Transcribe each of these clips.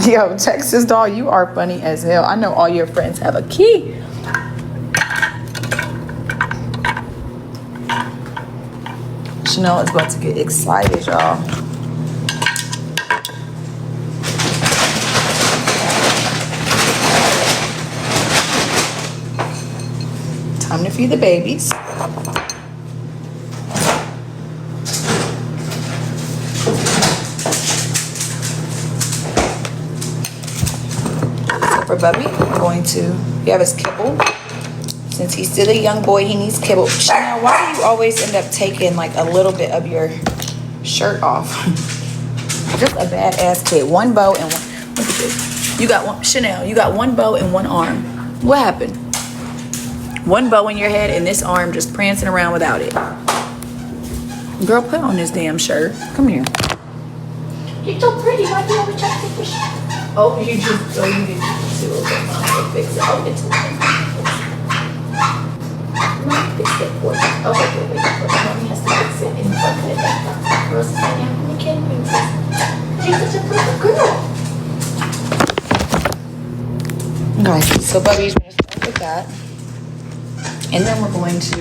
Yo, Texas doll, you are funny as hell. I know all your friends have a key. Chanel is about to get excited, y'all. Time to feed the babies. For Bubby, I'm going to, you have his kibble. Since he's still a young boy, he needs kibble. Chanel, why do you always end up taking like a little bit of your shirt off? Just a badass kid. One bow and one, look at this. You got one, Chanel, you got one bow and one arm. What happened? One bow in your head and this arm just prancing around without it. Girl, put on this damn shirt. Come here. You're so pretty. Why do you always try to take your shirt? Oh, you did to okay, Mom, fix it. I'll get to it. Mom, fix it for you. Okay, wait. Mommy has to fix it and fuck it back up. Girls is like, I'm the kid princess. You're such a perfect girl. Okay, so Bubby's gonna start with that. And then we're going to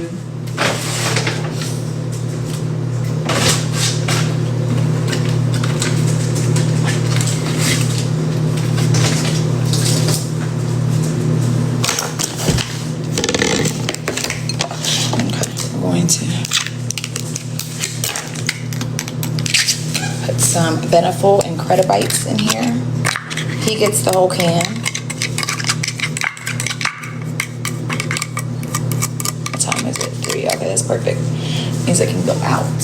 put some Beneful and Credibites in here. He gets the whole can. What time is it? 3. Okay, that's perfect. Means I can go out.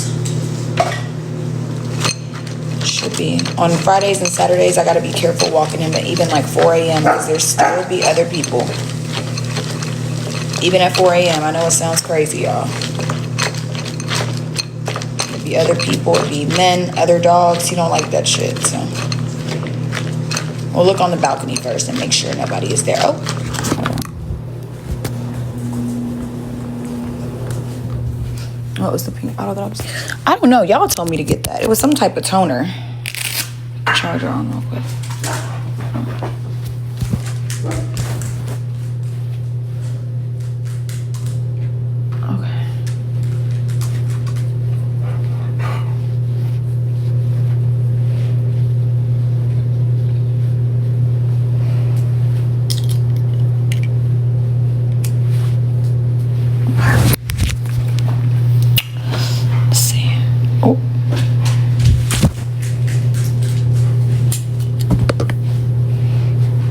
Should be. On Fridays and Saturdays, I gotta be careful walking him at even like 4 a.m. because there's still be other people. Even at 4 a.m. I know it sounds crazy, y'all. It'd be other people, it'd be men, other dogs. He don't like that shit, so. We'll look on the balcony first and make sure nobody is there. Oh. What was the pink bottle that I was? I don't know. Y'all told me to get that. It was some type of toner. Charger on real quick.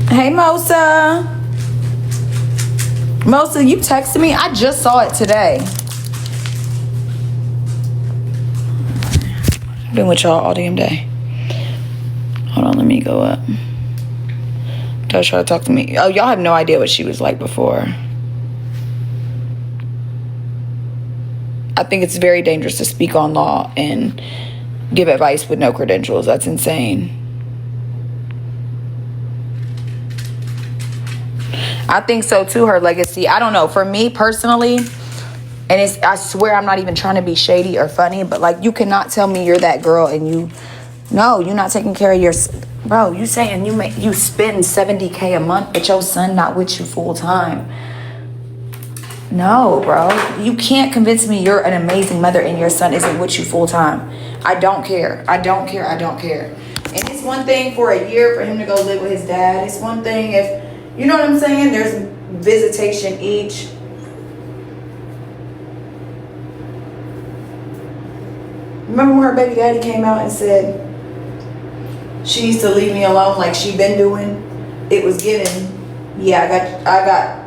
Hey, Mosa. Mosa, you texted me? I just saw it today. I've been with y'all all damn day. Hold on, let me go up. Don't try to talk to me. Oh, y'all have no idea what she was like before. I think it's very dangerous to speak on law and give advice with no credentials. That's insane. I think so too, her legacy. I don't know. For me personally, and it's, I swear I'm not even trying to be shady or funny, but like, you cannot tell me you're that girl and you're not taking care of your, bro, you saying you spend $70K a month, but your son not with you full time. No, bro, you can't convince me you're an amazing mother and your son isn't with you full time. I don't care. I don't care. I don't care. And it's one thing for a year for him to go live with his dad. It's one thing if, you know what I'm saying? There's visitation each. Remember when her baby daddy came out and said she needs to leave me alone like she been doing? It was given, yeah, I got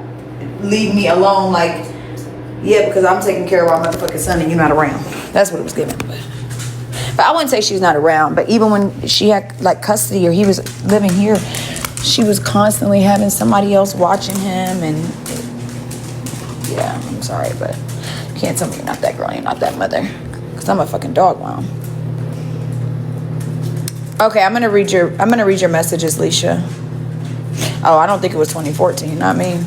leave me alone like, yeah, because I'm taking care of our motherfucking son and you're not around. That's what it was given. But I wouldn't say she's not around, but even when she had like custody or he was living here, she was constantly having somebody else watching him, and yeah, I'm sorry, but you can't tell me you're not that girl, you're not that mother, because I'm a fucking dog mom. Okay, I'm gonna read your messages, Leisha. Oh, I don't think it was 2014, not me.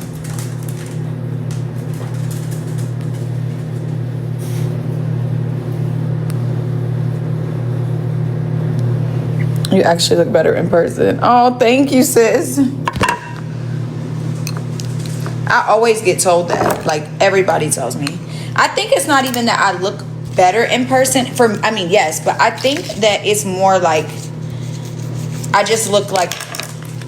You actually look better in person. Oh, thank you, sis. I always get told that. Like, everybody tells me. I think it's not even that I look better in person. Yes, but I think that it's more like I just look like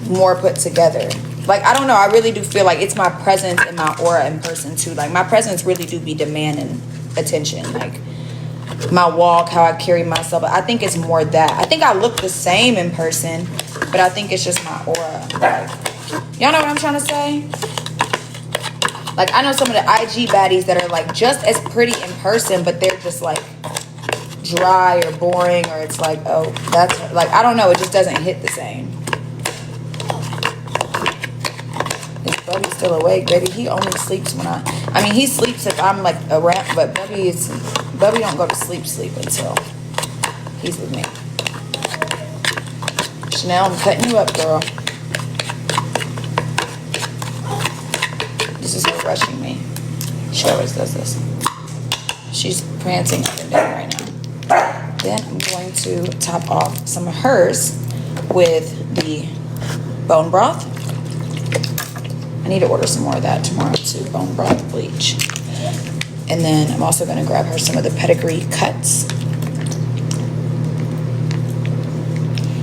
more put together. Like, I don't know. I really do feel like it's my presence and my aura in person, too. Like, my presence really do be demanding attention. Like, my walk, how I carry myself. I think it's more that. I think I look the same in person, but I think it's just my aura. Like, y'all know what I'm trying to say? Like, I know some of the IG baddies that are, like, just as pretty in person, but they're just, like, dry or boring, or it's like, oh, that's, like, I don't know. It just doesn't hit the same. Is Buddy still awake, baby? He only sleeps when he sleeps if I'm, like, around, but Bubby don't go to sleep until he's with me. Chanel, I'm cutting you up, girl. This is her rushing me. She always does this. She's prancing up and down right now. Then I'm going to top off some of hers with the bone broth. I need to order some more of that tomorrow too. Bone broth bleach. And then I'm also going to grab her some of the pedigree cuts.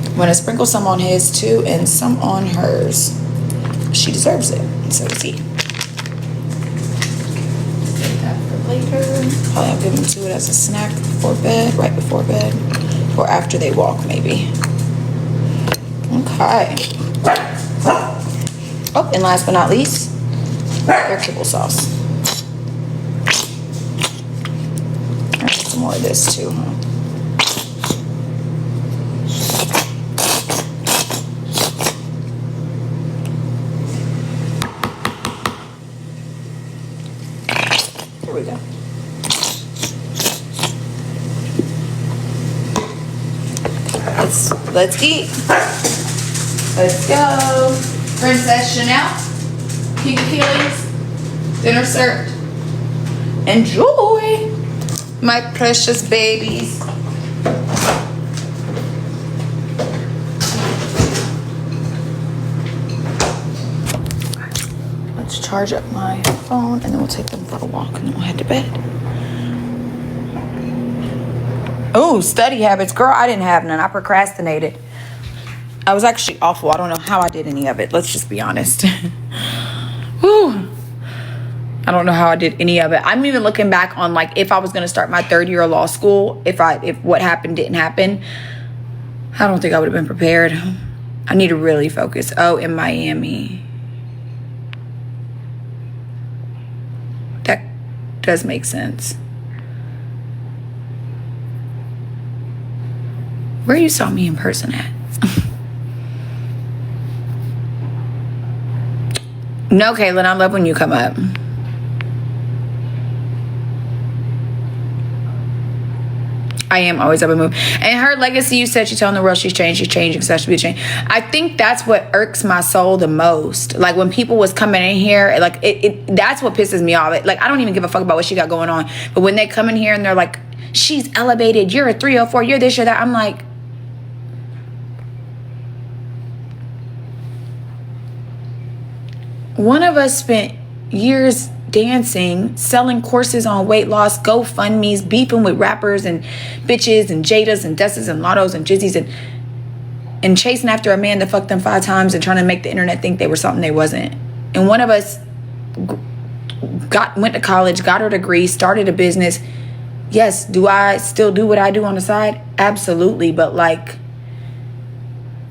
I'm going to sprinkle some on his too and some on hers. She deserves it, and so does he. Save that for later. Probably I'll give him to it as a snack before bed, right before bed, or after they walk maybe. Okay. Oh, and last but not least, their kibble sauce. Some more of this too, huh? Here we go. Let's eat. Let's go. Princess Chanel, King Achilles, dinner served. Enjoy, my precious babies. Let's charge up my phone and then we'll take them for a walk and then we'll head to bed. Oh, study habits. Girl, I didn't have none. I procrastinated. I was actually awful. I don't know how I did any of it. Let's just be honest. Whew. I don't know how I did any of it. I'm even looking back on, like, if I was going to start my third year of law school, if what happened didn't happen, I don't think I would have been prepared. I need to really focus. Oh, in Miami. That does make sense. Where you saw me in person at? No, Caitlin, I love when you come up. I am always up and move. And her legacy, you said she's telling the world she's changing, so she be changed. I think that's what irks my soul the most. Like, when people was coming in here, like, that's what pisses me off. Like, I don't even give a fuck about what she got going on. But when they come in here and they're like, she's elevated, you're a 304, you're this, you're that. I'm like, one of us spent years dancing, selling courses on weight loss, GoFundMe's, beefing with rappers and bitches and Jadas and Desses and Lottos and Jizzies and chasing after a man that fucked them 5 times and trying to make the internet think they were something they wasn't. And one of us went to college, got her degree, started a business. Yes, do I still do what I do on the side? Absolutely. But, like,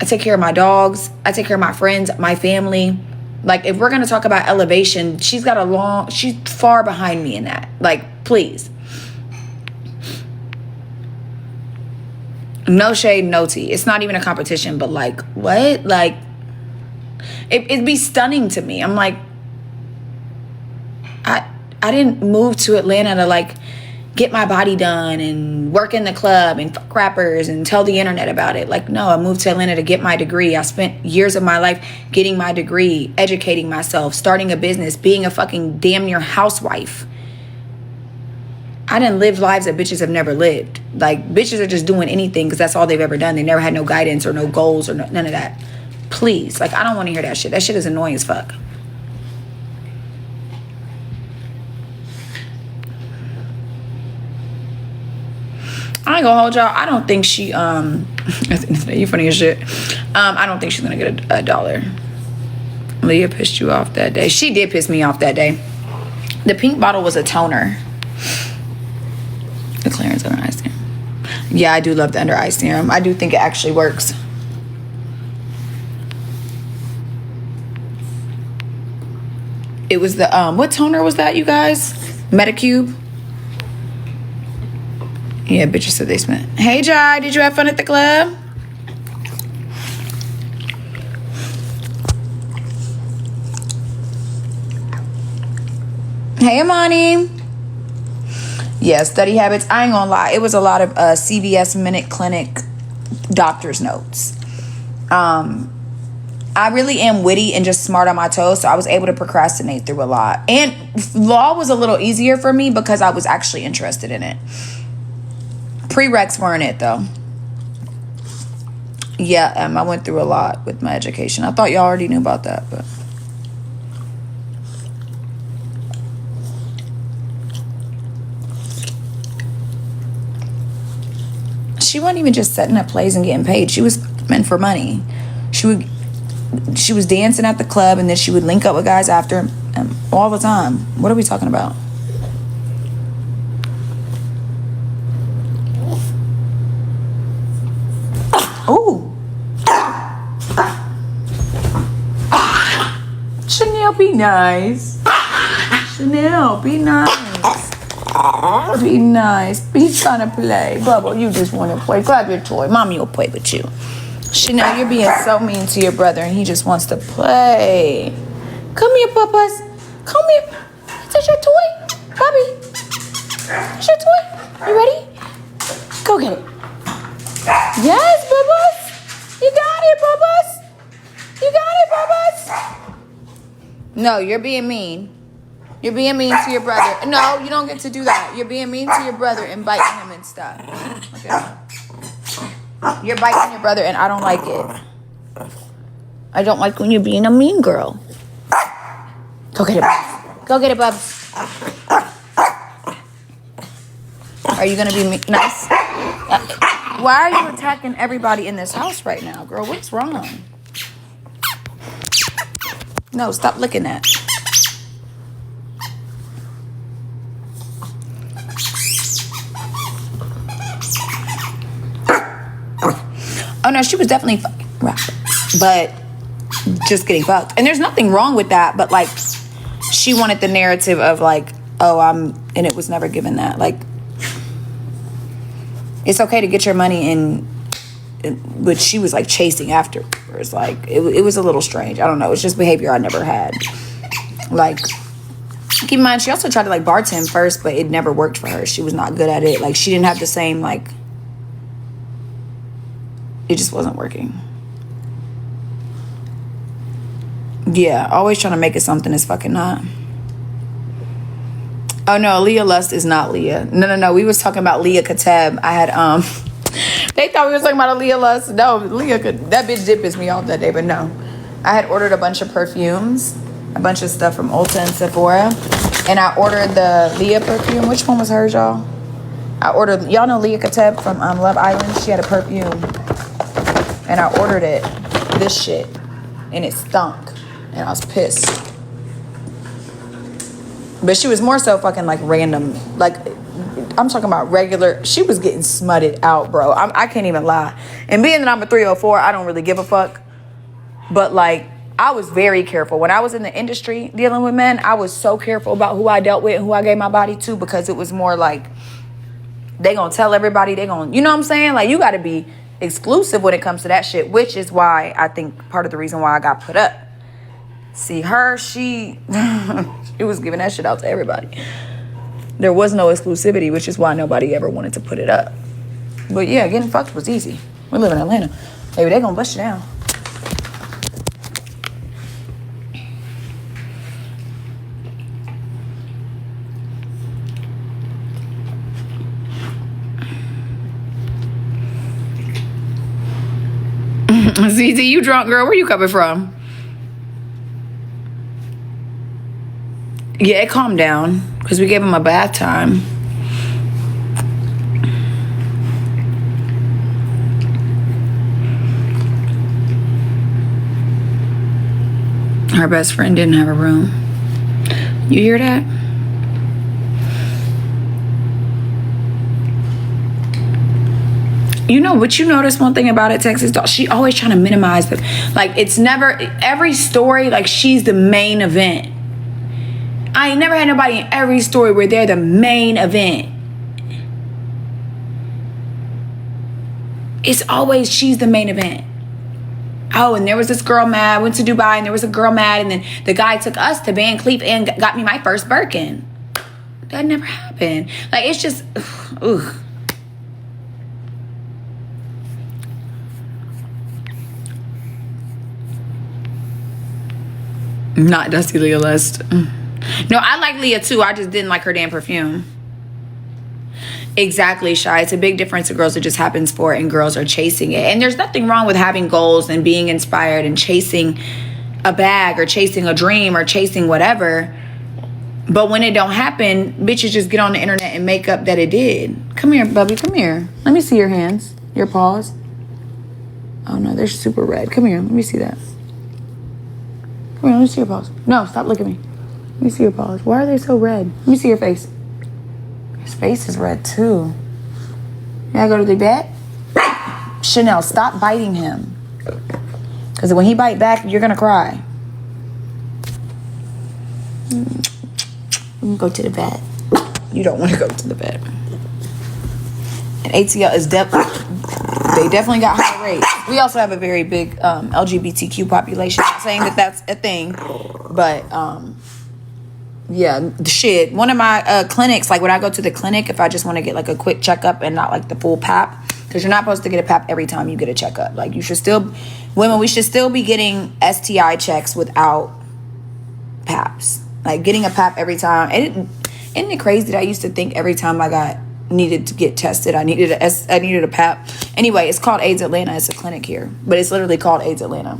I take care of my dogs. I take care of my friends, my family. Like, if we're going to talk about elevation, she's far behind me in that. Like, please. No shade, no tea. It's not even a competition, but, like, what? Like, it'd be stunning to me. I'm like, I didn't move to Atlanta to, like, get my body done and work in the club and fuck rappers and tell the internet about it. Like, no, I moved to Atlanta to get my degree. I spent years of my life getting my degree, educating myself, starting a business, being a fucking damn near housewife. I didn't live lives that bitches have never lived. Like, bitches are just doing anything because that's all they've ever done. They never had no guidance or no goals or none of that. Please. Like, I don't want to hear that shit. That shit is annoying as fuck. I ain't gonna hold y'all. I don't think she, you funny as shit. I don't think she's gonna get a dollar. Leah pissed you off that day. She did piss me off that day. The pink bottle was a toner. The Clarence Under Eye Serum. Yeah, I do love the Under Eye Serum. I do think it actually works. It was the, what toner was that, you guys? Metacube? Yeah, bitches said they spent. Hey, Jai, did you have fun at the club? Hey, Amani. Yeah, study habits. I ain't gonna lie. It was a lot of CVS Minute Clinic doctor's notes. I really am witty and just smart on my toes, so I was able to procrastinate through a lot. And law was a little easier for me because I was actually interested in it. Prereqs weren't it, though. Yeah, I went through a lot with my education. I thought y'all already knew about that, but... She wasn't even just setting up plays and getting paid. She was meant for money. She was dancing at the club, and then she would link up with guys after all the time. What are we talking about? Ooh. Chanel, be nice. Chanel, be nice. Be nice. Be trying to play. Bubble, you just want to play. Grab your toy. Mommy will play with you. Chanel, you're being so mean to your brother, and he just wants to play. Come here, Papas. Come here. Is that your toy? Bobby. Is your toy? You ready? Go get it. Yes, Bubbles. You got it, Bubbles. You got it, Bubbles. No, you're being mean. You're being mean to your brother. No, you don't get to do that. You're being mean to your brother and biting him and stuff. Okay. You're biting your brother and I don't like it. I don't like when you're being a mean girl. Go get it, Bubs. Go get it, Bubs. Are you going to be nice? Why are you attacking everybody in this house right now, girl? What's wrong? No, stop licking that. Oh, no, she was definitely fucking rapping, but just getting fucked. And there's nothing wrong with that, but, like, she wanted the narrative of, like, oh, and it was never given that. Like, it's okay to get your money but she was, like, chasing afterwards. Like, it was a little strange. I don't know. It's just behavior I never had. Like, keep in mind, she also tried to, like, bartend first, but it never worked for her. She was not good at it. Like, she didn't have the same, like... It just wasn't working. Yeah, always trying to make it something it's fucking not. Oh no, Leah Lust is not Leah. No. We was talking about Leah Kateb. I had they thought we was talking about a Leah Lust. No, that bitch did piss me off that day, but no. I had ordered a bunch of perfumes, a bunch of stuff from Ulta and Sephora, and I ordered the Leah perfume. Which one was hers, y'all? Y'all know Leah Kateb from Love Island. She had a perfume. And I ordered this shit, and it stunk, and I was pissed. But she was more so fucking, like, random, like, I'm talking about regular, she was getting smutted out, bro. I can't even lie. And being that I'm a 304, I don't really give a fuck. But, like, I was very careful. When I was in the industry dealing with men, I was so careful about who I dealt with and who I gave my body to, because it was more like, they gonna tell everybody, you know what I'm saying? Like, you gotta be exclusive when it comes to that shit, which is why I think part of the reason why I got put up. See, her, she was giving that shit out to everybody. There was no exclusivity, which is why nobody ever wanted to put it up. But yeah, getting fucked was easy. We live in Atlanta. Maybe they gonna bust you down. ZZ, you drunk, girl? Where you coming from? Yeah, it calmed down because we gave him a bath time. Her best friend didn't have a room. You hear that? You know, but you notice one thing about it, Texas Doll, she always trying to minimize it. Like, it's never, every story, like, she's the main event. I ain't never had nobody in every story where they're the main event. It's always she's the main event. Oh, and there was this girl mad. I went to Dubai and there was a girl mad. And then the guy took us to Van Cleef and got me my first Birkin. That never happened. Like, it's just, ugh. Not Dusty Leah List. No, I like Leah too. I just didn't like her damn perfume. Exactly, Shy. It's a big difference to girls that just happens for it and girls are chasing it. And there's nothing wrong with having goals and being inspired and chasing a bag or chasing a dream or chasing whatever. But when it don't happen, bitches just get on the internet and make up that it did. Come here, Bubby. Come here. Let me see your hands. Your paws. Oh, no. They're super red. Come here. Let me see that. Come here. Let me see your paws. No, stop looking at me. Let me see your paws. Why are they so red? Let me see your face. His face is red, too. You gotta go to the vet? Chanel, stop biting him. Because when he bite back, you're gonna cry. We can go to the vet. You don't want to go to the vet. And ATL is they definitely got high rates. We also have a very big LGBTQ population. Not saying that that's a thing, but yeah, shit. One of my clinics, like when I go to the clinic, if I just want to get like a quick checkup and not like the full PAP, because you're not supposed to get a PAP every time you get a checkup. Like, you should still, women, we should still be getting STI checks without PAPs. Like, getting a PAP every time. And isn't it crazy that I used to think every time I needed to get tested, I needed a PAP. Anyway, it's called AIDS Atlanta. It's a clinic here, but it's literally called AIDS Atlanta.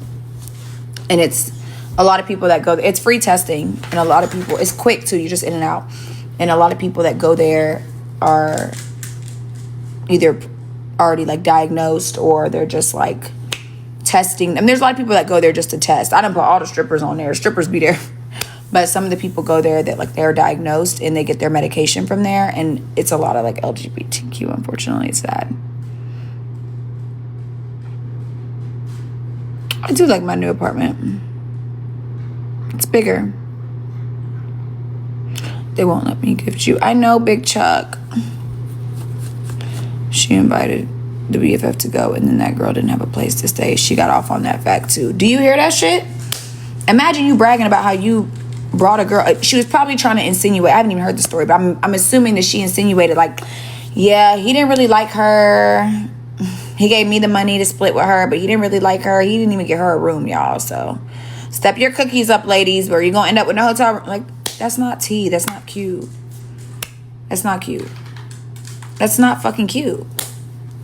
And it's a lot of people that go there. It's free testing, and a lot of people, it's quick too. You're just in and out. And a lot of people that go there are either already like diagnosed or they're just like testing. I mean, there's a lot of people that go there just to test. I don't put all the strippers on there. Strippers be there. But some of the people go there that like they're diagnosed and they get their medication from there. And it's a lot of like LGBTQ, unfortunately. It's sad. I do like my new apartment. It's bigger. They won't let me gift you. I know, Big Chuck. She invited the BFF to go, and then that girl didn't have a place to stay. She got off on that fact too. Do you hear that shit? Imagine you bragging about how you brought a girl. She was probably trying to insinuate. I haven't even heard the story, but I'm assuming that she insinuated like, yeah, he didn't really like her. He gave me the money to split with her, but he didn't really like her. He didn't even get her a room, y'all. So step your cookies up, ladies, or you're gonna end up with no hotel room. Like, that's not tea. That's not cute. That's not cute. That's not fucking cute.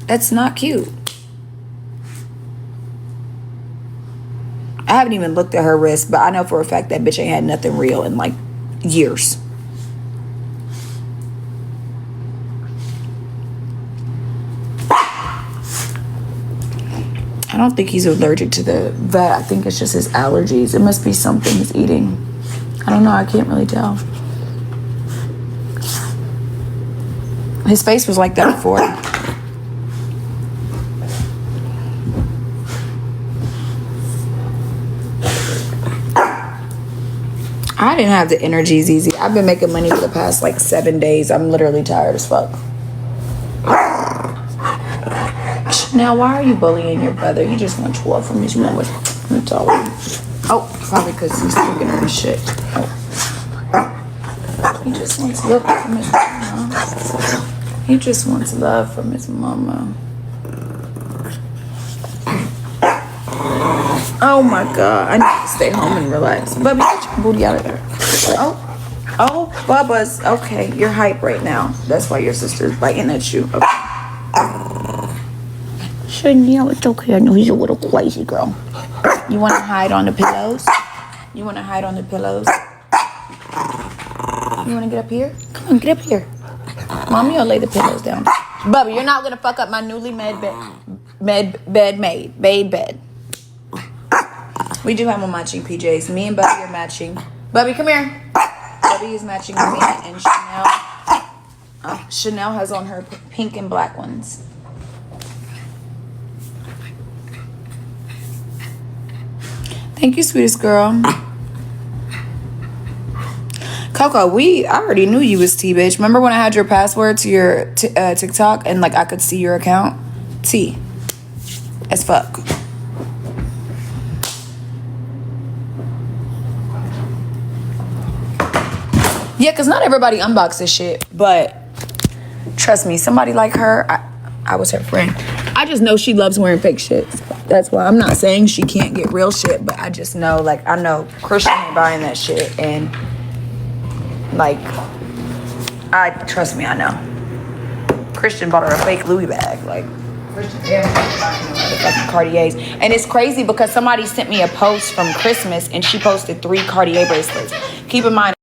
That's not cute. I haven't even looked at her wrist, but I know for a fact that bitch ain't had nothing real in like years. I don't think he's allergic to the vet. I think it's just his allergies. It must be something he's eating. I don't know. I can't really tell. His face was like that before. I didn't have the energy, ZZ. I've been making money for the past like 7 days. I'm literally tired as fuck. Now, why are you bullying your brother? You just want love from his mama. That's all. Oh, probably because he's still getting his shit. Oh. He just wants love from his mama. He just wants love from his mama. Oh my God. I need to stay home and relax. Bubby, get your booty out of there. Oh, Bubba's. Okay, you're hype right now. That's why your sister's biting at you. Okay. Chanel, it's okay. I know he's a little crazy girl. You want to hide on the pillows? You want to hide on the pillows? You want to get up here? Come on, get up here. Mommy will lay the pillows down. Bubby, you're not going to fuck up my newly made bed. We do have a matching PJs. Me and Bubby are matching. Bubby, come here. Bubby is matching with me and Chanel. Chanel has on her pink and black ones. Thank you, sweetest girl. Coco, I already knew you was T, bitch. Remember when I had your password to your TikTok and like I could see your account? T. As fuck. Yeah, because not everybody unboxes shit, but trust me, somebody like her, I was her friend. I just know she loves wearing fake shit. So that's why I'm not saying she can't get real shit, but I just know, like, I know Christian ain't buying that shit, and like, trust me, I know. Christian bought her a fake Louis bag, like, Christian fucking Cartiers. And it's crazy because somebody sent me a post from Christmas and she posted 3 Cartier bracelets. Keep in mind,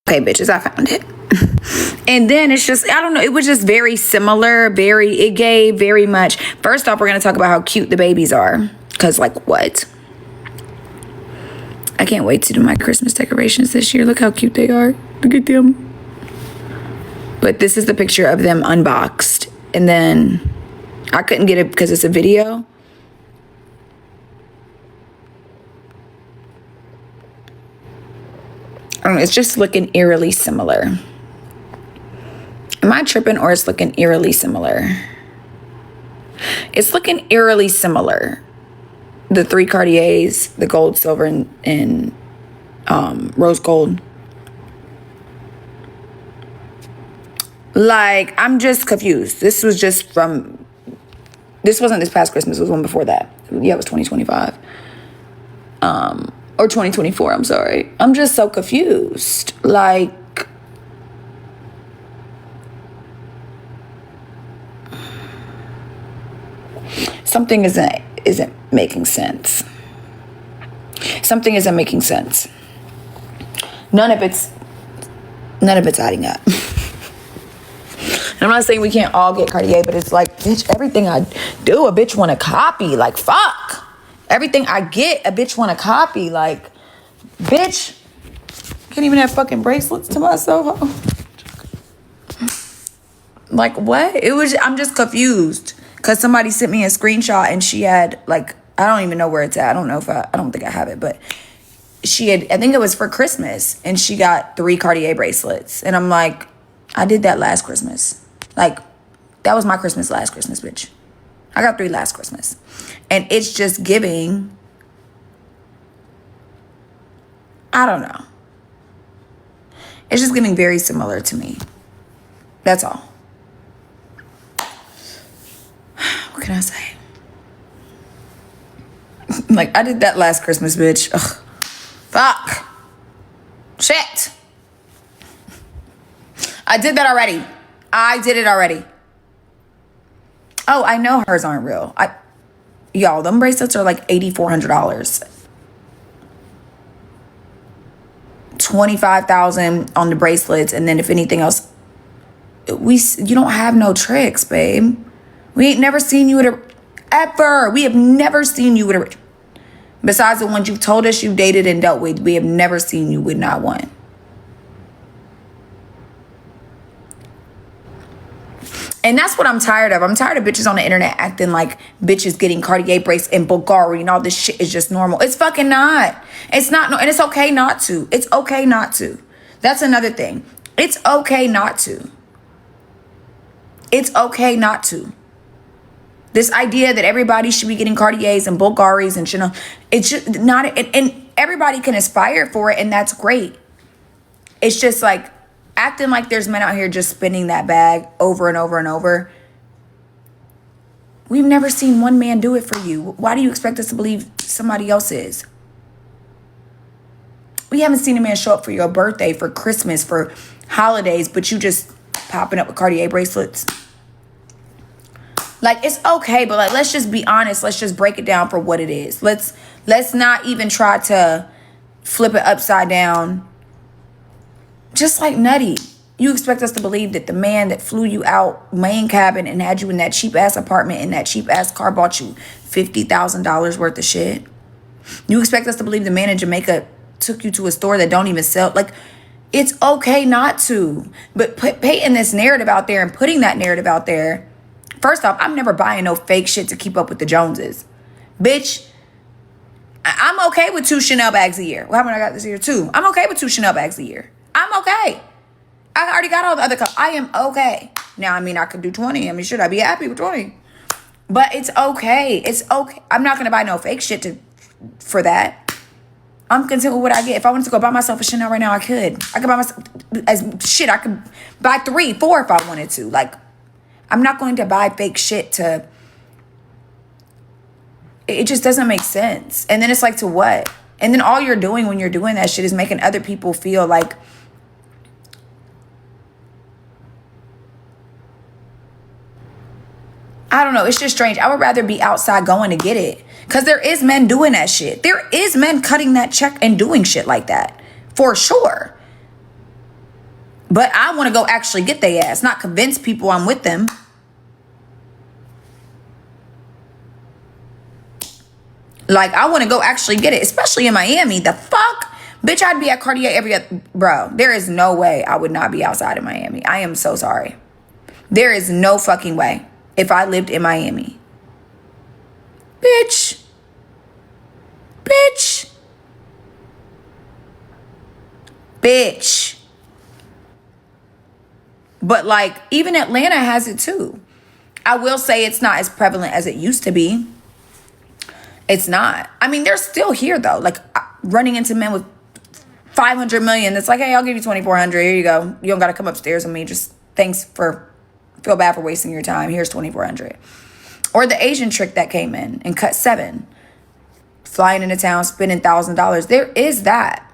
Okay, bitches, I found it. And then it's just, I don't know, it was just very similar, it gave very much. First off, we're going to talk about how cute the babies are. Because, like, what? I can't wait to do my Christmas decorations this year. Look how cute they are. Look at them. But this is the picture of them unboxed. And then I couldn't get it because it's a video. It's just looking eerily similar. Am I tripping or it's looking eerily similar? It's looking eerily similar. The 3 Cartiers, the gold, silver, and rose gold. Like, I'm just confused. This wasn't this past Christmas. It was one before that. Yeah, it was 2025. Or 2024, I'm sorry. I'm just so confused. Like, something isn't making sense. Something isn't making sense. None of it's adding up. I'm not saying we can't all get Cartier, but it's like, bitch, everything I do, a bitch want to copy. Like, fuck. Everything I get, a bitch want to copy. Like, bitch, can't even have fucking bracelets to myself. Like, what? I'm just confused. Because somebody sent me a screenshot and she had, like, I don't even know where it's at. I don't think I have it, but she had, I think it was for Christmas, and she got 3 Cartier bracelets. And I'm like, I did that last Christmas. Like, that was my Christmas last Christmas, bitch. I got 3 last Christmas. And it's just giving, I don't know. It's just giving very similar to me. That's all. What can I say? Like, I did that last Christmas, bitch. Ugh. Fuck. Shit. I did that already. I did it already. Oh, I know hers aren't real. Y'all, them bracelets are like $8,400. $25,000 on the bracelets, and then if anything else, you don't have no tricks, babe. We ain't never seen you with ever. We have never seen you with a, besides the ones you've told us you dated and dealt with, we have never seen you with not one. And that's what I'm tired of. I'm tired of bitches on the internet acting like bitches getting Cartier bracelets and Bulgari and all this shit is just normal. It's fucking not. It's not. And it's okay not to. It's okay not to. That's another thing. It's okay not to. It's okay not to. This idea that everybody should be getting Cartiers and Bulgaris and Chanel, it's just not, and everybody can aspire for it, and that's great. It's just like acting like there's men out here just spinning that bag over and over and over. We've never seen one man do it for you. Why do you expect us to believe somebody else is? We haven't seen a man show up for your birthday, for Christmas, for holidays, but you just popping up with Cartier bracelets. Like, it's okay, but like, let's just be honest. Let's just break it down for what it is. Let's not even try to flip it upside down. Just like Nutty. You expect us to believe that the man that flew you out main cabin and had you in that cheap ass apartment in that cheap ass car bought you $50,000 worth of shit? You expect us to believe the man in Jamaica took you to a store that don't even sell? Like, it's okay not to. But painting this narrative out there and putting that narrative out there. First off, I'm never buying no fake shit to keep up with the Joneses. Bitch, I'm okay with 2 Chanel bags a year. What happened? I got this year too. I'm okay with 2 Chanel bags a year. I'm okay. I already got all the other colors. I am okay. Now, I mean, I could do 20. I mean, should I be happy with 20? But it's okay. It's okay. I'm not going to buy no fake shit for that. I'm content with what I get. If I wanted to go buy myself a Chanel right now, I could. I could buy myself I could buy 3, 4 if I wanted to. Like, I'm not going to buy fake shit to... It just doesn't make sense. And then it's like, to what? And then all you're doing when you're doing that shit is making other people feel like... I don't know. It's just strange. I would rather be outside going to get it. Because there is men doing that shit. There is men cutting that check and doing shit like that. For sure. But I want to go actually get their ass, not convince people I'm with them. Like, I want to go actually get it, especially in Miami. The fuck? Bitch, I'd be at Cartier every other... Bro, there is no way I would not be outside of Miami. I am so sorry. There is no fucking way if I lived in Miami. Bitch. Bitch. Bitch. But like, even Atlanta has it too. I will say it's not as prevalent as it used to be. It's not. I mean, they're still here though. Like, running into men with 500 million. It's like, hey, I'll give you 2,400. Here you go. You don't got to come upstairs with me. Just thanks for, feel bad for wasting your time. Here's 2,400. Or the Asian trick that came in and cut 7. Flying into town, spending $1,000. There is that.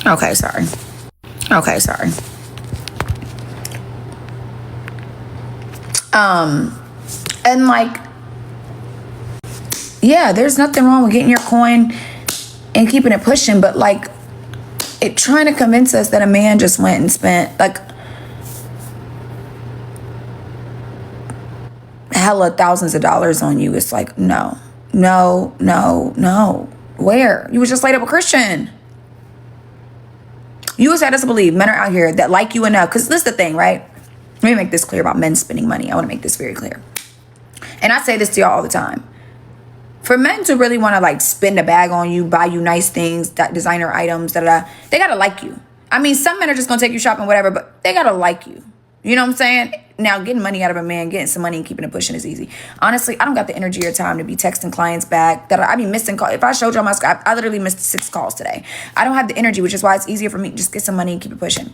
Okay, sorry. Okay, sorry. And like, yeah, there's nothing wrong with getting your coin and keeping it pushing, but like, it trying to convince us that a man just went and spent like hella thousands of dollars on you. It's like, no. Where? You was just laid up a Christian. You was had us to believe men are out here that like you enough. Because this is the thing, right? Let me make this clear about men spending money. I want to make this very clear. And I say this to y'all all the time. For men to really want to like spend a bag on you, buy you nice things, designer items, they got to like you. I mean, some men are just going to take you shopping, whatever, but they got to like you. You know what I'm saying? Now, getting money out of a man, getting some money and keeping it pushing is easy. Honestly, I don't got the energy or time to be texting clients back. That I be missing calls. If I showed y'all my Skype, I literally missed 6 calls today. I don't have the energy, which is why it's easier for me to just get some money and keep it pushing.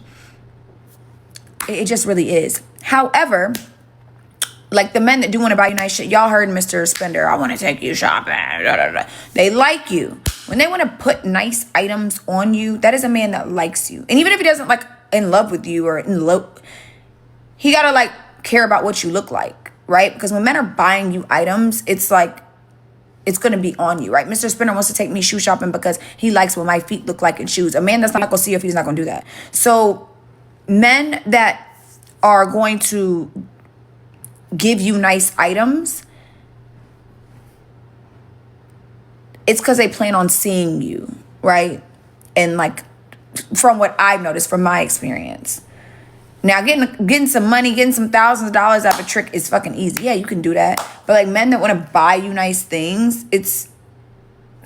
It just really is. However, like the men that do want to buy you nice shit, y'all heard Mr. Spender, I want to take you shopping. They like you. When they want to put nice items on you, that is a man that likes you. And even if he doesn't like in love with you or in love, he got to like care about what you look like, right? Because when men are buying you items, it's like, it's going to be on you, right? Mr. Spender wants to take me shoe shopping because he likes what my feet look like in shoes. A man that's not going to see if he's not going to do that. So men that are going to give you nice items, it's because they plan on seeing you, right? And like, from what I've noticed from my experience. Now, getting some money, getting some thousands of dollars out of a trick is fucking easy. Yeah, you can do that. But like men that want to buy you nice things, it's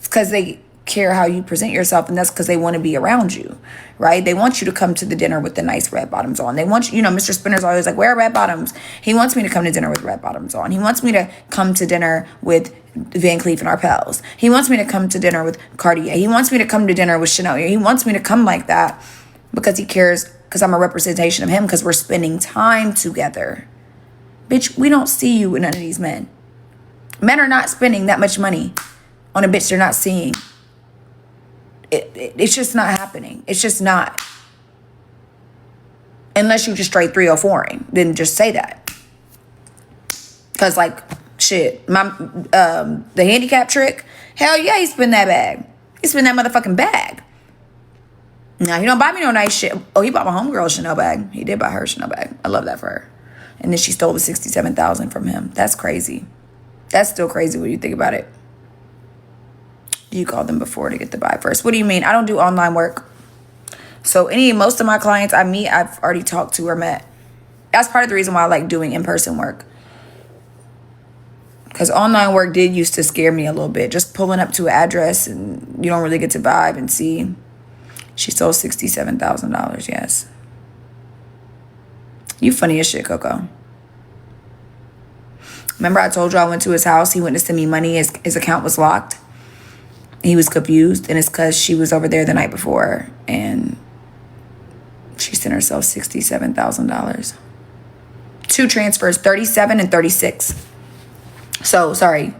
because they care how you present yourself, and that's because they want to be around you, right? They want you to come to the dinner with the nice red bottoms on. They want you, Mr. Spender's always like, wear red bottoms. He wants me to come to dinner with red bottoms on. He wants me to come to dinner with Van Cleef and Arpels. He wants me to come to dinner with Cartier. He wants me to come to dinner with Chanel. He wants me to come like that because he cares, because I'm a representation of him, because we're spending time together. Bitch, we don't see you with none of these men. Men are not spending that much money on a bitch they're not seeing. It's just not happening. It's just not. Unless you just straight 304ing, then just say that. Cause like shit, my the handicap trick, hell yeah, he spent that bag. He spent that motherfucking bag. Now he don't buy me no nice shit. Oh, he bought my homegirl a Chanel bag. He did buy her a Chanel bag. I love that for her. And then she stole the $67,000 from him. That's crazy. That's still crazy when you think about it. You called them before to get the buy first. What do you mean? I don't do online work. So most of my clients I meet, I've already talked to or met. That's part of the reason why I like doing in-person work. Because online work did used to scare me a little bit. Just pulling up to an address and you don't really get to vibe and see. She sold $67,000, yes. You funny as shit, Coco. Remember I told you I went to his house. He went to send me money. His account was locked. He was confused. And it's because she was over there the night before. And she sent herself $67,000. 2 transfers, 37 and 36. So, sorry.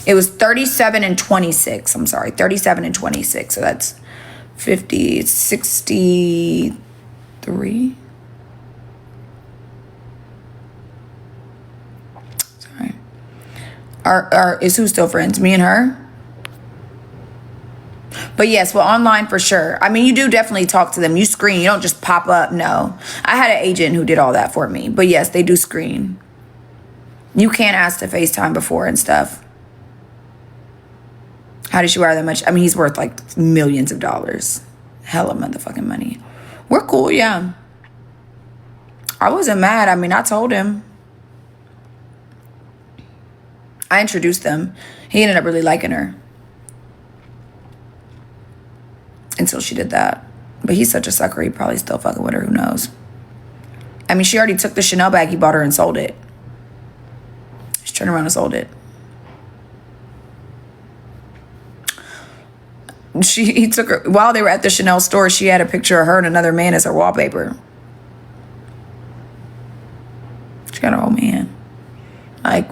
It was 37 and 26. I'm sorry. 37 and 26. So that's 50, 63. Sorry. Is who still friends? Me and her? But yes, well, online for sure. I mean, you do definitely talk to them. You screen. You don't just pop up. No. I had an agent who did all that for me. But yes, they do screen. You can't ask to FaceTime before and stuff. How did she wire that much? I mean, he's worth like millions of dollars. Hella motherfucking money. We're cool, yeah. I wasn't mad. I mean, I told him. I introduced them. He ended up really liking her. Until she did that. But he's such a sucker. He probably still fucking with her. Who knows? I mean, she already took the Chanel bag he bought her and sold it. She turned around and sold it. He took her while they were at the Chanel store. She had a picture of her and another man as her wallpaper. She got her old man. Like,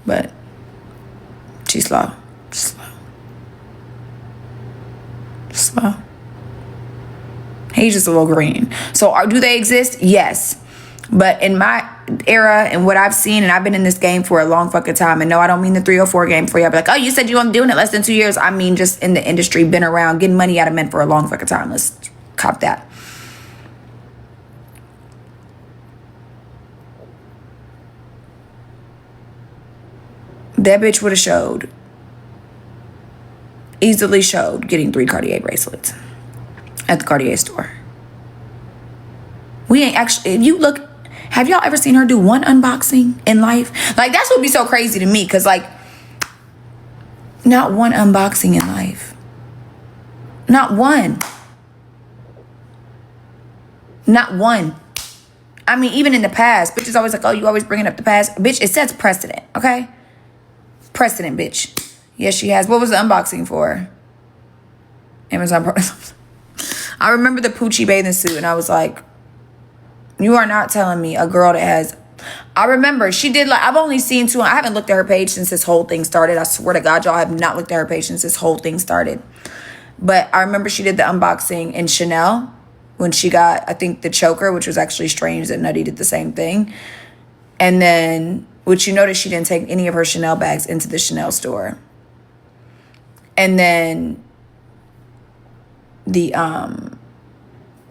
but she's slow. Slow. He's just a little green. So do they exist? Yes. But in my era and what I've seen, and I've been in this game for a long fucking time, and no, I don't mean the 304 game for you. I'll be like, oh, you said you were doing it less than 2 years. I mean, just in the industry, been around, getting money out of men for a long fucking time. Let's cop that. That bitch would have showed. Easily showed getting 3 Cartier bracelets at the Cartier store. We ain't actually, if you look, have y'all ever seen her do one unboxing in life? Like, that's what would be so crazy to me, because, like, not one unboxing in life. Not one. Not one. I mean, even in the past, bitch is always like, oh, you always bringing up the past. Bitch, it sets precedent, okay? Precedent, bitch. Yes, she has. What was the unboxing for? Amazon. I remember the Poochie bathing suit, and I was like, you are not telling me a girl that has... I remember she did, like, I've only seen 2. I haven't looked at her page since this whole thing started. I swear to God, y'all, I have not looked at her page since this whole thing started. But I remember she did the unboxing in Chanel when she got, I think, the choker, which was actually strange that Nutty did the same thing. And then, which you notice she didn't take any of her Chanel bags into the Chanel store. And then the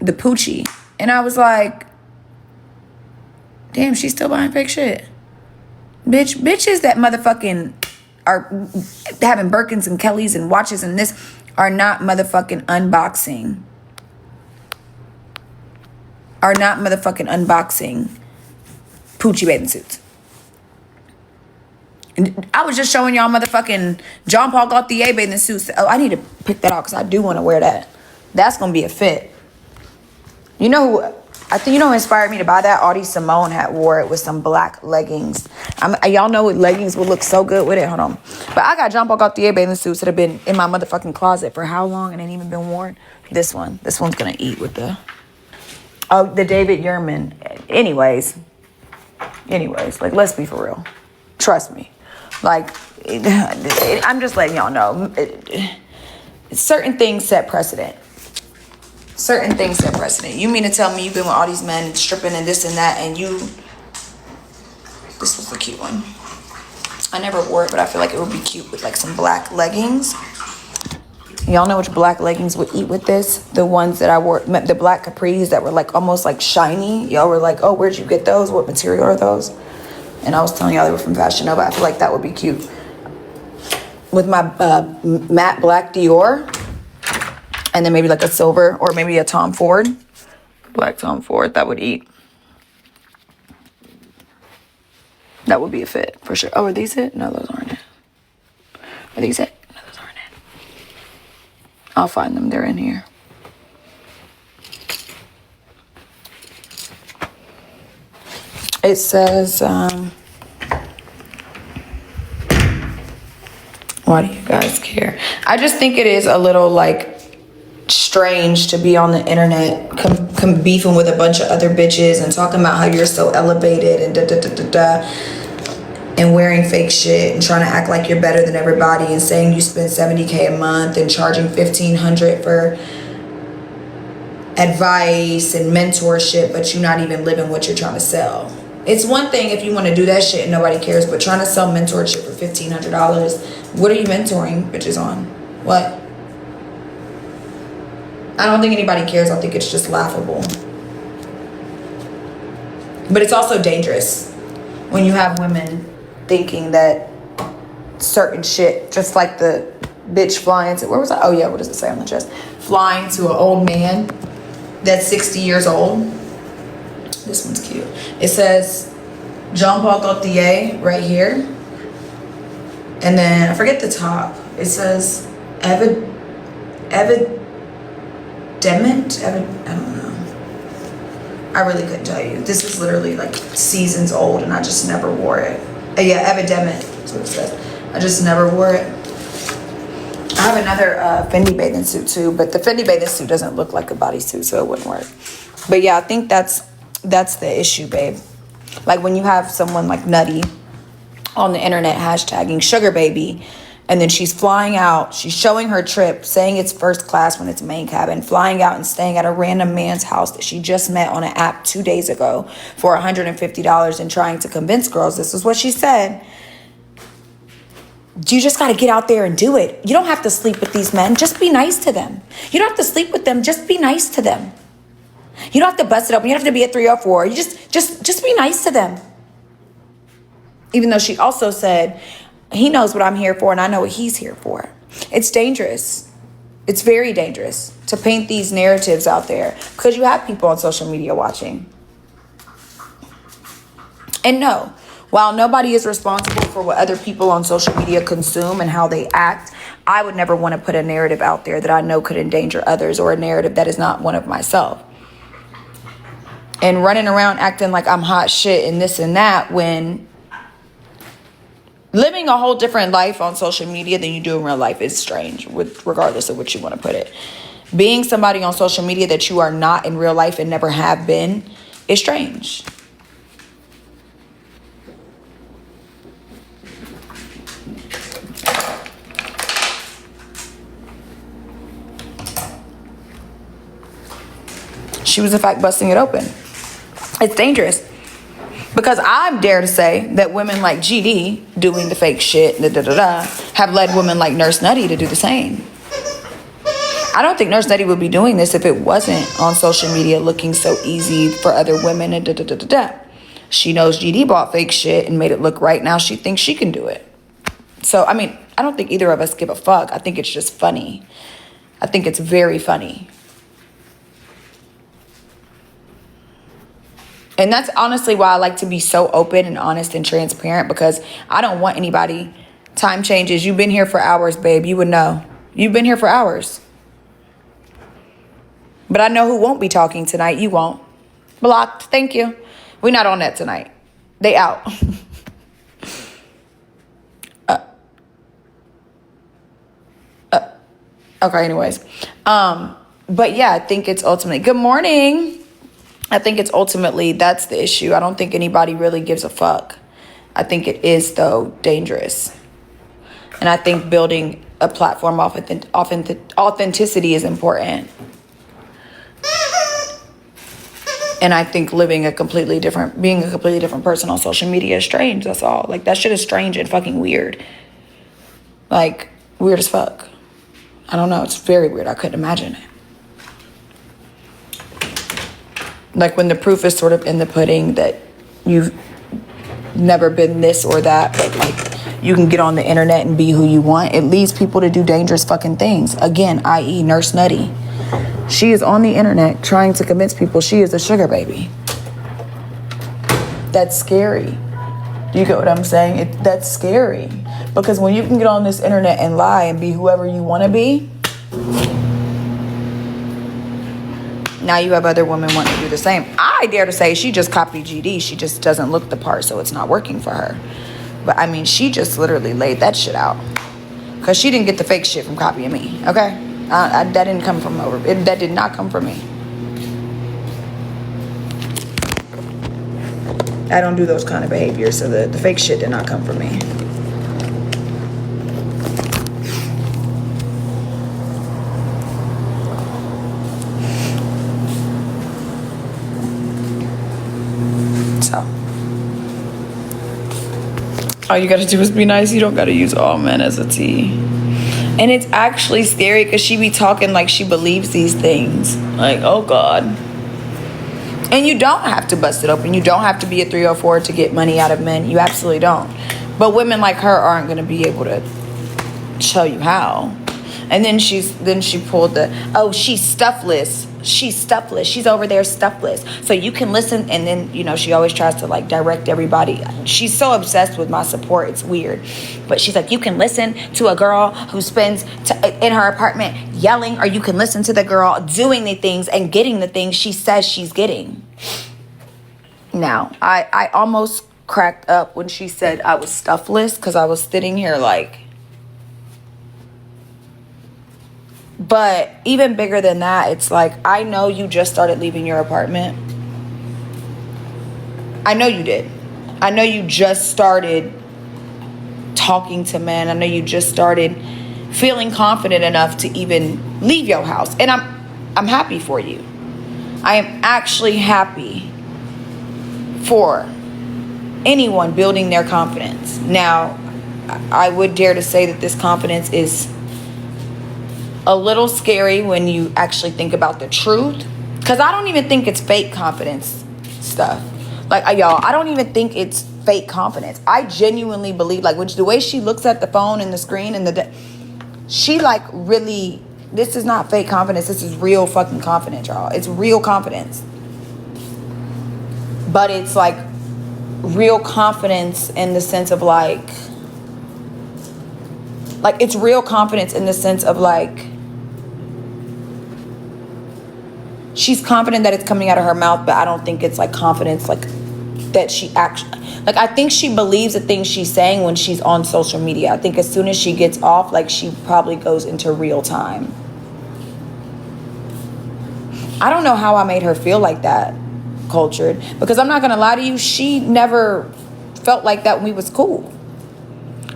Poochie. And I was like, damn, she's still buying fake shit. Bitches that motherfucking are having Birkins and Kellys and watches and this are not motherfucking unboxing. Are not motherfucking unboxing Poochie bathing suits. And I was just showing y'all motherfucking Jean Paul Gaultier bathing suits. Oh, I need to pick that out because I do want to wear that. That's going to be a fit. You know who... I think you know who inspired me to buy that? Audie Simone had wore it with some black leggings. Y'all know what leggings would look so good with it. Hold on. But I got Jean Paul Gaultier bathing suits that have been in my motherfucking closet for how long and ain't even been worn. This one's going to eat with the David Yurman. Anyways, like, let's be for real. Trust me. Like, I'm just letting y'all know. Certain things set precedent. Certain things set precedent. You mean to tell me you've been with all these men stripping and this and that, and you is a cute one. I never wore it, but I feel like it would be cute with like some black leggings. Y'all know which black leggings would eat with this? The ones that I wore, the black capris that were like almost like shiny. Y'all were like, oh, where'd you get those? What material are those? And I was telling y'all they were from Fashion Nova. I feel like that would be cute. With my matte black Dior. And then maybe like a silver or maybe a Tom Ford. Black Tom Ford, that would eat. That would be a fit for sure. Oh, are these it? No, those aren't it. Are these it? No, those aren't it. I'll find them. They're in here. It says, why do you guys care? I just think it is a little like strange to be on the internet beefing with a bunch of other bitches and talking about how you're so elevated and and wearing fake shit and trying to act like you're better than everybody and saying you spend $70K a month and charging $1,500 for advice and mentorship, but you're not even living what you're trying to sell. It's one thing if you want to do that shit and nobody cares, but trying to sell mentorship for $1,500, what are you mentoring bitches on? What? I don't think anybody cares. I think it's just laughable. But it's also dangerous when you have women thinking that certain shit, just like the bitch flying to, where was I? Oh yeah, what does it say on the chest? Flying to an old man that's 60 years old. This one's cute. It says Jean-Paul Gaultier right here. And then I forget the top. It says Dement? I don't know. I really couldn't tell you. This is literally like seasons old and I just never wore it. Yeah, Evidement. That's what it says. I just never wore it. I have another Fendi bathing suit too, but the Fendi bathing suit doesn't look like a bodysuit, so it wouldn't work. But yeah, I think that's the issue, babe. Like when you have someone like Nutty on the internet hashtagging sugar baby, and then she's flying out, she's showing her trip, saying it's first class when it's main cabin, flying out and staying at a random man's house that she just met on an app 2 days ago for $150 and trying to convince girls. This is what she said. You just got to get out there and do it. You don't have to sleep with these men. Just be nice to them. You don't have to sleep with them. Just be nice to them. You don't have to bust it open. You don't have to be a 3 or 4. You just be nice to them. Even though she also said, he knows what I'm here for and I know what he's here for. It's dangerous. It's very dangerous to paint these narratives out there because you have people on social media watching. And no, while nobody is responsible for what other people on social media consume and how they act, I would never want to put a narrative out there that I know could endanger others or a narrative that is not one of myself. And running around acting like I'm hot shit and this and that when living a whole different life on social media than you do in real life is strange, regardless of what you want to put it. Being somebody on social media that you are not in real life and never have been is strange. She was in fact busting it open. It's dangerous. Because I dare to say that women like GD doing the fake shit, have led women like Nurse Nutty to do the same. I don't think Nurse Nutty would be doing this if it wasn't on social media looking so easy for other women and She knows GD bought fake shit and made it look right. Now she thinks she can do it. So, I mean, I don't think either of us give a fuck. I think it's just funny. I think it's very funny. And that's honestly why I like to be so open and honest and transparent, because I don't want anybody. Time changes. You've been here for hours, babe. You would know. You've been here for hours. But I know who won't be talking tonight. You won't. Blocked. Thank you. We're not on that tonight. They out. Okay, anyways. But yeah, I think it's ultimately, good morning. I think it's ultimately, that's the issue. I don't think anybody really gives a fuck. I think it is, though, dangerous. And I think building a platform off authenticity is important. And I think being a completely different person on social media is strange. That's all. Like, that shit is strange and fucking weird. Like, weird as fuck. I don't know. It's very weird. I couldn't imagine it. Like, when the proof is sort of in the pudding that you've never been this or that, but like, you can get on the internet and be who you want. It leads people to do dangerous fucking things. Again, i.e. Nurse Nutty. She is on the internet trying to convince people she is a sugar baby. That's scary. Do you get what I'm saying? That's scary. Because when you can get on this internet and lie and be whoever you want to be, now you have other women wanting to do the same. I dare to say she just copied GD. She just doesn't look the part, so it's not working for her. But I mean, she just literally laid that shit out. Because she didn't get the fake shit from copying me, okay? That didn't come from that did not come from me. I don't do those kind of behaviors, so the fake shit did not come from me. So, all you gotta do is be nice. You don't gotta use all men as a T. And it's actually scary because she be talking like she believes these things. Like, oh God. And you don't have to bust it open. You don't have to be a 304 to get money out of men. You absolutely don't. But women like her aren't going to be able to show you how. And then she pulled she's stuffless. She's stuffless. She's over there stuffless. So you can listen. And then, she always tries to like direct everybody. She's so obsessed with my support. It's weird. But she's like, you can listen to a girl who spends in her apartment yelling, or you can listen to the girl doing the things and getting the things she says she's getting. Now, I almost cracked up when she said I was stuffless, because I was sitting here like, but even bigger than that, it's like, I know you just started leaving your apartment. I know you did. I know you just started talking to men. I know you just started feeling confident enough to even leave your house. And I'm happy for you. I am actually happy for anyone building their confidence. Now, I would dare to say that this confidence is a little scary when you actually think about the truth, because I don't even think it's fake confidence stuff. Like, y'all, I don't even think it's fake confidence. I genuinely believe, like, the way she looks at the phone and the screen and she like really, this is not fake confidence. This is real fucking confidence, y'all. It's real confidence. But it's like real confidence in the sense of like it's real confidence in the sense of like, she's confident that it's coming out of her mouth, but I don't think it's like confidence like that she actually, like, I think she believes the things she's saying when she's on social media. I think as soon as she gets off, like, she probably goes into real time. I don't know how I made her feel like that, Cultured, because I'm not gonna lie to you, she never felt like that when we was cool.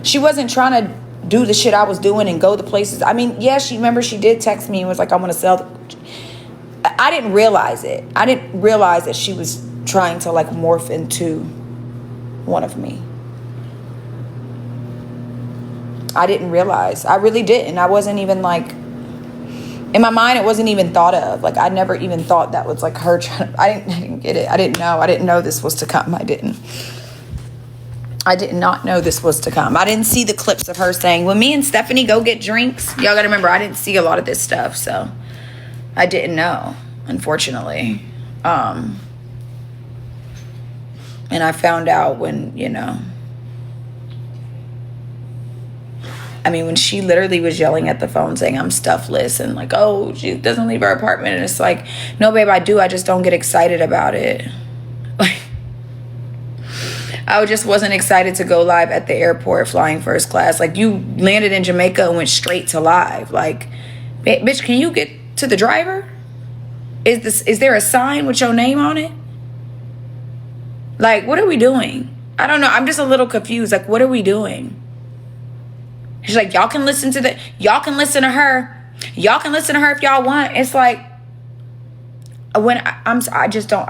She wasn't trying to do the shit I was doing and go the places. I mean, yeah, she did text me and was like, I want to sell. I didn't realize it. I didn't realize that she was trying to like morph into one of me. I didn't realize. I really didn't. I wasn't even like, in my mind, it wasn't even thought of. Like, I never even thought that was like her trying to, I didn't get it. I didn't know this was to come. I did not know this was to come. I didn't see the clips of her saying, when me and Stephanie go get drinks. Y'all gotta remember, I didn't see a lot of this stuff, so I didn't know, unfortunately. And I found out when, when she literally was yelling at the phone saying I'm stuffless and like, oh, she doesn't leave her apartment. And it's like, no, babe, I do. I just don't get excited about it. Like, I just wasn't excited to go live at the airport flying first class. Like, you landed in Jamaica and went straight to live. Like, bitch, can you get to the driver? Is there a sign with your name on it? Like, what are we doing? I don't know. I'm just a little confused. Like, what are we doing? She's like, y'all can listen to her. Y'all can listen to her if y'all want. It's like, when I just don't.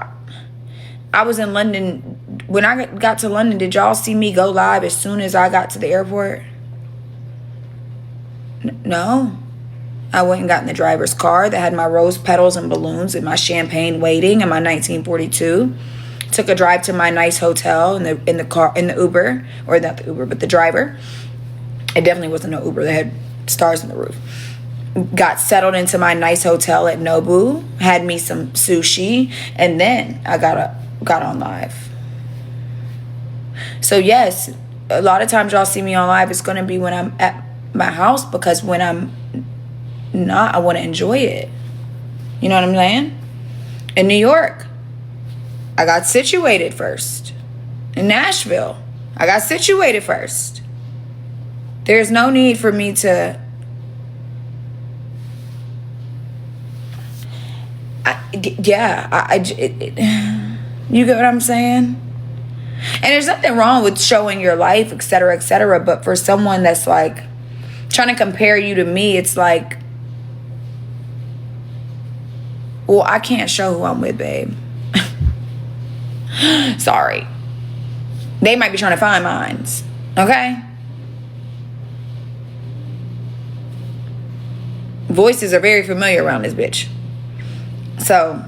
I was in London. When I got to London, did y'all see me go live as soon as I got to the airport? No. I went and got in the driver's car that had my rose petals and balloons and my champagne waiting and my 1942. Took a drive to my nice hotel in the Uber, or not the Uber, but the driver. It definitely wasn't no Uber. They had stars on the roof. Got settled into my nice hotel at Nobu, had me some sushi, and then I got on live. So yes, a lot of times y'all see me on live, it's gonna be when I'm at my house, because when I'm not, I want to enjoy it. You know what I'm saying? In New York, I got situated first. In Nashville, I got situated first. There's no need for me to you get what I'm saying? And there's nothing wrong with showing your life, etc., etc., but for someone that's like trying to compare you to me, it's like, well, I can't show who I'm with, babe. Sorry. They might be trying to find mines. Okay? Voices are very familiar around this bitch. So,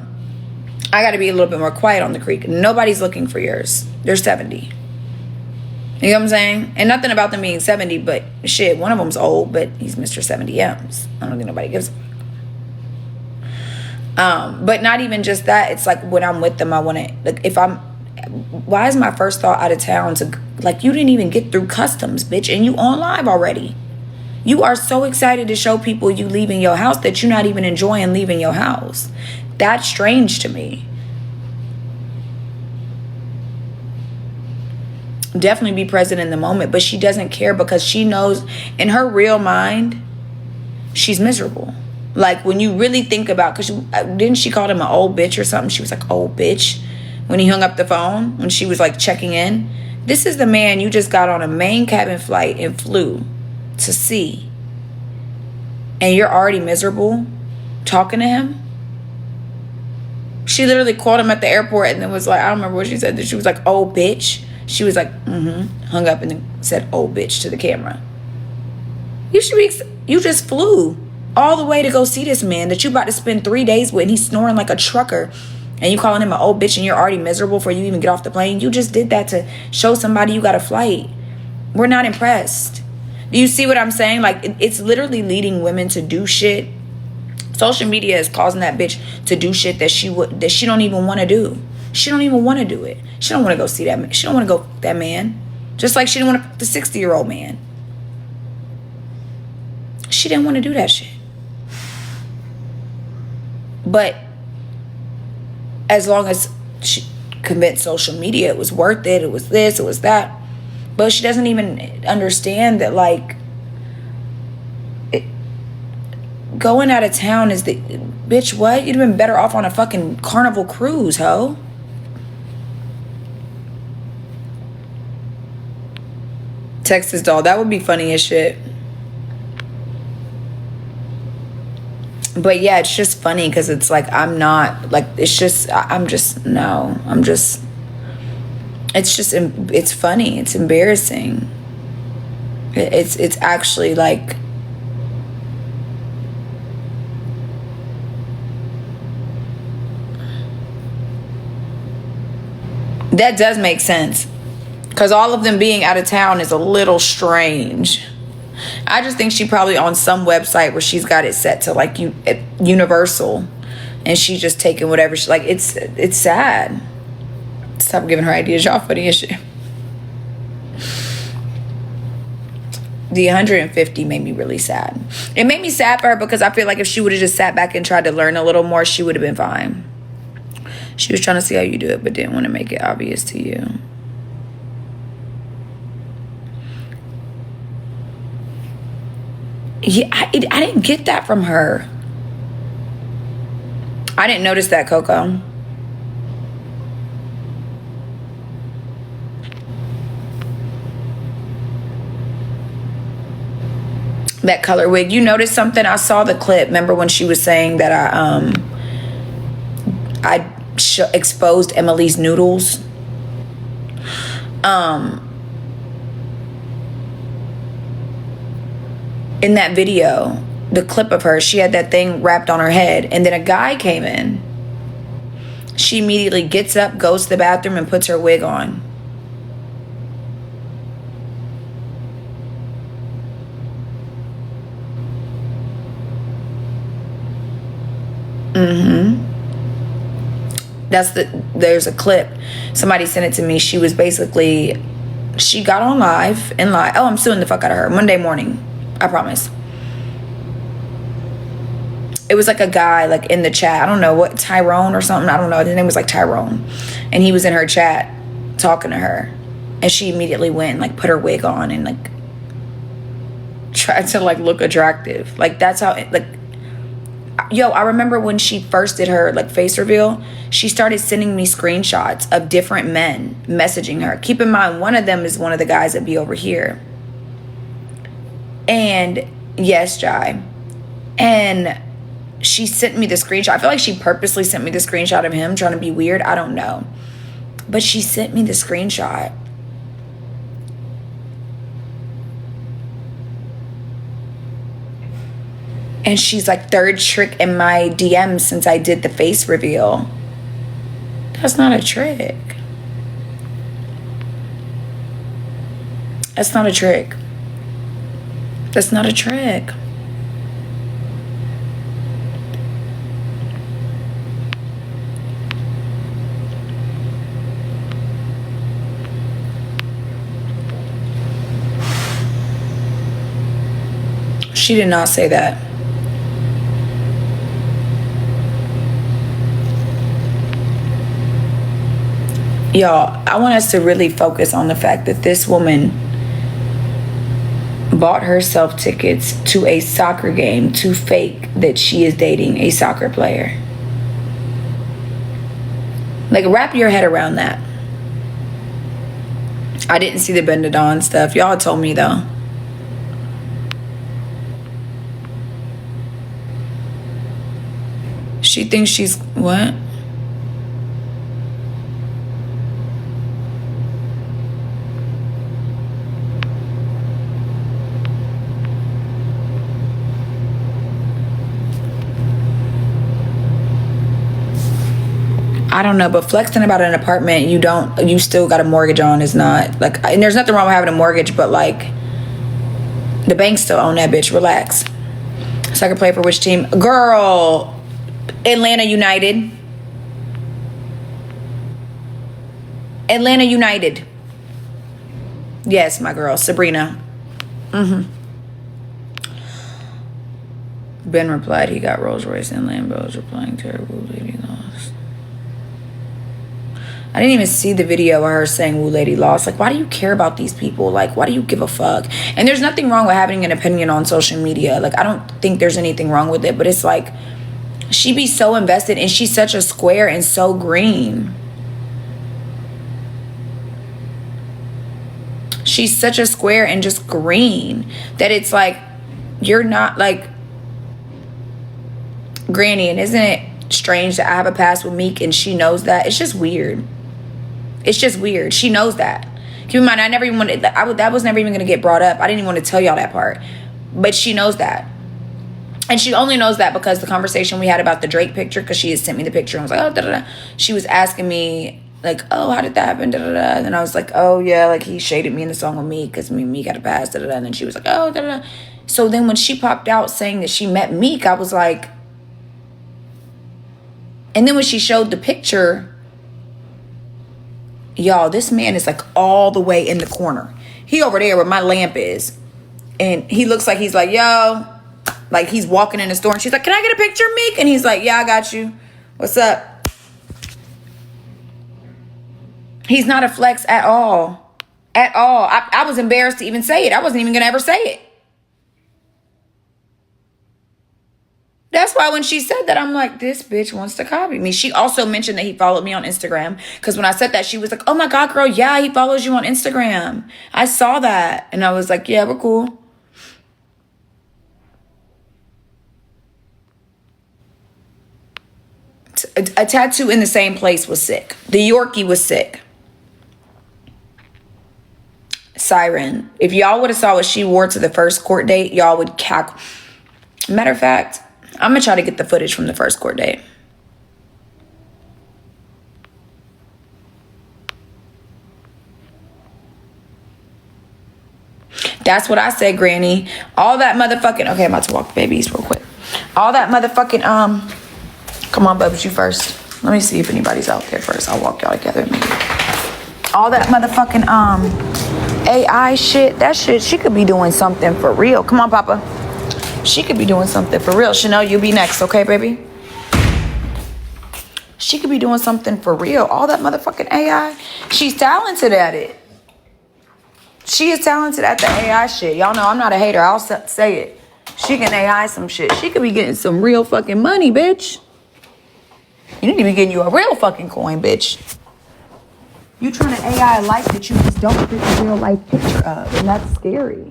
I got to be a little bit more quiet on the creek. Nobody's looking for yours. They're 70. You know what I'm saying? And nothing about them being 70, but shit, one of them's old, but he's Mr. 70Ms. I don't think nobody gives a fuck. But not even just that. It's like when I'm with them, I want to, like, why is my first thought out of town to, like, you didn't even get through customs, bitch, and you on live already. You are so excited to show people you leaving your house that you're not even enjoying leaving your house. That's strange to me. Definitely be present in the moment, but she doesn't care because she knows in her real mind, she's miserable. Like, when you really think about, because didn't she call him an old bitch or something? She was like, old bitch, when he hung up the phone, when she was like checking in. This is the man you just got on a main cabin flight and flew to see, and you're already miserable talking to him. She literally called him at the airport and then was like, I don't remember what she said. She was like, oh bitch. She was like, hung up and then said, oh bitch, to the camera. You just flew all the way to go see this man that you about to spend 3 days with, and he's snoring like a trucker, and you calling him an old bitch, and you're already miserable before you even get off the plane. You just did that to show somebody you got a flight. We're not impressed. Do you see what I'm saying? Like, it's literally leading women to do shit. Social media is causing that bitch to do shit that she don't even want to do. She don't even want to do it. She don't want to go see that man. She don't want to go with that man. Just like she didn't want to the 60-year-old man. She didn't want to do that shit. But as long as she convinced social media it was worth it, it was this, it was that. But she doesn't even understand that, like, going out of town is the... Bitch, what? You'd have been better off on a fucking Carnival cruise, ho. Texas doll. That would be funny as shit. But yeah, it's just funny because it's like, I'm not... Like, it's just... No. It's funny. It's embarrassing. It's actually like... That does make sense. Because all of them being out of town is a little strange. I just think she probably on some website where she's got it set to like universal. And she's just taking whatever she... Like, it's sad. Stop giving her ideas. Y'all funny as shit. The 150 made me really sad. It made me sad for her because I feel like if she would have just sat back and tried to learn a little more, she would have been fine. She was trying to see how you do it, but didn't want to make it obvious to you. Yeah, I didn't get that from her. I didn't notice that, Coco. That color wig. You noticed something? I saw the clip. Remember when she was saying that exposed Emily's noodles. In that video, the clip of her, she had that thing wrapped on her head, and then a guy came in. She immediately gets up, goes to the bathroom, and puts her wig on. There's a clip. Somebody sent it to me. She was basically, she got on live and lied. Oh, I'm suing the fuck out of her. Monday morning. I promise. It was like a guy like in the chat. I don't know what, Tyrone or something. I don't know. His name was like Tyrone. And he was in her chat talking to her. And she immediately went and like put her wig on and like tried to like look attractive. Like that's how it, like, yo, I remember when she first did her like face reveal, she started sending me screenshots of different men messaging her. Keep in mind, one of them is one of the guys that be over here. And yes, Jai. And she sent me the screenshot. I feel like she purposely sent me the screenshot of him trying to be weird. I don't know. But she sent me the screenshot. And she's like, third trick in my DMs since I did the face reveal. That's not a trick. That's not a trick. That's not a trick. She did not say that. Y'all, I want us to really focus on the fact that this woman bought herself tickets to a soccer game to fake that she is dating a soccer player. Like, wrap your head around that. I didn't see the Bendadon stuff. Y'all told me though. She thinks she's what? I don't know, but flexing about an apartment you still got a mortgage on is not like, and there's nothing wrong with having a mortgage, but like the bank still own that bitch. Relax. Soccer player for which team? Girl, Atlanta United. Atlanta United. Yes, my girl, Sabrina. Ben replied he got Rolls Royce and Lambos, replying to her Woo Lady lost. I didn't even see the video of her saying Woo Lady lost. Like, why do you care about these people? Like, why do you give a fuck? And there's nothing wrong with having an opinion on social media. Like, I don't think there's anything wrong with it, but it's like, she be so invested and she's such a square and so green. She's such a square and just green that it's like, you're not like Granny. And isn't it strange that I have a past with Meek and she knows that? It's just weird. It's just weird. She knows that. Keep in mind, I never even wanted, that was never even going to get brought up. I didn't even want to tell y'all that part. But she knows that. And she only knows that because the conversation we had about the Drake picture, because she had sent me the picture and was like, oh, da-da-da. She was asking me, like, oh, how did that happen, da-da-da. And I was like, oh, yeah, like, he shaded me in the song with me because me and Meek got a pass, da-da-da. And then she was like, oh, da-da-da. So then when she popped out saying that she met Meek, I was like, and then when she showed the picture, y'all, this man is like all the way in the corner. He over there where my lamp is. And he looks like he's like, yo, like he's walking in the store and she's like, can I get a picture, Meek? And he's like, yeah, I got you. What's up? He's not a flex at all. At all. I was embarrassed to even say it. I wasn't even going to ever say it. That's why when she said that, I'm like, this bitch wants to copy me. She also mentioned that he followed me on Instagram. Because when I said that, she was like, oh my God, girl, yeah, he follows you on Instagram. I saw that. And I was like, yeah, we're cool. A tattoo in the same place was sick. The Yorkie was sick. Siren. If y'all would have saw what she wore to the first court date, y'all would cackle. Matter of fact, I'm going to try to get the footage from the first court date. That's what I said, Granny. All that motherfucking... Okay, I'm about to walk the babies real quick. All that motherfucking... Come on, Bubs, you first. Let me see if anybody's out there first. I'll walk y'all together. Maybe. All that motherfucking AI shit. That shit, she could be doing something for real. Come on, Papa. She could be doing something for real. Chanel, you be next, okay, baby? She could be doing something for real. All that motherfucking AI. She's talented at it. She is talented at the AI shit. Y'all know I'm not a hater. I'll say it. She can AI some shit. She could be getting some real fucking money, bitch. You need to be getting you a real fucking coin, bitch. You trying to AI a life that you just don't fit the real life picture of. And that's scary.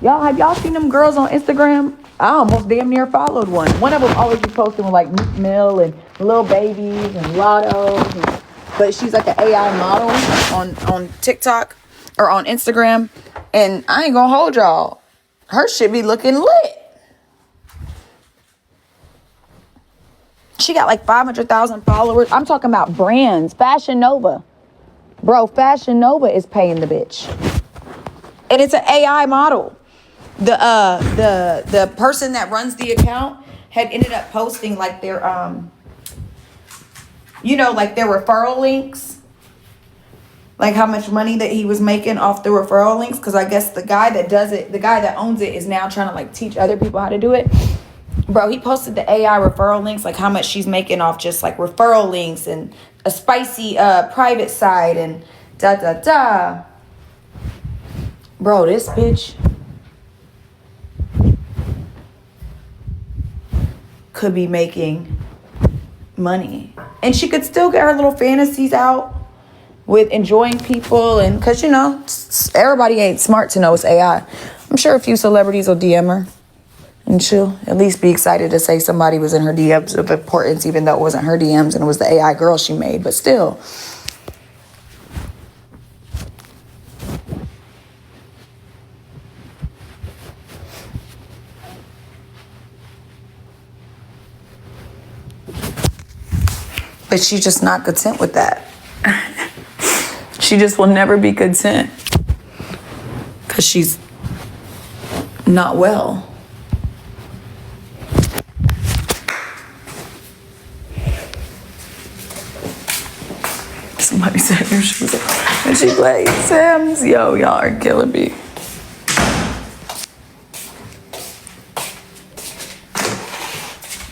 Y'all, have y'all seen them girls on Instagram? I almost damn near followed one. One of them always be posting with like Meek Mill and little babies and lottos. But she's like an AI model on TikTok or on Instagram. And I ain't gonna hold y'all. Her shit be looking lit. She got like 500,000 followers. I'm talking about brands. Fashion Nova. Bro, Fashion Nova is paying the bitch. And it's an AI model. The person that runs the account had ended up posting like their like their referral links. Like how much money that he was making off the referral links. Because I guess the guy that does it, the guy that owns it is now trying to like teach other people how to do it. Bro, he posted the AI referral links, like how much she's making off just like referral links and a spicy private site and da. Bro, this bitch could be making money. And she could still get her little fantasies out with enjoying people. And because, everybody ain't smart to know it's AI. I'm sure a few celebrities will DM her. And she'll at least be excited to say somebody was in her DMs of importance, even though it wasn't her DMs and it was the AI girl she made. But still. But she's just not content with that. She just will never be content. Because she's not well. Somebody said her shoes and she played Sims. Yo, y'all are killing me.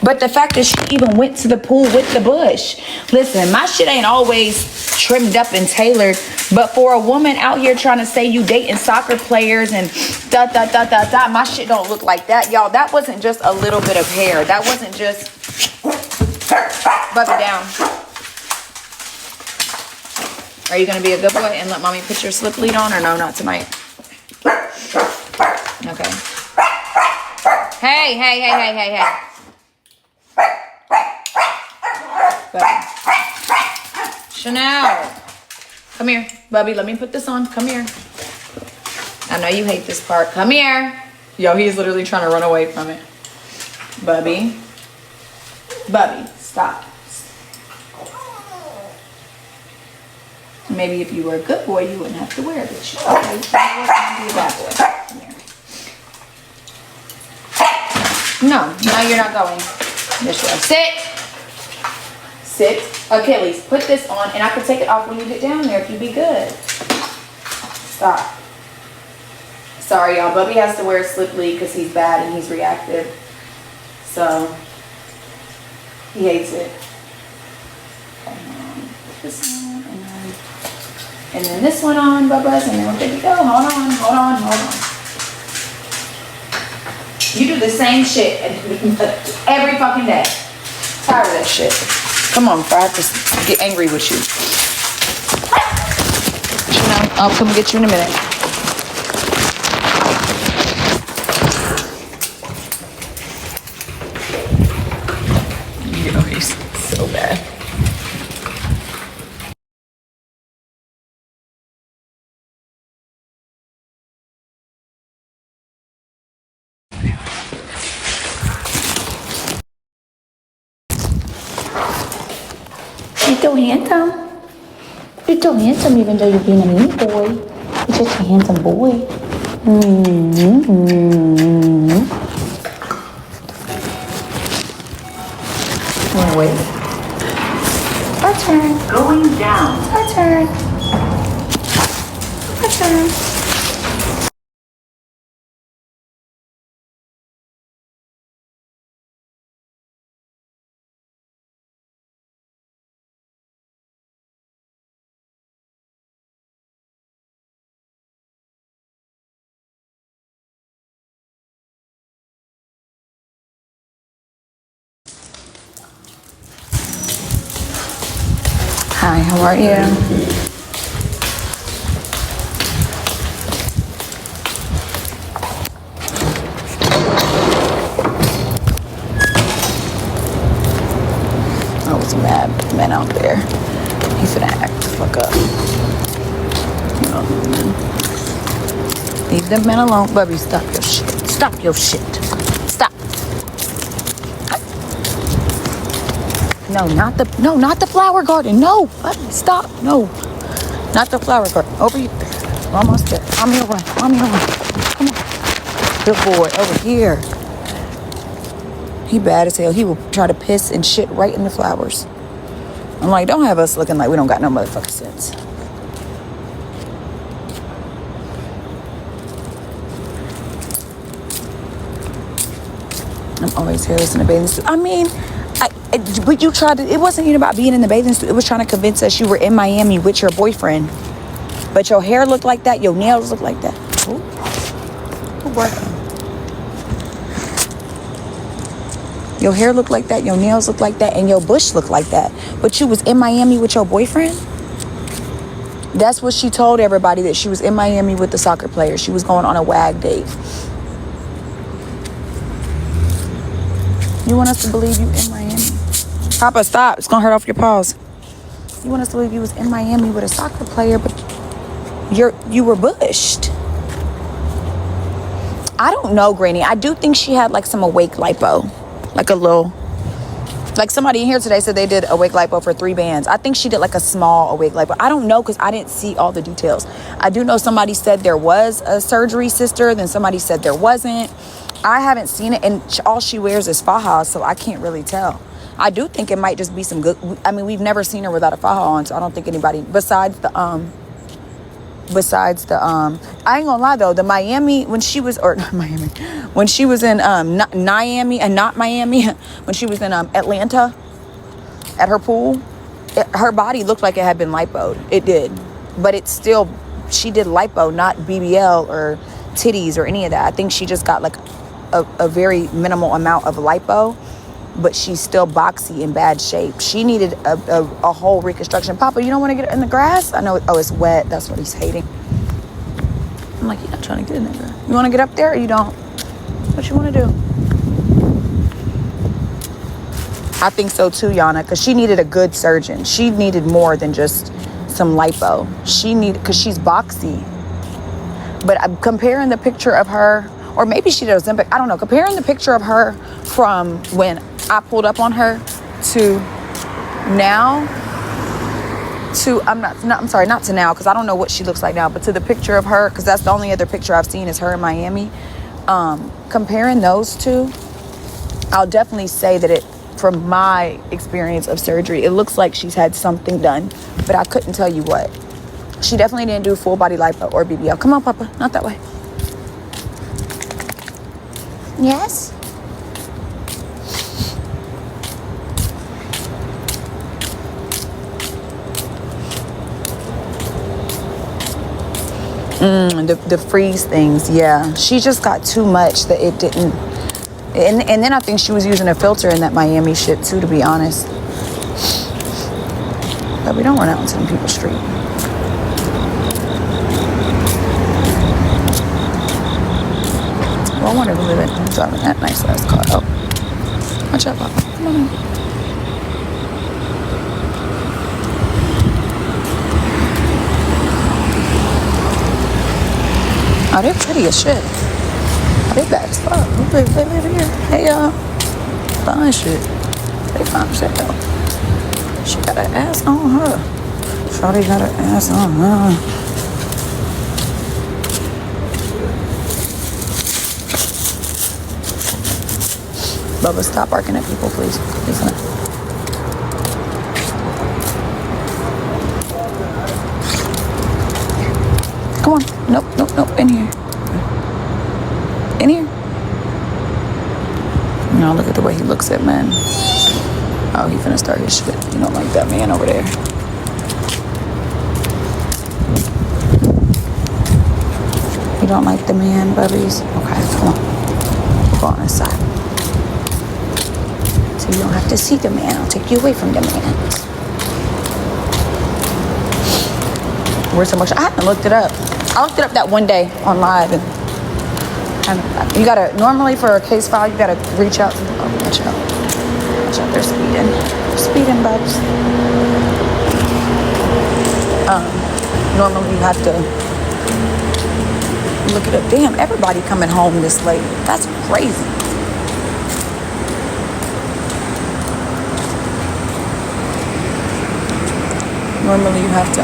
But the fact that she even went to the pool with the bush. Listen, my shit ain't always trimmed up and tailored. But for a woman out here trying to say you dating soccer players and my shit don't look like that, y'all. That wasn't just a little bit of hair. That wasn't just... Bub it down. Are you going to be a good boy and let mommy put your slip lead on or no, not tonight? Okay. Hey. Bubby. Chanel. Come here. Bubby, let me put this on. Come here. I know you hate this part. Come here. Yo, he's literally trying to run away from it. Bubby. Bubby, stop. Maybe if you were a good boy, you wouldn't have to wear this. Okay, you be a bad boy. Come here. No, you're not going. This way. Sit. Achilles, put this on, and I can take it off when you get down there if you be good. Stop. Sorry, y'all. Bubby has to wear a slip lead because he's bad and he's reactive. So, he hates it. This one, and then this one on, Bubba's, and then we're good to go. Hold on. You do the same shit every fucking day. Tired of that shit. Come on, before I have to get angry with you. I'll come get you in a minute. so handsome. You're so handsome even though you're being a mean boy. You're such a handsome boy. Wait. Our turn. Going down. Our turn. Our turn. Hi, how are you? I was a mad man out there. He finna act the fuck up. Leave them men alone. Bubby, stop your shit. Stop your shit. Stop. No, not the flower garden. No, Bubby, stop. No, not the flower garden. Over here. We're almost there. Mommy will run. Mommy will run. Come on. Good boy. Over here. He bad as hell. He will try to piss and shit right in the flowers. I'm like, don't have us looking like we don't got no motherfucking sense. I'm always here in the bathing suit. I mean, but you tried to, it wasn't even about being in the bathing suit. It was trying to convince us you were in Miami with your boyfriend. But your hair looked like that. Your nails looked like that. Ooh. Who working? Your hair looked like that. Your nails looked like that. And your bush looked like that. But you was in Miami with your boyfriend? That's what she told everybody, that she was in Miami with the soccer player. She was going on a WAG date. You want us to believe you in Miami? Papa, stop. It's going to hurt off your paws. You want us to believe you was in Miami with a soccer player, but you were bushed. I don't know, Granny. I do think she had like some awake lipo. Like a little... Like somebody in here today said they did awake lipo for 3 bands. I think she did like a small awake lipo. I don't know because I didn't see all the details. I do know somebody said there was a surgery sister. Then somebody said there wasn't. I haven't seen it, and all she wears is fajas, so I can't really tell. I do think it might just be some good... I mean, we've never seen her without a faja on, so I don't think anybody... Besides the I ain't gonna lie though, the Miami, when she was... Or not Miami. When she was in Miami and not Miami, when she was in Atlanta at her pool, her body looked like it had been lipoed. It did. But it's still... She did lipo, not BBL or titties or any of that. I think she just got like a very minimal amount of lipo, but she's still boxy in bad shape. She needed a whole reconstruction. Papa, you don't want to get in the grass? I know, it's wet. That's what he's hating. I'm like, you're not trying to get in there. You want to get up there or you don't? What you want to do? I think so too, Yana, because she needed a good surgeon. She needed more than just some lipo. Because she's boxy. But I'm comparing the picture of her, or maybe she did Ozempic, I don't know. Comparing the picture of her from when I pulled up on her to now, not to now, because I don't know what she looks like now, but to the picture of her, because that's the only other picture I've seen is her in Miami. Comparing those two, I'll definitely say that from my experience of surgery, it looks like she's had something done, but I couldn't tell you what. She definitely didn't do full body lipo or BBL. Come on, Papa, not that way. Yes? The freeze things, yeah. She just got too much that it didn't. And then I think she was using a filter in that Miami shit too, to be honest. But we don't run out into them people's street. Well, I wonder who who's driving that nice ass car. Oh, watch out, Papa. Come on in. Oh, they're pretty as shit. Oh, they bad as fuck. They live here. Hey, y'all. Fine shit. They fine shit, though. She got an ass on her. Shawty got an ass on her. Bubba, stop barking at people, please. Please, honey. Come on. Nope. In here. In here. Now look at the way he looks at men. Oh, he finna start his shit. You don't like that man over there. You don't like the man, bubbies? Okay, come on. We'll go on this side. So you don't have to see the man. I'll take you away from the man. Where's so much? I haven't looked it up. I looked it up that one day on live, and you gotta, normally for a case file, you gotta reach out to them. Oh, watch out. Watch out, they're speeding. They're speeding, bubs. Normally you have to look it up. Damn, everybody coming home this late. That's crazy. Normally you have to,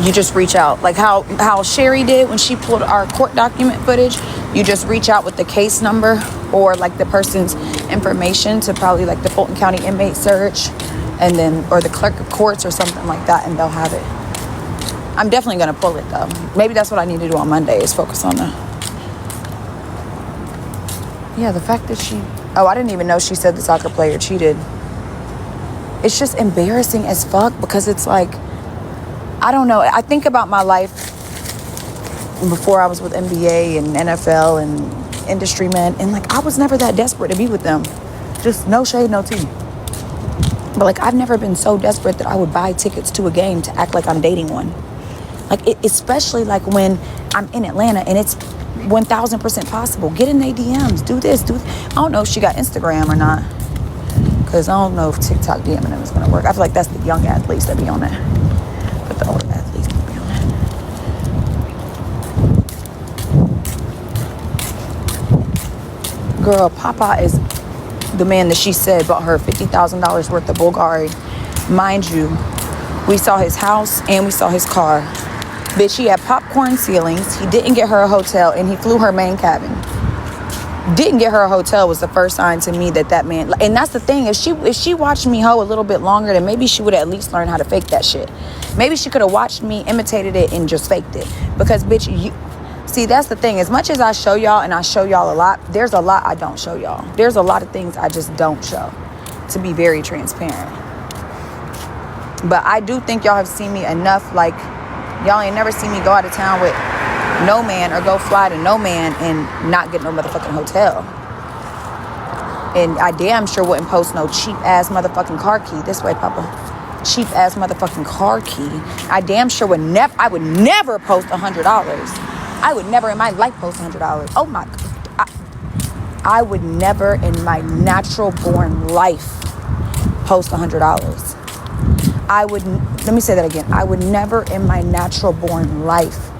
you just reach out. Like how Sherry did when she pulled our court document footage. You just reach out with the case number or like the person's information to probably like the Fulton County inmate search, and then, or the clerk of courts or something like that, and they'll have it. I'm definitely gonna pull it though. Maybe that's what I need to do on Monday, is focus on the, yeah, the fact that she, oh, I didn't even know she said the soccer player cheated. It's just embarrassing as fuck, because it's like, I don't know. I think about my life before I was with NBA and NFL and industry men, and like, I was never that desperate to be with them. Just no shade, no tea. But like, I've never been so desperate that I would buy tickets to a game to act like I'm dating one. Like, especially like when I'm in Atlanta and it's 1000% possible. Get in their DMs, do this, do I don't know if she got Instagram or not, because I don't know if TikTok DMing them is going to work. I feel like that's the young athletes that be on that, but the older athletes don't be on that. Girl, Papa is the man that she said bought her $50,000 worth of Bulgari. Mind you, we saw his house and we saw his car. Bitch, he had popcorn ceilings. He didn't get her a hotel, and he flew her main cabin. Didn't get her a hotel was the first sign to me that man, and that's the thing, if she watched me hoe a little bit longer, then maybe she would at least learn how to fake that shit. Maybe she could have watched me, imitated it, and just faked it. Because bitch, see, that's the thing. As much as I show y'all, and I show y'all a lot, there's a lot I don't show y'all. There's a lot of things I just don't show, to be very transparent. But I do think y'all have seen me enough, like, y'all ain't never seen me go out of town with no man or go fly to no man and not get no motherfucking hotel. And I damn sure wouldn't post no cheap ass motherfucking car key. This way, Papa. Cheap ass motherfucking car key. I damn sure would never, I would never post $100. I would never in my life post $100. Oh my God. I would never in my natural born life post $100. Let me say that again. I would never in my natural born life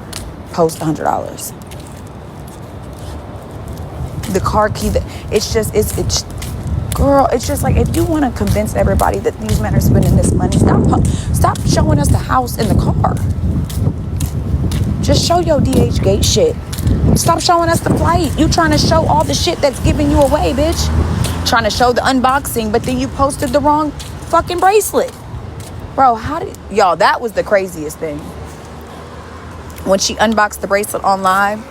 post $100. The car key, it's girl, it's just like, if you want to convince everybody that these men are spending this money, stop showing us the house and the car. Just show your DH gate shit. Stop showing us the flight. You trying to show all the shit that's giving you away, bitch. Trying to show the unboxing, but then you posted the wrong fucking bracelet. Bro, y'all, that was the craziest thing. When she unboxed the bracelet on live,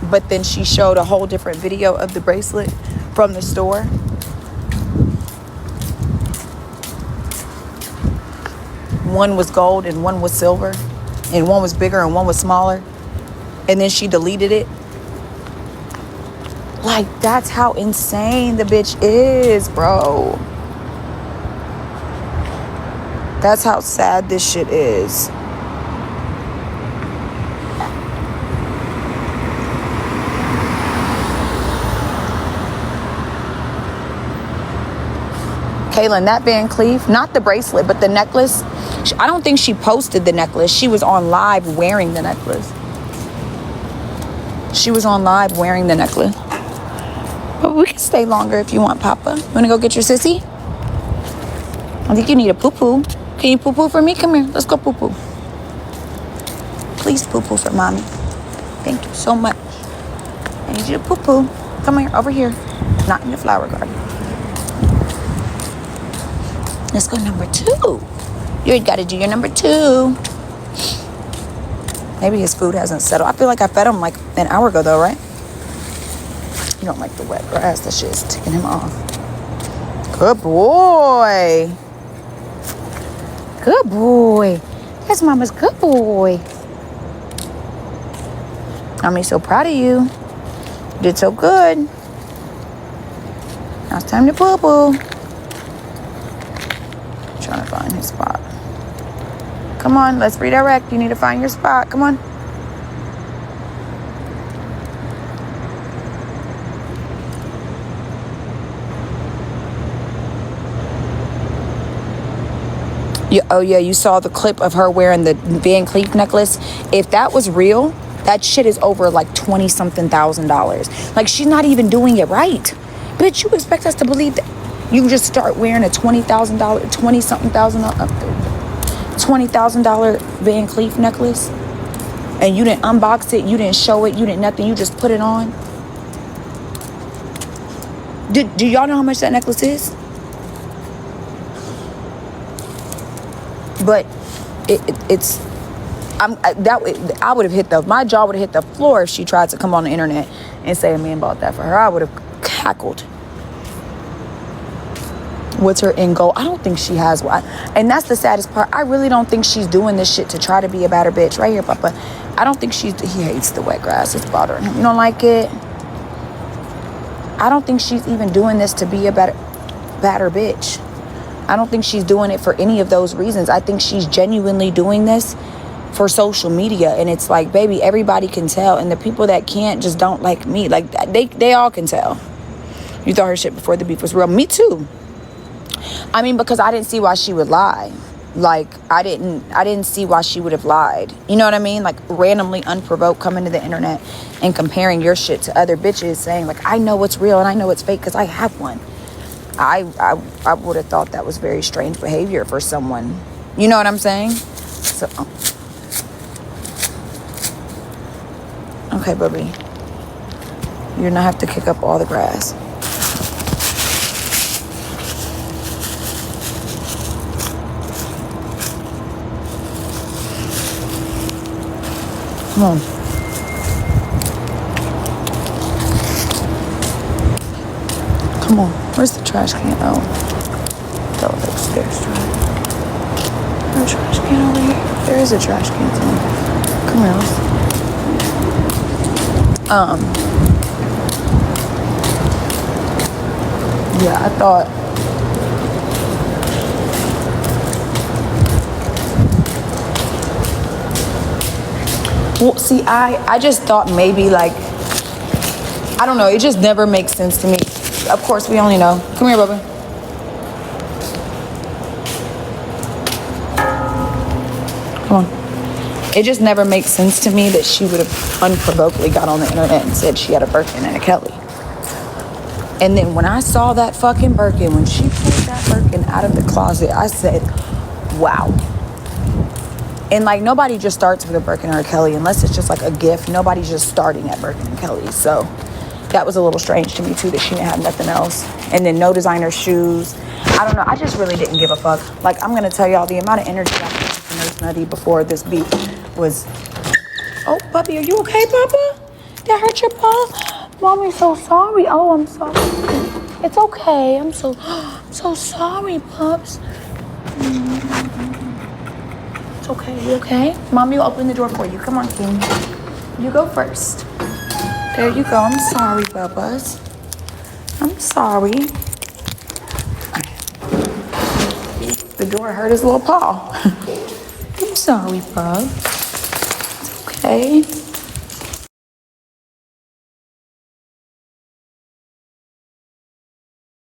but then she showed a whole different video of the bracelet from the store. One was gold and one was silver, and one was bigger and one was smaller. And then she deleted it. Like, that's how insane the bitch is, bro. That's how sad this shit is. Kaylin, that Van Cleef, not the bracelet, but the necklace. I don't think she posted the necklace. She was on live wearing the necklace. She was on live wearing the necklace. But we can stay longer if you want, Papa. You wanna go get your sissy? I think you need a poo-poo. Can you poo-poo for me? Come here, let's go poo-poo. Please poo-poo for mommy. Thank you so much. I need you to poo-poo. Come here, over here. Not in the flower garden. Let's go number 2. You gotta do your number 2. Maybe his food hasn't settled. I feel like I fed him like an hour ago though, right? You don't like the wet grass. That shit is ticking him off. Good boy. Good boy. That's mama's good boy. I'm so proud of you. You did so good. Now it's time to poo-poo. Trying to find his spot. Come on, let's redirect. You need to find your spot. Come on. Oh yeah, you saw the clip of her wearing the Van Cleef necklace. If that was real, that shit is over like $20-something thousand. Like, she's not even doing it right. Bitch, you expect us to believe that you just start wearing a $20,000, $20-something thousand, $20,000 Van Cleef necklace, and you didn't unbox it, you didn't show it, you didn't nothing, you just put it on? Do y'all know how much that necklace is? But I would have hit my jaw would have hit the floor if she tried to come on the internet and say a man bought that for her. I would have cackled. What's her end goal? I don't think she has one. And that's the saddest part. I really don't think she's doing this shit to try to be a better bitch. Right here, Papa. I don't think he hates the wet grass. It's bothering him. You don't like it? I don't think she's even doing this to be a better bitch. I don't think she's doing it for any of those reasons. I think she's genuinely doing this for social media. And it's like, baby, everybody can tell. And the people that can't just don't like me. Like, they all can tell. You thought her shit before the beef was real. Me too. I mean, because I didn't see why she would lie. Like, I didn't see why she would have lied. You know what I mean? Like, randomly, unprovoked, coming to the internet and comparing your shit to other bitches, saying, like, I know what's real and I know it's fake because I have one. I would have thought that was very strange behavior for someone. You know what I'm saying? So, okay, baby. You're gonna have to kick up all the grass. Come on. Come on. Where's the trash can? Oh. Go upstairs. There's a trash can over here. There is a trash can somewhere. Come here. Yeah, I thought. Well, see, I just thought maybe, like, I don't know. It just never makes sense to me. Of course, we only know. Come here, Bubba. Come on. It just never makes sense to me that she would have unprovokedly got on the internet and said she had a Birkin and a Kelly. And then when I saw that fucking Birkin, when she pulled that Birkin out of the closet, I said, wow. And, like, nobody just starts with a Birkin or a Kelly unless it's just, like, a gift. Nobody's just starting at Birkin and Kelly. So that was a little strange to me, too, that she didn't have nothing else. And then no designer shoes. I don't know. I just really didn't give a fuck. Like, I'm going to tell y'all, the amount of energy I put into Nurse Nutty before this beat was... Oh, puppy, are you okay, Papa? That hurt your paw? Mommy's so sorry. Oh, I'm sorry. It's okay. I'm so sorry, pups. It's okay. You okay? Mommy will open the door for you. Come on, King. You go first. There you go. I'm sorry, Bubba's. I'm sorry. The door hurt his little paw. I'm sorry, bub. It's okay.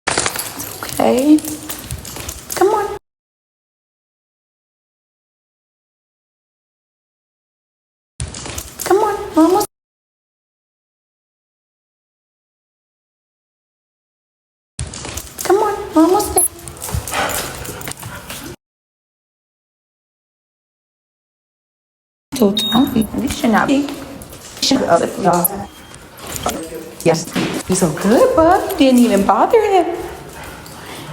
It's okay. Come on. Come on, Mama. So tiny. This should not be. Should be other y'all. Yes. He's so good, bud. You didn't even bother him.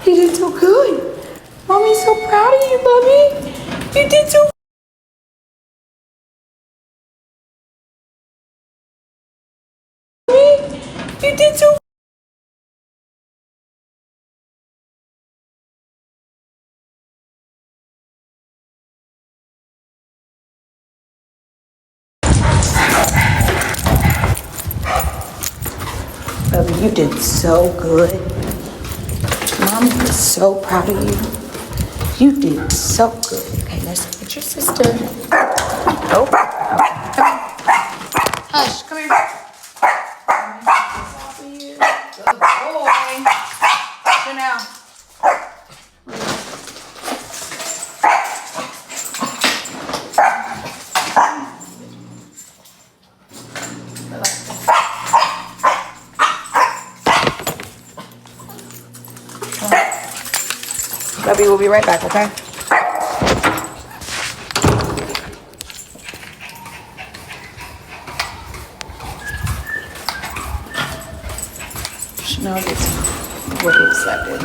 He did so good. Mommy's so proud of you, Bubby. You did so. You did so. Bubby, you did so good. Mom is so proud of you. You did so good. Okay, let's look at your sister. Oh. Hush, come here. Good boy. Sit down. Bubby, we'll be right back, okay? Chanel gets what he accepted.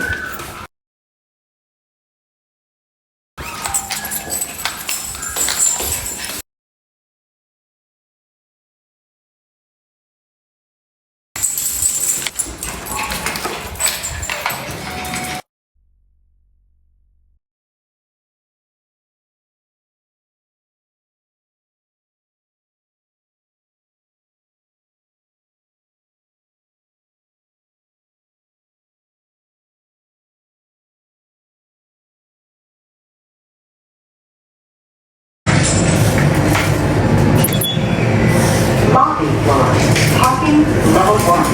Talking level 1.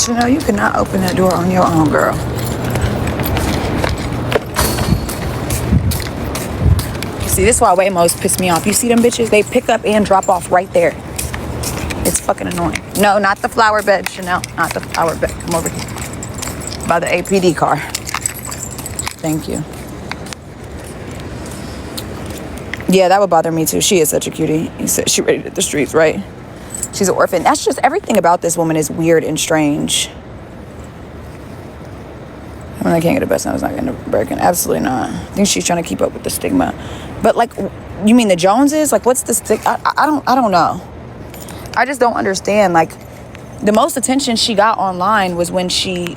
You know, you cannot open that door on your own, girl. See, this is why Waymos piss me off. You see them bitches? They pick up and drop off right there. It's fucking annoying. No, not the flower bed, Chanel. Not the flower bed. Come over here. By the APD car. Thank you. Yeah, that would bother me too. She is such a cutie. He said she ready to hit the streets, right? She's an orphan. That's just, everything about this woman is weird and strange. When I can't get a best, I was not going to break in. Absolutely not. I think she's trying to keep up with the stigma. But like, you mean the Joneses? Like, what's the stigma? I don't know. I just don't understand. Like, the most attention she got online was when she.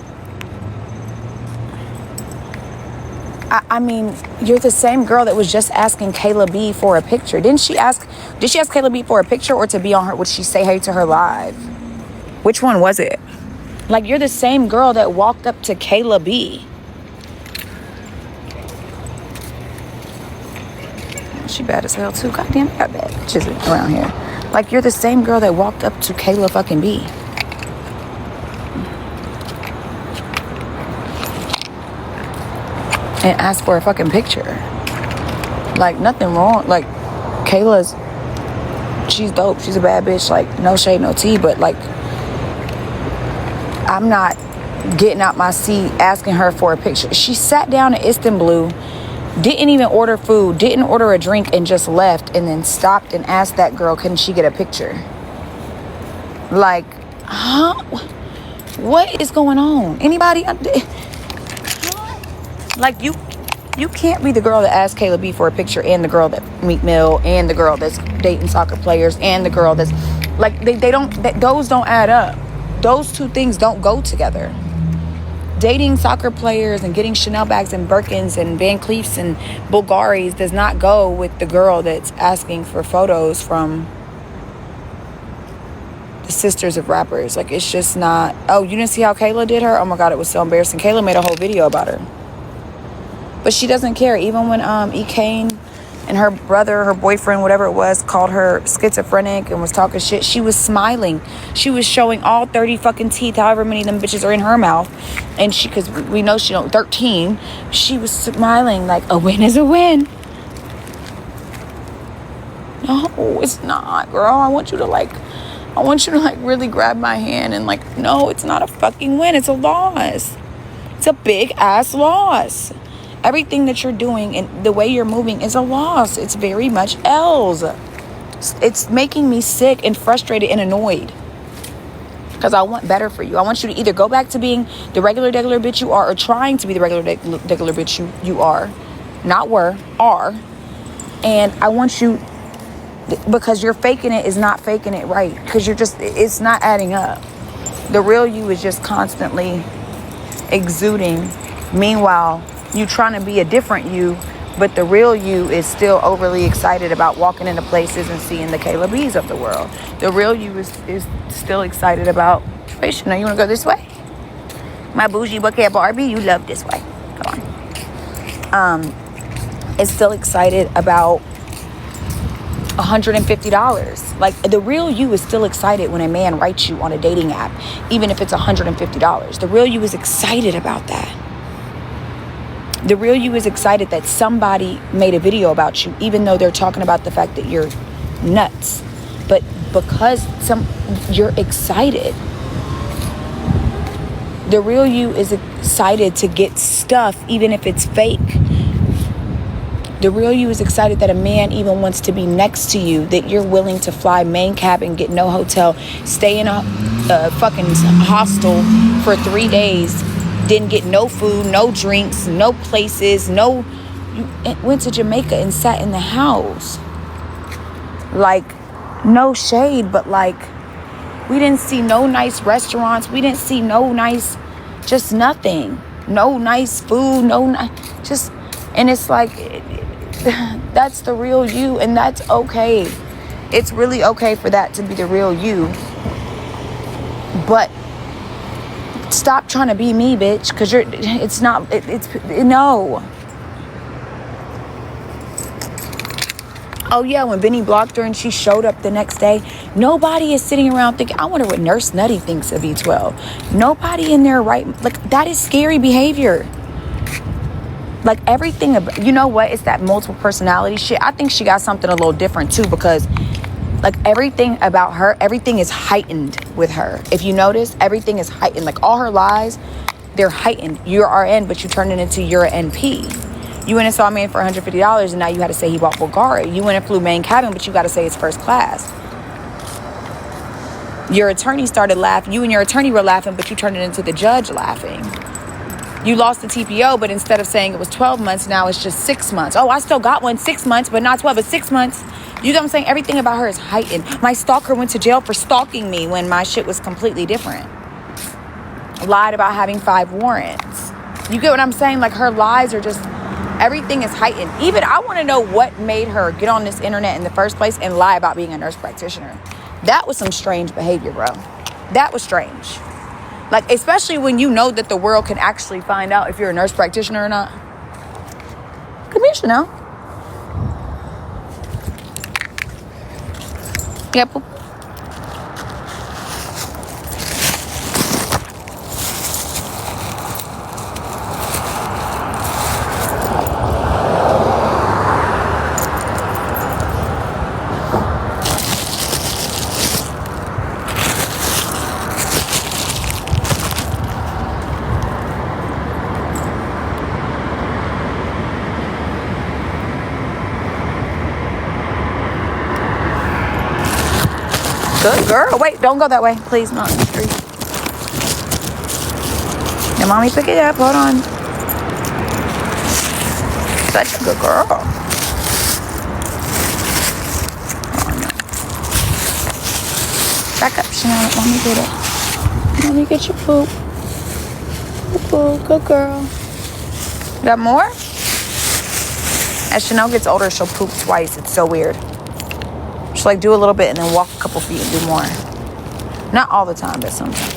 I mean, you're the same girl that was just asking Kayla B for a picture. Did she ask Kayla B for a picture or to be on her? Would she say hey to her live? Which one was it? Like, you're the same girl that walked up to Kayla B. She bad as hell too. Goddamn, I got bad bitches around here. Like, you're the same girl that walked up to Kayla fucking B. And asked for a fucking picture. Like, nothing wrong. Like, Kayla's, she's dope. She's a bad bitch. Like, no shade, no tea. But, like, I'm not getting out my seat asking her for a picture. She sat down at Istanbul, didn't even order food, didn't order a drink, and just left, and then stopped and asked that girl, can she get a picture? Like, huh? What is going on? Anybody? Like, you can't be the girl that asked Kayla B for a picture, and the girl that Meek Mill, and the girl that's dating soccer players, and the girl that's like, those don't add up. Those two things don't go together. Dating soccer players and getting Chanel bags and Birkins and Van Cleefs and Bulgaris does not go with the girl that's asking for photos from the sisters of rappers. Like, it's just not. Oh, you didn't see how Kayla did her? Oh my God, it was so embarrassing. Kayla made a whole video about her. But she doesn't care. Even when E. Kane and her brother, her boyfriend, whatever it was, called her schizophrenic and was talking shit, she was smiling. She was showing all 30 fucking teeth, however many of them bitches are in her mouth. And she, because we know she don't, 13, she was smiling like a win is a win. No, it's not, girl. I want you to like really grab my hand and like, no, it's not a fucking win. It's a loss. It's a big ass loss. Everything that you're doing and the way you're moving is a loss. It's very much L's. It's making me sick and frustrated and annoyed. Because I want better for you. I want you to either go back to being the regular bitch you are, or trying to be the regular bitch you are. Not were, are. And I want you, because you're faking it is not faking it right. Because it's not adding up. The real you is just constantly exuding. Meanwhile, you trying to be a different you, but the real you is still overly excited about walking into places and seeing the Kayla B's of the world. The real you is still excited about, wait, Chanel, you want to go this way? My bougie bucket Barbie, you love this way. Come on. Is still excited about $150. Like, the real you is still excited when a man writes you on a dating app, even if it's $150. The real you is excited about that. The real you is excited that somebody made a video about you, even though they're talking about the fact that you're nuts. But because you're excited. The real you is excited to get stuff, even if it's fake. The real you is excited that a man even wants to be next to you, that you're willing to fly main cabin, get no hotel, stay in a fucking hostel for 3 days, didn't get no food, no drinks, no places, you went to Jamaica and sat in the house. Like, no shade, but like, we didn't see no nice restaurants. We didn't see no nice, just nothing. No nice food, and it's like, that's the real you, and that's okay. It's really okay for that to be the real you. But stop trying to be me, bitch, because no. Oh yeah, when Benny blocked her and she showed up the next day, nobody is sitting around thinking, I wonder what Nurse Nutty thinks of B12. Nobody in there, right? Like, that is scary behavior. Like, everything about, you know what? It's that multiple personality shit. I think she got something a little different too, because like, everything about her, everything is heightened with her. If you notice, everything is heightened. Like, all her lies, they're heightened. You're RN, but you turned it into you're an NP. You went and saw a man for $150, and now you had to say he bought Bulgari. You went and flew main cabin, but you got to say it's first class. Your attorney started laughing. You and your attorney were laughing, but you turned it into the judge laughing. You lost the TPO, but instead of saying it was 12 months, now it's just 6 months. Oh, I still got one, 6 months, but not 12, but 6 months. You know what I'm saying? Everything about her is heightened. My stalker went to jail for stalking me when my shit was completely different. Lied about having 5 warrants. You get what I'm saying? Like, her lies are just, everything is heightened. Even, I want to know what made her get on this internet in the first place and lie about being a nurse practitioner. That was some strange behavior, bro. That was strange. Like, especially when you know that the world can actually find out if you're a nurse practitioner or not. Come here, Chanel. Yep. Good girl. Wait, don't go that way. Please, not in the street. Now, mommy, pick it up. Hold on. Such a good girl. Oh, no. Back up, Chanel. Let mommy get it. Mommy, get your poop. Poop. Good girl. Got more? As Chanel gets older, she'll poop twice. It's so weird. She'll like do a little bit and then walk a couple feet and do more. Not all the time, but sometimes.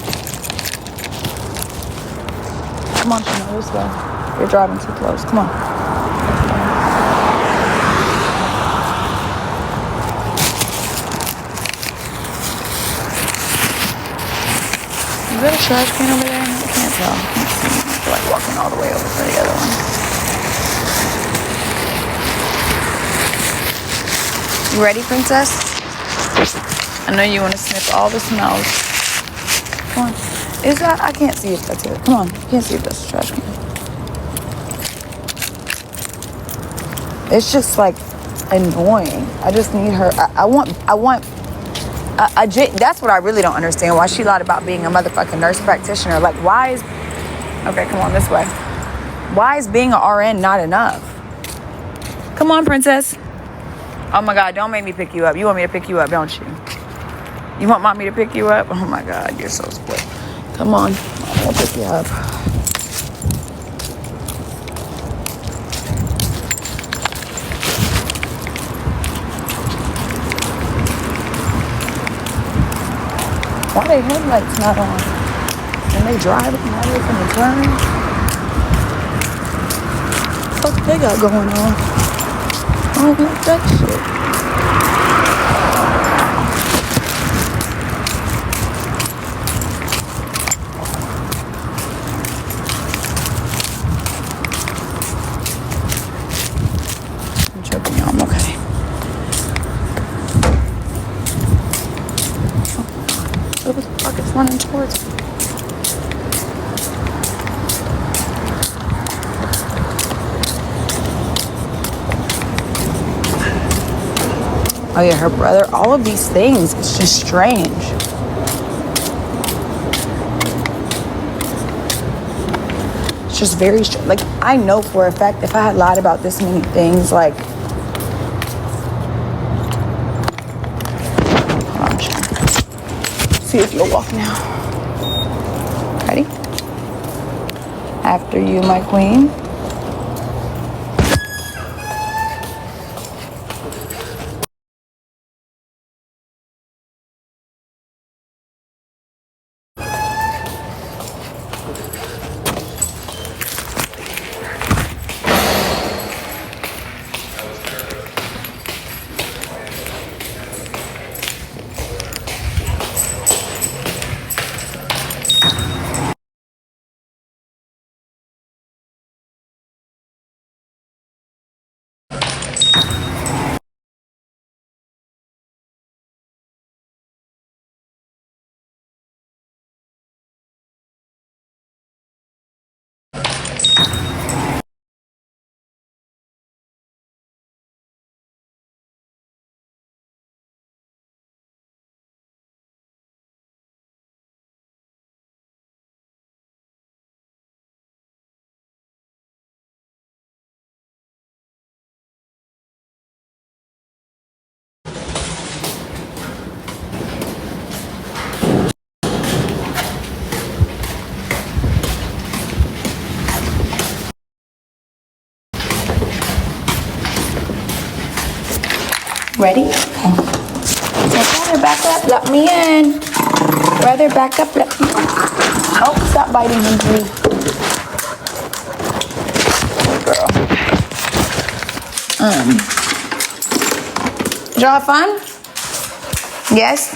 Come on, Chanel, this way. You're driving too close. Come on. that a trash can over there? I can't tell. I feel like walking all the way over to the other one. You ready, princess? I know you want to sniff all the smells. Come on. Is that? I can't see if that's it. Come on. I can't see if that's a trash can. It's just like annoying. I just need her. That's what I really don't understand. Why she lied about being a motherfucking nurse practitioner. Like, why is... Okay, come on, this way. Why is being an RN not enough? Come on, princess. Oh my God, don't make me pick you up. You want me to pick you up, don't you? You want mommy to pick you up? Oh my God, you're so split. Come on, I'll pick you up. Why are their headlights not on? When they drive, now they're gonna turn. What the fuck they got going on? I don't like that shit. I'm joking, y'all. I'm okay. What the fuck is running towards me? Oh yeah, her brother. All of these things. It's just strange. It's just very strange. Like, I know for a fact if I had lied about this many things, like... Hold on, see if you'll walk now. Ready? After you, my queen. Ready? Okay. Brother, back up, let me in. Brother, back up, let me in. Oh, stop biting him, please. Good girl. Did y'all have fun? Yes?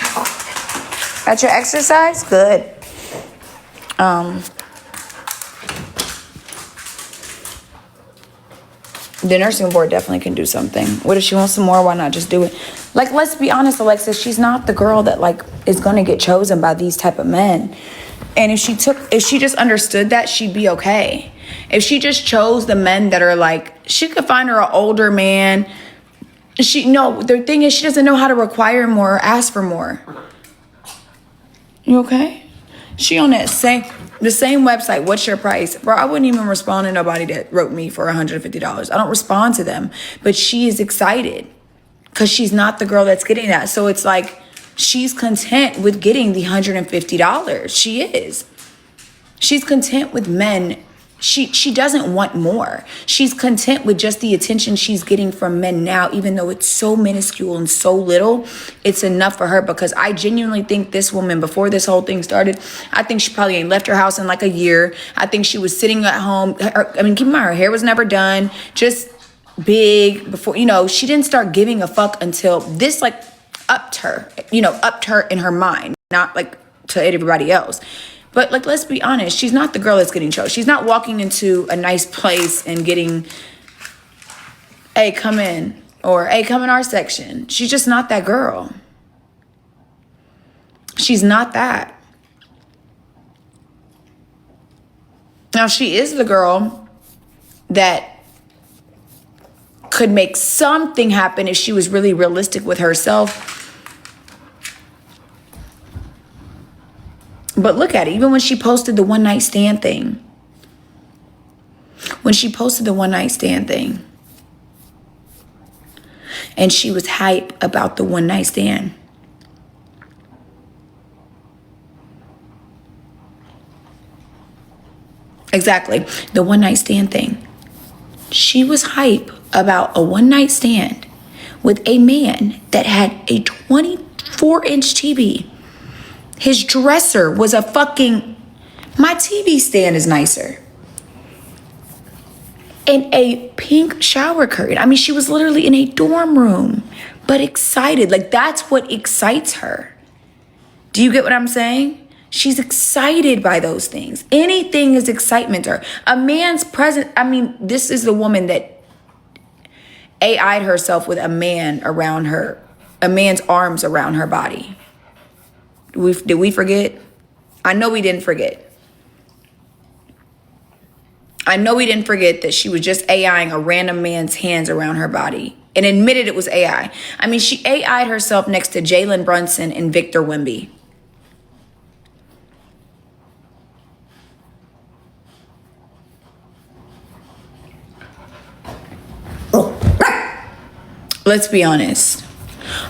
Got your exercise? Good. The nursing board definitely can do something. What if she wants some more? Why not just do it? Like, let's be honest, Alexis, she's not the girl that, like, is going to get chosen by these type of men. And if she just understood that, she'd be okay. If she just chose the men that are like, she could find her an older man. The thing is, she doesn't know how to require more or ask for more. You okay? She on the same website. What's your price? Bro, I wouldn't even respond to nobody that wrote me for $150. I don't respond to them. But she is excited because she's not the girl that's getting that. So it's like she's content with getting the $150. She is. She's content with men. She doesn't want more. She's content with just the attention she's getting from men now, even though it's so minuscule and so little. It's enough for her, because I genuinely think this woman, before this whole thing started, I think she probably ain't left her house in like a year. I think she was sitting at home. Keep in mind, her hair was never done. Just big before, she didn't start giving a fuck until this, upped her in her mind, not like to everybody else. But like, let's be honest, she's not the girl that's getting choked. She's not walking into a nice place and getting, hey, come in, or hey, come in our section. She's just not that girl. She's not that. Now, she is the girl that could make something happen if she was really realistic with herself. But look at it. Even when she posted the one night stand thing. And she was hype about the one night stand. Exactly. The one night stand thing. She was hype about a one night stand with a man that had a 24-inch TV. His dresser was a fucking, my TV stand is nicer. And a pink shower curtain. I mean, she was literally in a dorm room, but excited. Like, that's what excites her. Do you get what I'm saying? She's excited by those things. Anything is excitement to her. A man's present, I mean, this is the woman that AI'd herself with a man around her, a man's arms around her body. Did we forget? I know we didn't forget. I know we didn't forget that she was just AIing a random man's hands around her body and admitted it was AI. I mean, she AI'd herself next to Jalen Brunson and Victor Wemby. Let's be honest.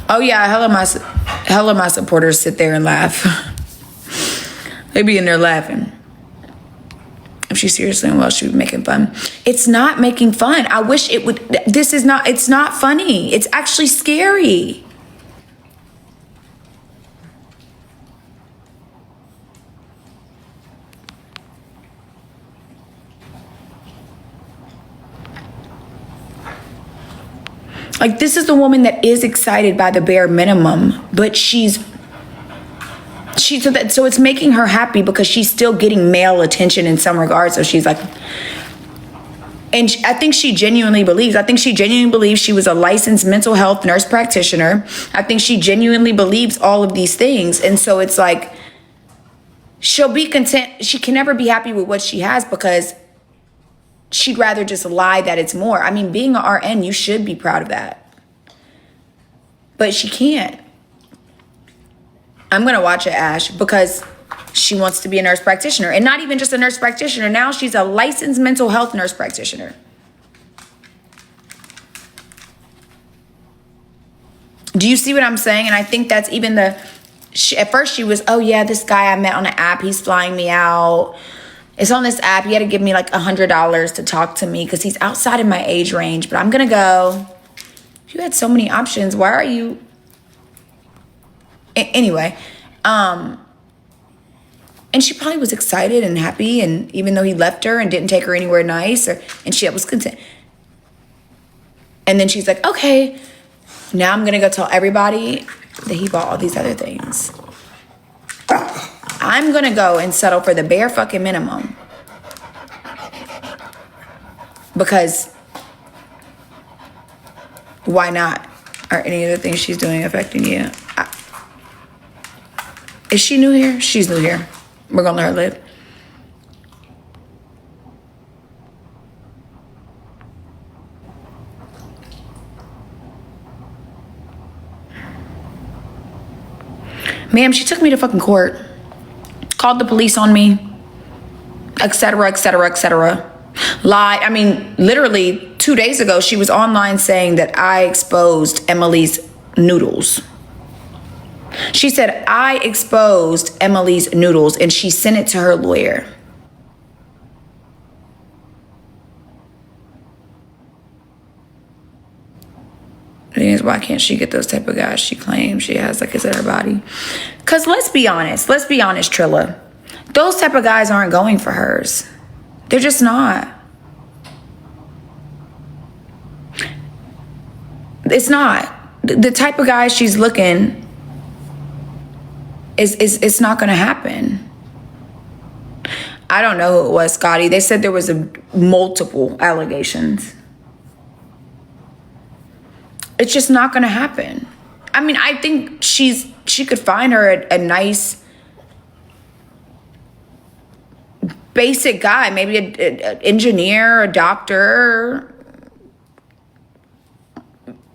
Oh yeah, hella my supporters sit there and laugh. They be in there laughing. If she's seriously unwell, she would be making fun. It's not making fun. I wish it would. It's not funny. It's actually scary. Like, this is the woman that is excited by the bare minimum, but so it's making her happy because she's still getting male attention in some regards. So she's like, and I think she genuinely believes she was a licensed mental health nurse practitioner. I think she genuinely believes all of these things. And so it's like, she'll be content. She can never be happy with what she has because she'd rather just lie that it's more. I mean, being an RN, you should be proud of that. But she can't. I'm going to watch it, Ash, because she wants to be a nurse practitioner. And not even just a nurse practitioner. Now she's a licensed mental health nurse practitioner. Do you see what I'm saying? And I think that's even at first she was, oh yeah, this guy I met on an app, he's flying me out. It's on this app. He had to give me like $100 to talk to me because he's outside of my age range. But I'm going to go. You had so many options. Why are you? Anyway. And she probably was excited and happy. And even though he left her and didn't take her anywhere nice. And she was content. And then she's like, okay, now I'm going to go tell everybody that he bought all these other things. I'm going to go and settle for the bare fucking minimum. Because why not? Are any of the things she's doing affecting you? Is she new here? She's new here. We're going to let her live. Ma'am, she took me to fucking court. Called the police on me, etc., etc., etc. Lied. I mean, literally 2 days ago, she was online saying that I exposed Emily's noodles. She said I exposed Emily's noodles and she sent it to her lawyer. The thing is, why can't she get those type of guys she claims she has, like, is in her body? Because let's be honest, Trilla. Those type of guys aren't going for hers. They're just not. It's not. The type of guy she's looking is it's not going to happen. I don't know who it was, Scotty. They said there was multiple allegations. It's just not going to happen. I mean, I think she could find her a nice, basic guy, maybe an engineer, a doctor,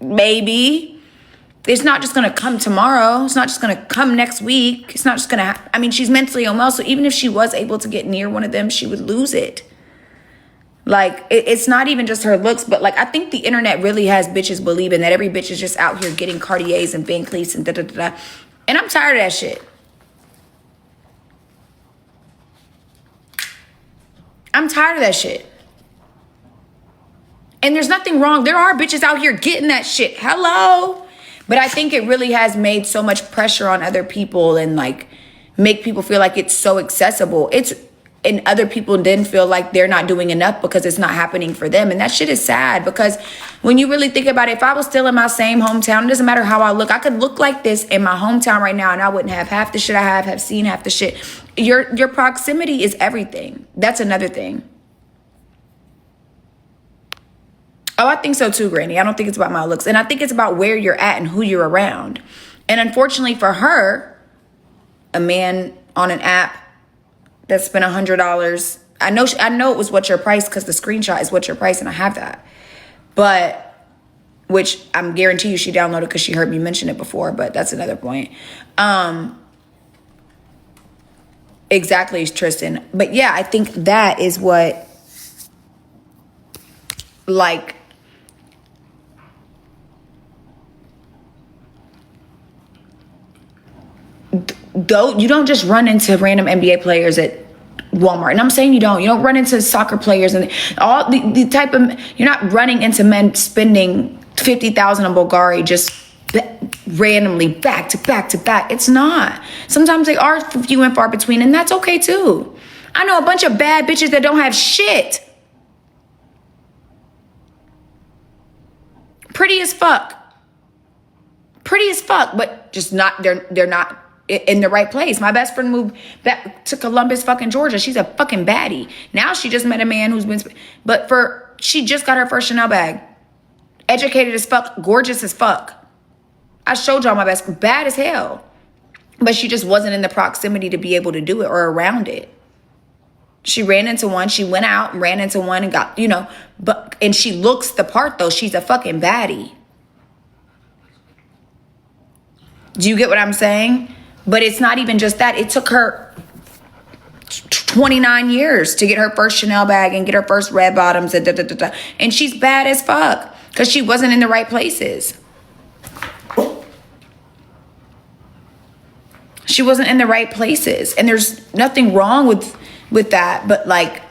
maybe. It's not just going to come tomorrow. It's not just going to come next week. It's not just going to I mean, she's mentally unwell, so even if she was able to get near one of them, she would lose it. Like, it's not even just her looks, but like, I think the internet really has bitches believing that every bitch is just out here getting Cartiers and Van Cleefs and da-da-da-da. And I'm tired of that shit. I'm tired of that shit. And there's nothing wrong. There are bitches out here getting that shit. Hello. But I think it really has made so much pressure on other people and like make people feel like it's so accessible. And other people then feel like they're not doing enough because it's not happening for them. And that shit is sad, because when you really think about it, if I was still in my same hometown, it doesn't matter how I look. I could look like this in my hometown right now and I wouldn't have half the shit I have seen half the shit. Your proximity is everything. That's another thing. Oh, I think so too, Granny. I don't think it's about my looks. And I think it's about where you're at and who you're around. And unfortunately for her, a man on an app that spent $100. I know it was What's Your Price because the screenshot is What's Your Price and I have that. But, which I'm guarantee you she downloaded because she heard me mention it before, but that's another point. Exactly, Tristan. But yeah, I think that is what, like, though you don't just run into random NBA players at Walmart. And I'm saying you don't run into soccer players and all the type of, you're not running into men spending $50,000 on Bulgari just randomly back to back to back. It's not. Sometimes they are few and far between, and that's okay too. I know a bunch of bad bitches that don't have shit. Pretty as fuck, but just not, they're not in the right place. My best friend moved back to Columbus, fucking Georgia. She's a fucking baddie. Now she just met a man who's been, she just got her first Chanel bag. Educated as fuck, gorgeous as fuck. I showed y'all my best, bad as hell. But she just wasn't in the proximity to be able to do it or around it. She ran into one, she went out and ran into one and got, and she looks the part though. She's a fucking baddie. Do you get what I'm saying? But it's not even just that. It took her 29 years to get her first Chanel bag and get her first red bottoms and da-da-da-da. And she's bad as fuck because she wasn't in the right places. She wasn't in the right places. And there's nothing wrong with that. But like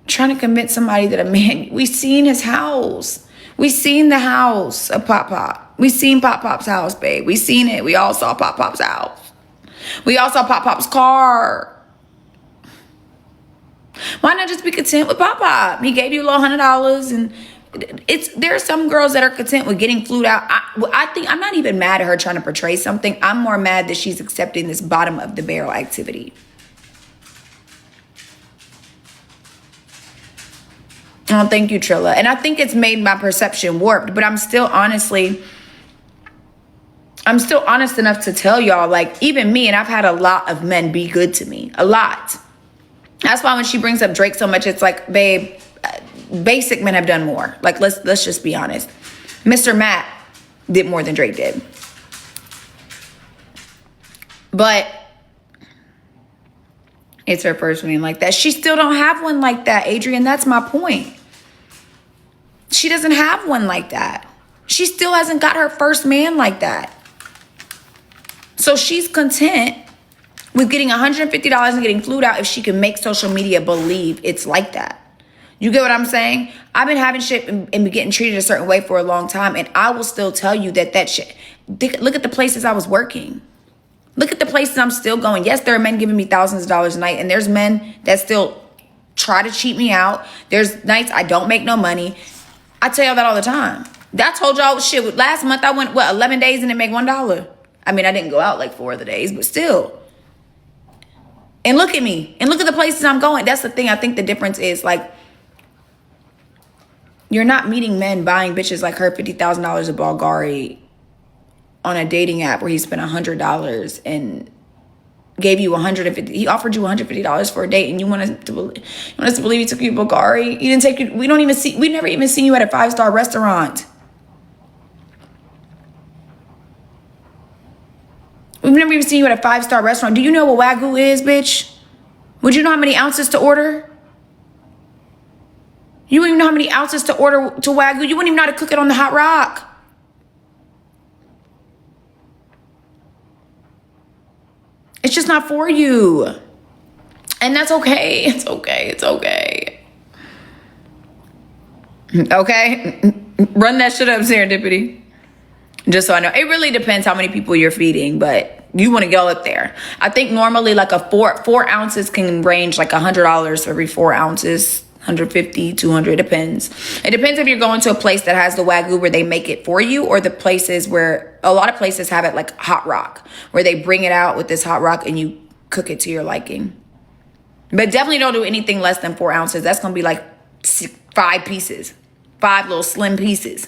trying to convince somebody that a man, we seen his house. We seen the house of Pop Pop. We seen Pop Pop's house, babe. We seen it. We all saw Pop Pop's house. We all saw Pop Pop's car. Why not just be content with Pop Pop? He gave you a little $100 and there are some girls that are content with getting flued out. I think I'm not even mad at her trying to portray something. I'm more mad that she's accepting this bottom of the barrel activity. Oh, thank you, Trilla. And I think it's made my perception warped, but I'm still honest enough to tell y'all, like, even me, and I've had a lot of men be good to me. A lot. That's why when she brings up Drake so much, it's like, babe, basic men have done more. Like, let's just be honest. Mr. Matt did more than Drake did. But it's her first man like that. She still don't have one like that, Adrian. That's my point. She doesn't have one like that. She still hasn't got her first man like that. So she's content with getting $150 and getting flued out if she can make social media believe it's like that. You get what I'm saying? I've been having shit and getting treated a certain way for a long time, and I will still tell you that shit. Look at the places I was working. Look at the places I'm still going. Yes, there are men giving me thousands of dollars a night, and there's men that still try to cheat me out. There's nights I don't make no money. I tell y'all that all the time. I told y'all shit. Last month I went, 11 days and didn't make $1. I mean, I didn't go out like 4 of the days, but still. And look at me. And look at the places I'm going. That's the thing. I think the difference is like, you're not meeting men buying bitches like her $50,000 of Bulgari on a dating app where he spent $100 and gave you $150. He offered you $150 for a date, and you want us to believe he took you to Bulgari. He didn't take you. We never even seen you at a 5-star restaurant. We've never even seen you at a 5-star restaurant. Do you know what Wagyu is, bitch? Would you know how many ounces to order? You wouldn't even know how many ounces to order to Wagyu. You wouldn't even know how to cook it on the hot rock. It's just not for you. And that's okay. It's okay. It's okay. Okay? Run that shit up, Serendipity. Just so I know. It really depends how many people you're feeding, but you want to go up there. I think normally like a four ounces can range like $100 for every 4 ounces. 150, 200, depends. It depends if you're going to a place that has the Wagyu where they make it for you, or the places where a lot of places have it like hot rock, where they bring it out with this hot rock and you cook it to your liking. But definitely don't do anything less than 4 ounces. That's going to be like 5 pieces, 5 little slim pieces.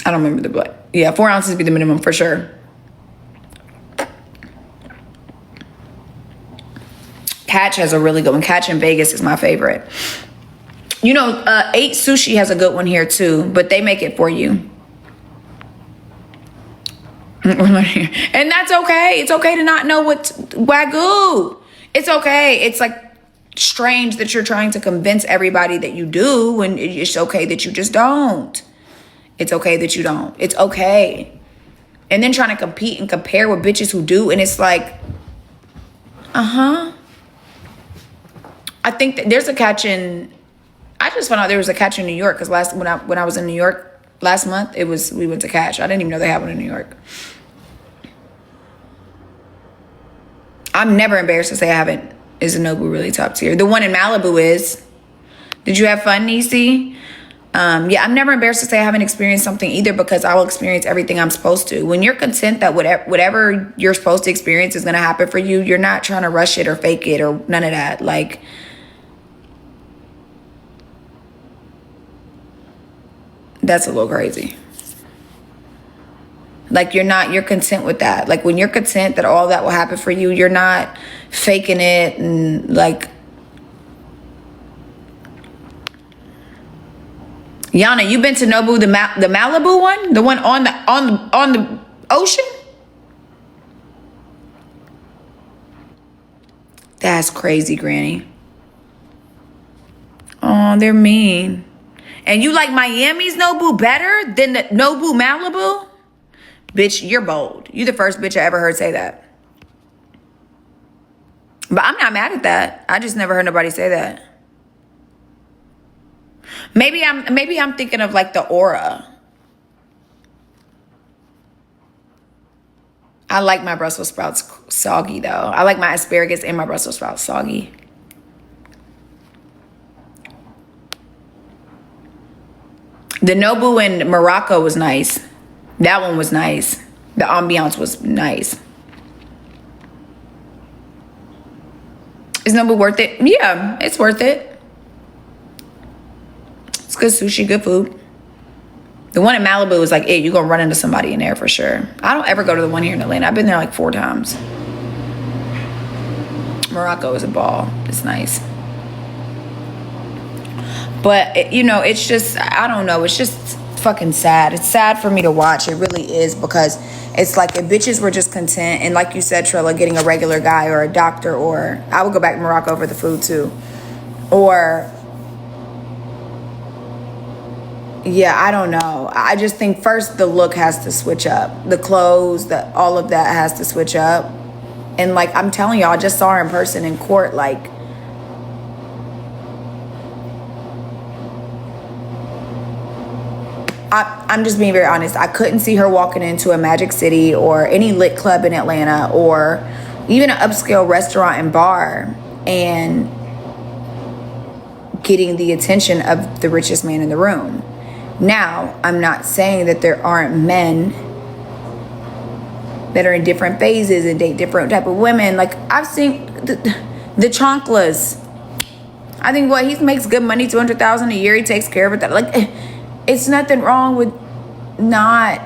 I don't remember the blood. Yeah, 4 ounces would be the minimum for sure. Catch has a really good one. Catch in Vegas is my favorite. You know, 8 Sushi has a good one here too, but they make it for you. And that's okay. It's okay to not know what's Wagyu. It's okay. It's like strange that you're trying to convince everybody that you do, when it's okay that you just don't. It's okay that you don't. It's okay. And then trying to compete and compare with bitches who do, and it's like, I think that there's a catch in. I just found out there was a catch in New York because when I was in New York last month, we went to Catch. I didn't even know they had one in New York. I'm never embarrassed to say I haven't. Is a Nobu really top tier? The one in Malibu is. Did you have fun, Niecy? Yeah, I'm never embarrassed to say I haven't experienced something either, because I will experience everything I'm supposed to. When you're content that whatever you're supposed to experience is going to happen for you, you're not trying to rush it or fake it or none of that. Like, that's a little crazy. Like, you're content with that. Like, when you're content that all that will happen for you, you're not faking it and like. Yana, you been to Nobu, the Malibu one? The one on the ocean? That's crazy, Granny. Oh, they're mean. And you like Miami's Nobu better than the Nobu Malibu? Bitch, you're bold. You the first bitch I ever heard say that. But I'm not mad at that. I just never heard nobody say that. Maybe I'm thinking of like the aura. I like my Brussels sprouts soggy though. I like my asparagus and my Brussels sprouts soggy. The Nobu in Morocco was nice. That one was nice. The ambiance was nice. Is Nobu worth it? Yeah, it's worth it. It's good sushi, good food. The one in Malibu is like it. You're going to run into somebody in there for sure. I don't ever go to the one here in Atlanta. I've been there like 4 times. Morocco is a ball. It's nice. But, you know, it's just, I don't know. It's just fucking sad. It's sad for me to watch. It really is, because it's like if bitches were just content. And like you said, Trilla, getting a regular guy or a doctor, or I would go back to Morocco for the food too. Or, yeah, I don't know. I just think first the look has to switch up. The clothes, all of that has to switch up. And like I'm telling y'all, I just saw her in person in court. Like, I'm just being very honest. I couldn't see her walking into a Magic City or any lit club in Atlanta or even an upscale restaurant and bar and getting the attention of the richest man in the room. Now, I'm not saying that there aren't men that are in different phases and date different type of women. Like, I've seen the Chanclas. I think he makes good money, $200,000 a year. He takes care of it. Like, it's nothing wrong with not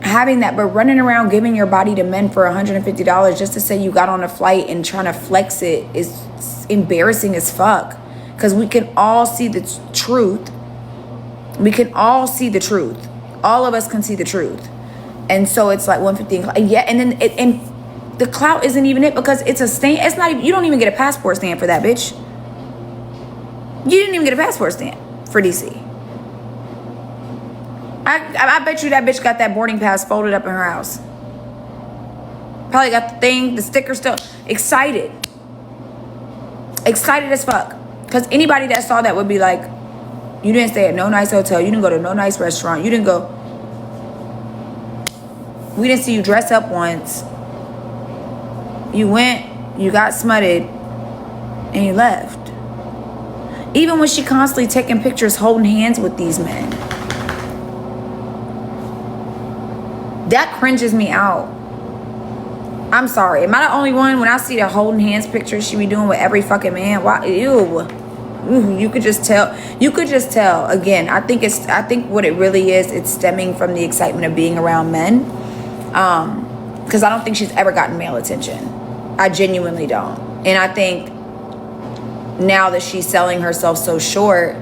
having that, but running around giving your body to men for $150 just to say you got on a flight and trying to flex it is embarrassing as fuck. Because we can all see the truth. We can all see the truth. All of us can see the truth. And so it's like 150. Yeah, and then and the clout isn't even it, because it's a stamp. It's not even, you don't even get a passport stamp for that, bitch. You didn't even get a passport stamp for DC. I bet you that bitch got that boarding pass folded up in her house. Probably got the thing, the sticker still. Excited. Excited as fuck. Because anybody that saw that would be like, you didn't stay at no nice hotel. You didn't go to no nice restaurant. You didn't go. We didn't see you dress up once. You went, you got smutted, and you left. Even when she constantly taking pictures holding hands with these men. That cringes me out. I'm sorry. Am I the only one when I see the holding hands pictures she be doing with every fucking man? Why? Ew. You could just tell. You could just tell. Again, I think what it really is, it's stemming from the excitement of being around men. Because I don't think she's ever gotten male attention. I genuinely don't. And I think now that she's selling herself so short,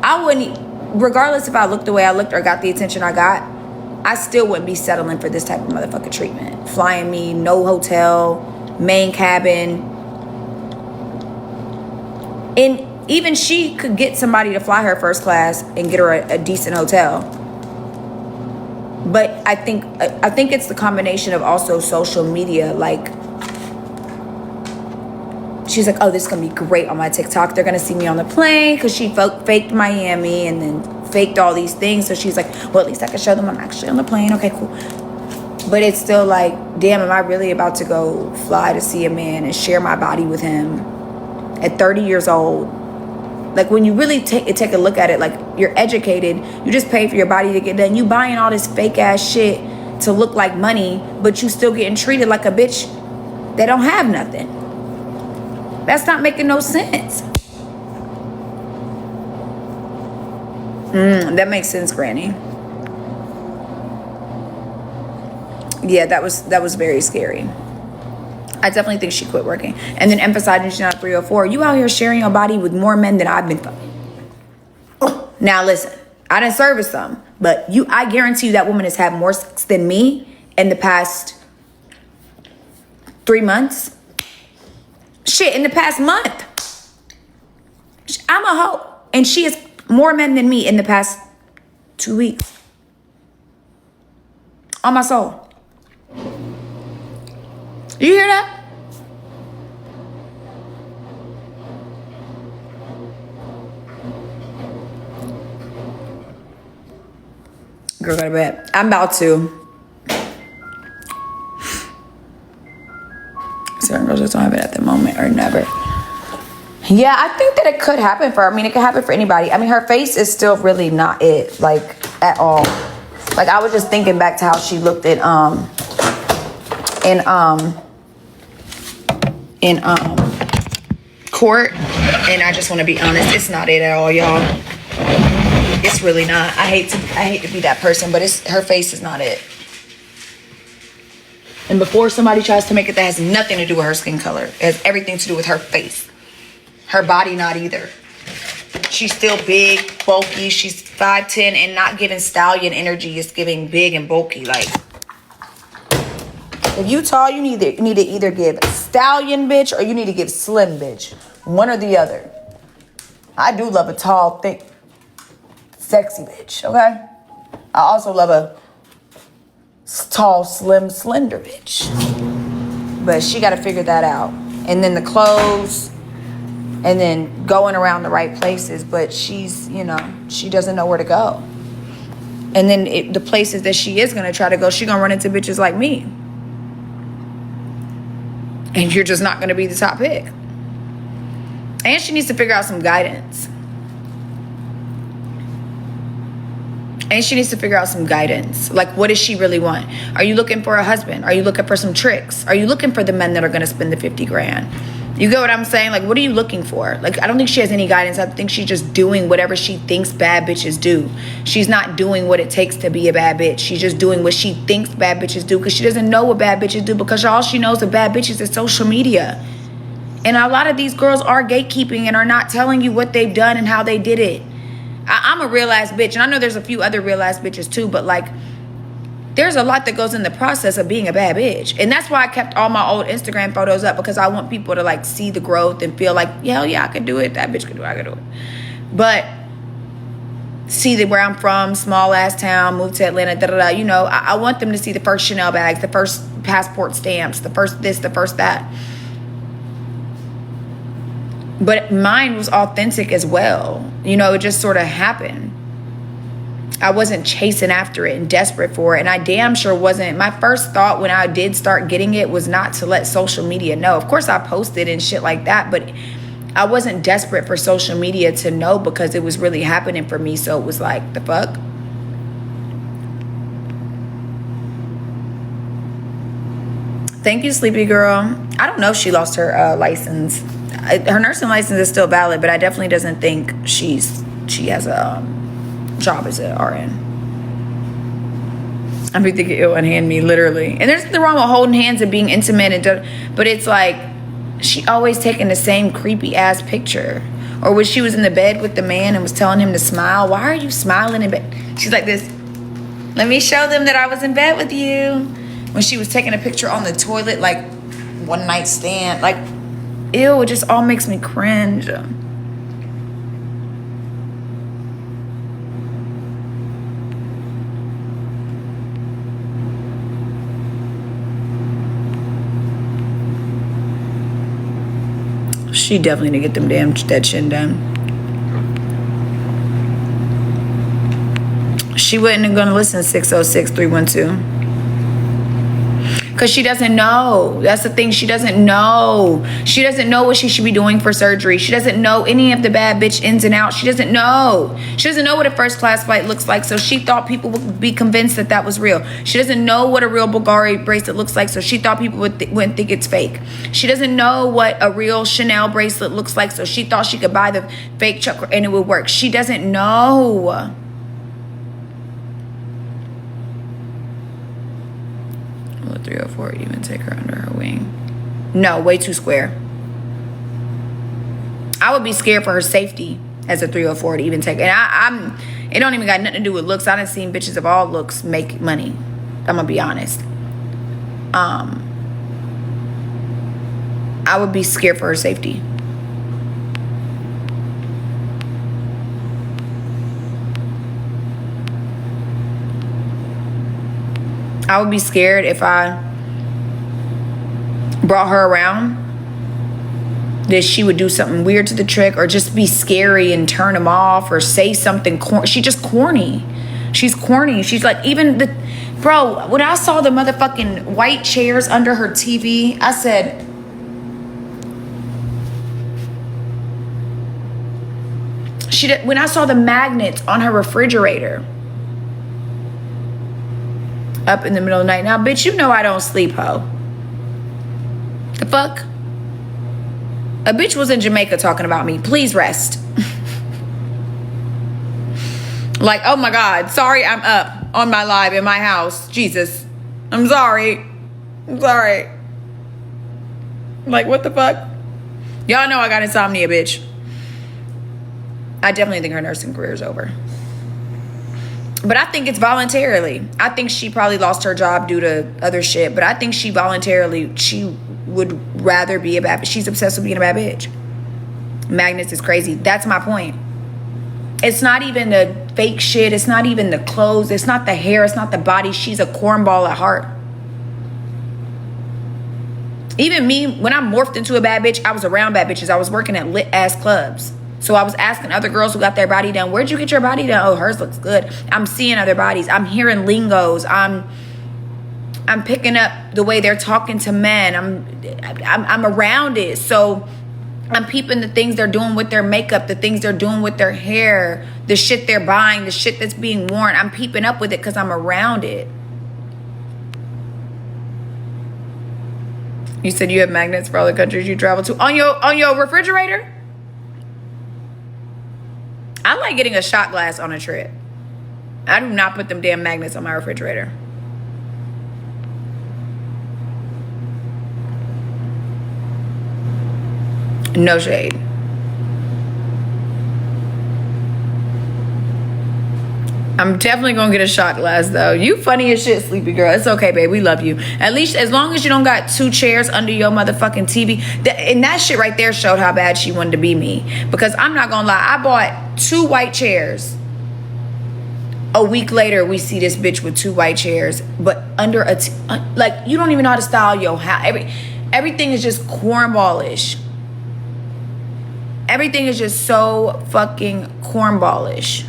I wouldn't, regardless if I looked the way I looked or got the attention I got, I still wouldn't be settling for this type of motherfucking treatment. Flying me, no hotel, main cabin. And even she could get somebody to fly her first class and get her a decent hotel. But I think it's the combination of also social media. Like, she's like, oh, this is going to be great on my TikTok. They're going to see me on the plane, because she faked Miami and then faked all these things. So she's like, well, at least I can show them I'm actually on the plane. Okay, cool. But it's still like, damn, am I really about to go fly to see a man and share my body with him at 30 years old? Like, when you really take a look at it, like, you're educated, you just pay for your body to get done. You buying all this fake ass shit to look like money, but you still getting treated like a bitch that don't have nothing. That's not making no sense. That makes sense, Granny. Yeah, that was very scary. I definitely think she quit working. And then emphasizing she's not a 304. You out here sharing your body with more men than I've been fucking. Now listen, I didn't service some, but I guarantee you that woman has had more sex than me in the past 3 months. Shit, in the past month. I'm a hoe. And she has more men than me in the past 2 weeks. On my soul. You hear that? Girl, go to bed. I'm about to. Certain girls just don't have it at the moment or never. Yeah, I think that it could happen for her. I mean, it could happen for anybody. I mean, her face is still really not it, like, at all. Like, I was just thinking back to how she looked at, in court, and I just want to be honest, it's not it at all, y'all. It's really not. I hate to be that person, but her face is not it. And before somebody tries to make it, that has nothing to do with her skin color. It has everything to do with her face. Her body, not either. She's still big, bulky. She's 5'10", and not giving stallion energy. It's giving big and bulky. Like, if you tall, you need to either give stallion bitch or you need to give slim bitch. One or the other. I do love a tall, thick, sexy bitch, okay? I also love a tall, slim, slender bitch. But she got to figure that out. And then the clothes, and then going around the right places. But she's, she doesn't know where to go. And then the places that she is going to try to go, she's going to run into bitches like me. And you're just not going to be the top pick. And she needs to figure out some guidance. And she needs to figure out some guidance. Like, what does she really want? Are you looking for a husband? Are you looking for some tricks? Are you looking for the men that are going to spend the 50 grand? You get what I'm saying? Like, what are you looking for? Like, I don't think she has any guidance. I think she's just doing whatever she thinks bad bitches do. She's not doing what it takes to be a bad bitch. She's just doing what she thinks bad bitches do because she doesn't know what bad bitches do, because all she knows of bad bitches is social media. And a lot of these girls are gatekeeping and are not telling you what they've done and how they did it. I'm a real ass bitch, and I know there's a few other real ass bitches too, but like, there's a lot that goes in the process of being a bad bitch. And that's why I kept all my old Instagram photos up, because I want people to like see the growth and feel like, hell yeah, I could do it. That bitch could do it. I could do it. But see where I'm from, small ass town, moved to Atlanta, da da da. You know, I want them to see the first Chanel bags, the first passport stamps, the first this, the first that. But mine was authentic as well. You know, it just sort of happened. I wasn't chasing after it and desperate for it. And I damn sure wasn't. My first thought when I did start getting it was not to let social media know. Of course, I posted and shit like that, but I wasn't desperate for social media to know, because it was really happening for me. So it was like, the fuck? Thank you, Sleepy Girl. I don't know if she lost her license. Her nursing license is still valid, but I definitely doesn't think she has a job as an RN. I'm thinking it'll unhand me, literally. And there's nothing wrong with holding hands and being intimate, but it's like, she always taking the same creepy ass picture. Or when she was in the bed with the man and was telling him to smile, why are you smiling in bed? She's like this, let me show them that I was in bed with you. When she was taking a picture on the toilet, like one night stand, like, ew, it just all makes me cringe. She definitely need to get them that chin done. She wasn't gonna listen to 606-312. Because she doesn't know. That's the thing. She doesn't know. She doesn't know what she should be doing for surgery. She doesn't know any of the bad bitch ins and outs. She doesn't know. She doesn't know what a first class flight looks like. So she thought people would be convinced that that was real. She doesn't know what a real Bulgari bracelet looks like. So she thought people wouldn't think it's fake. She doesn't know what a real Chanel bracelet looks like. So she thought she could buy the fake choker and it would work. She doesn't know. Will a 304 even take her under her wing? No, way too square. I would be scared for her safety as a 304 to even take. And it don't even got nothing to do with looks. I done seen bitches of all looks make money. I'm gonna be honest. I would be scared for her safety. I would be scared if I brought her around that she would do something weird to the trick, or just be scary and turn them off, or say something corny. She's just corny. She's corny. She's like, even the, bro, when I saw the motherfucking white chairs under her TV, I said, when I saw the magnets on her refrigerator, up in the middle of the night. Now, bitch, you know I don't sleep, ho. The fuck? A bitch was in Jamaica talking about me. Please rest. Like, oh my God, sorry I'm up on my live in my house. Jesus. I'm sorry. I'm sorry. Like, what the fuck? Y'all know I got insomnia, bitch. I definitely think her nursing career is over. But I think it's voluntarily. I think she probably lost her job due to other shit. But I think she voluntarily, she would rather be a bad bitch. She's obsessed with being a bad bitch. Magnets is crazy. That's my point. It's not even the fake shit. It's not even the clothes. It's not the hair. It's not the body. She's a cornball at heart. Even me, when I morphed into a bad bitch, I was around bad bitches. I was working at lit ass clubs. So I was asking other girls who got their body done, where'd you get your body done? Oh, hers looks good. I'm seeing other bodies. I'm hearing lingos. I'm picking up the way they're talking to men. I'm around it. So I'm peeping the things they're doing with their makeup, the things they're doing with their hair, the shit they're buying, the shit that's being worn. I'm peeping up with it because I'm around it. You said you have magnets for all the countries you travel to on your refrigerator? I like getting a shot glass on a trip. I do not put them damn magnets on my refrigerator. No shade. I'm definitely gonna get a shot glass though. You funny as shit, sleepy girl. It's okay, babe. We love you. At least as long as you don't got 2 chairs under your motherfucking TV. And that shit right there showed how bad she wanted to be me. Because I'm not gonna lie, I bought 2 white chairs. A week later, we see this bitch with 2 white chairs, but under like you don't even know how to style your house. Everything is just cornballish. Everything is just so fucking cornballish.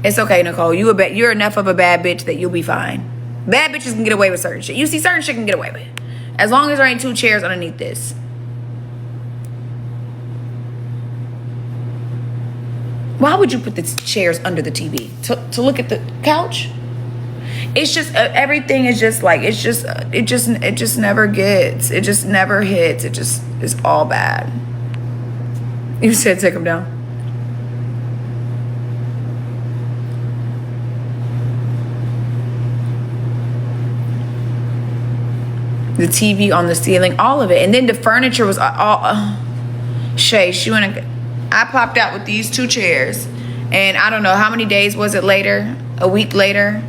It's okay, Nicole. You're enough of a bad bitch that you'll be fine. Bad bitches can get away with certain shit. You see, certain shit can get away with. As long as there ain't 2 chairs underneath this. Why would you put the chairs under the TV? To look at the couch? It's just, everything is just like, it just never gets. It just never hits. It just is all bad. You said take them down. The TV on the ceiling, all of it. And then the furniture was all Shay, I popped out with these 2 chairs. And I don't know how many days was it later, a week later,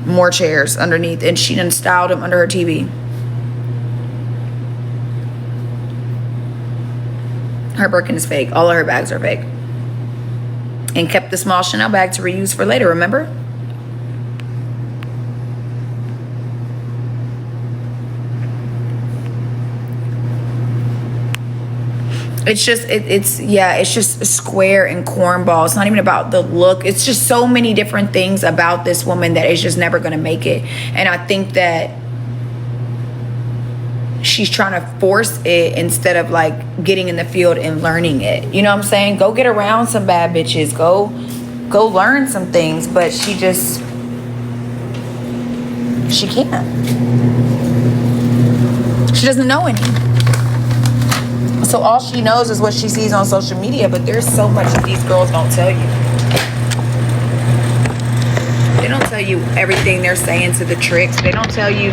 more chairs underneath. And she done styled them under her TV. Her Birkin is fake. All of her bags are fake. And kept the small Chanel bag to reuse for later, remember? It's just, it's just square and cornball. It's not even about the look. It's just so many different things about this woman that is just never going to make it. And I think that she's trying to force it instead of like getting in the field and learning it. You know what I'm saying? Go get around some bad bitches. Go learn some things. But she can't. She doesn't know any. So all she knows is what she sees on social media, but there's so much that these girls don't tell you. They don't tell you everything they're saying to the tricks. They don't tell you,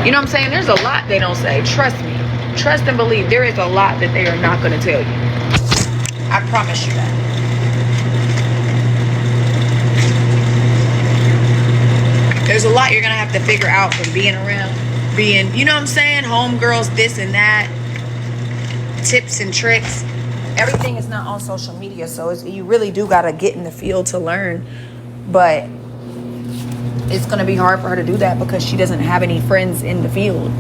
you know what I'm saying? There's a lot they don't say. Trust me. Trust and believe. There is a lot that they are not going to tell you. I promise you that. There's a lot you're going to have to figure out from being around. You know what I'm saying? Homegirls, this and that. Tips and tricks. Everything is not on social media, so you really do got to get in the field to learn. But it's going to be hard for her to do that because she doesn't have any friends in the field.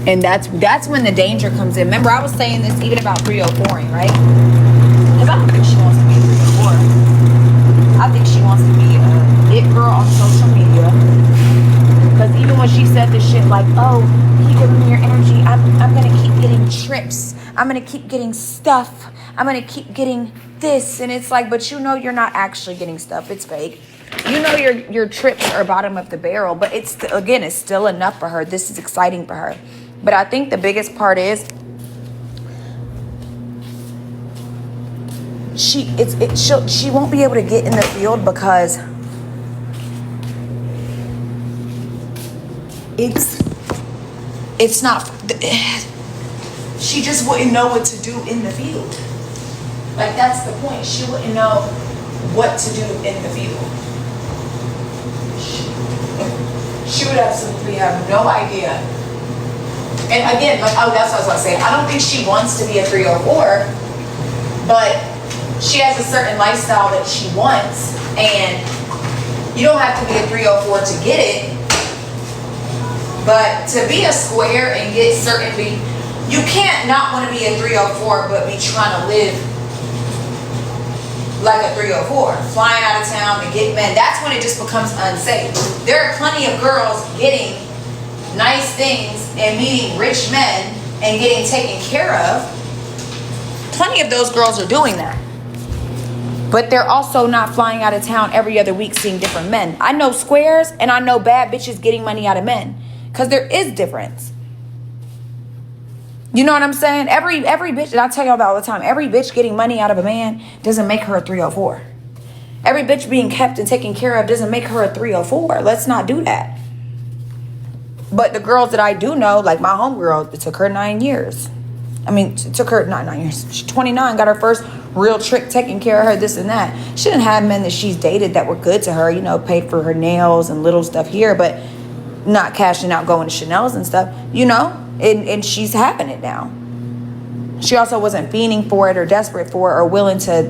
And that's when the danger comes in. Remember, I was saying this even about 304ing, right? Because I don't think she wants to be 304. I think she wants to be a it girl on social media. Because even when she said this shit like, oh, you giving me your energy, I'm going to keep getting trips. I'm going to keep getting stuff. I'm going to keep getting this. And it's like, but you know you're not actually getting stuff. It's fake. You know your trips are bottom of the barrel. But it's still enough for her. This is exciting for her. But I think the biggest part is she won't be able to get in the field because it's not, she just wouldn't know what to do in the field. Like, that's the point. She wouldn't know what to do in the field. She would absolutely have no idea. And again, like, oh, that's what I was about to say. I don't think she wants to be a 304, but she has a certain lifestyle that she wants, and you don't have to be a 304 to get it. But to be a square and get certainly, you can't not want to be a 304 but be trying to live like a 304. Flying out of town to get men. That's when it just becomes unsafe. There are plenty of girls getting nice things and meeting rich men and getting taken care of. Plenty of those girls are doing that. But they're also not flying out of town every other week seeing different men. I know squares and I know bad bitches getting money out of men. Because there is difference. You know what I'm saying? Every bitch, and I tell y'all that all the time, every bitch getting money out of a man doesn't make her a 304. Every bitch being kept and taken care of doesn't make her a 304. Let's not do that. But the girls that I do know, like my homegirl, it took her 9 years. I mean, it took her not 9 years. She's 29, got her first real trick taking care of her, this and that. She didn't have men that she's dated that were good to her, you know, paid for her nails and little stuff here, but not cashing out, going to Chanel's and stuff, you know, and she's having it now. She also wasn't fiending for it or desperate for it or willing to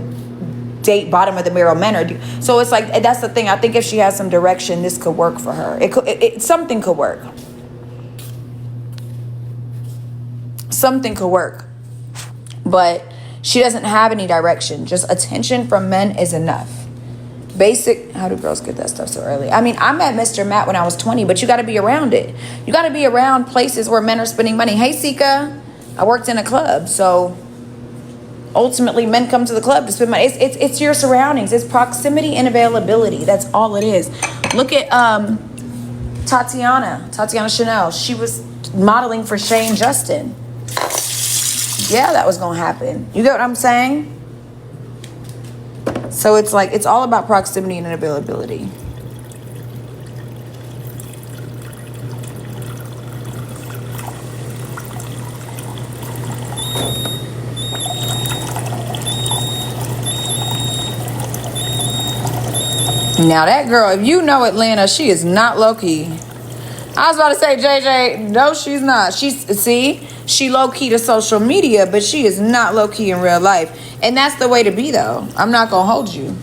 date bottom of the barrel men. So it's like, that's the thing. I think if she has some direction, this could work for her. Something could work. Something could work. But she doesn't have any direction. Just attention from men is enough. Basic, how do girls get that stuff so early? I mean, I met Mr. Matt when I was 20, but you got to be around it. You got to be around places where men are spending money. Hey, Sika, I worked in a club, so ultimately men come to the club to spend money. It's your surroundings. It's proximity and availability. That's all it is. Look at Tatiana Chanel. She was modeling for Shane Justin. Yeah, that was going to happen. You get what I'm saying? So it's like, it's all about proximity and availability. Now that girl, if you know Atlanta, she is not low-key. I was about to say, JJ, no, she's not. She low-key to social media, but she is not low-key in real life. And that's the way to be, though. I'm not going to hold you.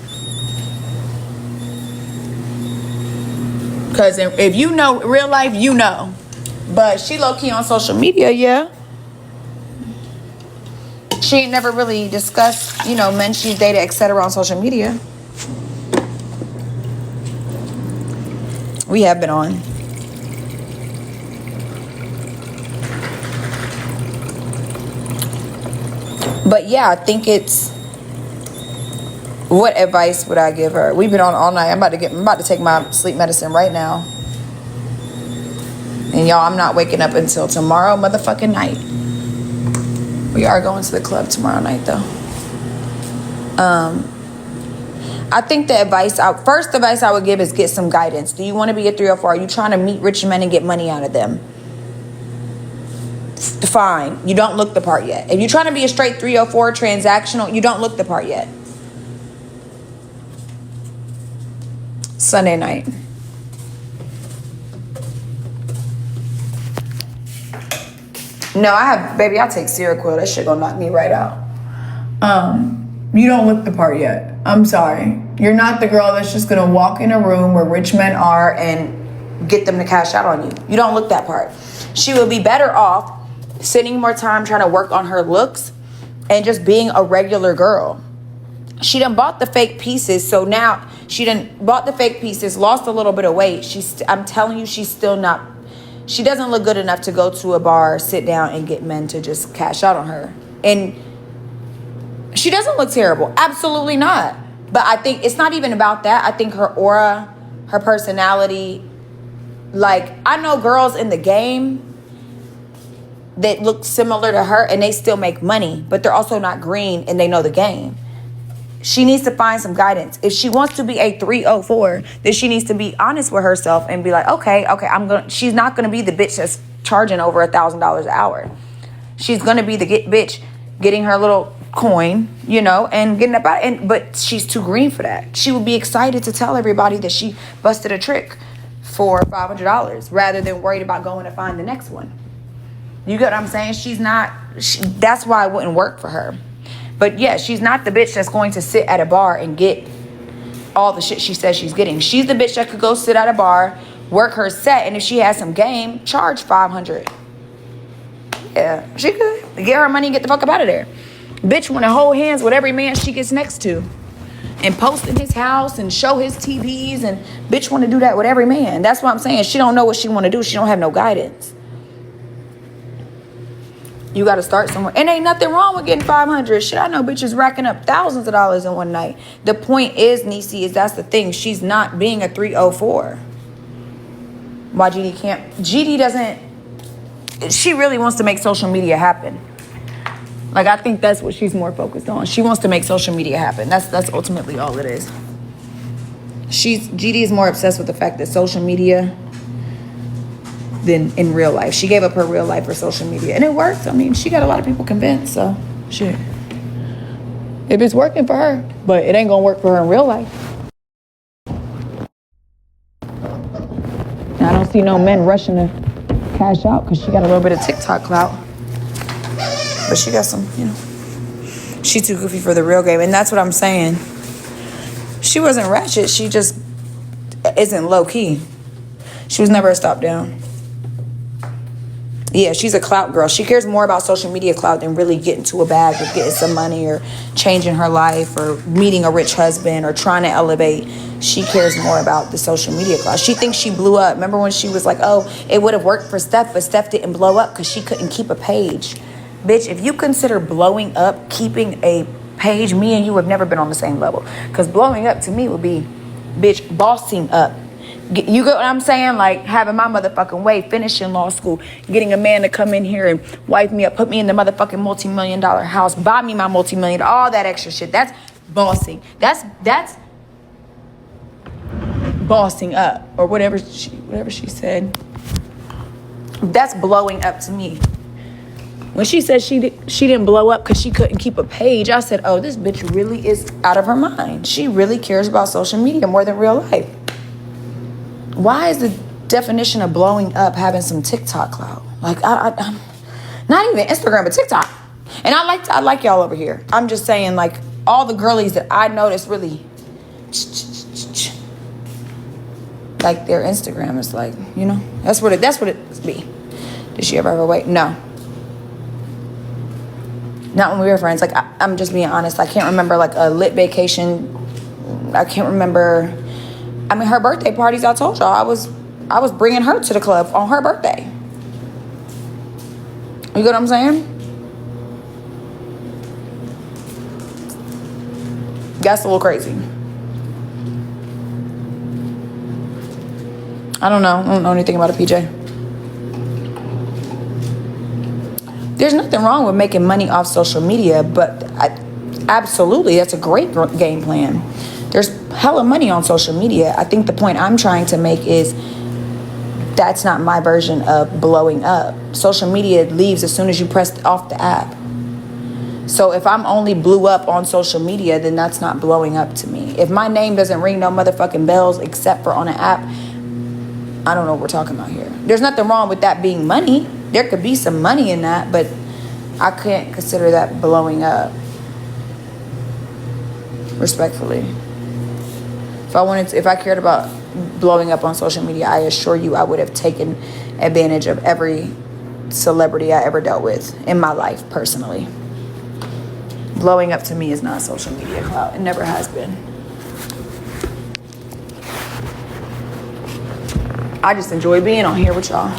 Because if you know real life, you know. But she low-key on social media, yeah. She ain't never really discussed, you know, men she's dated, etc. on social media. We have been on. But yeah, I think it's, what advice would I give her? We've been on all night. I'm about to take my sleep medicine right now. And y'all, I'm not waking up until tomorrow motherfucking night. We are going to the club tomorrow night though. I think the first advice I would give is get some guidance. Do you want to be a 304? Are you trying to meet rich men and get money out of them? Fine. You don't look the part yet. If you're trying to be a straight 304 transactional, you don't look the part yet. Sunday night. No, I take Seroquel. That shit gonna knock me right out. You don't look the part yet. I'm sorry. You're not the girl that's just gonna walk in a room where rich men are and get them to cash out on you. You don't look that part. She would be better off spending more time trying to work on her looks and just being a regular girl. She done bought the fake pieces, so now she done bought the fake pieces, lost a little bit of weight. I'm telling you, she's still not, she doesn't look good enough to go to a bar, sit down, and get men to just cash out on her. And she doesn't look terrible. Absolutely not. But I think it's not even about that. I think her aura, her personality, like, I know girls in the game that look similar to her and they still make money, but they're also not green and they know the game. She needs to find some guidance. If she wants to be a 304, then she needs to be honest with herself and be like, okay, she's not going to be the bitch that's charging over $1,000 an hour. She's going to be the bitch getting her little coin, you know, and getting about it. But she's too green for that. She would be excited to tell everybody that she busted a trick for $500 rather than worried about going to find the next one. You get what I'm saying? That's why it wouldn't work for her. But yeah, she's not the bitch that's going to sit at a bar and get all the shit she says she's getting. She's the bitch that could go sit at a bar, work her set, and if she has some game, charge $500. Yeah, she could. Get her money and get the fuck up out of there. Bitch want to hold hands with every man she gets next to and post in his house and show his TVs, and bitch want to do that with every man. That's what I'm saying. She don't know what she want to do. She don't have no guidance. You got to start somewhere. And ain't nothing wrong with getting 500. Shit, I know bitches racking up thousands of dollars in one night. The point is, Niecy, is that's the thing. She's not being a 304. Why GD can't? GD doesn't. She really wants to make social media happen. Like, I think that's what she's more focused on. She wants to make social media happen. That's ultimately all it is. GD is more obsessed with the fact that social media than in real life. She gave up her real life for social media, and it worked. I mean, she got a lot of people convinced, so shit. If it's working for her, but it ain't gonna work for her in real life. And I don't see no men rushing to cash out because she got a little bit of TikTok clout. But she got some, you know. She too goofy for the real game, and that's what I'm saying. She wasn't ratchet. She just isn't low key. She was never a stop down. Yeah, she's a clout girl. She cares more about social media clout than really getting to a bag or getting some money or changing her life or meeting a rich husband or trying to elevate. She cares more about the social media clout. She thinks she blew up. Remember when she was like, oh, it would have worked for Steph, but Steph didn't blow up because she couldn't keep a page. Bitch, if you consider blowing up keeping a page, me and you have never been on the same level. Because blowing up to me would be, bitch, bossing up. You get what I'm saying? Like having my motherfucking way, finishing law school, getting a man to come in here and wipe me up, put me in the motherfucking multi-million-dollar house, buy me my multi-million, all that extra shit. That's bossing. That's bossing up, or whatever she said. That's blowing up to me. When she said she didn't blow up because she couldn't keep a page, I said, oh, this bitch really is out of her mind. She really cares about social media more than real life. Why is the definition of blowing up having some TikTok clout? Like, I'm not even Instagram, but TikTok. And I like y'all over here. I'm just saying, like, all the girlies that I noticed really, like, their Instagram is like, you know, that's what it be. Did she ever have a weight? No. Not when we were friends. Like, I'm just being honest. I can't remember, like, a lit vacation. I can't remember. I mean, her birthday parties, I told y'all, I was bringing her to the club on her birthday. You get what I'm saying? That's a little crazy. I don't know anything about a PJ. There's nothing wrong with making money off social media, but absolutely, that's a great game plan. There's hella money on social media. I think the point I'm trying to make is that's not my version of blowing up. Social media leaves as soon as you press off the app. So if I'm only blew up on social media, then that's not blowing up to me. If my name doesn't ring no motherfucking bells except for on an app, I don't know what we're talking about here. There's nothing wrong with that being money. There could be some money in that, but I can't consider that blowing up. Respectfully. If I cared about blowing up on social media, I assure you I would have taken advantage of every celebrity I ever dealt with in my life, personally. Blowing up to me is not social media clout. It never has been. I just enjoy being on here with y'all.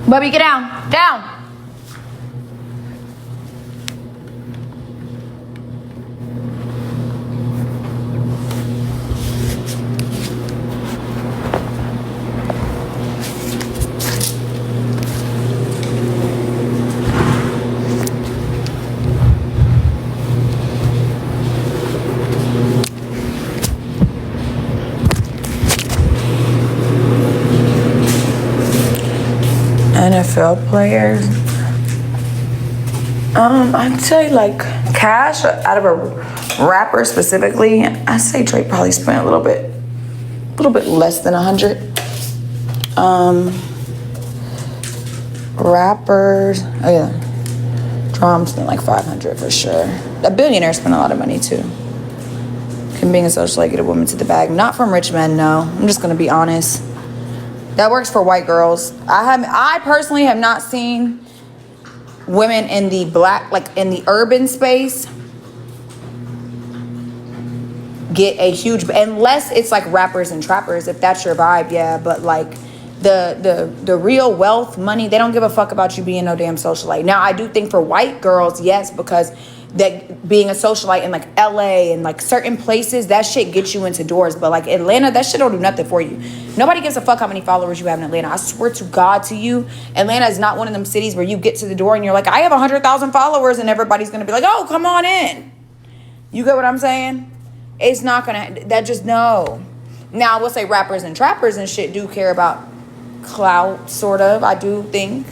Bubby, get down. Down. NFL players. I'd say like cash out of a rapper specifically. I say Drake probably spent a little bit less than 100. Rappers, oh yeah, Drum spent like 500 for sure. A billionaire spent a lot of money too. Can being a socialite get a woman to the bag? Not from rich men, no. I'm just gonna be honest. That works for white girls. I personally have not seen women in the black, like in the urban space, get a huge, unless it's like rappers and trappers, if that's your vibe, yeah. But like the real wealth, money, they don't give a fuck about you being no damn socialite. Now, I do think for white girls, yes, because that being a socialite in like LA and like certain places, that shit gets you into doors. But like Atlanta, that shit don't do nothing for you. Nobody gives a fuck how many followers you have in Atlanta. I swear to God to you, Atlanta is not one of them cities where you get to the door and you're like, I have 100,000 followers, and everybody's gonna be like, oh, come on in. You get what I'm saying? It's not gonna, that just, no. Now, I will say rappers and trappers and shit do care about clout, sort of, I do think.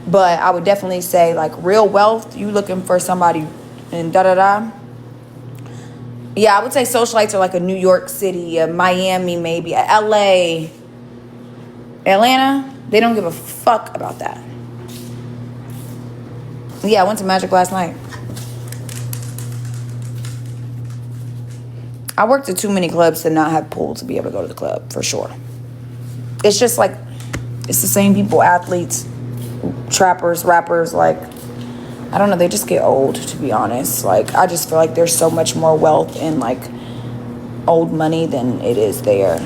But I would definitely say, like, real wealth, you looking for somebody and da-da-da. Yeah, I would say socialites are like a New York City, a Miami maybe, a LA. Atlanta, they don't give a fuck about that. Yeah, I went to Magic last night. I worked at too many clubs to not have pool to be able to go to the club, for sure. It's just like, it's the same people, athletes, trappers, rappers, like, I don't know, they just get old, to be honest. Like, I just feel like there's so much more wealth in like old money than it is there.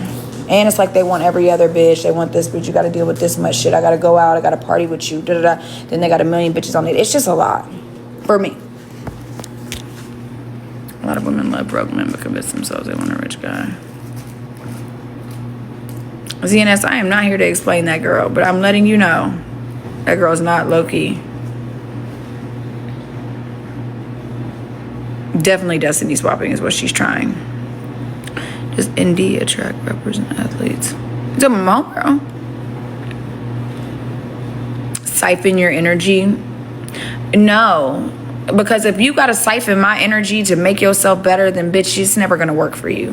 And it's like they want every other bitch. They want this bitch. You got to deal with this much shit. I got to go out. I got to party with you. Da da da. Then they got a million bitches on it. It's just a lot for me. A lot of women love broke men but convince themselves they want a rich guy. ZNS, I am not here to explain that girl, but I'm letting you know that girl's not low-key. Definitely destiny swapping is what she's trying. Does indie attract rappers and athletes? It's a mom, girl. Siphon your energy? No. Because if you gotta siphon my energy to make yourself better, then bitch, it's never gonna work for you.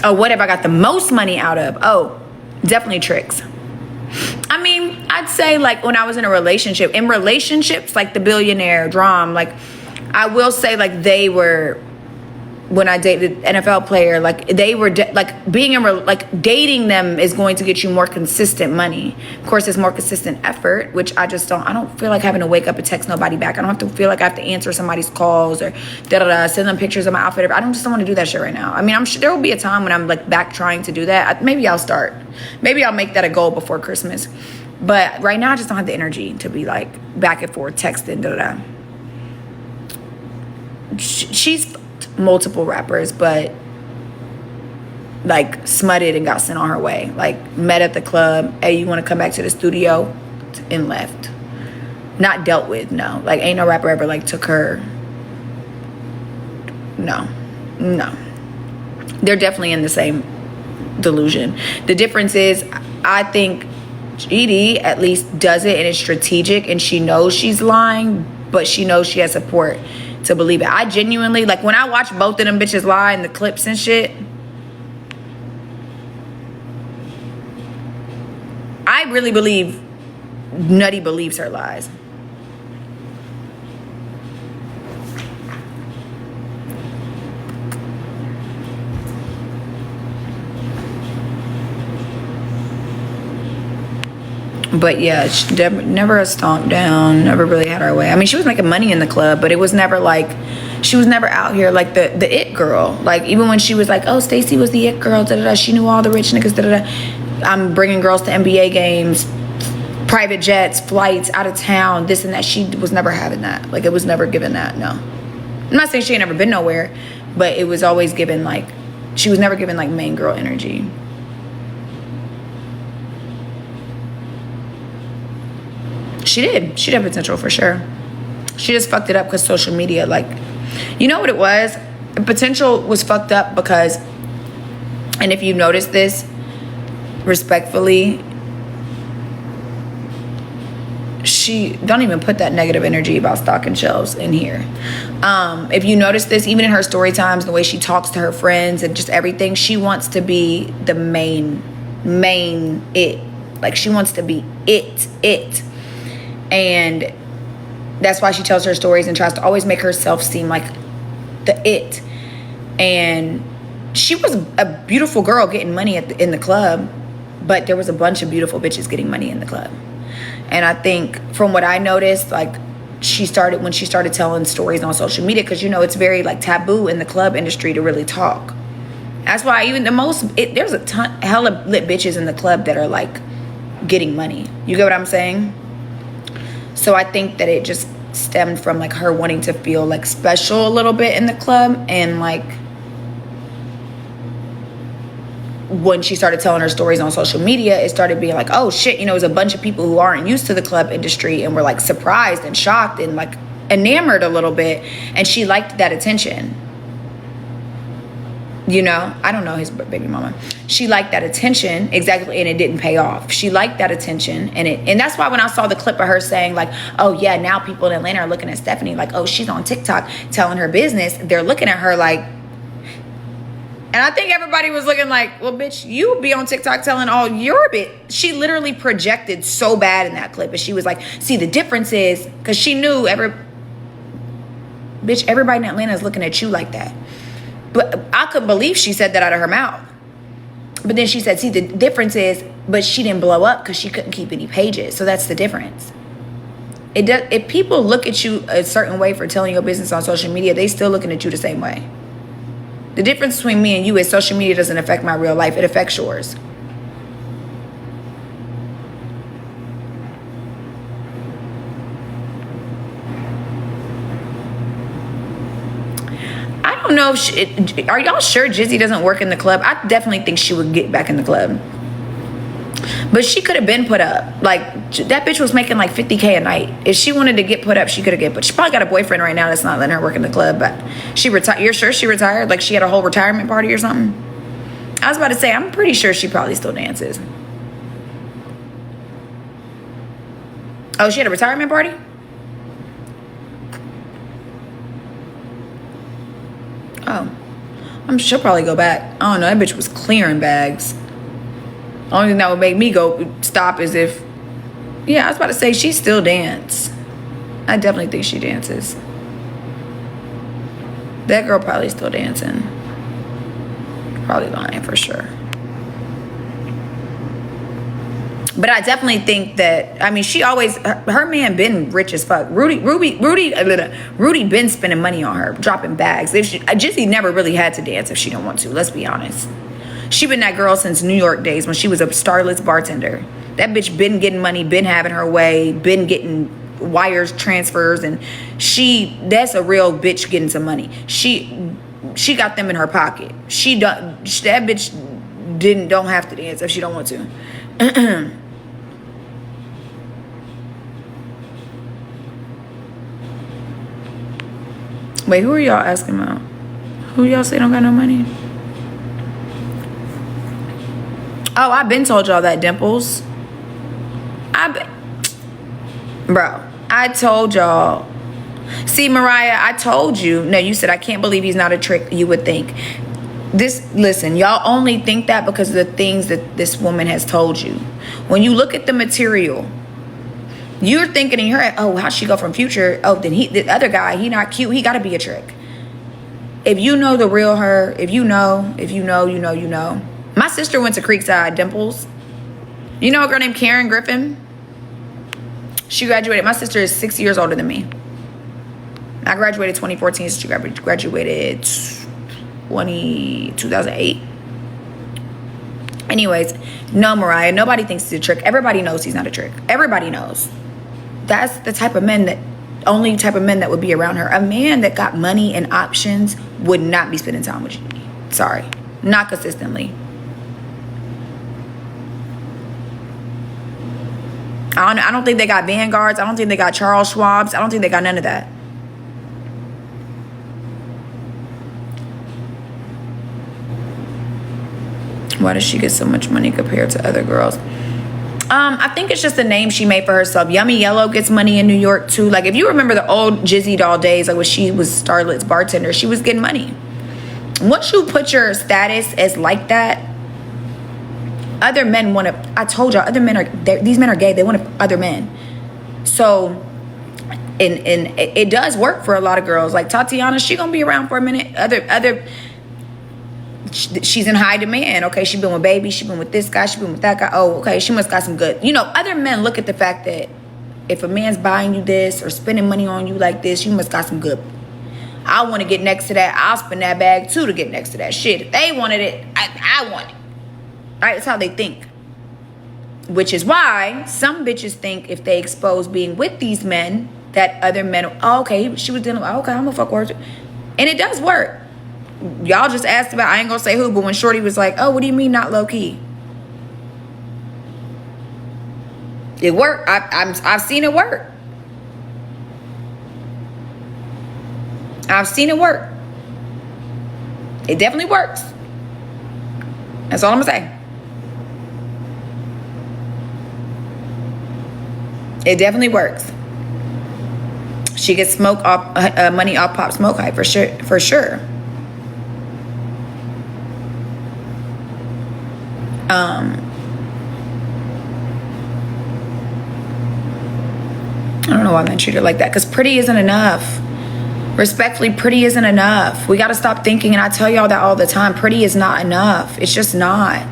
Oh, what have I got the most money out of? Oh, definitely tricks. I mean, I'd say like when I was in a relationship, in relationships, like the billionaire drum, like I will say like they were, when I dated NFL player, like they were like being in like dating them is going to get you more consistent money. Of course, it's more consistent effort, which I don't feel like having to wake up and text nobody back. I don't have to feel like I have to answer somebody's calls or send them pictures of my outfit. I don't want to do that shit right now. I mean, I'm sure there will be a time when I'm like back trying to do that. Maybe I'll start. Maybe I'll make that a goal before Christmas. But right now I just don't have the energy to be like back and forth texting, She's multiple rappers, but like smutted and got sent on her way. Like met at the club, hey, you want to come back to the studio, and left. Not dealt with, no. Like ain't no rapper ever like took her. No. They're definitely in the same delusion. The difference is, I think GD at least does it and it's strategic, and she knows she's lying, but she knows she has support to believe it. I genuinely, like when I watch both of them bitches lie in the clips and shit, I really believe Nutty believes her lies. But yeah, she never a stomp down, never really had her way. I mean, she was making money in the club, but it was never like, she was never out here like the it girl. Like even when she was like, oh, Stacey was the it girl, she knew all the rich niggas, I'm bringing girls to NBA games, private jets, flights, out of town, this and that. She was never having that. Like it was never given that, no. I'm not saying she ain't never been nowhere, but it was always given like, she was never given like main girl energy. She did have potential for sure. She just fucked it up because social media, like, you know what it was? Potential was fucked up because, and if you notice this, respectfully, she don't even put that negative energy about stocking shelves in here. If you notice this, even in her story times, the way she talks to her friends and just everything, she wants to be the main it. Like she wants to be it. And that's why she tells her stories and tries to always make herself seem like the it. And she was a beautiful girl getting money in the club, but there was a bunch of beautiful bitches getting money in the club. And I think from what I noticed, like when she started telling stories on social media, because you know it's very like taboo in the club industry to really talk. That's why even there's a ton hella lit bitches in the club that are like getting money. You get what I'm saying? So I think that it just stemmed from like her wanting to feel like special a little bit in the club, and like when she started telling her stories on social media, it started being like, oh shit, you know, there's a bunch of people who aren't used to the club industry and were like surprised and shocked and like enamored a little bit, and she liked that attention. You know, I don't know his baby mama. She liked that attention, exactly, and it didn't pay off. She liked that attention, and that's why when I saw the clip of her saying like, oh yeah, now people in Atlanta are looking at Stephanie like, oh, she's on TikTok telling her business. They're looking at her like, and I think everybody was looking like, well, bitch, you be on TikTok telling all your bit. She literally projected so bad in that clip, and she was like, see, the difference is, because she knew everybody in Atlanta is looking at you like that. But I couldn't believe she said that out of her mouth. But then she said, see, the difference is, but she didn't blow up because she couldn't keep any pages. So that's the difference. If people look at you a certain way for telling your business on social media, they still looking at you the same way. The difference between me and you is social media doesn't affect my real life. It affects yours. I don't know if are y'all sure Jizzy doesn't work in the club? I definitely think she would get back in the club. But she could have been put up. Like, that bitch was making like $50K a night. If she wanted to get put up, she could have get put. She probably got a boyfriend right now that's not letting her work in the club. But she retired. You're sure she retired? Like she had a whole retirement party or something? I was about to say, I'm pretty sure she probably still dances. Oh, she had a retirement party? Oh. I'm sure she'll probably go back. I don't know. That bitch was clearing bags. Only thing that would make me go stop is if, yeah, I was about to say she still dance. I definitely think she dances. That girl probably still dancing. Probably lying for sure. But I definitely think that, I mean, she always, her man been rich as fuck. Rudy been spending money on her, dropping bags. Jizzy never really had to dance if she didn't want to, let's be honest. She been that girl since New York days when she was a starless bartender. That bitch been getting money, been having her way, been getting wires transfers, and that's a real bitch getting some money. She got them in her pocket. That bitch don't have to dance if she don't want to. Wait, who are y'all asking about? Who y'all say don't got no money? Oh, I've been told y'all that, Dimples. Bro, I told y'all. See, Mariah, I told you. No, you said, I can't believe he's not a trick. You would think. Listen, y'all only think that because of the things that this woman has told you. When you look at the material, you're thinking in your head, oh, how'd she go from Future? Oh, then the other guy, he not cute. He got to be a trick. If you know the real her, if you know, you know. My sister went to Creekside, Dimples. You know a girl named Karen Griffin? She graduated. My sister is 6 years older than me. I graduated 2014. So she graduated 2008. Anyways, no, Mariah. Nobody thinks he's a trick. Everybody knows he's not a trick. Everybody knows. That's the type of men only type of men that would be around her. A man that got money and options would not be spending time with you. Sorry. Not consistently. I don't think they got Vanguards. I don't think they got Charles Schwab's. I don't think they got none of that. Why does she get so much money compared to other girls? I think it's just the name she made for herself. Yummy Yellow gets money in New York too. Like if you remember the old Jizzy doll days, like when she was Starlet's bartender, she was getting money. Once you put your status as like that, other men want to, I told y'all, these men are gay. They want other men. So, and it does work for a lot of girls. Like Tatiana, she gonna be around for a minute. She's in high demand. Okay, she been with Baby. She been with this guy. She been with that guy. Oh, okay, she must got some good. You know, other men look at the fact that if a man's buying you this or spending money on you like this, you must got some good. I want to get next to that. I'll spend that bag too to get next to that shit. If they wanted it, I want it. Right? That's how they think. Which is why some bitches think if they expose being with these men, that other men, oh, okay, she was dealing with, okay, I'm gonna fuck with her. And it does work. Y'all just asked about, I ain't gonna say who, but when Shorty was like, oh, what do you mean not low key? It worked. I've seen it work. I've seen it work. It definitely works. That's all I'm gonna say. It definitely works. She gets smoke off, money off Pop Smoke Hype for sure. For sure. I don't know why men treat her like that. Because pretty isn't enough. Respectfully, pretty isn't enough. We got to stop thinking, and I tell y'all that all the time. Pretty is not enough. It's just not.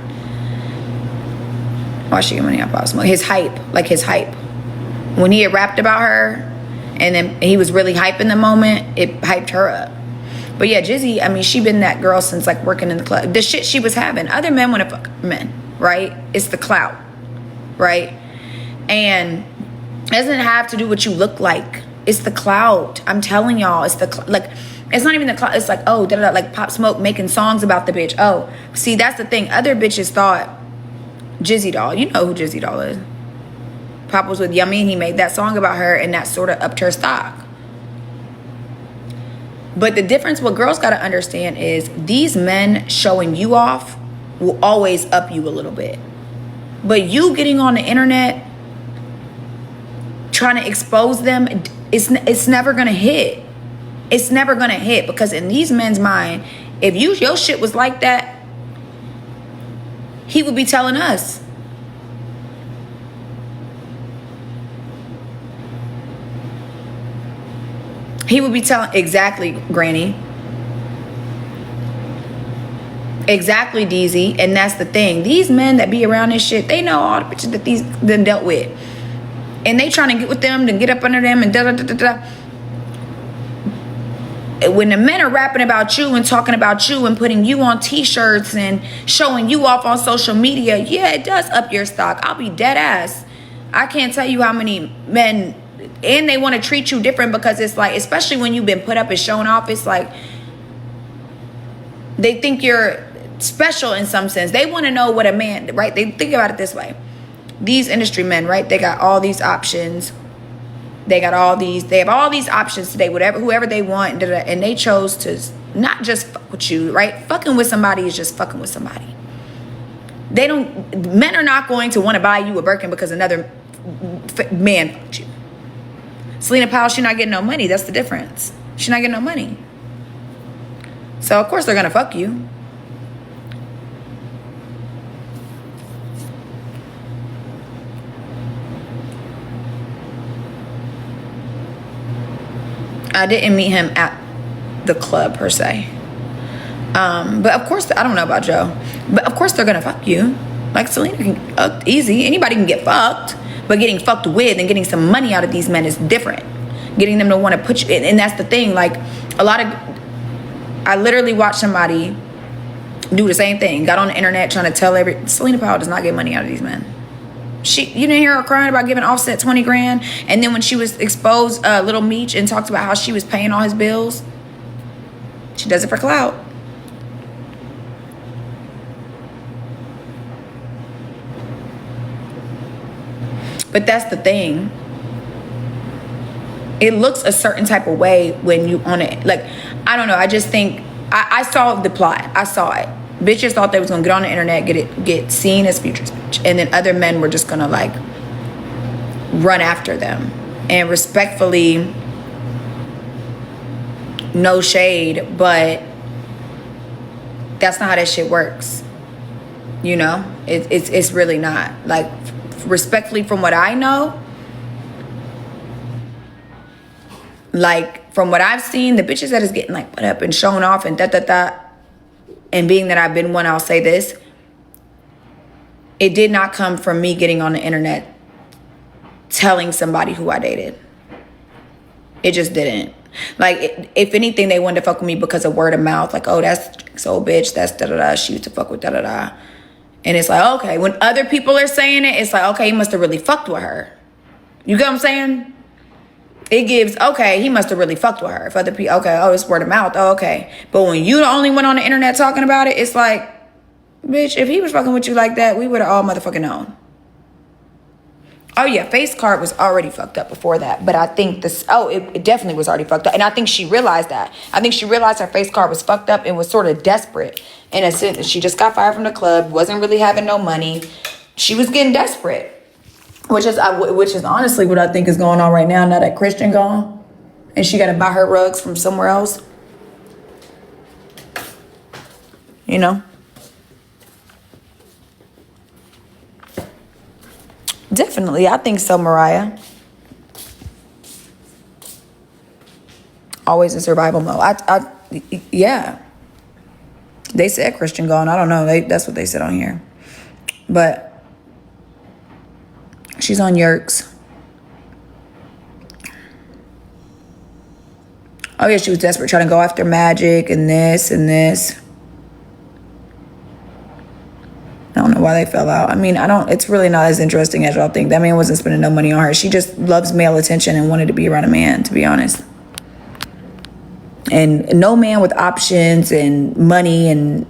Why she get money off Pop Smoke? His hype. Like his hype. When he had rapped about her, and then he was really hyping the moment, it hyped her up. But yeah, Jizzy, I mean, she been that girl since like working in the club. The shit she was having. Other men want to fuck men, right? It's the clout, right? And it doesn't have to do what you look like. It's the clout. I'm telling y'all, it's the like. It's not even the clout. It's like, oh, like Pop Smoke making songs about the bitch. Oh, see, that's the thing. Other bitches thought Jizzy Doll. You know who Jizzy Doll is. Pop was with Yummy and he made that song about her, and that sort of upped her stock. But the difference, what girls got to understand is these men showing you off will always up you a little bit. But you getting on the internet trying to expose them, it's never going to hit. It's never going to hit, because in these men's mind, if your shit was like that, he would be telling us. He would be telling, exactly, Granny. Exactly, DZ. And that's the thing. These men that be around this shit, they know all the bitches that these them dealt with. And they trying to get with them, to get up under them, and da-da-da-da-da. When the men are rapping about you and talking about you and putting you on t-shirts and showing you off on social media, yeah, it does up your stock. I'll be dead ass. I can't tell you how many men... And they want to treat you different, because it's like, especially when you've been put up and shown off, it's like they think you're special in some sense. They want to know what a man, right? They think about it this way. These industry men, right? They got all these options. They have all these options today, whoever they want. And they chose to not just fuck with you, right? Fucking with somebody is just fucking with somebody. Men are not going to want to buy you a Birkin because another man fucked you. Selena Powell, she not getting no money. That's the difference. She not getting no money. So, of course, they're going to fuck you. I didn't meet him at the club, per se. But, of course, I don't know about Joe. But, of course, they're going to fuck you. Like, Selena can, easy. Anybody can get fucked. But getting fucked with and getting some money out of these men is different. Getting them to want to put you in. And that's the thing. Like, I literally watched somebody do the same thing. Got on the internet trying to tell Selena Powell does not get money out of these men. You didn't hear her crying about giving Offset 20 grand. And then when she was exposed, Little Meech, and talked about how she was paying all his bills. She does it for clout. But that's the thing. It looks a certain type of way when you on it. Like, I don't know. I just think I saw the plot. I saw it. Bitches thought they was gonna get on the internet, get seen as Future's bitch, and then other men were just gonna like run after them. And respectfully, no shade, but that's not how that shit works. You know, it's really not. Like, respectfully, from what I know, like from what I've seen, the bitches that is getting like put up and shown off and and being that I've been one, I'll say this, it did not come from me getting on the internet telling somebody who I dated. It just didn't. Like, if anything, they wanted to fuck with me because of word of mouth. Like, oh, that's Jake's old bitch. That's da-da-da. She used to fuck with da-da-da. And it's like, okay. When other people are saying it, it's like, okay, he must have really fucked with her. You get what I'm saying? It gives, okay, he must have really fucked with her. If other people, okay, oh, it's word of mouth. Oh, okay. But when you the only one on the internet talking about it, it's like, bitch, if he was fucking with you like that, we would have all motherfucking known. Oh, yeah, face card was already fucked up before that. But I think this, it definitely was already fucked up. And I think she realized that. I think she realized her face card was fucked up and was sort of desperate. And she just got fired from the club, wasn't really having no money. She was getting desperate. Which is honestly what I think is going on right now that Christian gone. And she got to buy her rugs from somewhere else. You know? Definitely, I think so, Mariah. Always in survival mode. Yeah. They said Christian gone. I don't know. That's what they said on here. But she's on Yerks. Oh yeah, she was desperate, trying to go after Magic and this and this. I don't know why they fell out. I mean, it's really not as interesting as y'all think. That man wasn't spending no money on her. She just loves male attention and wanted to be around a man, to be honest. And no man with options and money and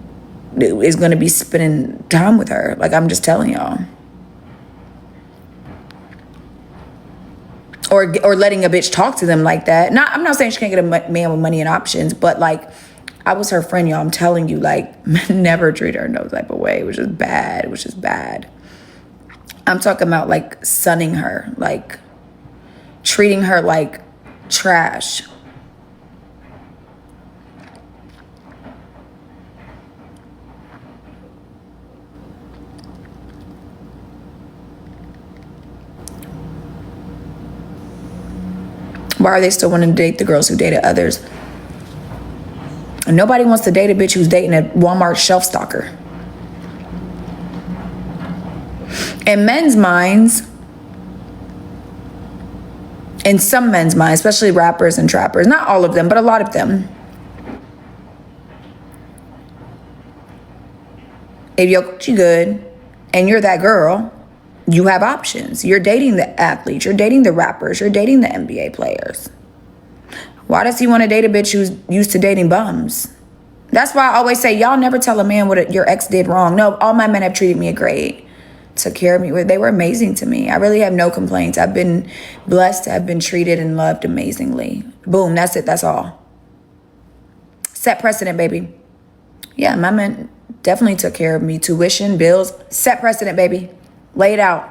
is going to be spending time with her. Like, I'm just telling y'all. Or letting a bitch talk to them like that. I'm not saying she can't get a man with money and options, but like, I was her friend, y'all. I'm telling you, like, never treat her no type of way. It was just bad. It was just bad. I'm talking about, like, sunning her. Like, treating her like trash. Why are they still wanting to date the girls who dated others? And nobody wants to date a bitch who's dating a Walmart shelf stalker. In men's minds, in some men's minds, especially rappers and trappers, not all of them, but a lot of them, if you're good and you're that girl, you have options. You're dating the athletes, you're dating the rappers, you're dating the NBA players. Why does he want to date a bitch who's used to dating bums? That's why I always say, y'all never tell a man what your ex did wrong. No, all my men have treated me great. Took care of me. They were amazing to me. I really have no complaints. I've been blessed to have been treated and loved amazingly. Boom, that's it. That's all. Set precedent, baby. Yeah, my men definitely took care of me. Tuition, bills. Set precedent, baby. Lay it out.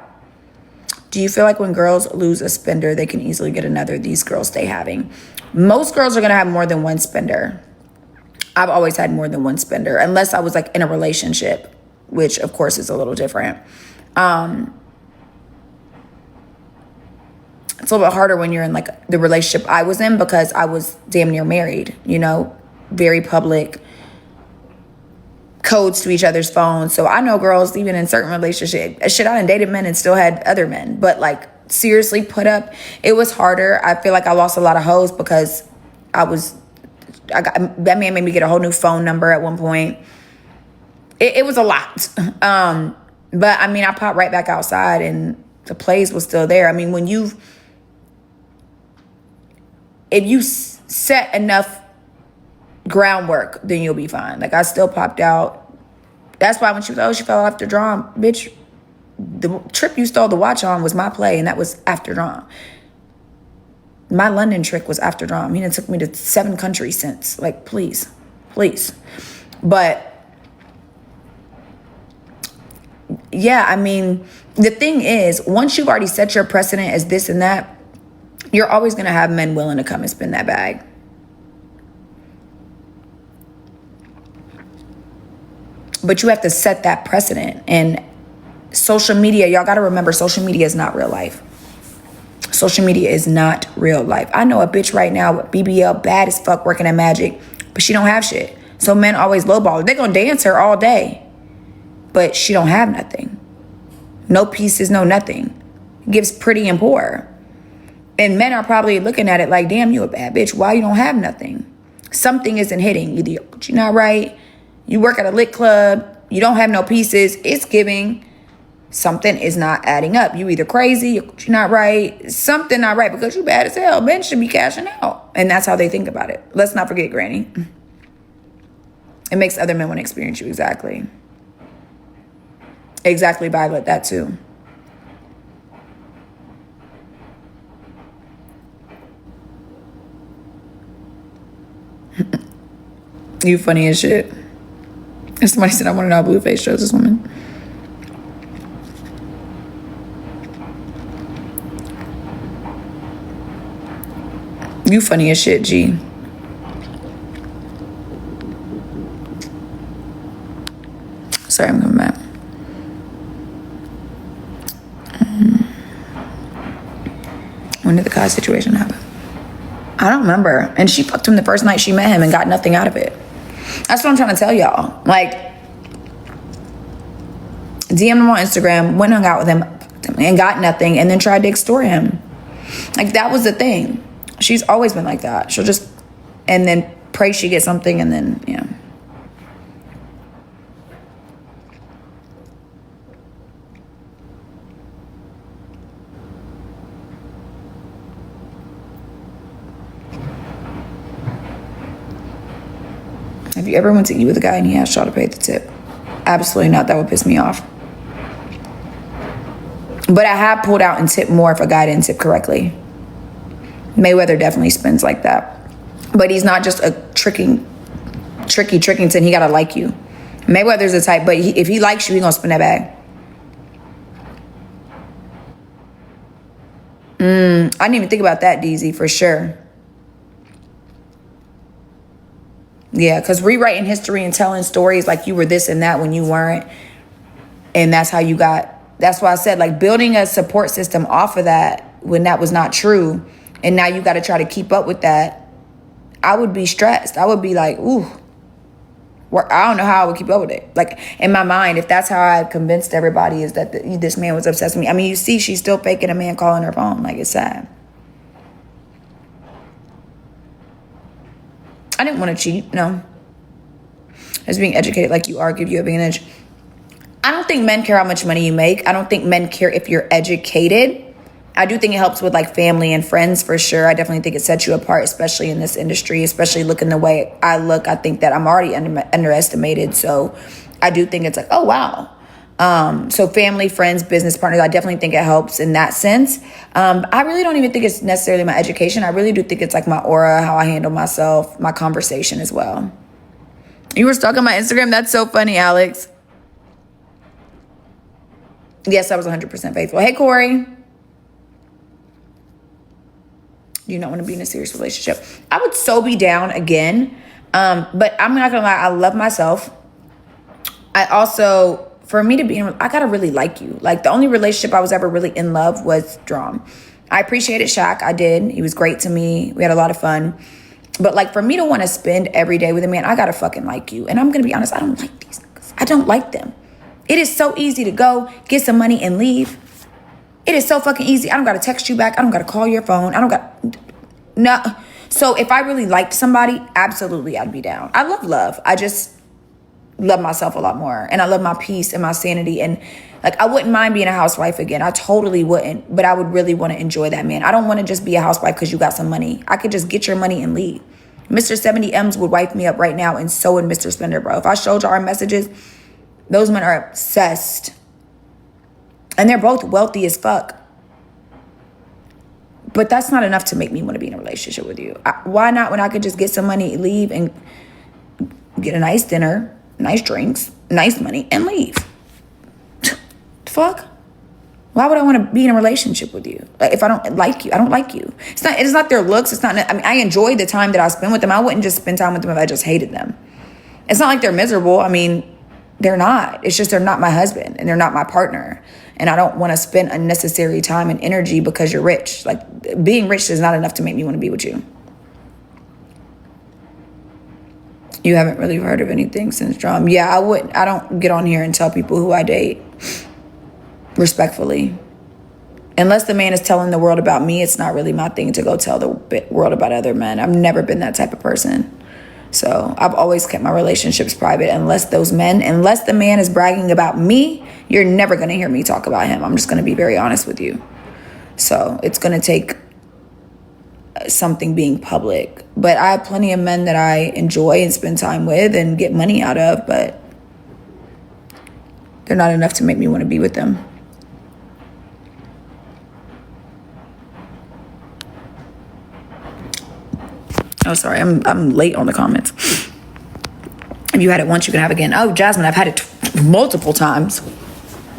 Do you feel like when girls lose a spender, they can easily get another? These girls stay having. Most girls are going to have more than one spender. I've always had more than one spender, unless I was like in a relationship, which of course is a little different. It's a little bit harder when you're in like the relationship I was in, because I was damn near married, you know, very public, codes to each other's phones. So I know girls, even in certain relationships, I done dated men and still had other men, but like seriously put up, it was harder. I feel like I lost a lot of hoes because that man made me get a whole new phone number at one point. It was a lot. But I mean, I popped right back outside and the plays was still there. I mean, if you set enough groundwork, then you'll be fine. Like, I still popped out. That's why when she was, oh, she fell after Drum. Bitch, the trip you stole the watch on was my play, and that was after Drum. My London trick was after Drum. I mean, it took me to 7 countries since. Like, please. But yeah, I mean, the thing is, once you've already set your precedent as this and that, you're always going to have men willing to come and spin that bag. But you have to set that precedent. And social media, y'all got to remember, social media is not real life. Social media is not real life. I know a bitch right now with BBL, bad as fuck, working at Magic, but she don't have shit. So men always lowball her. They're going to dance her all day, but she don't have nothing. No pieces, no nothing. gives pretty and poor. And men are probably looking at it like, damn, you a bad bitch. Why you don't have nothing? Something isn't hitting. Either you're not right, you work at a lit club, you don't have no pieces. It's giving something is not adding up. You either crazy, you're not right, something not right because you bad as hell. Men should be cashing out. And that's how they think about it. Let's not forget, Granny. It makes other men want to experience you. Exactly. Exactly, Violet. That too. You funny as shit. And somebody said, I want to know how Blueface shows this woman. You funny as shit, G. Sorry, I'm coming back. When did the Kai situation happen? I don't remember. And she fucked him the first night she met him and got nothing out of it. That's what I'm trying to tell y'all. Like, DM'd him on Instagram, went and hung out with him and got nothing, and then tried to extort him. Like, that was the thing. She's always been like that. She'll just, and then pray she gets something, and then, yeah. Have you ever went to eat with a guy and he asked y'all to pay the tip? Absolutely not. That would piss me off. But I have pulled out and tipped more if a guy didn't tip correctly. Mayweather definitely spins like that. But he's not just a trickington. He gotta like you. Mayweather's the type, but if he likes you, he gonna spin that bag. I didn't even think about that, DZ, for sure. Yeah, because rewriting history and telling stories like you were this and that when you weren't. And that's how you got, that's why I said, like, building a support system off of that when that was not true. And now you got to try to keep up with that. I would be stressed. I would be like, ooh, I don't know how I would keep up with it. Like, in my mind, if that's how I convinced everybody is that this man was obsessed with me. I mean, you see, she's still faking a man calling her phone. Like, it's sad. I didn't want to cheat, no. As being educated like you are, give you advantage. I don't think men care how much money you make. I don't think men care if you're educated. I do think it helps with like family and friends for sure. I definitely think it sets you apart, especially in this industry, especially looking the way I look. I think that I'm already underestimated. So I do think it's like, oh, wow. So family, friends, business partners, I definitely think it helps in that sense. I really don't even think it's necessarily my education. I really do think it's like my aura, how I handle myself, my conversation as well. You were stalking my Instagram? That's so funny, Alex. Yes, I was 100% faithful. Hey, Corey. Do you not want to be in a serious relationship? I would so be down again. But I'm not going to lie. I love myself. I also... For me to be in, I gotta really like you. Like, the only relationship I was ever really in love was Drum. I appreciated Shaq. I did. He was great to me. We had a lot of fun. But like, for me to want to spend every day with a man, I gotta fucking like you. And I'm gonna be honest, I don't like these niggas. I don't like them. It is so easy to go, get some money, and leave. It is so fucking easy. I don't gotta text you back. I don't gotta call your phone. I don't got... No. So if I really liked somebody, absolutely I'd be down. I love. I just... love myself a lot more, and I love my peace and my sanity, and like, I wouldn't mind being a housewife again. I totally wouldn't, but I would really want to enjoy that man. I don't want to just be a housewife because you got some money. I could just get your money and leave. Mr. 70 M's would wipe me up right now, and so would Mr. Spender, bro. If I showed y'all our messages, those men are obsessed, and they're both wealthy as fuck. But that's not enough to make me want to be in a relationship with you. Why not, when I could just get some money, leave, and get a nice dinner, nice drinks, nice money, and leave? Fuck. Why would I want to be in a relationship with you? Like, if I don't like you, I don't like you. It's not their looks. It's not, I mean, I enjoy the time that I spend with them. I wouldn't just spend time with them if I just hated them. It's not like they're miserable. I mean, they're not. It's just they're not my husband and they're not my partner. And I don't want to spend unnecessary time and energy because you're rich. Like, being rich is not enough to make me want to be with you. You haven't really heard of anything since Drum. Yeah, I don't get on here and tell people who I date. Respectfully. Unless the man is telling the world about me, it's not really my thing to go tell the world about other men. I've never been that type of person. So I've always kept my relationships private. Unless the man is bragging about me, you're never going to hear me talk about him. I'm just going to be very honest with you. So it's going to take something being public. But I have plenty of men that I enjoy and spend time with and get money out of, but they're not enough to make me want to be with them. Oh, sorry, I'm late on the comments. If you had it once, you can have it again. Oh, Jasmine, I've had it multiple times.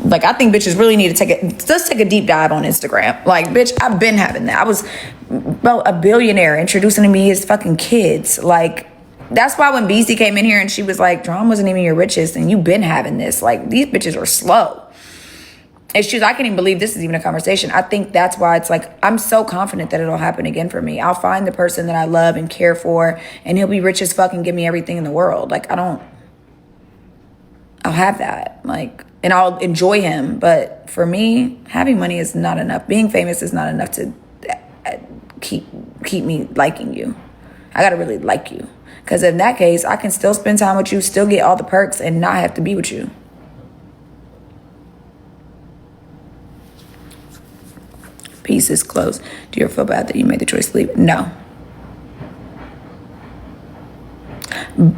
Like, I think bitches really need to let's take a deep dive on Instagram. Like, bitch, I've been having that. I was about a billionaire introducing to me his fucking kids. Like, that's why when BC came in here and she was like, Drum wasn't even your richest and you've been having this. Like, these bitches are slow. It's just, I can't even believe this is even a conversation. I think that's why it's like, I'm so confident that it'll happen again for me. I'll find the person that I love and care for, and he'll be rich as fuck and give me everything in the world. Like, I'll have that. Like, and I'll enjoy him. But for me, having money is not enough. Being famous is not enough to keep me liking you. I gotta really like you. Because in that case, I can still spend time with you, still get all the perks, and not have to be with you. Peace is close. Do you ever feel bad that you made the choice to leave? No.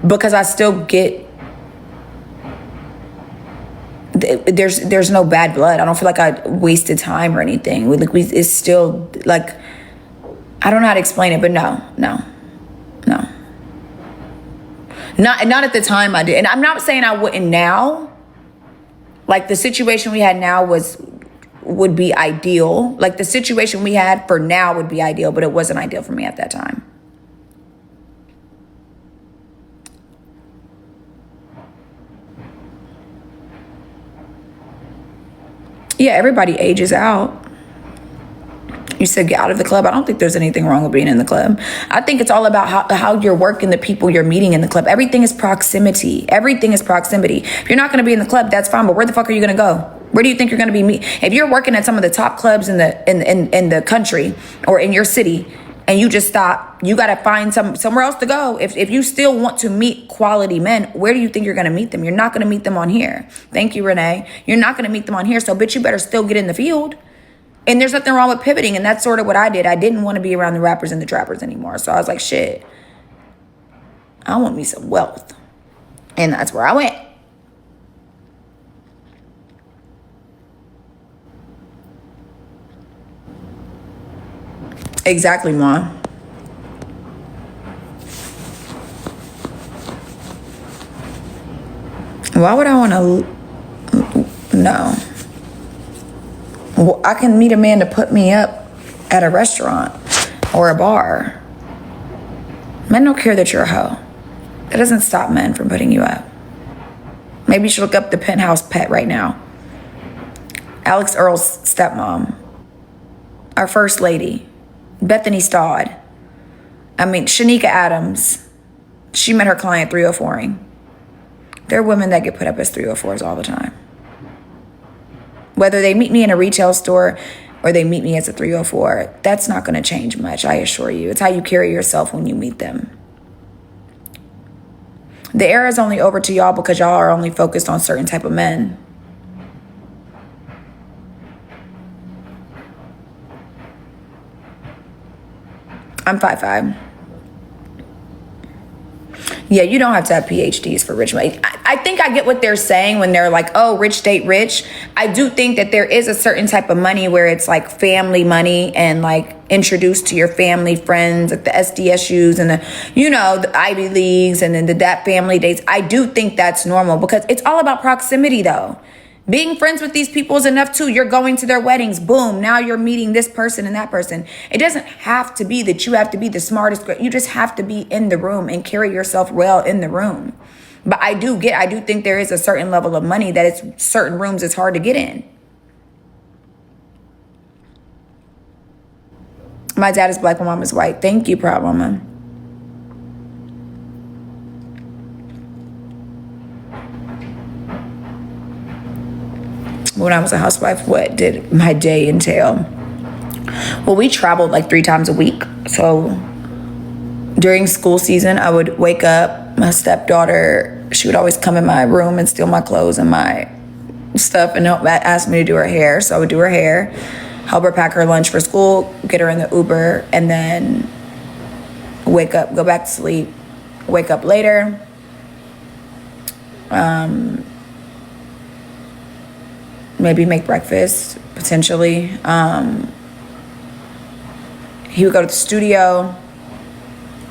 Because I still get, there's no bad blood. I don't feel like I wasted time or anything. It's still like, I don't know how to explain it, but no. Not at the time I did. And I'm not saying I wouldn't now. Like, the situation we had now would be ideal. Like, the situation we had for now would be ideal, but it wasn't ideal for me at that time. Yeah, everybody ages out. You said get out of the club. I don't think there's anything wrong with being in the club. I think it's all about how you're working the people you're meeting in the club. Everything is proximity. Everything is proximity. If you're not going to be in the club, that's fine. But where the fuck are you going to go? Where do you think you're going to be? If you're working at some of the top clubs in the country or in your city, and you just stop, you got to find somewhere else to go. If you still want to meet quality men, where do you think you're going to meet them? You're not going to meet them on here. Thank you, Renee. You're not going to meet them on here. So, bitch, you better still get in the field. And there's nothing wrong with pivoting. And that's sort of what I did. I didn't want to be around the rappers and the trappers anymore. So I was like, shit, I want me some wealth. And that's where I went. Exactly, Mom. Why would I want to? No. Well, I can meet a man to put me up at a restaurant or a bar. Men don't care that you're a hoe. That doesn't stop men from putting you up. Maybe you should look up the Penthouse Pet right now. Alex Earl's stepmom. Our first lady. Bethany Stodd. Shanika Adams. She met her client 304ing. There are women that get put up as 304s all the time. Whether they meet me in a retail store or they meet me as a 304, that's not going to change much, I assure you. It's how you carry yourself when you meet them. The era is only over to y'all because y'all are only focused on certain type of men. I'm 5'5". Yeah, you don't have to have PhDs for rich money. I think I get what they're saying when they're like, oh, rich date rich. I do think that there is a certain type of money where it's like family money and like introduced to your family, friends, like the SDSUs and the Ivy Leagues and then that family dates. I do think that's normal because it's all about proximity though. Being friends with these people is enough too. You're going to their weddings. Boom. Now you're meeting this person and that person. It doesn't have to be that you have to be the smartest. You just have to be in the room and carry yourself well in the room. But I do think there is a certain level of money that it's certain rooms it's hard to get in. My dad is black, my mom is white. Thank you, Proud Mama. when I was a housewife, what did my day entail? Well, we traveled like 3 times a week. So during school season, I would wake up, my stepdaughter, she would always come in my room and steal my clothes and my stuff and ask me to do her hair. So I would do her hair, help her pack her lunch for school, get her in the Uber, and then wake up, go back to sleep, wake up later. Maybe make breakfast, potentially. He would go to the studio.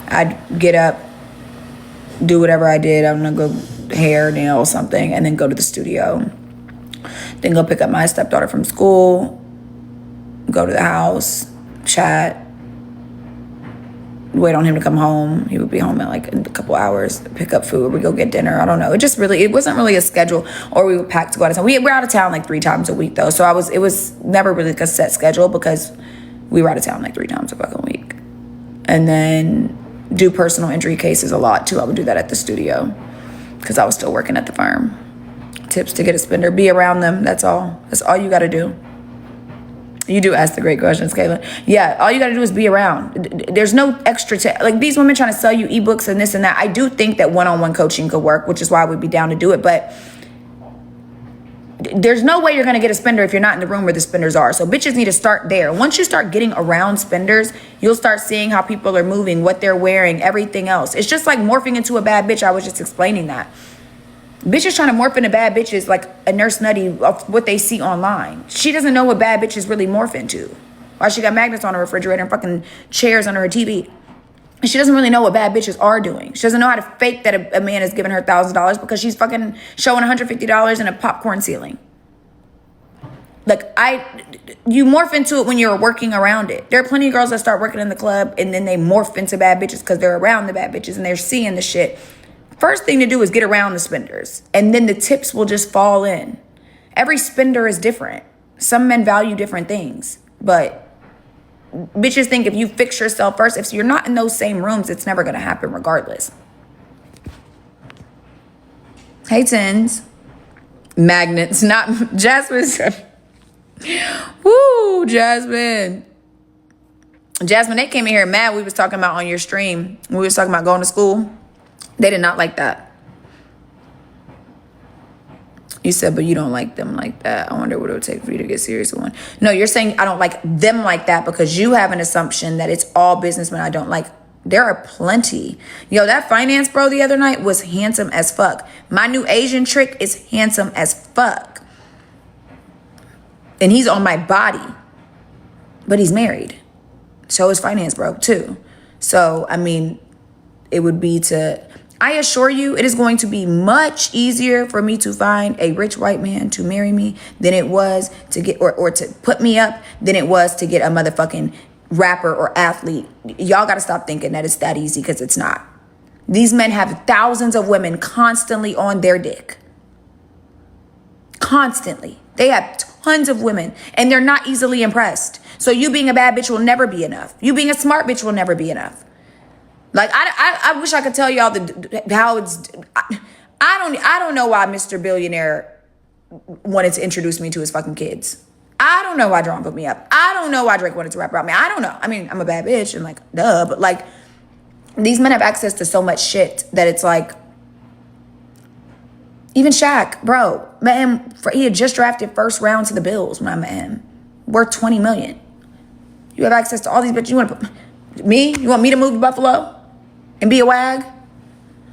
I'd get up, do whatever I did. I'm gonna go hair, nail, something, and then go to the studio. Then go pick up my stepdaughter from school, go to the house, chat, wait on him to come home. He would be home in like a couple hours, pick up food, we go get dinner. I don't know. It wasn't really a schedule, or we would pack to go out of town. We were out of town like 3 times a week though. So it was never really like a set schedule because we were out of town like 3 times a fucking week. And then do personal injury cases a lot too. I would do that at the studio because I was still working at the firm. Tips to get a spender, be around them. That's all you got to do. You do ask the great questions, Kayla. Yeah, all you got to do is be around. There's no extra, like these women trying to sell you ebooks and this and that. I do think that one-on-one coaching could work, which is why I would be down to do it. But there's no way you're going to get a spender if you're not in the room where the spenders are. So bitches need to start there. Once you start getting around spenders, you'll start seeing how people are moving, what they're wearing, everything else. It's just like morphing into a bad bitch. I was just explaining that. Bitches trying to morph into bad bitches like a Nurse Nutty of what they see online. She doesn't know what bad bitches really morph into. Why she got magnets on her refrigerator and fucking chairs under her TV. And she doesn't really know what bad bitches are doing. She doesn't know how to fake that a man is giving her $1,000 because she's fucking showing $150 in a popcorn ceiling. Like, you morph into it when you're working around it. There are plenty of girls that start working in the club and then they morph into bad bitches because they're around the bad bitches and they're seeing the shit. First thing to do is get around the spenders, and then the tips will just fall in. Every spender is different. Some men value different things, but bitches think if you fix yourself first, if you're not in those same rooms, it's never going to happen regardless. Hey, tens. Magnets, not Jasmine. Woo, Jasmine. Jasmine, they came in here mad we was talking about on your stream. We was talking about going to school. They did not like that. You said, but you don't like them like that. I wonder what it would take for you to get serious with one. No, you're saying I don't like them like that because you have an assumption that it's all businessmen I don't like. There are plenty. Yo, that finance bro the other night was handsome as fuck. My new Asian trick is handsome as fuck. And he's on my body. But he's married. So is finance bro too. So, I mean, it would be I assure you, it is going to be much easier for me to find a rich white man to marry me than it was to get, or to put me up, than it was to get a motherfucking rapper or athlete. Y'all got to stop thinking that it's that easy because it's not. These men have thousands of women constantly on their dick. Constantly. They have tons of women and they're not easily impressed. So you being a bad bitch will never be enough. You being a smart bitch will never be enough. Like, I wish I could tell y'all how it's, I don't know why Mr. Billionaire wanted to introduce me to his fucking kids. I don't know why Drawn put me up. I don't know why Drake wanted to rap about me. I don't know. I mean, I'm a bad bitch and like, duh, but like, these men have access to so much shit that it's like, even Shaq, bro, met him, he had just drafted first round to the Bills when I met him. Worth $20 million. You have access to all these bitches. You want to put me? You want me to move to Buffalo and be a wag?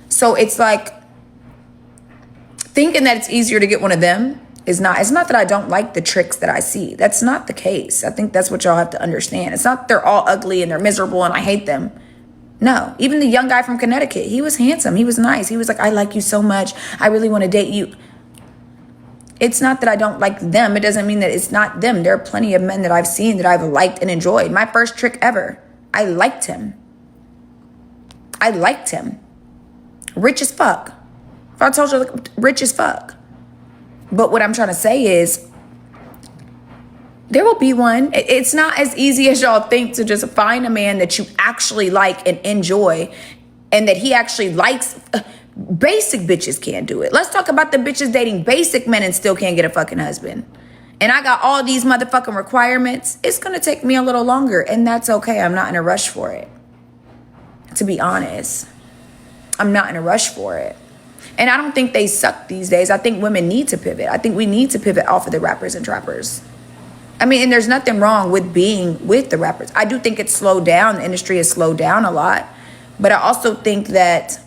So it's like, thinking that it's easier to get one of them is not, it's not that I don't like the tricks that I see. That's not the case. I think that's what y'all have to understand. It's not they're all ugly and they're miserable and I hate them. No, even the young guy from Connecticut, he was handsome. He was nice. He was like, I like you so much. I really want to date you. It's not that I don't like them. It doesn't mean that it's not them. There are plenty of men that I've seen that I've liked and enjoyed. My first trick ever, I liked him. I liked him. Rich as fuck. If I told you, like, rich as fuck. But what I'm trying to say is, there will be one. It's not as easy as y'all think to just find a man that you actually like and enjoy and that he actually likes. Basic bitches can't do it. Let's talk about the bitches dating basic men and still can't get a fucking husband. and I got all these motherfucking requirements, it's going to take me a little longer. And that's okay. I'm not in a rush for it. To be honest, I'm not in a rush for it. And I don't think they suck these days. I think women need to pivot. I think we need to pivot off of the rappers and trappers. I mean, and there's nothing wrong with being with the rappers. I do think it's slowed down. The industry has slowed down a lot. But I also think that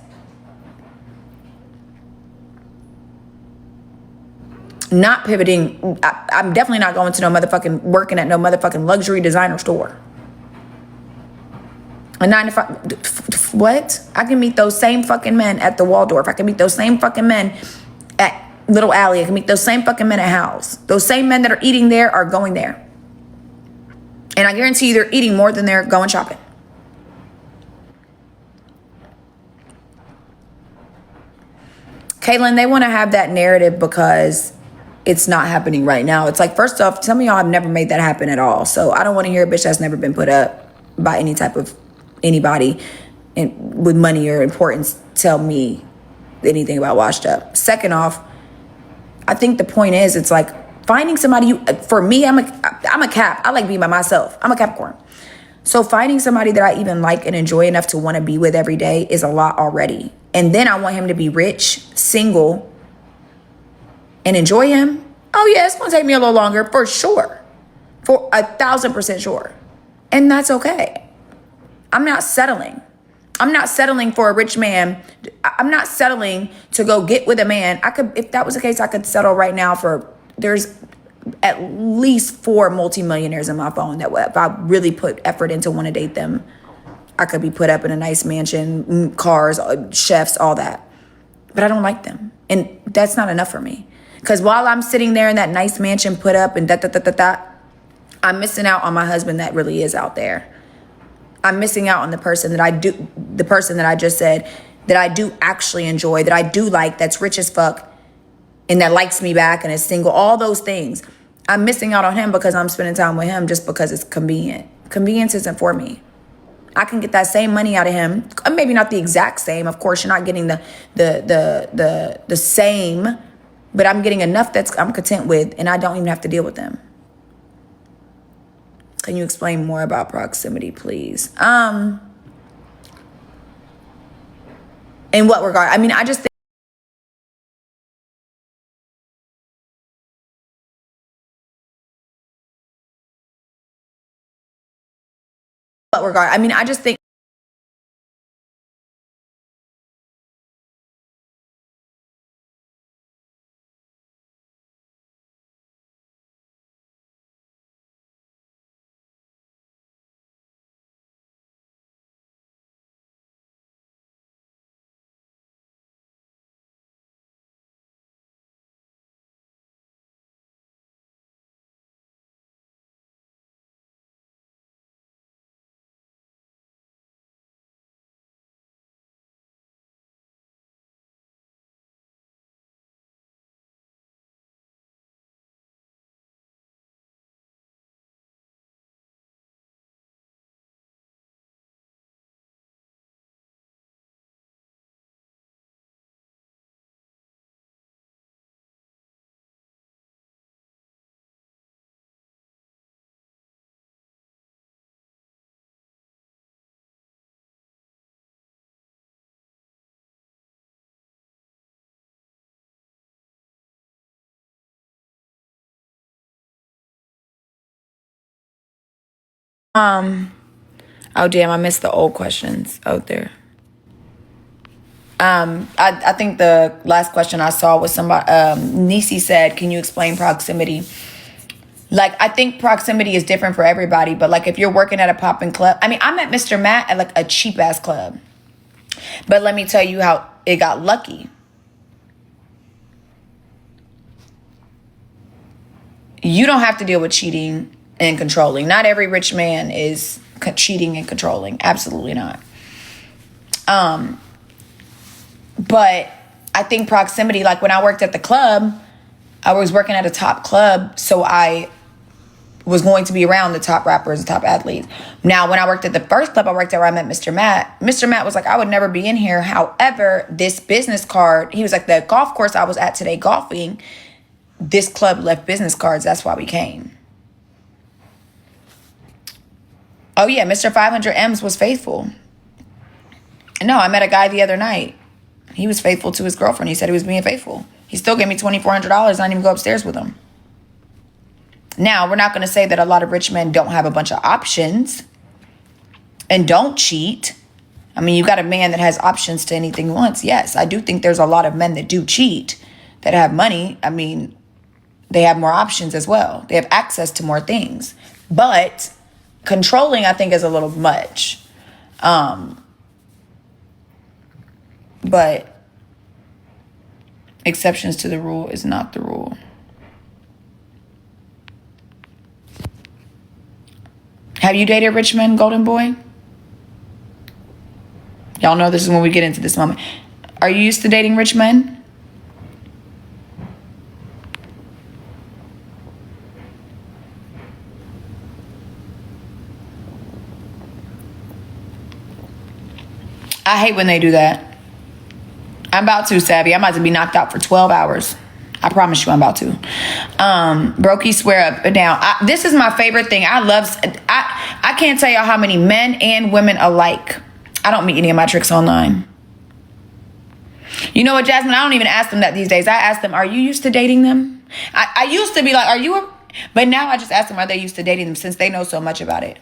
not pivoting, I'm definitely not going to no motherfucking, working at no motherfucking luxury designer store. A 9 to 5, what? I can meet those same fucking men at the Waldorf. I can meet those same fucking men at Little Alley. I can meet those same fucking men at House. Those same men that are eating there are going there. And I guarantee you they're eating more than they're going shopping. Caitlin, they want to have that narrative because it's not happening right now. It's like, first off, some of y'all have never made that happen at all. So I don't want to hear a bitch that's never been put up by any type of anybody with money or importance tell me anything about washed up. Second off, I think the point is, it's like finding somebody for me, I'm a Cap. I like being by myself. I'm a Capricorn. So finding somebody that I even like and enjoy enough to want to be with every day is a lot already. And then I want him to be rich, single, and enjoy him. Oh yeah, it's going to take me a little longer for sure. For 1,000% sure. And that's okay. I'm not settling. I'm not settling for a rich man. I'm not settling to go get with a man. I could, if that was the case, I could settle right now for, there's at least 4 multimillionaires in my phone that if I really put effort into want to date them, I could be put up in a nice mansion, cars, chefs, all that. But I don't like them. And that's not enough for me. Because while I'm sitting there in that nice mansion put up and I'm missing out on my husband that really is out there. I'm missing out on the person that I just said, that I do actually enjoy, that I do like, that's rich as fuck, and that likes me back and is single, all those things. I'm missing out on him because I'm spending time with him just because it's convenient. Convenience isn't for me. I can get that same money out of him. Maybe not the exact same. Of course, you're not getting the same, but I'm getting enough that I'm content with, and I don't even have to deal with them. Can you explain more about proximity, please? In what regard? I mean, I just think what regard? I mean, I just think oh damn, I missed the old questions out there. I think the last question I saw was somebody, Nisi said, can you explain proximity? Like, I think proximity is different for everybody, but like if you're working at a poppin' club, I mean, I met Mr. Matt at like a cheap ass club, but let me tell you how it got lucky. You don't have to deal with cheating and controlling. Not every rich man is cheating and controlling. Absolutely not. But I think proximity, like when I worked at the club, I was working at a top club, so I was going to be around the top rappers, the top athletes. Now, when I worked at the first club I worked at where I met Mr. Matt was like, I would never be in here. However, this business card, he was like, the golf course I was at today golfing, this club left business cards. That's why we came. Oh yeah, Mr. 500 M's was faithful. No, I met a guy the other night. He was faithful to his girlfriend. He said he was being faithful. He still gave me $2,400. I didn't even go upstairs with him. Now, we're not going to say that a lot of rich men don't have a bunch of options and don't cheat. I mean, you got a man that has options to anything he wants. Yes, I do think there's a lot of men that do cheat, that have money. I mean, they have more options as well. They have access to more things. But controlling, I think, is a little much. But exceptions to the rule is not the rule. Have you dated rich men, Golden Boy? Y'all know this is when we get into this moment. Are you used to dating rich men? I hate when they do that. I'm about to, Savvy. I'm about to be knocked out for 12 hours. I promise you I'm about to. Brokey swear up and down. This is my favorite thing. I can't tell y'all how many men and women alike. I don't meet any of my tricks online. You know what, Jasmine? I don't even ask them that these days. I ask them, are you used to dating them? I used to be like, are you? But now I just ask them, are they used to dating them, since they know so much about it.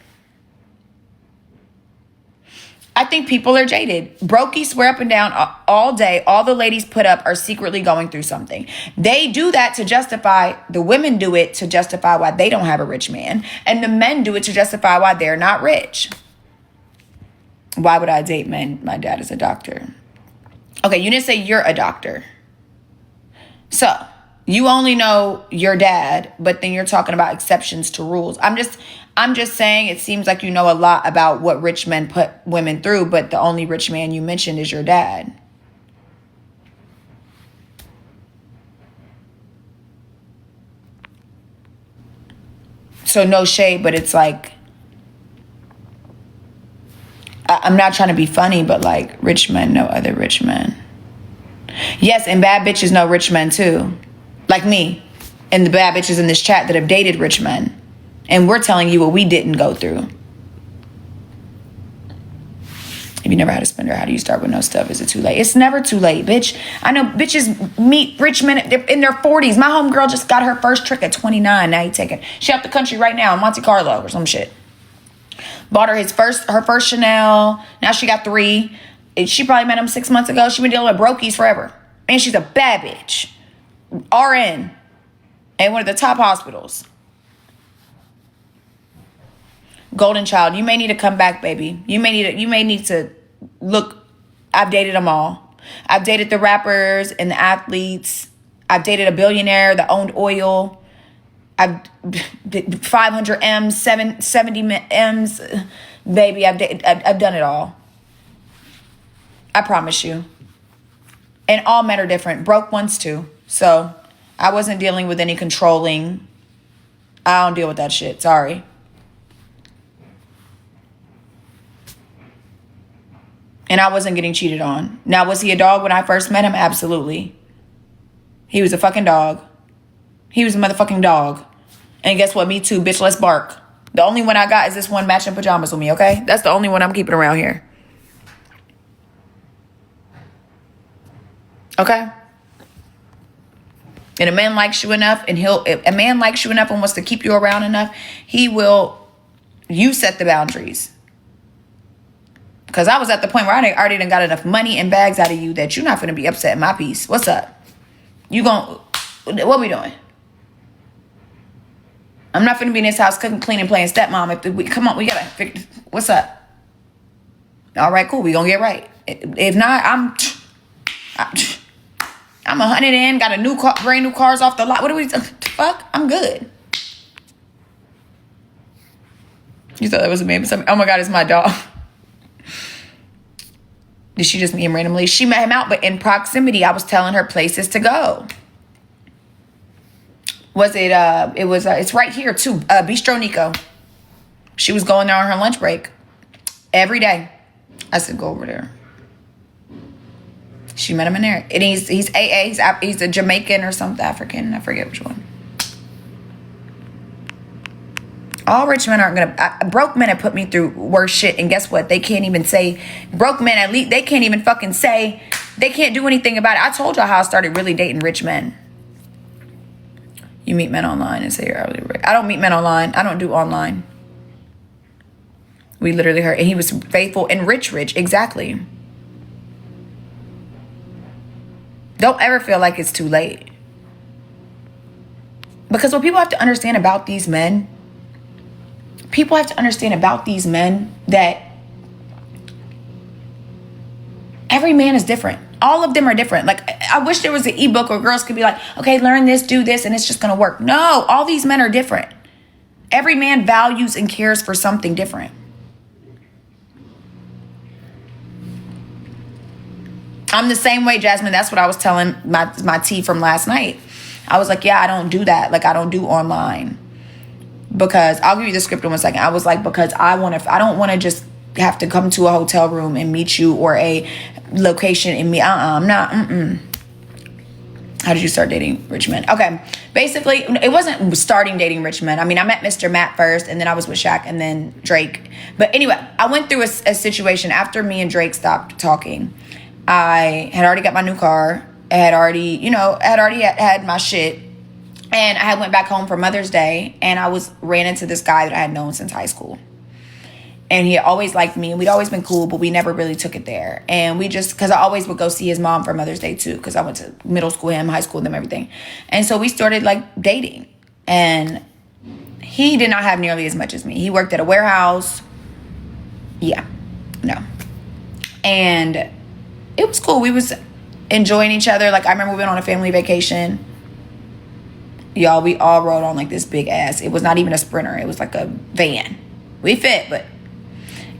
I think people are jaded. Brokey swear up and down all day. All the ladies put up are secretly going through something. They do that to justify, the women do it to justify why they don't have a rich man. And the men do it to justify why they're not rich. Why would I date men? My dad is a doctor. Okay, you didn't say you're a doctor. So you only know your dad, but then you're talking about exceptions to rules. I'm just saying, it seems like you know a lot about what rich men put women through, but the only rich man you mentioned is your dad. So no shade, but it's like, I'm not trying to be funny, but like, rich men know other rich men. Yes, and bad bitches know rich men too. Like me and the bad bitches in this chat that have dated rich men. And we're telling you what we didn't go through. If you never had a spender, how do you start with no stuff? Is it too late? It's never too late, bitch. I know bitches meet rich men in their 40s. My homegirl just got her first trick at 29. Now you taking. She out the country right now in Monte Carlo or some shit. Bought her her first Chanel. Now she got 3. She probably met him 6 months ago. She been dealing with brokies forever. And she's a bad bitch. RN. And one of the top hospitals. Golden child, you may need to come back, baby. You may need to look. I've dated them all. I've dated the rappers and the athletes. I've dated a billionaire that owned oil. I've 500 M's, 70 M's, baby. I've done it all. I promise you. And all men are different. Broke ones too. So I wasn't dealing with any controlling. I don't deal with that shit. Sorry. And I wasn't getting cheated on. Now, was he a dog when I first met him? Absolutely. He was a fucking dog. He was a motherfucking dog. And guess what? Me too, bitch. Let's bark. The only one I got is this one matching pajamas with me, okay? That's the only one I'm keeping around here. Okay? And a man likes you enough, and if a man likes you enough and wants to keep you around enough, you set the boundaries. Because I was at the point where I already done got enough money and bags out of you that you're not going to be upset in my piece. What's up? What we doing? I'm not going to be in this house cooking, cleaning, playing stepmom. Come on, we got to figure, what's up? All right, cool. We going to get right. If not, I'm 100 in, got brand new cars off the lot. What do we, fuck? I'm good. You thought that was a man? Oh my God, it's my dog. Did she just meet him randomly? She met him out, but in proximity, I was telling her places to go. It's right here too. Bistro Nico. She was going there on her lunch break every day. I said, go over there. She met him in there. And he's AA. He's a Jamaican or something, African. I forget which one. All rich men aren't gonna. Broke men have put me through worse shit, and guess what? They can't even say. Broke men, at least they can't even fucking say. They can't do anything about it. I told y'all how I started really dating rich men. You meet men online and say you're hourly rate. I don't meet men online. I don't do online. We literally heard, and he was faithful and rich, exactly. Don't ever feel like it's too late. Because what people have to understand about these men. People have to understand about these men that every man is different. All of them are different. Like, I wish there was an ebook where girls could be like, okay, learn this, do this, and it's just going to work. No, all these men are different. Every man values and cares for something different. I'm the same way, Jasmine. That's what I was telling my tea from last night. I was like, yeah, I don't do that. Like, I don't do online. Because I'll give you the script in 1 second. I was like, because I don't want to just have to come to a hotel room and meet you or a location and meet. I'm not. How did you start dating rich men? Okay. Basically, it wasn't starting dating rich men. I mean, I met Mr. Matt first, and then I was with Shaq and then Drake. But anyway, I went through a situation after me and Drake stopped talking. I had already got my new car. I had already, had my shit. And I went back home for Mother's Day, and I ran into this guy that I had known since high school. And he always liked me, and we'd always been cool, but we never really took it there. And because I always would go see his mom for Mother's Day too, because I went to middle school with him, high school with him, everything. And so we started like dating. And he did not have nearly as much as me. He worked at a warehouse. Yeah, no. And it was cool. We was enjoying each other. Like, I remember we went on a family vacation. Y'all, we all rode on like this big ass. It was not even a Sprinter. It was like a van. We fit, but.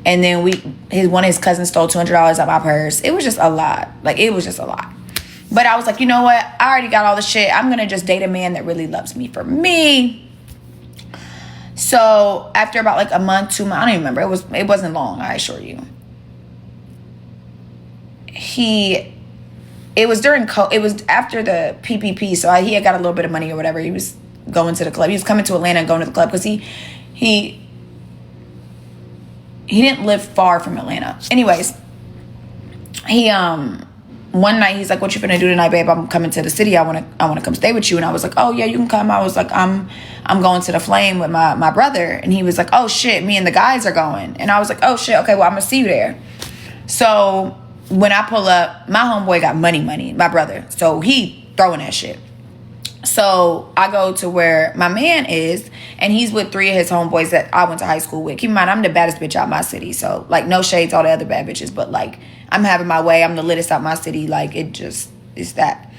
And then one of his cousins stole $200 out of my purse. It was just a lot. Like, it was just a lot. But I was like, you know what? I already got all the shit. I'm going to just date a man that really loves me for me. So after about like a month, 2 months, I don't even remember. It wasn't long, I assure you. It was after the PPP, so he had got a little bit of money or whatever. He was going to the club. He was coming to Atlanta and going to the club because he didn't live far from Atlanta. Anyways, one night he's like, "What you finna do tonight, babe? I'm coming to the city. I wanna come stay with you." And I was like, "Oh yeah, you can come." I was like, I'm going to the Flame with my brother." And he was like, "Oh shit, me and the guys are going." And I was like, "Oh shit, okay, well I'm gonna see you there." So when I pull up, my homeboy got money, my brother. So he throwing that shit. So I go to where my man is, and he's with 3 of his homeboys that I went to high school with. Keep in mind, I'm the baddest bitch out my city. So, like, no shades, all the other bad bitches. But, like, I'm having my way. I'm the littest out my city. Like, it's that.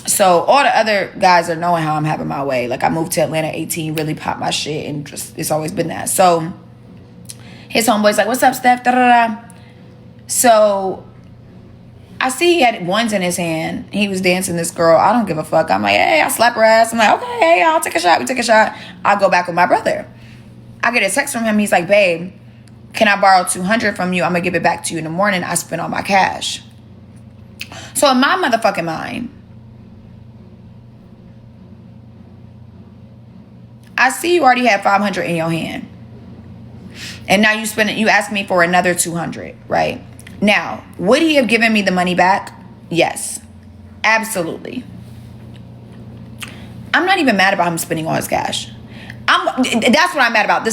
So all the other guys are knowing how I'm having my way. Like, I moved to Atlanta 18, really popped my shit, and just, it's always been that. So his homeboy's like, "What's up, Steph?" Da-da-da. So I see he had ones in his hand. He was dancing this girl. I don't give a fuck. I'm like, "Hey," I slap her ass. I'm like, "Okay, hey, I'll take a shot." We take a shot. I go back with my brother. I get a text from him. He's like, "Babe, can I borrow $200 from you? I'm going to give it back to you in the morning. I spent all my cash." So in my motherfucking mind, I see you already have $500 in your hand. And now you ask me for another $200, right? Now, would he have given me the money back? Yes, absolutely. I'm not even mad about him spending all his cash. That's what I'm mad about.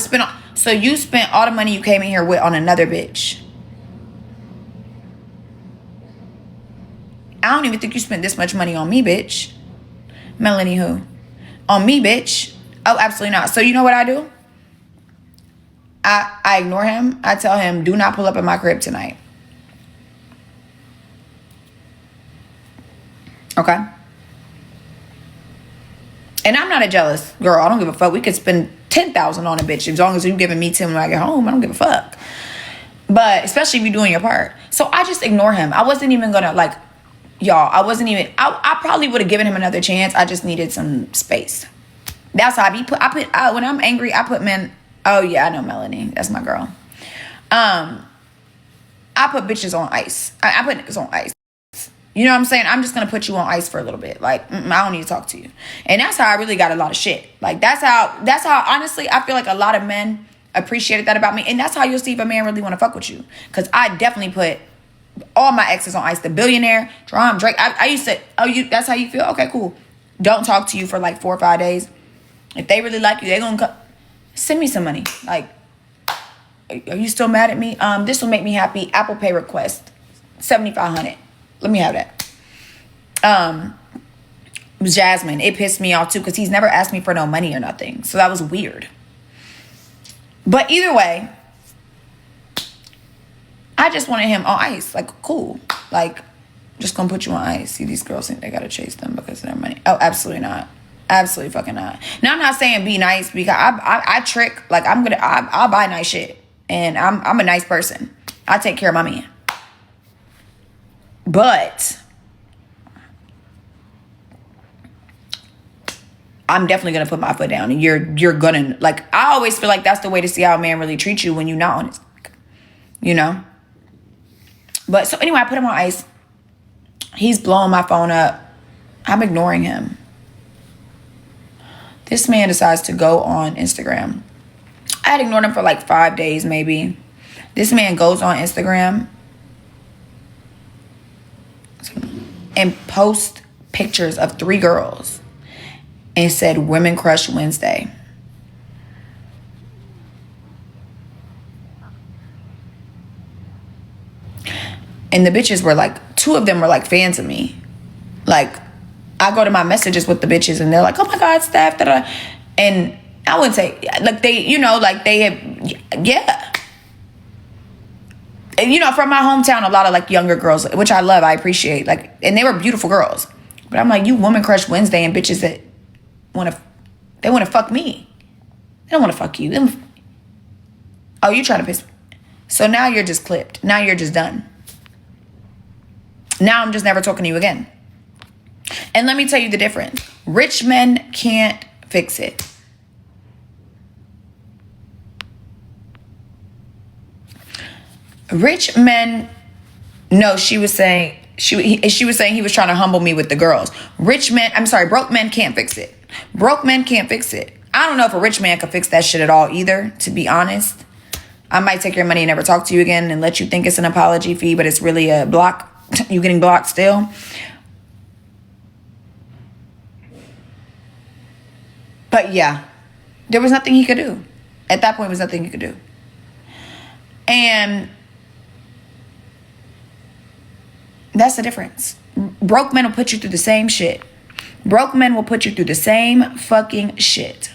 So you spent all the money you came in here with on another bitch. I don't even think you spent this much money on me, bitch. Melanie who? On me, bitch. Oh, absolutely not. So you know what I do? I ignore him. I tell him, "Do not pull up at my crib tonight." Okay? And I'm not a jealous girl. I don't give a fuck. We could spend $10,000 on a bitch as long as you're giving me 10 when I get home. I don't give a fuck. But especially if you're doing your part. So I just ignore him. I wasn't even gonna I probably would have given him another chance. I just needed some space. That's how when I'm angry, I put men. Oh yeah, I know Melanie. That's my girl. I put bitches on ice. I put niggas on ice. You know what I'm saying? I'm just going to put you on ice for a little bit. Like, I don't need to talk to you. And that's how I really got a lot of shit. Like, that's how, honestly, I feel like a lot of men appreciated that about me. And that's how you'll see if a man really want to fuck with you. Because I definitely put all my exes on ice. The Billionaire, Drum, Drake. I used to, that's how you feel? Okay, cool. Don't talk to you for like 4 or 5 days. If they really like you, they're going to send me some money. Like, are you still mad at me? This will make me happy. Apple Pay request, $7,500. Let me have that. Jasmine, it pissed me off too because he's never asked me for no money or nothing. So that was weird. But either way, I just wanted him on ice. Like, cool. Like, just gonna put you on ice. See, these girls think they gotta chase them because of their money. Oh, absolutely not. Absolutely fucking not. Now, I'm not saying be nice because I trick. Like, I'll buy nice shit. And I'm a nice person. I take care of my man. But I'm definitely gonna put my foot down, and you're gonna, like, I always feel like that's the way to see how a man really treats you when you're not on his, you know. But so anyway, I put him on ice. He's blowing my phone up. I'm ignoring him. This man decides to go on Instagram. I had ignored him for like 5 days maybe. This man goes on Instagram and post pictures of 3 girls and said Women Crush Wednesday. And the bitches were like, 2 of them were like fans of me. Like, I go to my messages with the bitches and they're like, oh my God, Steph, da-da. And I wouldn't say, like, they, you know, like they have, yeah. And, you know, from my hometown, a lot of like younger girls, which I love, I appreciate, like, and they were beautiful girls. But I'm like, you Woman Crush Wednesday and bitches that want to fuck me. They don't want to fuck you. Oh, you trying to piss me. So now you're just clipped. Now you're just done. Now I'm just never talking to you again. And let me tell you the difference. Rich men can't fix it. Rich men, no, she was saying he was trying to humble me with the girls. Broke men can't fix it. Broke men can't fix it. I don't know if a rich man could fix that shit at all either, to be honest. I might take your money and never talk to you again and let you think it's an apology fee, but it's really a block. You getting blocked still. But yeah, there was nothing he could do. At that point, there was nothing he could do. And that's the difference. Broke men will put you through the same shit. Broke men will put you through the same fucking shit.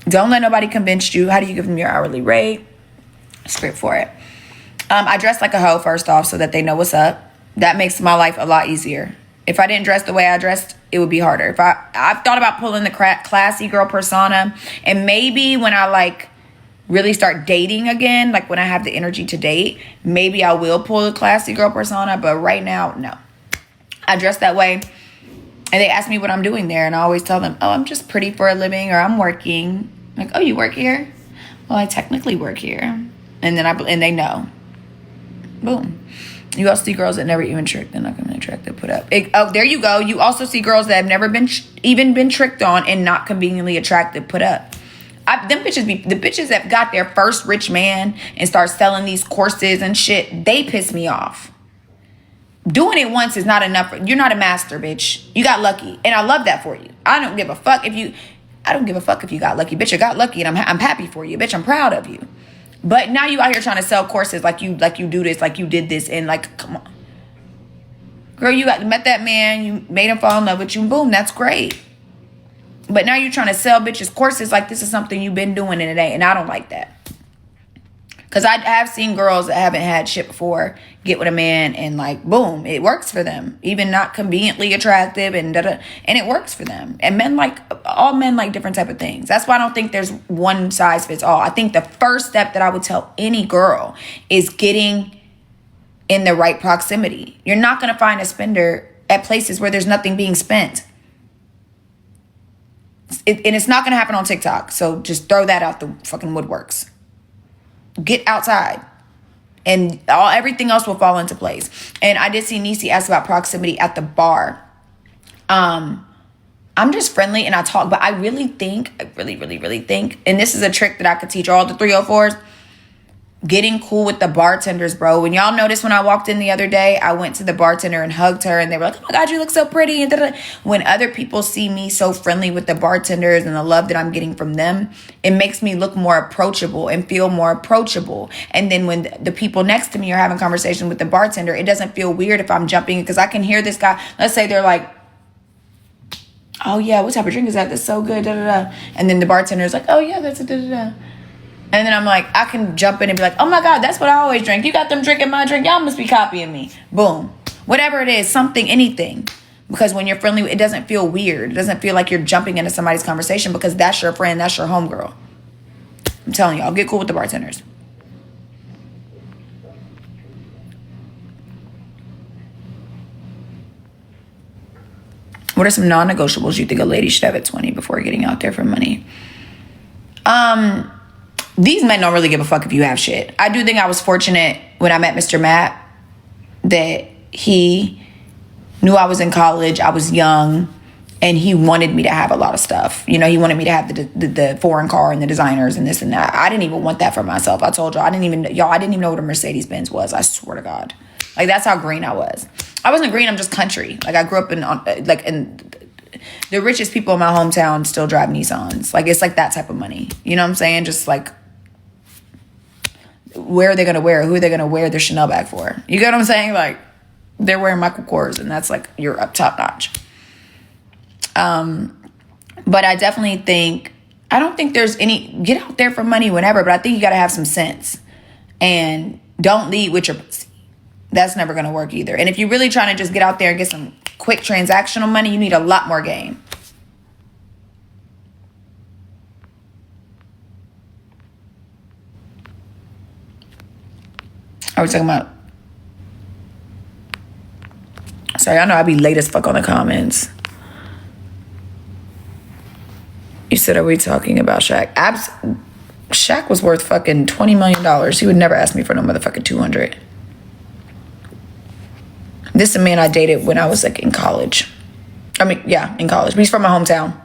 Don't let nobody convince you. How do you give them your hourly rate? Script for it. I dress like a hoe, first off, so that they know what's up. That makes my life a lot easier. If I didn't dress the way I dressed, it would be harder. I've thought about pulling the classy girl persona, and maybe when I like really start dating again, like when I have the energy to date, maybe I will pull the classy girl persona. But right now, no. I dress that way, and they ask me what I'm doing there, and I always tell them, oh, I'm just pretty for a living, or I'm working. Like, oh, you work here? Well, I technically work here. And then and they know. Boom. You also see girls that never even tricked. They're not going to attract to put up. There you go. You also see girls that have never been even been tricked on and not conveniently attractive put up. The bitches that got their first rich man and start selling these courses and shit, they piss me off. Doing it once is not enough. You're not a master, bitch. You got lucky. And I love that for you. I don't give a fuck if you got lucky. Bitch, you got lucky and I'm happy for you. Bitch, I'm proud of you. But now you out here trying to sell courses like you do this, like you did this, and like, come on. Girl, you met that man, you made him fall in love with you, boom, that's great. But now you're trying to sell bitches courses like this is something you've been doing in a day, and I don't like that. Because I have seen girls that haven't had shit before get with a man and like, boom, it works for them. Even not conveniently attractive and da-da, and it works for them. And all men like different type of things. That's why I don't think there's one size fits all. I think the first step that I would tell any girl is getting in the right proximity. You're not going to find a spender at places where there's nothing being spent. And it's not going to happen on TikTok. So just throw that out the fucking woodworks. Get outside. And everything else will fall into place. And I did see Niecy ask about proximity at the bar. I'm just friendly and I talk, but I really think, and this is a trick that I could teach all the 304s, getting cool with the bartenders, bro. When y'all noticed when I walked in the other day, I went to the bartender and hugged her and they were like, oh my God, you look so pretty. And da-da-da. When other people see me so friendly with the bartenders and the love that I'm getting from them, it makes me look more approachable and feel more approachable. And then when the people next to me are having conversation with the bartender, it doesn't feel weird if I'm jumping, because I can hear this guy. Let's say they're like, oh yeah, what type of drink is that? That's so good, da-da-da. And then the bartender's like, oh yeah, that's a da-da-da. And then I'm like, I can jump in and be like, oh my God, that's what I always drink. You got them drinking my drink. Y'all must be copying me. Boom. Whatever it is, something, anything. Because when you're friendly, it doesn't feel weird. It doesn't feel like you're jumping into somebody's conversation, because that's your friend. That's your homegirl. I'm telling y'all, get cool with the bartenders. What are some non-negotiables you think a lady should have at 20 before getting out there for money? These men don't really give a fuck if you have shit. I do think I was fortunate when I met Mr. Matt that he knew I was in college, I was young, and he wanted me to have a lot of stuff. You know, he wanted me to have the foreign car and the designers and this and that. I didn't even want that for myself. I told y'all, I didn't even know what a Mercedes-Benz was. I swear to God. Like, that's how green I was. I wasn't green, I'm just country. Like, I grew up in the richest people in my hometown still drive Nissans. Like, it's like that type of money. You know what I'm saying? Just like, where are they going to wear? Who are they going to wear their Chanel bag for? You get what I'm saying? Like, they're wearing Michael Kors, and that's like, you're up top notch. But I definitely think, I don't think there's any, get out there for money whenever, but I think you got to have some sense. And don't lead with your pussy. That's never going to work either. And if you're really trying to just get out there and get some quick transactional money, you need a lot more game. Are we talking about? Sorry, I know I be late as fuck on the comments. You said, are we talking about Shaq? Shaq was worth fucking $20 million. He would never ask me for no motherfucking 200. This is a man I dated when I was like in college. I mean, yeah, in college. But he's from my hometown.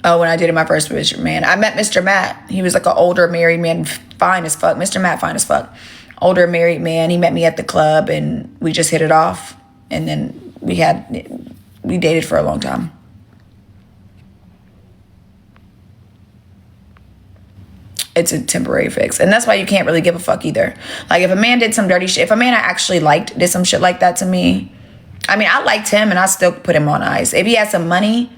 Oh, when I dated my first Mr. Man. I met Mr. Matt. He was like an older married man, fine as fuck. Mr. Matt, fine as fuck. Older married man. He met me at the club and we just hit it off. And then we dated for a long time. It's a temporary fix. And that's why you can't really give a fuck either. Like, if a man did some dirty shit, if a man I actually liked did some shit like that to me, I mean, I liked him and I still put him on ice. If he had some money,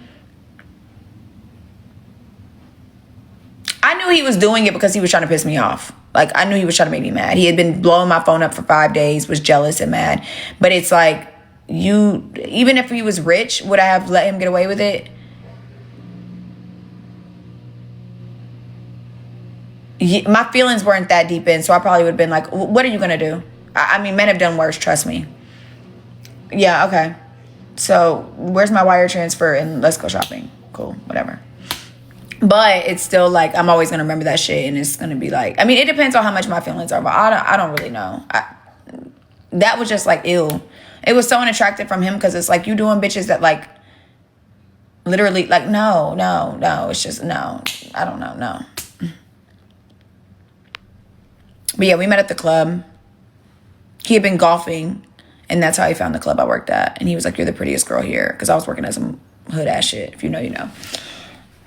I knew he was doing it because he was trying to piss me off. Like, I knew he was trying to make me mad. He had been blowing my phone up for 5 days, was jealous and mad. But it's like, even if he was rich, would I have let him get away with it? My feelings weren't that deep in, so I probably would have been like, what are you going to do? I mean, men have done worse, trust me. Yeah, okay. So, where's my wire transfer and let's go shopping. Cool, whatever. But it's still like, I'm always going to remember that shit, and it's going to be like, I mean, it depends on how much my feelings are, but I don't really know. That was just like, ew. It was so unattractive from him because it's like, you doing bitches that like, literally, like, no. It's just, no. I don't know, no. But yeah, we met at the club. He had been golfing, and that's how he found the club I worked at. And he was like, you're the prettiest girl here. Because I was working at some hood ass shit. If you know, you know.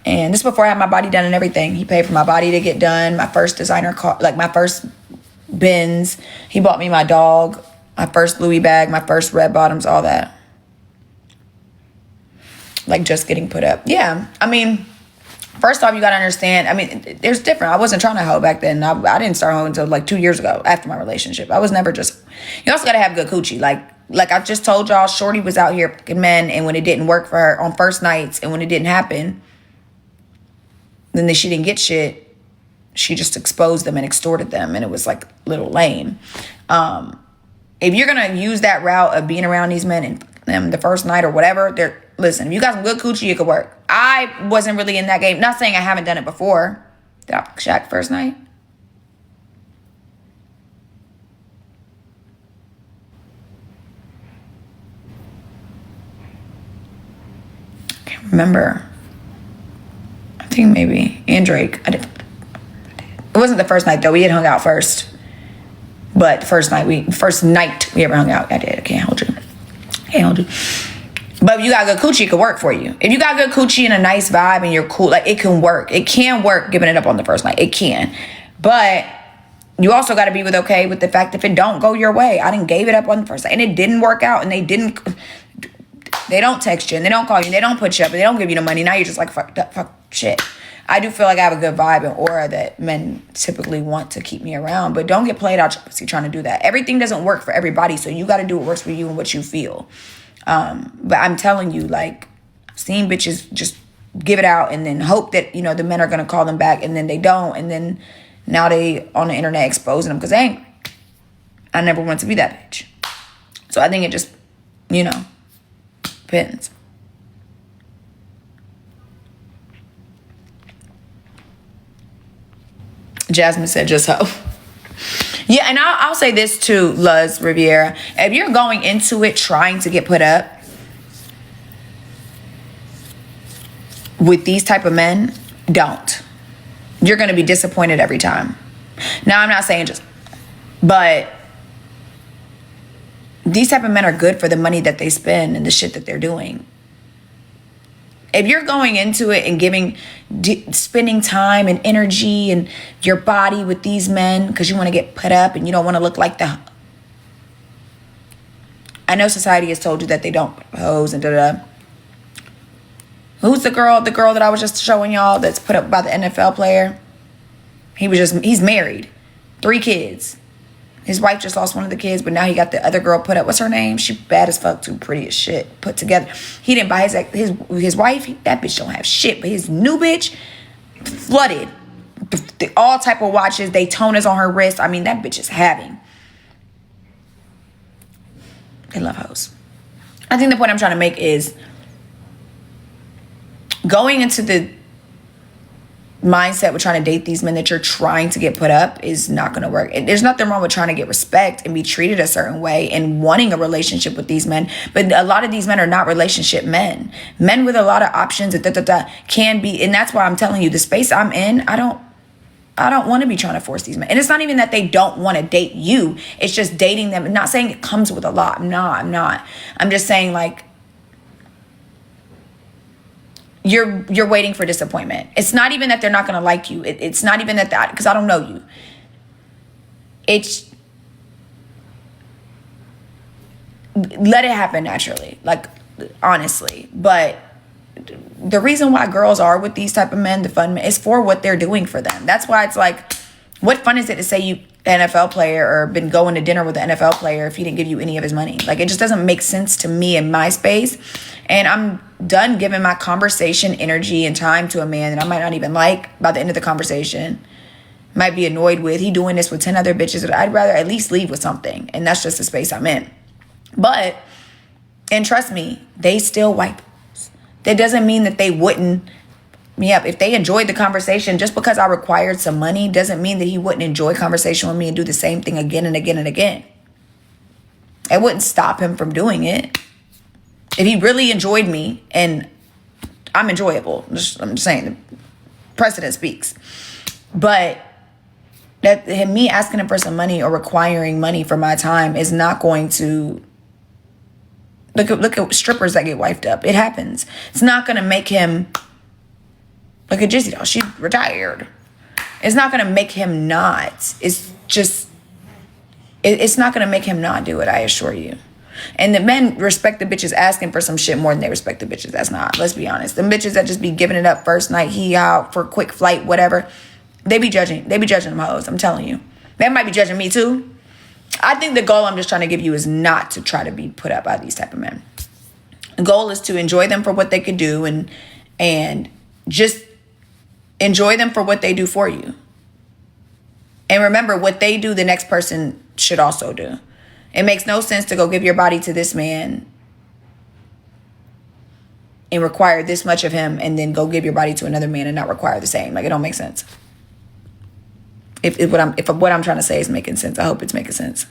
And this is before I had my body done and everything. He paid for my body to get done. My first designer car, like my first Benz. He bought me my dog, my first Louis bag, my first red bottoms, all that. Like, just getting put up. Yeah, I mean, first off, you gotta understand, I mean, there's different. I wasn't trying to hoe back then. I didn't start hoeing until like 2 years ago after my relationship. I was never just, you also gotta have good coochie. Like I just told y'all, Shorty was out here fucking men, and when it didn't work for her on first nights, and when it didn't happen, then she didn't get shit. She just exposed them and extorted them, and it was like a little lame. If you're gonna use that route of being around these men and them the first night or whatever, listen, if you got some good coochie, it could work. I wasn't really in that game. Not saying I haven't done it before. Did I fuck Shaq first night? remember. I think maybe. And Drake. I did. It wasn't the first night though. We had hung out first. But first night we ever hung out, I did. I can't hold you. But if you got good coochie, it could work for you. If you got good coochie and a nice vibe and you're cool, like it can work. It can work giving it up on the first night. It can. But you also got to be okay with the fact if it don't go your way. I didn't gave it up on the first night and it didn't work out and they don't text you and they don't call you and they don't put you up and they don't give you the money. Now you're just like, fuck shit. I do feel like I have a good vibe and aura that men typically want to keep me around, but don't get played out your pussy trying to do that. Everything doesn't work for everybody, so you got to do what works for you and what you feel. But I'm telling you, like, seeing bitches just give it out and then hope that, you know, the men are going to call them back and then they don't. And then now they on the internet exposing them because they angry. I never want to be that bitch. So I think it just, you know, depends. Jasmine said just hope. Yeah, and I'll say this too, Luz Riviera. If you're going into it trying to get put up with these type of men, don't. You're going to be disappointed every time. Now, I'm not saying just, but these type of men are good for the money that they spend and the shit that they're doing. If you're going into it and spending time and energy and your body with these men because you want to get put up and you don't want to look like the... I know society has told you that they don't pose and da-da-da. Who's the girl that I was just showing y'all that's put up by the NFL player? He's married. 3 kids. His wife just lost one of the kids, but now he got the other girl put up. What's her name? She bad as fuck, too pretty as shit, put together. He didn't buy his wife. That bitch don't have shit, but his new bitch flooded. All type of watches, Daytonas on her wrist. I mean, that bitch is having. They love hoes. I think the point I'm trying to make is going into the mindset with trying to date these men that you're trying to get put up is not going to work. And there's nothing wrong with trying to get respect and be treated a certain way and wanting a relationship with these men. But a lot of these men are not relationship men. Men with a lot of options can be. And that's why I'm telling you, the space I'm in, I don't want to be trying to force these men. And it's not even that they don't want to date you. It's just dating them. I'm not saying it comes with a lot. I'm not. I'm just saying, like, you're waiting for disappointment. It's not even that they're not going to like you. It's not even that because I don't know you. It's let it happen naturally, like, honestly. But the reason why girls are with these type of men, the fun men, is for what they're doing for them. That's why it's like, what fun is it to say you an NFL player or been going to dinner with an NFL player if he didn't give you any of his money? Like, it just doesn't make sense to me in my space. And I'm done giving my conversation, energy, and time to a man that I might not even like by the end of the conversation. Might be annoyed with. He doing this with 10 other bitches. I'd rather at least leave with something. And that's just the space I'm in. But, and trust me, they still wipe. That doesn't mean that they wouldn't. Yeah, if they enjoyed the conversation, just because I required some money doesn't mean that he wouldn't enjoy conversation with me and do the same thing again and again and again. It wouldn't stop him from doing it. If he really enjoyed me, and I'm enjoyable, I'm just saying, the precedent speaks. But me asking him for some money or requiring money for my time is not going to... Look at strippers that get wifed up. It happens. It's not going to make him... Look at Jizzy, though. She retired. It's not going to make him not. It's just... It's not going to make him not do it, I assure you. And the men respect the bitches asking for some shit more than they respect the bitches that's not. Let's be honest. The bitches that just be giving it up first night, he out for a quick flight, whatever. They be judging them hoes. I'm telling you. They might be judging me too. I think the goal I'm just trying to give you is not to try to be put up by these type of men. The goal is to enjoy them for what they could do and just enjoy them for what they do for you. And remember, what they do, the next person should also do. It makes no sense to go give your body to this man and require this much of him and then go give your body to another man and not require the same. Like, it don't make sense. If what I'm trying to say is making sense, I hope it's making sense.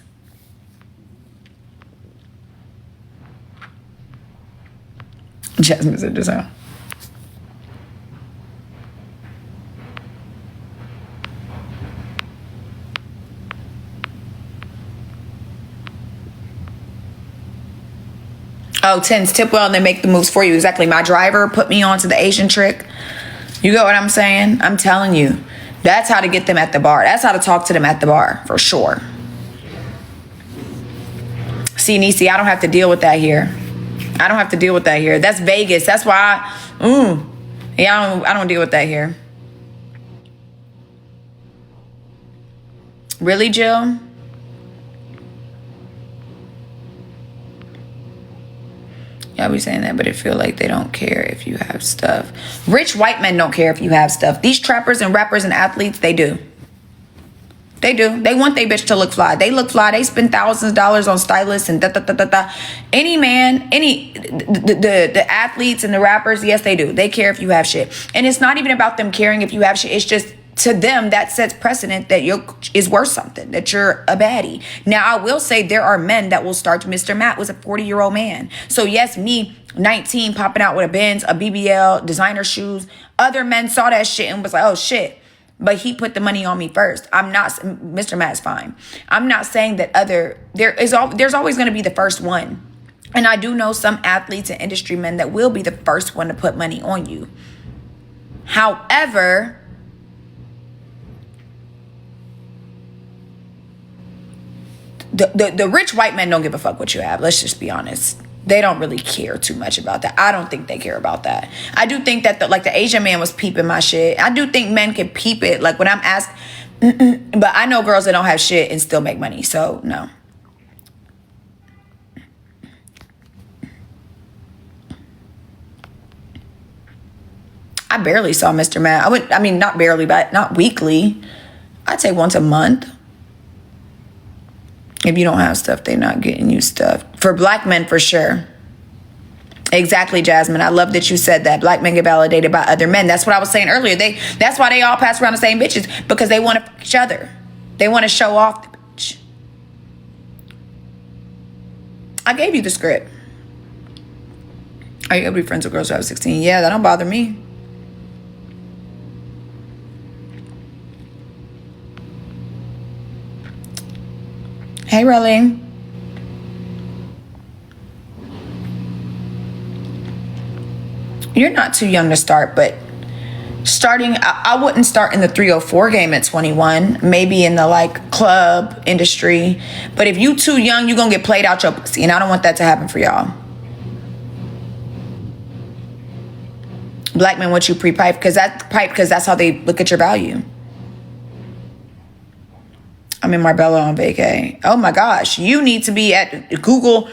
Jasmine said just now. Oh, tens tip well and they make the moves for you. Exactly. My driver put me on to the Asian trick. You get what I'm saying? I'm telling you. That's how to get them at the bar. That's how to talk to them at the bar, for sure. See, Niecy, I don't have to deal with that here. I don't have to deal with that here. That's Vegas. That's why I don't deal with that here. Really, Jill? Yeah, we saying that, but it feel like they don't care if you have stuff. Rich white men don't care if you have stuff. These trappers and rappers and athletes, they do. They do. They want their bitch to look fly. They look fly. They spend thousands of dollars on stylists and da. Any man, the athletes and the rappers, yes, they do. They care if you have shit. And it's not even about them caring if you have shit. It's just, to them, that sets precedent that is worth something, that you're a baddie. Now, I will say there are men that will start. Mr. Matt was a 40-year-old man. So yes, me, 19, popping out with a Benz, a BBL, designer shoes. Other men saw that shit and was like, oh shit. But he put the money on me first. I'm not, Mr. Matt's fine. I'm not saying that there's always going to be the first one. And I do know some athletes and industry men that will be the first one to put money on you. However, the rich white men don't give a fuck what you have. Let's just be honest. They don't really care too much about that. I don't think they care about that. I do think that the Asian man was peeping my shit. I do think men can peep it. Like when I'm asked, but I know girls that don't have shit and still make money. So no. I barely saw Mr. Matt. Not barely, but not weekly. I'd say once a month. If you don't have stuff, they're not getting you stuff. For black men, for sure. Exactly, Jasmine. I love that you said that. Black men get validated by other men. That's what I was saying earlier. That's why they all pass around the same bitches. Because they want to fuck each other. They want to show off the bitch. I gave you the script. Are you able to be friends with girls who have 16? Yeah, that don't bother me. Hey, Rolling. You're not too young to start, but starting, I wouldn't start in the 304 game at 21, maybe in the club industry. But if you too young, you're going to get played out your pussy. And I don't want that to happen for y'all. Black men want you pre-pipe because that's how they look at your value. I'm in Marbella on vacay. Oh my gosh. You need to be at Google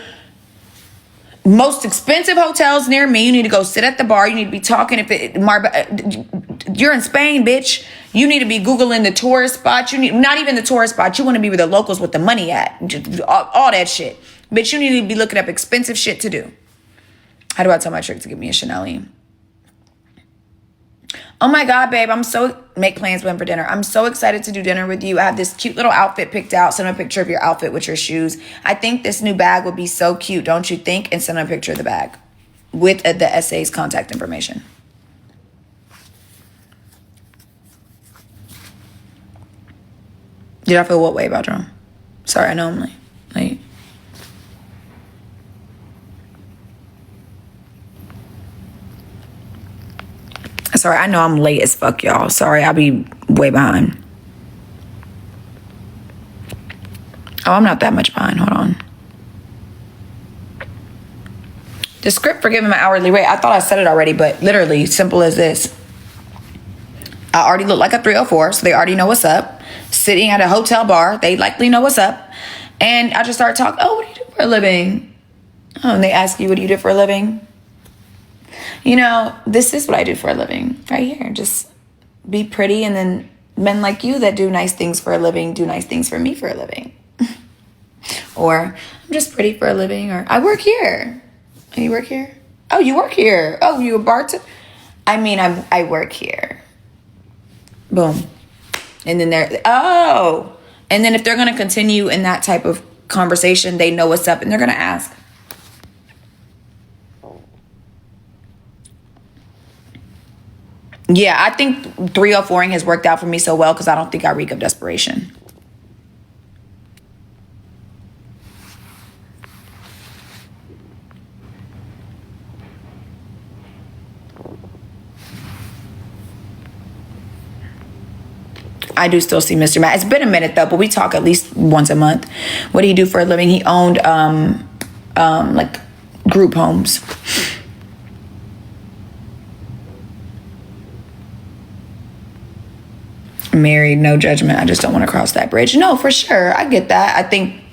most expensive hotels near me. You need to go sit at the bar. You need to be talking. You're in Spain, bitch. You need to be Googling the tourist spots. Not even the tourist spots. You want to be where the locals with the money at. All that shit. Bitch, you need to be looking up expensive shit to do. How do I tell my trick to give me a Chanel? Oh my God, babe, make plans when for dinner. I'm so excited to do dinner with you. I have this cute little outfit picked out. Send a picture of your outfit with your shoes. I think this new bag would be so cute, don't you think? And send a picture of the bag with the essay's contact information. Did I feel what way about Drum? Sorry, I know I'm late. Sorry, I know I'm late as fuck, y'all. Sorry, I'll be way behind. Oh, I'm not that much behind. Hold on. The script for giving my hourly rate, I thought I said it already, but literally, simple as this. I already look like a 304, so they already know what's up. Sitting at a hotel bar, they likely know what's up. And I just start talking, oh, what do you do for a living? Oh, and they ask you, what do you do for a living? You know, this is what I do for a living right here. Just be pretty. And then men like you that do nice things for a living, do nice things for me for a living. Or I'm just pretty for a living. Or I work here. Oh, you work here? Oh, you work here. Oh, you a bartender? I work here. Boom. And then and then if they're going to continue in that type of conversation, they know what's up and they're going to ask. Yeah, I think 304ing has worked out for me so well because I don't think I reek of desperation. I do still see Mr. Matt. It's been a minute though, but we talk at least once a month. What do he do for a living? He owned like group homes. Married, no judgment. I just don't want to cross that bridge. No, for sure. I get that. I think,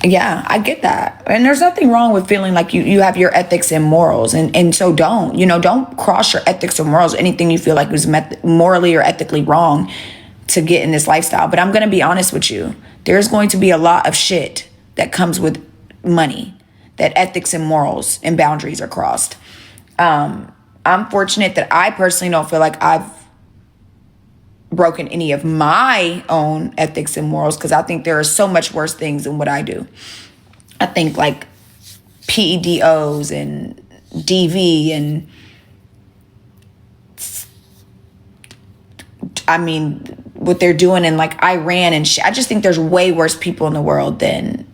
yeah, I get that. And there's nothing wrong with feeling like you have your ethics and morals. And so don't cross your ethics or morals, anything you feel like was morally or ethically wrong to get in this lifestyle. But I'm going to be honest with you. There's going to be a lot of shit that comes with money, that ethics and morals and boundaries are crossed. I'm fortunate that I personally don't feel like I've broken any of my own ethics and morals, because I think there are so much worse things than what I do. I think like PEDOs and DV and I mean what they're doing in like Iran and shit. I just think there's way worse people in the world than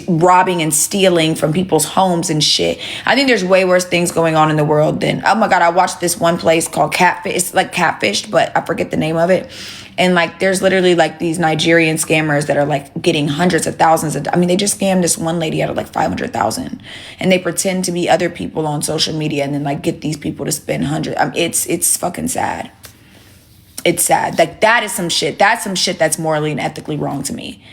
robbing and stealing from people's homes and shit. I think there's way worse things going on in the world than, oh my God, I watched this one place called Catfish. It's like Catfished, but I forget the name of it. And like, there's literally like these Nigerian scammers that are like getting hundreds of thousands of, I mean, they just scammed this one lady out of like 500,000, and they pretend to be other people on social media and then like get these people to spend hundreds. It's fucking sad. It's sad. Like that is some shit. That's some shit that's morally and ethically wrong to me.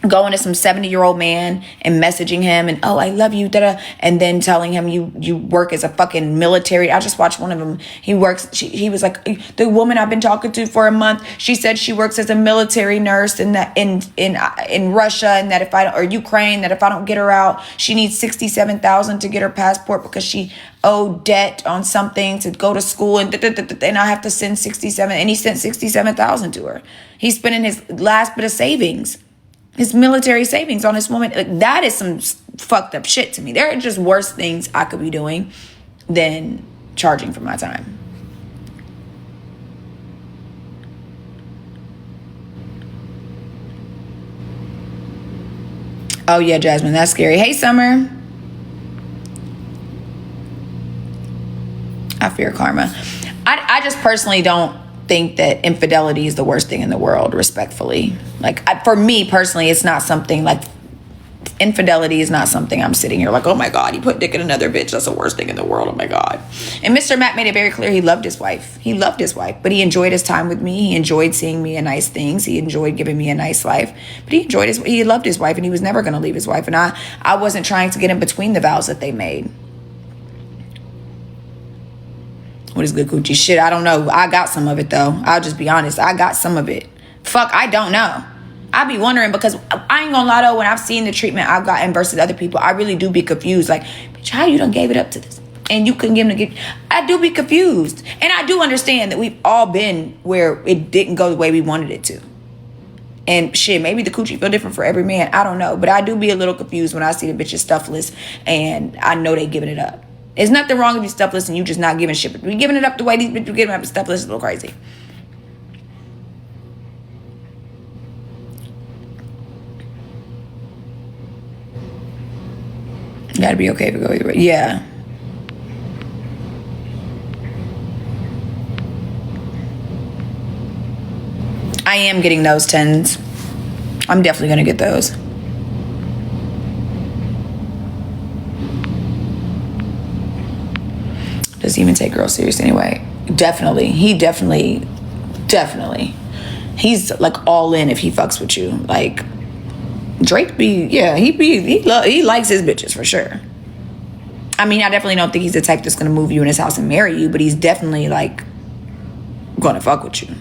Going to some 70-year-old man and messaging him and, oh, I love you, da-da, and then telling him you work as a fucking military. I just watched one of them. He was like, the woman I've been talking to for a month, she said she works as a military nurse in Russia, and that or Ukraine, that if I don't get her out, she needs $67,000 to get her passport because she owed debt on something to go to school, and I have to send 67, and he sent 67,000 to her. He's spending his last bit of savings, his military savings, on this woman. Like, that is some fucked up shit to me. There are just worse things I could be doing than charging for my time. Oh yeah, Jasmine, that's scary. Hey, Summer. I fear karma. I just personally don't think that infidelity is the worst thing in the world, respectfully. Like, for me personally, it's not something like, infidelity is not something I'm sitting here like, oh my God, he put dick in another bitch, that's the worst thing in the world, oh my God. And Mr. Matt made it very clear he loved his wife. He loved his wife, but he enjoyed his time with me. He enjoyed seeing me in nice things. He enjoyed giving me a nice life, but he loved his wife, and he was never going to leave his wife. And I wasn't trying to get in between the vows that they made. What is good coochie? Shit, I don't know. I got some of it though. I'll just be honest. I got some of it. Fuck, I don't know. I be wondering, because I ain't gonna lie though, when I've seen the treatment I've gotten versus other people, I really do be confused. Like, bitch, how you done gave it up to this? And you couldn't give him the gift. I do be confused. And I do understand that we've all been where it didn't go the way we wanted it to. And shit, maybe the coochie feel different for every man. I don't know. But I do be a little confused when I see the bitches stuffless and I know they giving it up. There's nothing wrong with you stuffless and you just not giving shit. But we giving it up the way these bitches giving it up stuffless is a little crazy. You gotta be okay if it go either way. Yeah. I am getting those 10s. I'm definitely gonna get those. Does he even take girls serious anyway? Definitely. He definitely. He's like all in if he fucks with you. Like, Drake he likes his bitches for sure. I mean, I definitely don't think he's the type that's gonna move you in his house and marry you, but he's definitely like gonna fuck with you.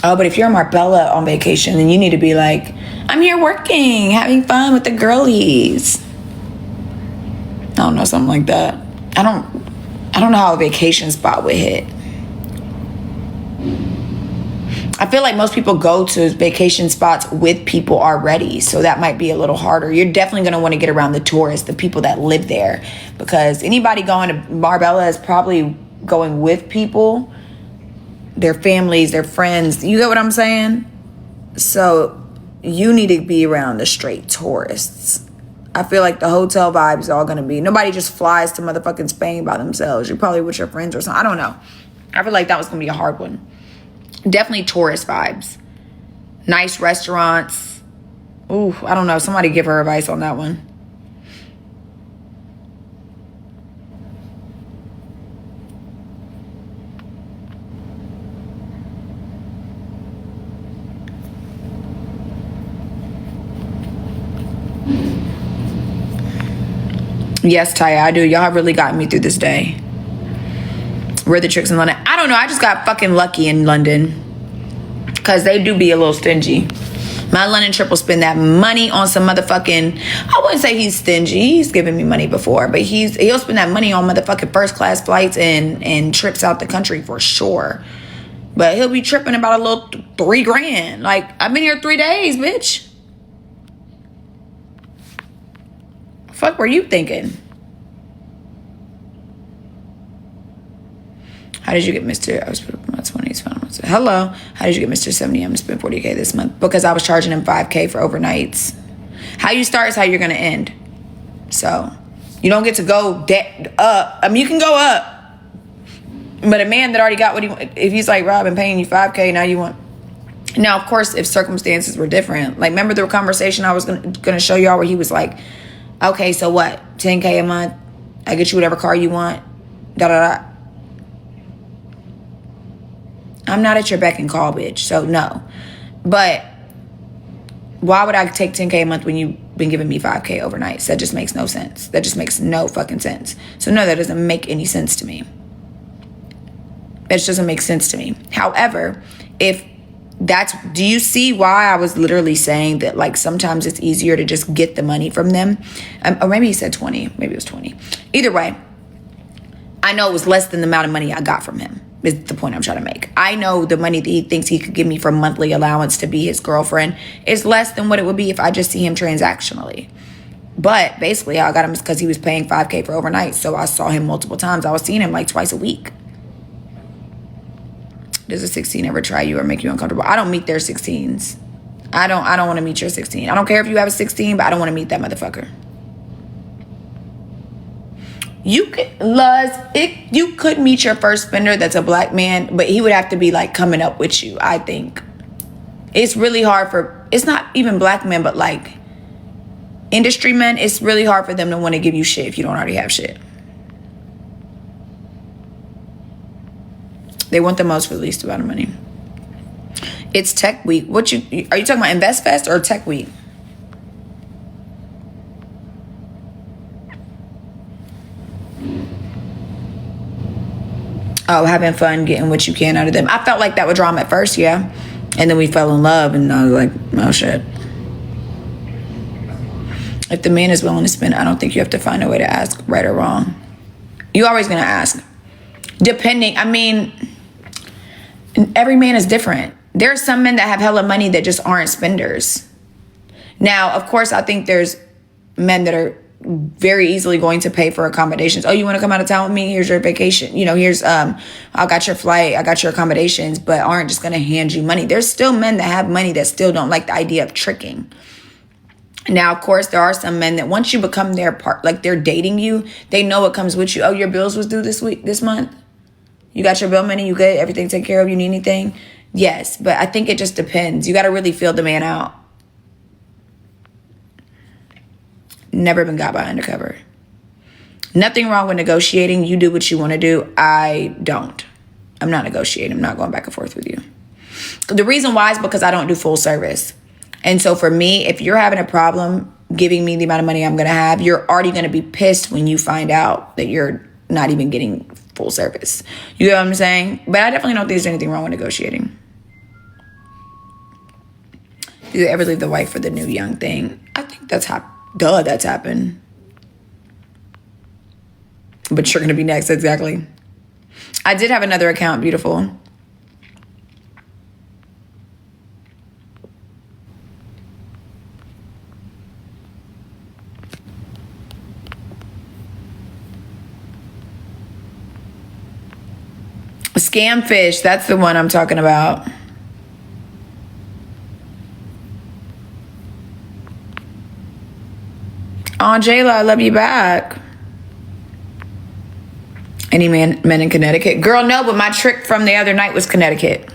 Oh, but if you're in Marbella on vacation, then you need to be like, I'm here working, having fun with the girlies. I don't know, something like that. I don't know how a vacation spot would hit. I feel like most people go to vacation spots with people already, so that might be a little harder. You're definitely going to want to get around the tourists, the people that live there, because anybody going to Marbella is probably going with people their families, their friends. You get what I'm saying? So you need to be around the straight tourists. I feel like the hotel vibe is all going to be, nobody just flies to motherfucking Spain by themselves. You're probably with your friends or something. I don't know. I feel like that was going to be a hard one. Definitely tourist vibes. Nice restaurants. Ooh, I don't know. Somebody give her advice on that one. Yes, Taya, I do. Y'all have really gotten me through this day. Where are the tricks in London? I don't know. I just got fucking lucky in London. Because they do be a little stingy. My London trip will spend that money on some motherfucking... I wouldn't say he's stingy. He's given me money before. But he'll spend that money on motherfucking first class flights and trips out the country for sure. But he'll be tripping about a little $3,000. Like, I've been here 3 days, bitch. Fuck were you thinking? How did you get Mr. I was put up my 20s. Hello. How did you get Mr. 70? I'm gonna spend 40K this month because I was charging him 5K for overnights. How you start is how you're gonna end. So you don't get to go up. I mean, you can go up, but a man that already got what he, if he's like, Rob, I'm paying you 5K, now you want. Now, of course, if circumstances were different, like remember the conversation I was gonna show y'all where he was like, okay, so what? 10K a month. I get you whatever car you want. Da da da. I'm not at your beck and call, bitch. So no. But why would I take 10K a month when you've been giving me 5K overnights? That just makes no sense. That just makes no fucking sense. So no, that doesn't make any sense to me. That just doesn't make sense to me. However, do you see why I was literally saying that like sometimes it's easier to just get the money from them? Or maybe he said 20. Maybe it was 20. Either way, I know it was less than the amount of money I got from him. Is the point I'm trying to make. I know the money that he thinks he could give me for monthly allowance to be his girlfriend is less than what it would be if I just see him transactionally. But basically, I got him because he was paying 5K for overnight. So I saw him multiple times. I was seeing him like twice a week. Does a 16 ever try you or make you uncomfortable? I don't meet their 16s. I don't want to meet your 16. I don't care if you have a 16, but I don't want to meet that motherfucker. You could meet your first spender that's a black man, but he would have to be like coming up with you, I think. It's really hard it's not even black men, but like industry men, it's really hard for them to want to give you shit if you don't already have shit. They want the most for the least amount of money. It's Tech Week. Are you talking about Invest Fest or Tech Week? Oh, having fun, getting what you can out of them. I felt like that would draw them at first, yeah. And then we fell in love, and I was like, oh, shit. If the man is willing to spend, I don't think you have to find a way to ask right or wrong. You're always going to ask. Depending, I mean, every man is different. There are some men that have hella money that just aren't spenders. Now, of course, I think there's men that are very easily going to pay for accommodations. Oh, you want to come out of town with me? Here's your vacation. You know, here's I got your flight, I got your accommodations, but aren't just going to hand you money. There's still men that have money that still don't like the idea of tricking. Now, of course, there are some men that once you become their part, like they're dating you, they know what comes with you. Oh, your bills was due this month. You got your bill money, you good, everything taken care of, you need anything? Yes, but I think it just depends. You got to really feel the man out. Never been got by undercover. Nothing wrong with negotiating. You do what you want to do. I don't. I'm not negotiating. I'm not going back and forth with you. The reason why is because I don't do full service. And so for me, if you're having a problem giving me the amount of money I'm going to have, you're already going to be pissed when you find out that you're not even getting full service. You know what I'm saying? But I definitely don't think there's anything wrong with negotiating. Do you ever leave the wife for the new young thing? I think that's that's happened. But you're going to be next, exactly. I did have another account, beautiful. Scam fish, that's the one I'm talking about. Oh, Jayla, I love you back. Any men in Connecticut? Girl, no, but my trick from the other night was Connecticut.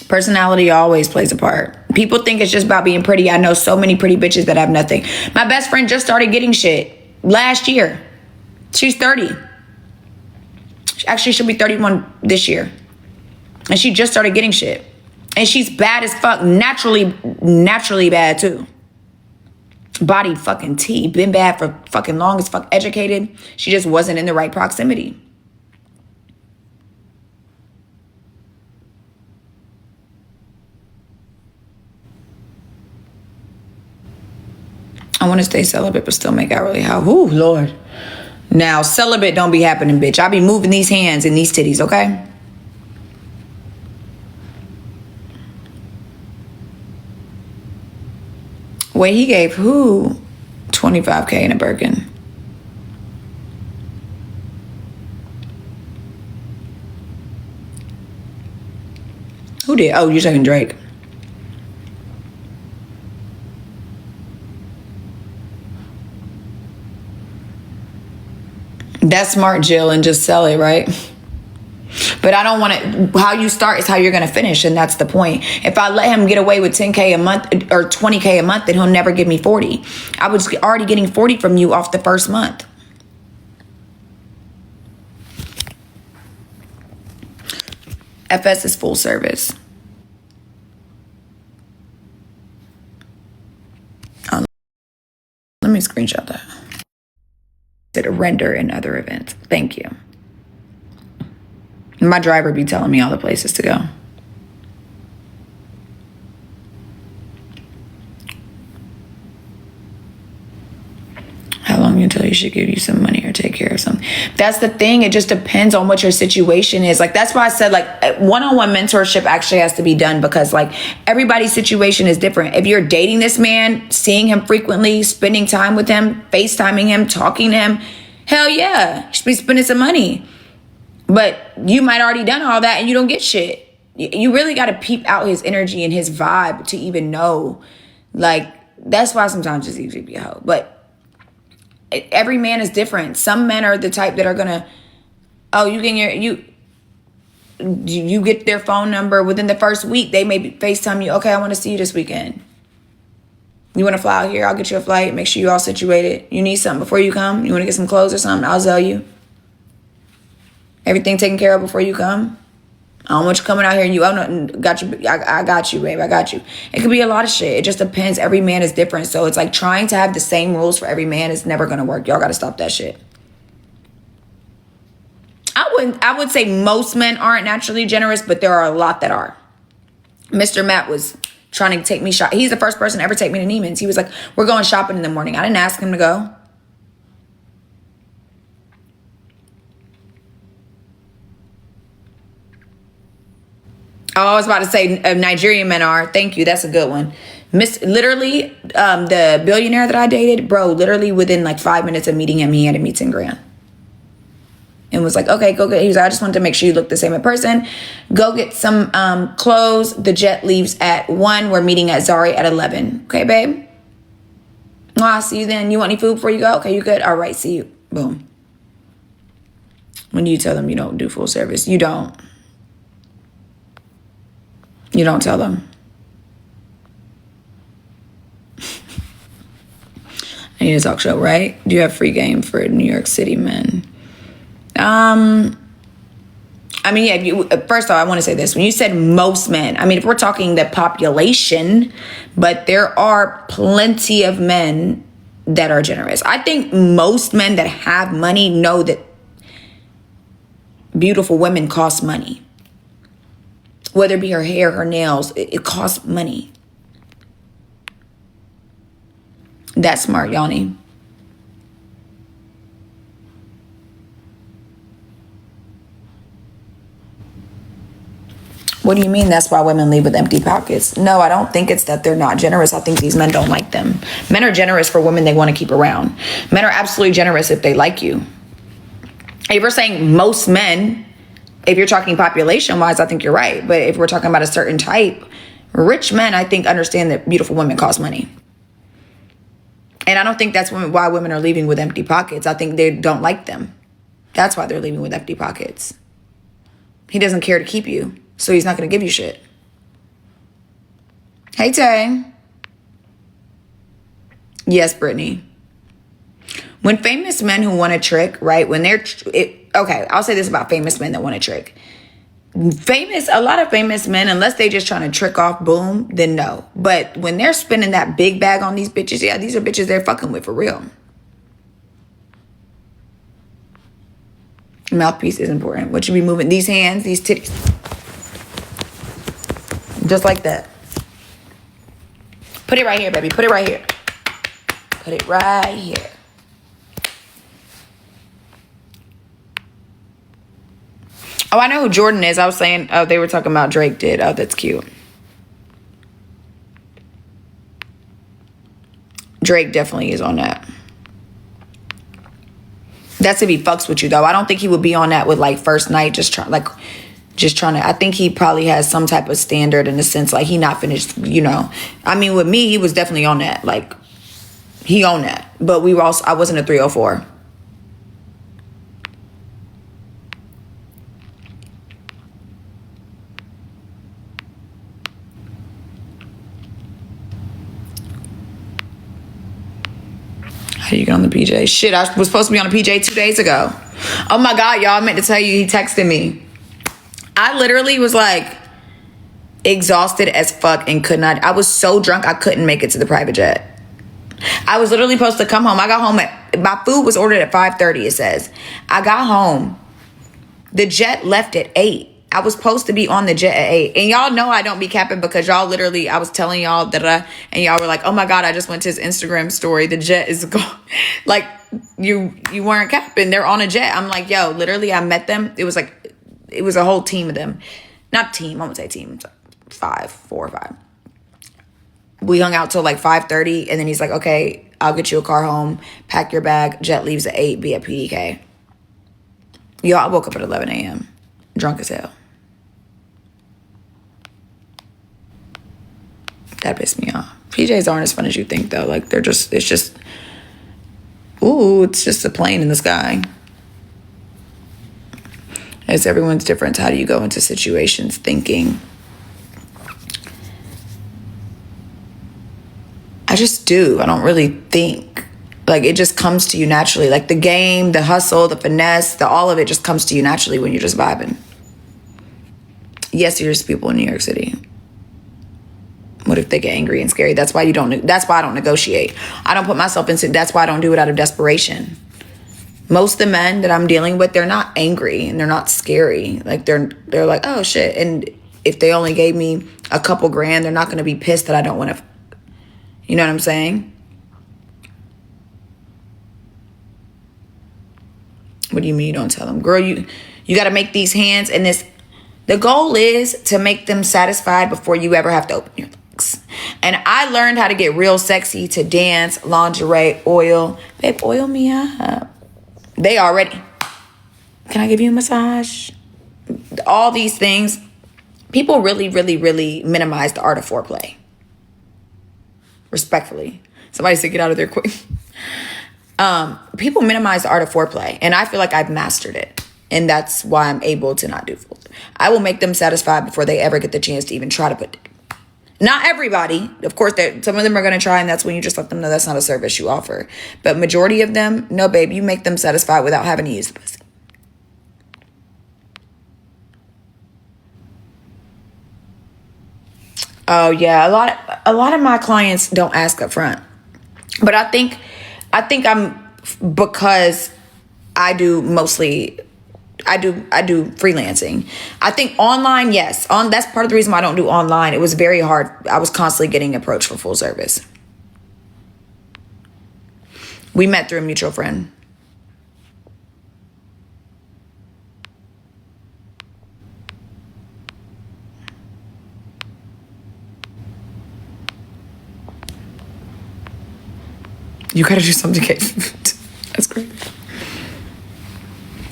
Personality always plays a part. People think it's just about being pretty. I know so many pretty bitches that have nothing. My best friend just started getting shit last year. She's 30. Actually, she'll be 31 this year. And she just started getting shit. And she's bad as fuck. Naturally bad too. Body fucking T. Been bad for fucking long as fuck. Educated. She just wasn't in the right proximity. I want to stay celibate, but still make out really high. Ooh, Lord. Now, celibate don't be happening, bitch. I be moving these hands and these titties, okay? Wait, he gave who? 25K in a Birkin. Who did? Oh, you're talking Drake. That's smart, Jill, and just sell it, right? But I don't want to. How you start is how you're going to finish, and that's the point. If I let him get away with 10K a month or 20K a month, then he'll never give me 40. I was already getting 40 from you off the first month. FS is full service. Let me screenshot that. To render in other events. Thank you. My driver be telling me all the places to go. How long until he should give you some money or take care of something? That's the thing. It just depends on what your situation is. Like, that's why I said, like, one-on-one mentorship actually has to be done because, like, everybody's situation is different. If you're dating this man, seeing him frequently, spending time with him, FaceTiming him, talking to him, hell yeah, you should be spending some money. But you might already done all that and you don't get shit. You really got to peep out his energy and his vibe to even know. Like, that's why sometimes it's easy to be a hoe. But every man is different. Some men are the type that are gonna, oh, you get their phone number within the first week. They may FaceTime you. Okay, I want to see you this weekend. You want to fly out here? I'll get you a flight. Make sure you all situated. You need something before you come? You want to get some clothes or something? I'll tell you. Everything taken care of before you come? I don't want you coming out here and you, oh no, got you. I got you, babe. I got you. It could be a lot of shit. It just depends. Every man is different. So it's like trying to have the same rules for every man is never going to work. Y'all got to stop that shit. I would say most men aren't naturally generous, but there are a lot that are. Mr. Matt was trying to take me shop. He's the first person to ever take me to Neiman's. He was like, we're going shopping in the morning. I didn't ask him to go. Oh, I was about to say Nigerian men are. Thank you. That's a good one. Literally, the billionaire that I dated, bro, literally within like 5 minutes of meeting him, he handed me 10 grand. And was like, okay, go get, he was like, I just wanted to make sure you look the same in person. Go get some clothes. The jet leaves at 1. We're meeting at Zari at 11. Okay, babe? Well, I'll see you then. You want any food before you go? Okay, you good? All right, see you. Boom. When you tell them you don't do full service, you don't. You don't tell them. I need a talk show, right? Do you have free game for New York City men? I mean, yeah, first of all, I want to say this. When you said most men, I mean, if we're talking the population, but there are plenty of men that are generous. I think most men that have money know that beautiful women cost money. Whether it be her hair, her nails, it costs money. That's smart, Yanni. What do you mean that's why women leave with empty pockets? No, I don't think it's that they're not generous. I think these men don't like them. Men are generous for women they want to keep around. Men are absolutely generous if they like you. If you're saying most men, if you're talking population wise, I think you're right. But if we're talking about a certain type, rich men, I think, understand that beautiful women cost money. And I don't think that's why women are leaving with empty pockets. I think they don't like them. That's why they're leaving with empty pockets. He doesn't care to keep you, so he's not going to give you shit. Hey, Tay. Yes, Brittany. When famous men who want to trick, right? When they're, okay, I'll say this about famous men that want to trick. A lot of famous men, unless they just trying to trick off, boom, then no. But when they're spending that big bag on these bitches, yeah, these are bitches they're fucking with for real. Mouthpiece is important. What you be moving? These hands, these titties. Just like that. Put it right here, baby. Put it right here. Put it right here. Oh, I know who Jordan is. I was saying, oh, they were talking about Drake did. Oh, that's cute. Drake definitely is on that. That's if he fucks with you, though. I don't think he would be on that with, like, first night, just trying to. I think he probably has some type of standard in the sense, like, he not finished, you know. I mean, with me, he was definitely on that. Like, he owned that. But I wasn't a 304. How do you get on the PJ? Shit, I was supposed to be on a PJ 2 days ago. Oh my God, y'all, I meant to tell you, he texted me. I literally was like exhausted as fuck and could not. I was so drunk I couldn't make it to the private jet. I was literally supposed to come home. I got home my food was ordered at 5:30, it says. I got home. The jet left at 8. I was supposed to be on the jet at 8. And y'all know I don't be capping because y'all literally, I was telling y'all and y'all were like, oh my God, I just went to his Instagram story. The jet is gone. Like, you weren't capping. They're on a jet. I'm like, yo, literally, I met them. It was a whole team of them. Not team, I won't say team. 4 or 5. We hung out till like 5:30. And then he's like, okay, I'll get you a car home. Pack your bag. Jet leaves at 8. Be at PDK. Yo, I woke up at 11 a.m. Drunk as hell. That pissed me off. PJs aren't as fun as you think, though. Like, it's just a plane in the sky. As everyone's different. How do you go into situations thinking? I just do. I don't really think. Like, it just comes to you naturally. Like, the game, the hustle, the finesse, all of it just comes to you naturally when you're just vibing. Yes, there's people in New York City. What if they get angry and scary? That's why I don't negotiate. I don't put myself into, that's why I don't do it out of desperation. Most of the men that I'm dealing with, they're not angry and they're not scary. Like, they're like, oh shit. And if they only gave me a couple grand, they're not going to be pissed that I don't want to, you know what I'm saying? What do you mean you don't tell them? Girl, you got to make these hands and this. The goal is to make them satisfied before you ever have to open your legs. And I learned how to get real sexy to dance, lingerie, oil. Babe, oil me up. They already. Can I give you a massage? All these things. People really, really, really minimize the art of foreplay. Respectfully. Somebody said get out of there quick. People minimize the art of foreplay. And I feel like I've mastered it. And that's why I'm able to not do full. I will make them satisfied before they ever get the chance to even try to put it. Not everybody. Of course, some of them are going to try, and that's when you just let them know that's not a service you offer. But majority of them, no, babe, you make them satisfied without having to use the pussy. Oh, yeah. A lot of my clients don't ask up front. But I think I'm, because I do freelancing. I think online, yes. That's part of the reason why I don't do online. It was very hard. I was constantly getting approached for full service. We met through a mutual friend. You gotta do something to get food. That's great.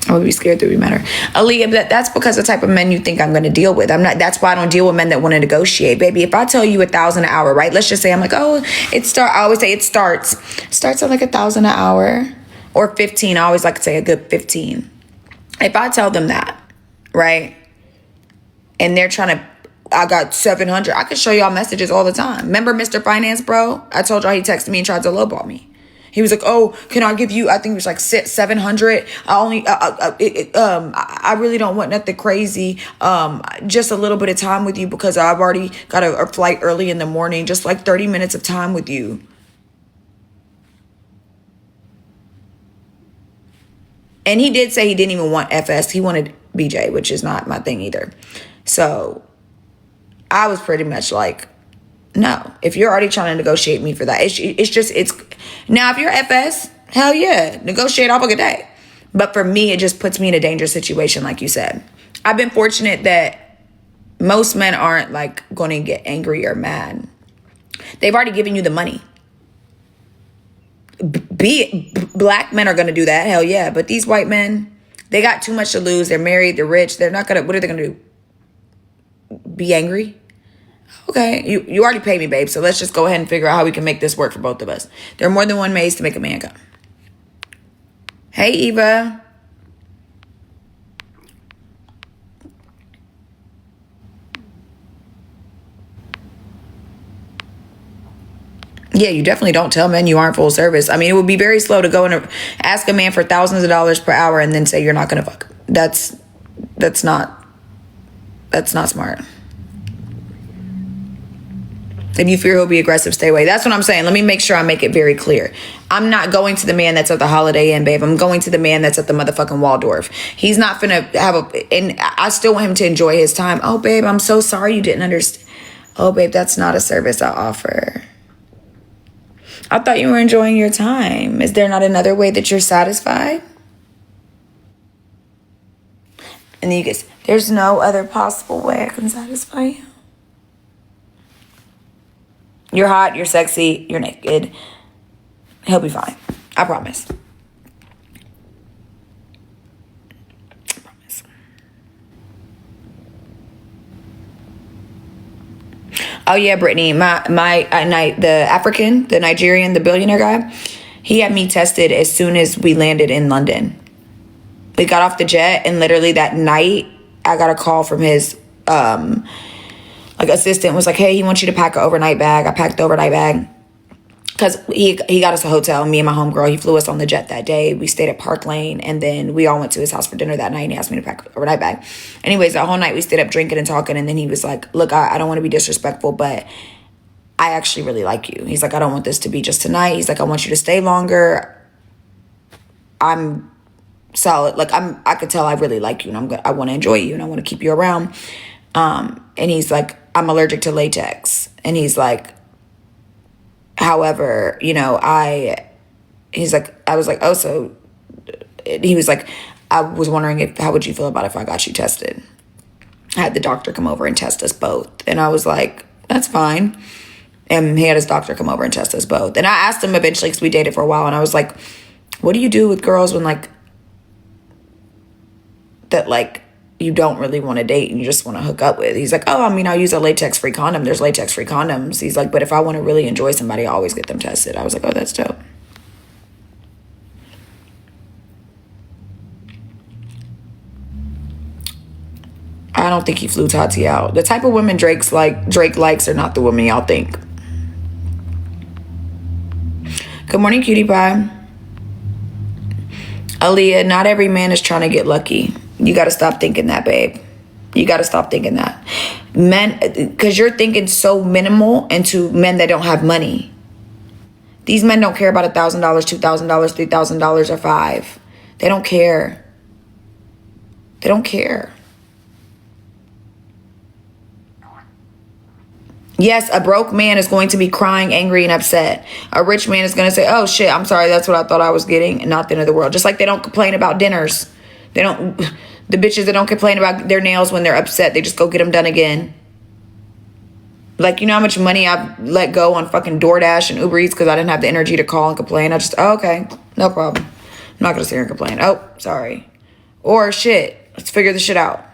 I would be scared that we met her. Aaliyah, that's because the type of men you think I'm going to deal with. I'm not. That's why I don't deal with men that want to negotiate, baby. If I tell you $1,000 an hour, right? Let's just say I'm like, oh, I always say it starts at like $1,000 an hour or 15. I always like to say a good 15. If I tell them that, right, and they're trying to, I got 700. I can show y'all messages all the time. Remember Mr. Finance Bro? I told y'all he texted me and tried to lowball me. He was like, oh, can I give you, I think it was like 700. I really don't want nothing crazy. Just a little bit of time with you because I've already got a flight early in the morning. Just like 30 minutes of time with you. And he did say he didn't even want FS. He wanted BJ, which is not my thing either. So I was pretty much like, no, if you're already trying to negotiate me for that, it's now if you're FS, hell yeah, negotiate all fucking day. But for me, it just puts me in a dangerous situation, like you said. I've been fortunate that most men aren't like going to get angry or mad. They've already given you the money. Black men are going to do that, hell yeah. But these white men, they got too much to lose. They're married, they're rich. They're not gonna. What are they gonna do? Be angry? Okay, you already paid me, babe, so let's just go ahead and figure out how we can make this work for both of us. There are more than one ways to make a man come. Hey, Eva. Yeah, you definitely don't tell men you aren't full service. I mean, it would be very slow to go and ask a man for thousands of dollars per hour and then say you're not going to fuck. That's not smart. If you fear he'll be aggressive, stay away. That's what I'm saying. Let me make sure I make it very clear. I'm not going to the man that's at the Holiday Inn, babe. I'm going to the man that's at the motherfucking Waldorf. He's not finna and I still want him to enjoy his time. Oh, babe, I'm so sorry you didn't understand. Oh, babe, that's not a service I offer. I thought you were enjoying your time. Is there not another way that you're satisfied? And then you guys, there's no other possible way I can satisfy you. You're hot, you're sexy, you're naked. He'll be fine. I promise. I promise. Oh yeah, Brittany, the Nigerian, the billionaire guy, he had me tested as soon as we landed in London. We got off the jet and literally that night I got a call from his assistant was like, hey, he wants you to pack an overnight bag. I packed the overnight bag because he got us a hotel. Me and my homegirl, he flew us on the jet that day. We stayed at Park Lane and then we all went to his house for dinner that night and he asked me to pack an overnight bag. Anyways, the whole night we stayed up drinking and talking and then he was like, look, I don't want to be disrespectful, but I actually really like you. He's like, I don't want this to be just tonight. He's like, I want you to stay longer. I'm solid. Like I could tell I really like you and I want to enjoy you and I want to keep you around. And he's like, I'm allergic to latex. And he's like, however, I was like, oh, so he was like, I was wondering how would you feel about if I got you tested? I had the doctor come over and test us both. And I was like, that's fine. And he had his doctor come over and test us both. And I asked him eventually, because we dated for a while. And I was like, what do you do with girls when you don't really want to date and you just want to hook up with? He's like, oh, I mean, I'll use a latex-free condom. There's latex-free condoms. He's like, but if I want to really enjoy somebody, I always get them tested. I was like, oh, that's dope. I don't think he flew Tati out. The type of women Drake likes are not the women y'all think. Good morning, cutie pie. Aaliyah, not every man is trying to get lucky. You got to stop thinking that, babe. You got to stop thinking that. Men, because you're thinking so minimal into men that don't have money. These men don't care about $1,000, $2,000, $3,000, or $5,000. They don't care. They don't care. Yes, a broke man is going to be crying, angry, and upset. A rich man is going to say, oh, shit, I'm sorry. That's what I thought I was getting. And not the end of the world. Just like they don't complain about dinners. The bitches that don't complain about their nails when they're upset, they just go get them done again. Like, you know how much money I've let go on fucking DoorDash and Uber Eats because I didn't have the energy to call and complain. I just, oh, okay, no problem. I'm not going to sit here and complain. Oh, sorry. Or shit, let's figure this shit out.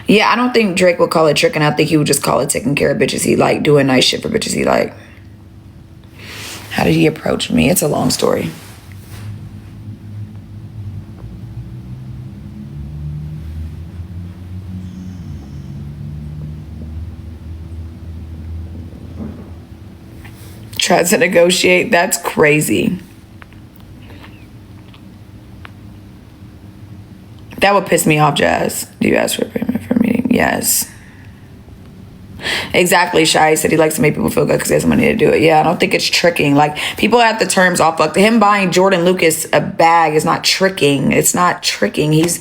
Yeah, I don't think Drake would call it tricking. I think he would just call it taking care of bitches he like, doing nice shit for bitches he like. How did he approach me? It's a long story. Tries to negotiate. That's crazy. That would piss me off, Jazz. Do you ask for payment for a meeting? Yes. Exactly. Shy said he likes to make people feel good because he has money to do it. Yeah, I don't think it's tricking. Like, people have the terms all fucked. Him buying Jordan Lucas a bag is not tricking. It's not tricking. He's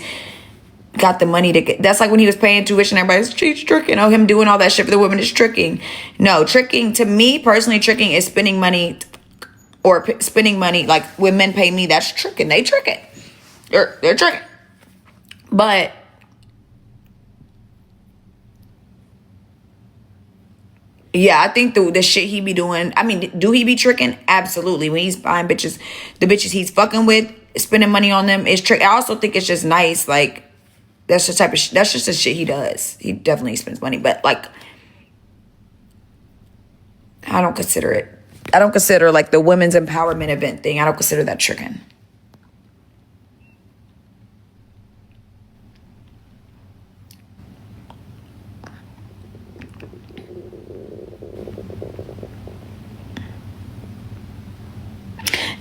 got the money to get. That's like when he was paying tuition. Everybody's tricking. Oh, him doing all that shit for the women is tricking. No, tricking, to me personally, tricking is spending money or spending money. Like, when men pay me, that's tricking. They trick it. They're tricking. But yeah, I think the shit he be doing, I mean, do he be tricking? Absolutely. When he's buying bitches, the bitches he's fucking with, spending money on them is trick. I also think it's just nice. Like, that's the type of that's just the shit he does. He definitely spends money. But, like, I don't consider it. I don't consider, like, the women's empowerment event thing. I don't consider that tricking.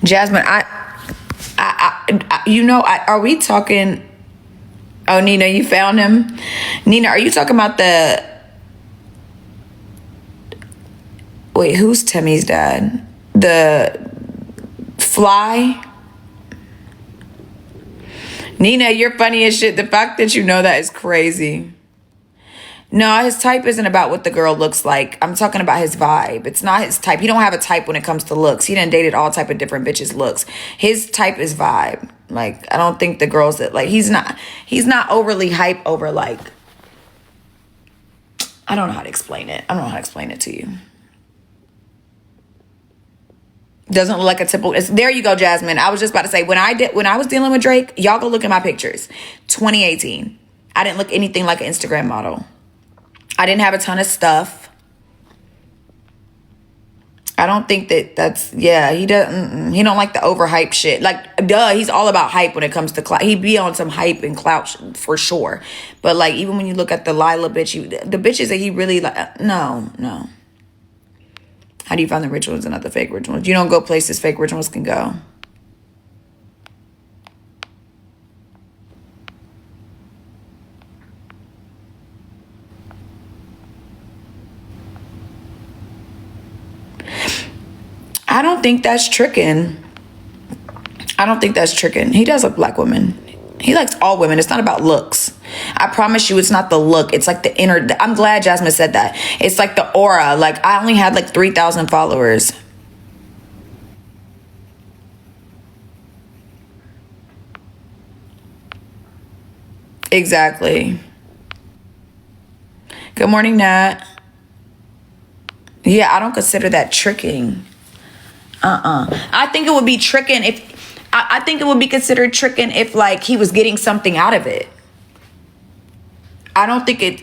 Jasmine, you know, are we talking? Oh, Nina, you found him. Nina, are you talking about the? Wait, who's Timmy's dad? The Fly. Nina, you're funny as shit. The fact that you know that is crazy. No, his type isn't about what the girl looks like. I'm talking about his vibe. It's not his type. He don't have a type when it comes to looks. He done dated all type of different bitches' looks. His type is vibe. Like, I don't think the girls that, like, he's not overly hype over, like, I don't know how to explain it. I don't know how to explain it to you. Doesn't look like a typical. There you go, Jasmine. I was just about to say, when I was dealing with Drake, y'all go look at my pictures. 2018. I didn't look anything like an Instagram model. I didn't have a ton of stuff. I don't think that's, yeah, he doesn't, he don't like the overhyped shit. Like, duh, he's all about hype when it comes to clout. He'd be on some hype and clout for sure. But, like, even when you look at the Lila bitch, the bitches that he really like, no. How do you find the rich ones and not the fake rich ones? You don't go places fake rich ones can go. I don't think that's tricking. I don't think that's tricking. He does like black women. He likes all women. It's not about looks. I promise you, it's not the look. It's like the inner. I'm glad Jasmine said that. It's like the aura. Like, I only had like 3,000 followers. Exactly. Good morning, Nat. Yeah, I don't consider that tricking. I think it would be tricking if I think it would be considered tricking if, like, he was getting something out of it. I don't think it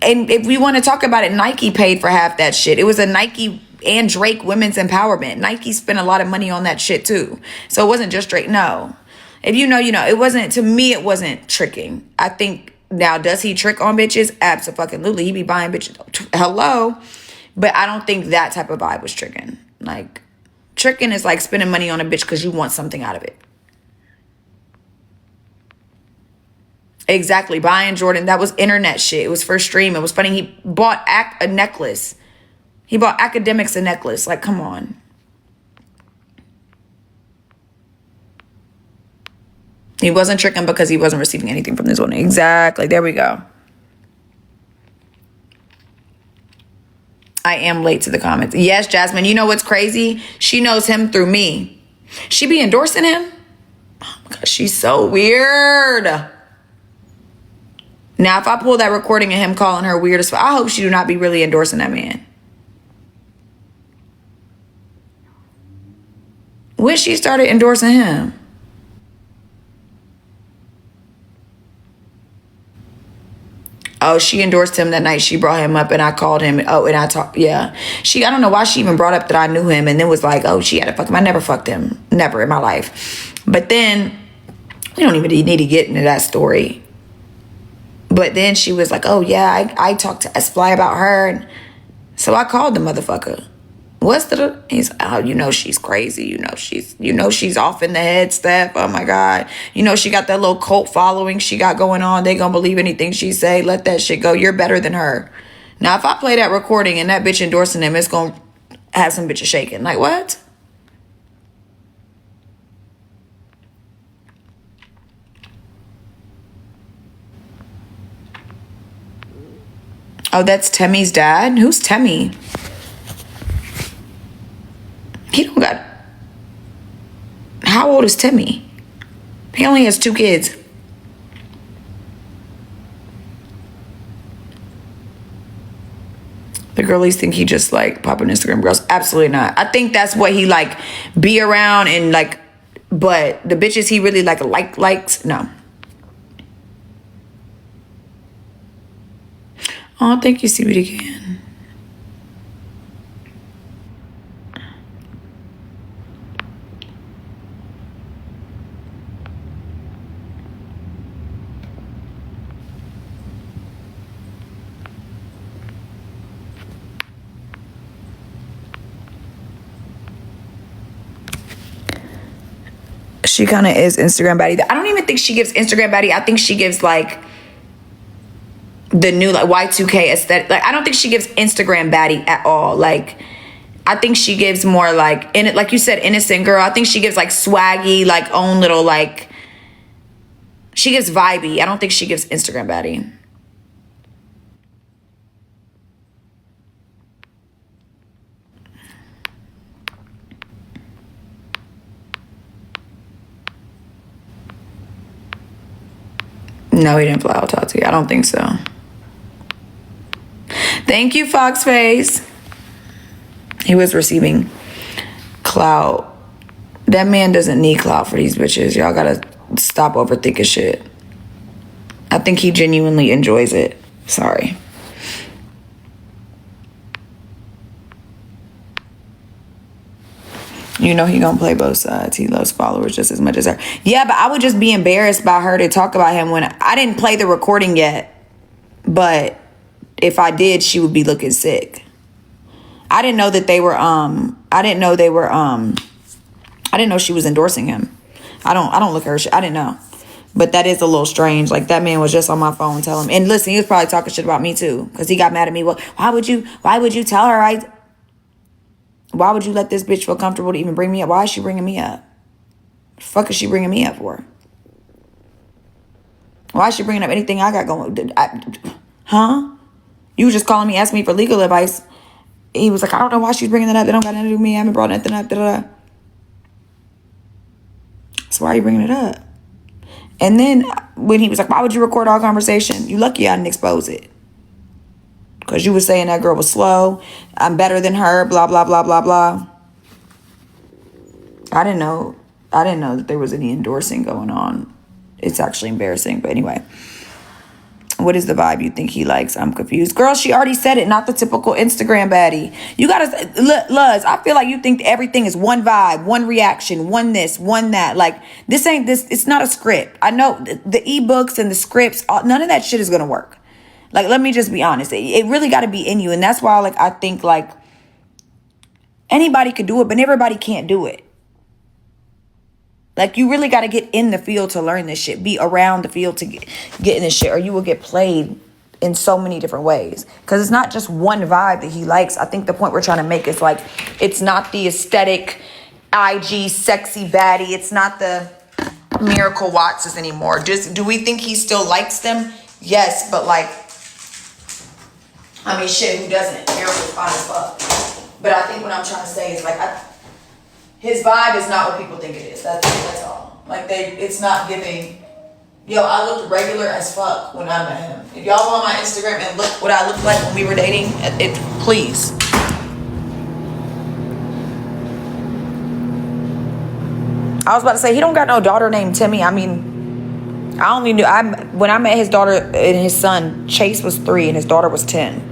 and if we want to talk about it, Nike paid for half that shit. It was a Nike and Drake women's empowerment. Nike spent a lot of money on that shit too. So it wasn't just Drake. No. If you know, you know. It wasn't, to me, it wasn't tricking. I think, now, does he trick on bitches? Absolutely. He be buying bitches. Hello. But I don't think that type of vibe was tricking. Like, tricking is like spending money on a bitch because you want something out of it. Exactly. Buying Jordan, that was internet shit. It was for stream. It was funny. He bought a necklace. He bought academics a necklace. Like, come on. He wasn't tricking because he wasn't receiving anything from this one. Exactly. There we go. I am late to the comments. Yes, Jasmine, you know what's crazy? She knows him through me. She be endorsing him? Oh my God, she's so weird. Now, if I pull that recording of him calling her weird as fuck, I hope she do not be really endorsing that man. When she started endorsing him? Oh, she endorsed him that night. She brought him up and I called him. Oh, and I talked. Yeah. I don't know why she even brought up that I knew him and then was like, oh, she had to fuck him. I never fucked him. Never in my life. But then we don't even need to get into that story. But then she was like, oh, yeah, I talked to S-Fly about her. And so I called the motherfucker. What's the, he's, oh, you know she's crazy. You know she's off in the head, Steph. Oh my God. You know she got that little cult following she got going on. They gonna believe anything she say. Let that shit go. You're better than her. Now, if I play that recording and that bitch endorsing him, it's gonna have some bitches shaking. Like, what? Oh, that's Temmy's dad? Who's Temmy? He don't got... How old is Timmy? He only has 2 kids. The girlies think he just like popping Instagram girls. Absolutely not. I think that's what he like be around and like, but the bitches he really likes, no. Oh, thank you, CBD again. She kind of is Instagram baddie. I don't even think she gives Instagram baddie. I think she gives like the new like Y2K aesthetic. Like I don't think she gives Instagram baddie at all. Like I think she gives more like in it, like you said, innocent girl. I think she gives like swaggy, like own little like. She gives vibey. I don't think she gives Instagram baddie. No, he didn't fly out Tati. I don't think so. Thank you, Foxface. He was receiving clout. That man doesn't need clout for these bitches. Y'all gotta stop overthinking shit. I think he genuinely enjoys it. Sorry. You know he gonna play both sides. He loves followers just as much as her. Yeah, but I would just be embarrassed by her to talk about him when I didn't play the recording yet. But if I did, she would be looking sick. I didn't know that they were I didn't know she was endorsing him. I don't look at her shit. I didn't know. But that is a little strange. Like that man was just on my phone telling him. And listen, he was probably talking shit about me too. Because he got mad at me. Well, why would you tell her why would you let this bitch feel comfortable to even bring me up? Why is she bringing me up? The fuck is she bringing me up for? Why is she bringing up anything I got going? Huh? You were just calling me, asking me for legal advice. He was like, I don't know why she's bringing that up. They don't got nothing to do with me. I haven't brought nothing up. Da-da-da. So why are you bringing it up? And then when he was like, why would you record our conversation? You lucky I didn't expose it. Because you were saying that girl was slow. I'm better than her. Blah, blah, blah, blah, blah. I didn't know that there was any endorsing going on. It's actually embarrassing. But anyway. What is the vibe you think he likes? I'm confused. Girl, she already said it. Not the typical Instagram baddie. You got to... Luz, I feel like you think everything is one vibe, one reaction, one this, one that. Like, this ain't this... It's not a script. I know the ebooks and the scripts, none of that shit is going to work. Like, let me just be honest. It really got to be in you. And that's why, like, I think, like, anybody could do it, but everybody can't do it. Like, you really got to get in the field to learn this shit. Be around the field to get in this shit, or you will get played in so many different ways. Because it's not just one vibe that he likes. I think the point we're trying to make is, like, it's not the aesthetic, IG, sexy baddie. It's not the Miracle Wattses anymore. Do we think he still likes them? Yes, but, like, I mean, shit, who doesn't? Harold was fine as fuck. But I think what I'm trying to say is like, his vibe is not what people think it is. That's all. Like it's not giving. Yo, I looked regular as fuck when I met him. If y'all go on my Instagram and look what I looked like when we were dating, please. I was about to say, he don't got no daughter named Timmy. I mean, I only knew, when I met his daughter and his son, Chase was 3 and his daughter was 10.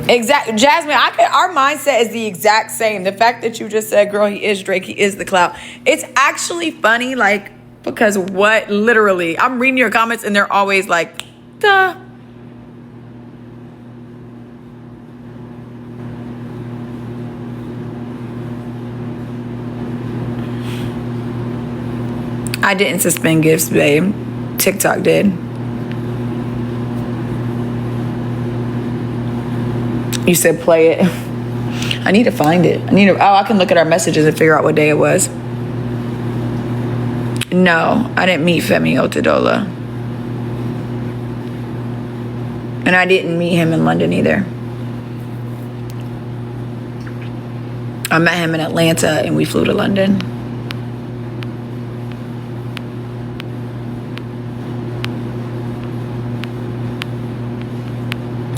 Exactly, Jasmine. Our mindset is the exact same. The fact that you just said, "Girl, he is Drake. He is the clout." It's actually funny, like because literally, I'm reading your comments and they're always like, "Duh." I didn't suspend gifts, babe. TikTok did. You said play it. I need to find it. I can look at our messages and figure out what day it was. No, I didn't meet Femi Otedola. And I didn't meet him in London either. I met him in Atlanta and we flew to London.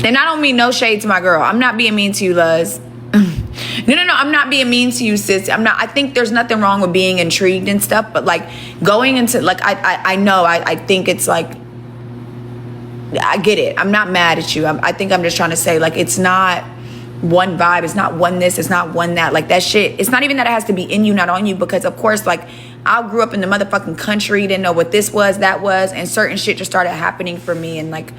And I don't mean no shade to my girl. I'm not being mean to you, Luz. No. I'm not being mean to you, sis. I think there's nothing wrong with being intrigued and stuff. But like going into like, I know, I think it's like, I get it. I'm not mad at you. I think I'm just trying to say like, it's not one vibe. It's not one this. It's not one that. Like that shit. It's not even that it has to be in you, not on you. Because of course, like I grew up in the motherfucking country. Didn't know what this was, that was. And certain shit just started happening for me. And like,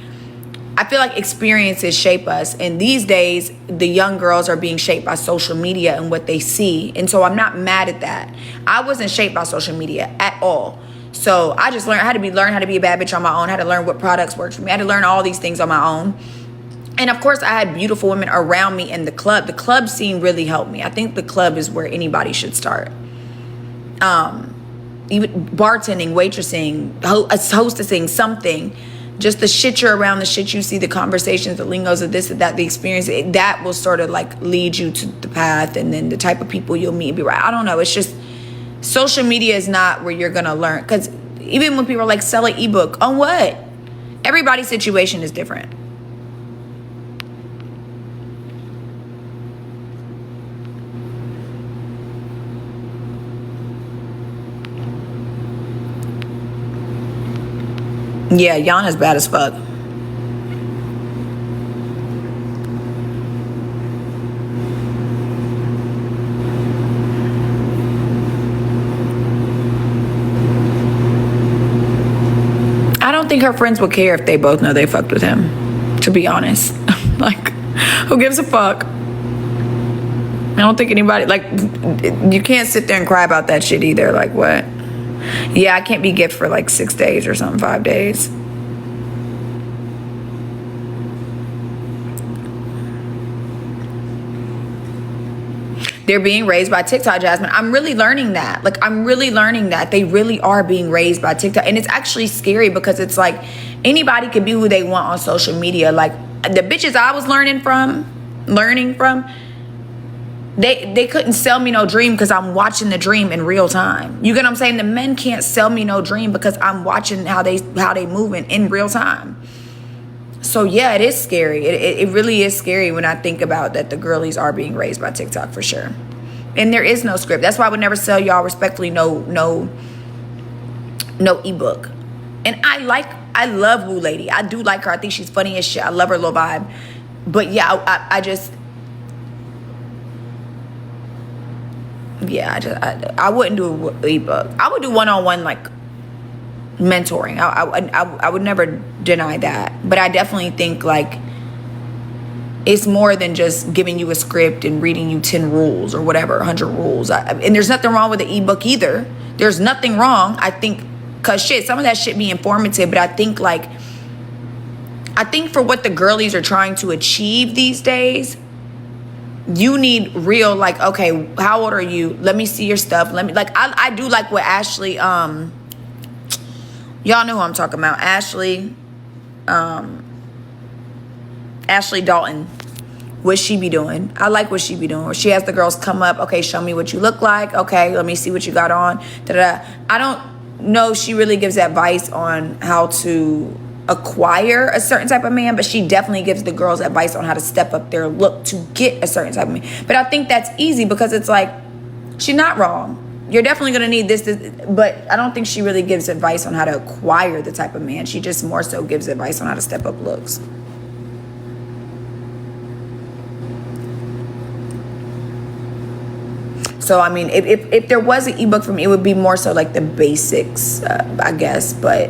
I feel like experiences shape us. And these days, the young girls are being shaped by social media and what they see. And so I'm not mad at that. I wasn't shaped by social media at all. So I just learned how to be a bad bitch on my own, how to learn what products worked for me. I had to learn all these things on my own. And of course, I had beautiful women around me in the club. The club scene really helped me. I think the club is where anybody should start. Even bartending, waitressing, hostessing, something. Just the shit you're around, the shit you see, the conversations, the lingos of this and that, the experience, that will sort of like lead you to the path, and then the type of people you'll meet and be right. I don't know. It's just social media is not where you're going to learn. Because even when people are like, sell an ebook, on what? Everybody's situation is different. Yeah, Yana's bad as fuck. I don't think her friends would care if they both know they fucked with him, to be honest. Like, who gives a fuck? I don't think anybody, like, you can't sit there and cry about that shit either. Like, what? Yeah, I can't be gift for like 6 days or something, 5 days. They're being raised by TikTok, Jasmine. I'm really learning that. Like, I'm really learning that. They really are being raised by TikTok. And it's actually scary because it's like anybody could be who they want on social media. Like, the bitches I was learning from, they couldn't sell me no dream because I'm watching the dream in real time. You get what I'm saying? The men can't sell me no dream because I'm watching how they moving in real time. So yeah, it is scary. It really is scary when I think about that the girlies are being raised by TikTok for sure. And there is no script. That's why I would never sell y'all respectfully no ebook. And I love Woo Lady. I do like her. I think she's funny as shit. I love her little vibe. But yeah, I wouldn't do an ebook. I would do one-on-one like mentoring. I would never deny that. But I definitely think like it's more than just giving you a script and reading you 10 rules or whatever, 100 rules. And there's nothing wrong with the ebook either. There's nothing wrong. I think, cause shit, some of that shit be informative, but I think for what the girlies are trying to achieve these days, you need real, like, okay, how old are you? Let me see your stuff. I do like what Ashley, Y'all know who I'm talking about. Ashley Dalton. What she be doing? I like what she be doing. Where she has the girls come up. Okay, show me what you look like. Okay, let me see what you got on. Da-da. I don't know if she really gives advice on how to acquire a certain type of man, but she definitely gives the girls advice on how to step up their look to get a certain type of man. But I think that's easy because it's like, she's not wrong. You're definitely going to need this, but I don't think she really gives advice on how to acquire the type of man. She just more so gives advice on how to step up looks. So, I mean, if there was an ebook for me, it would be more so like the basics, I guess. But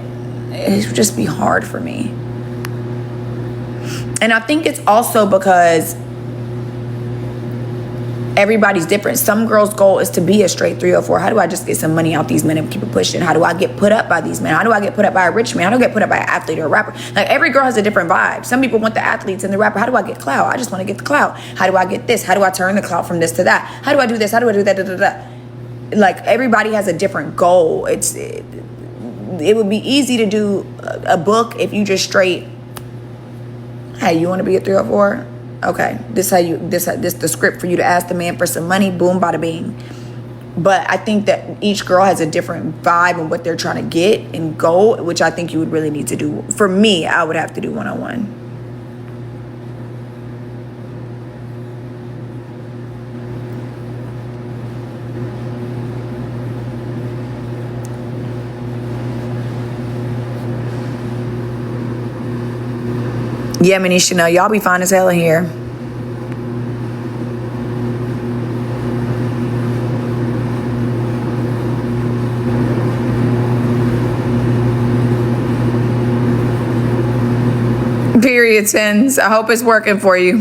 it would just be hard for me. And I think it's also because everybody's different. Some girls' goal is to be a straight 304. How do I just get some money out these men and keep it pushing? How do I get put up by these men? How do I get put up by a rich man? How do I get put up by an athlete or a rapper? Like, every girl has a different vibe. Some people want the athletes and the rapper. How do I get clout? I just want to get the clout. How do I get this? How do I turn the clout from this to that? How do I do this? How do I do that? Da, da, da. Like, everybody has a different goal. It would be easy to do a book if you just straight, hey, you want to be a 304? Okay, this the script for you to ask the man for some money. Boom, bada bing. But I think that each girl has a different vibe and what they're trying to get and goal, which I think you would really need to do. For me, I would have to do one-on-one. Yeah, Minnie Chanel, y'all be fine as hell in here. Period, Tens. I hope it's working for you.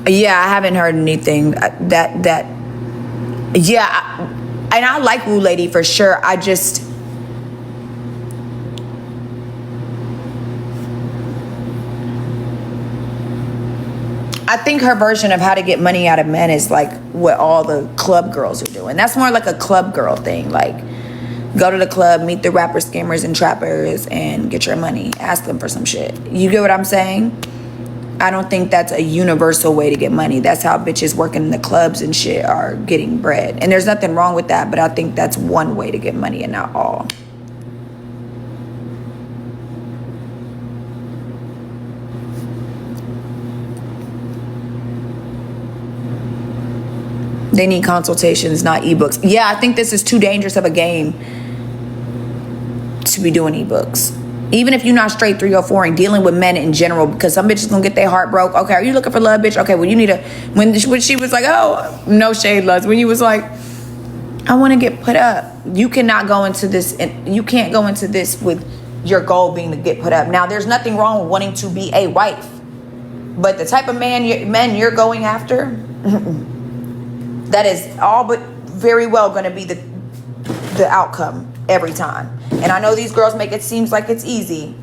Yeah, I haven't heard anything that. Yeah, and I like Woo Lady for sure. I think her version of how to get money out of men is like what all the club girls are doing. That's more like a club girl thing. Like, go to the club, meet the rappers, scammers, and trappers, and get your money. Ask them for some shit. You get what I'm saying? I don't think that's a universal way to get money. That's how bitches working in the clubs and shit are getting bread. And there's nothing wrong with that, but I think that's one way to get money and not all. They need consultations, not ebooks. Yeah, I think this is too dangerous of a game to be doing ebooks. Even if you're not straight 304 and dealing with men in general, because some bitches gonna get their heart broke. Okay, are you looking for love, bitch? Okay, well, you need when she was like, oh, no shade, loves. When you was like, I want to get put up. You cannot go into this, and you can't go into this with your goal being to get put up. Now, there's nothing wrong with wanting to be a wife, but the type of men you're going after, that is all but very well going to be the outcome every time. And I know these girls make it seem like it's easy,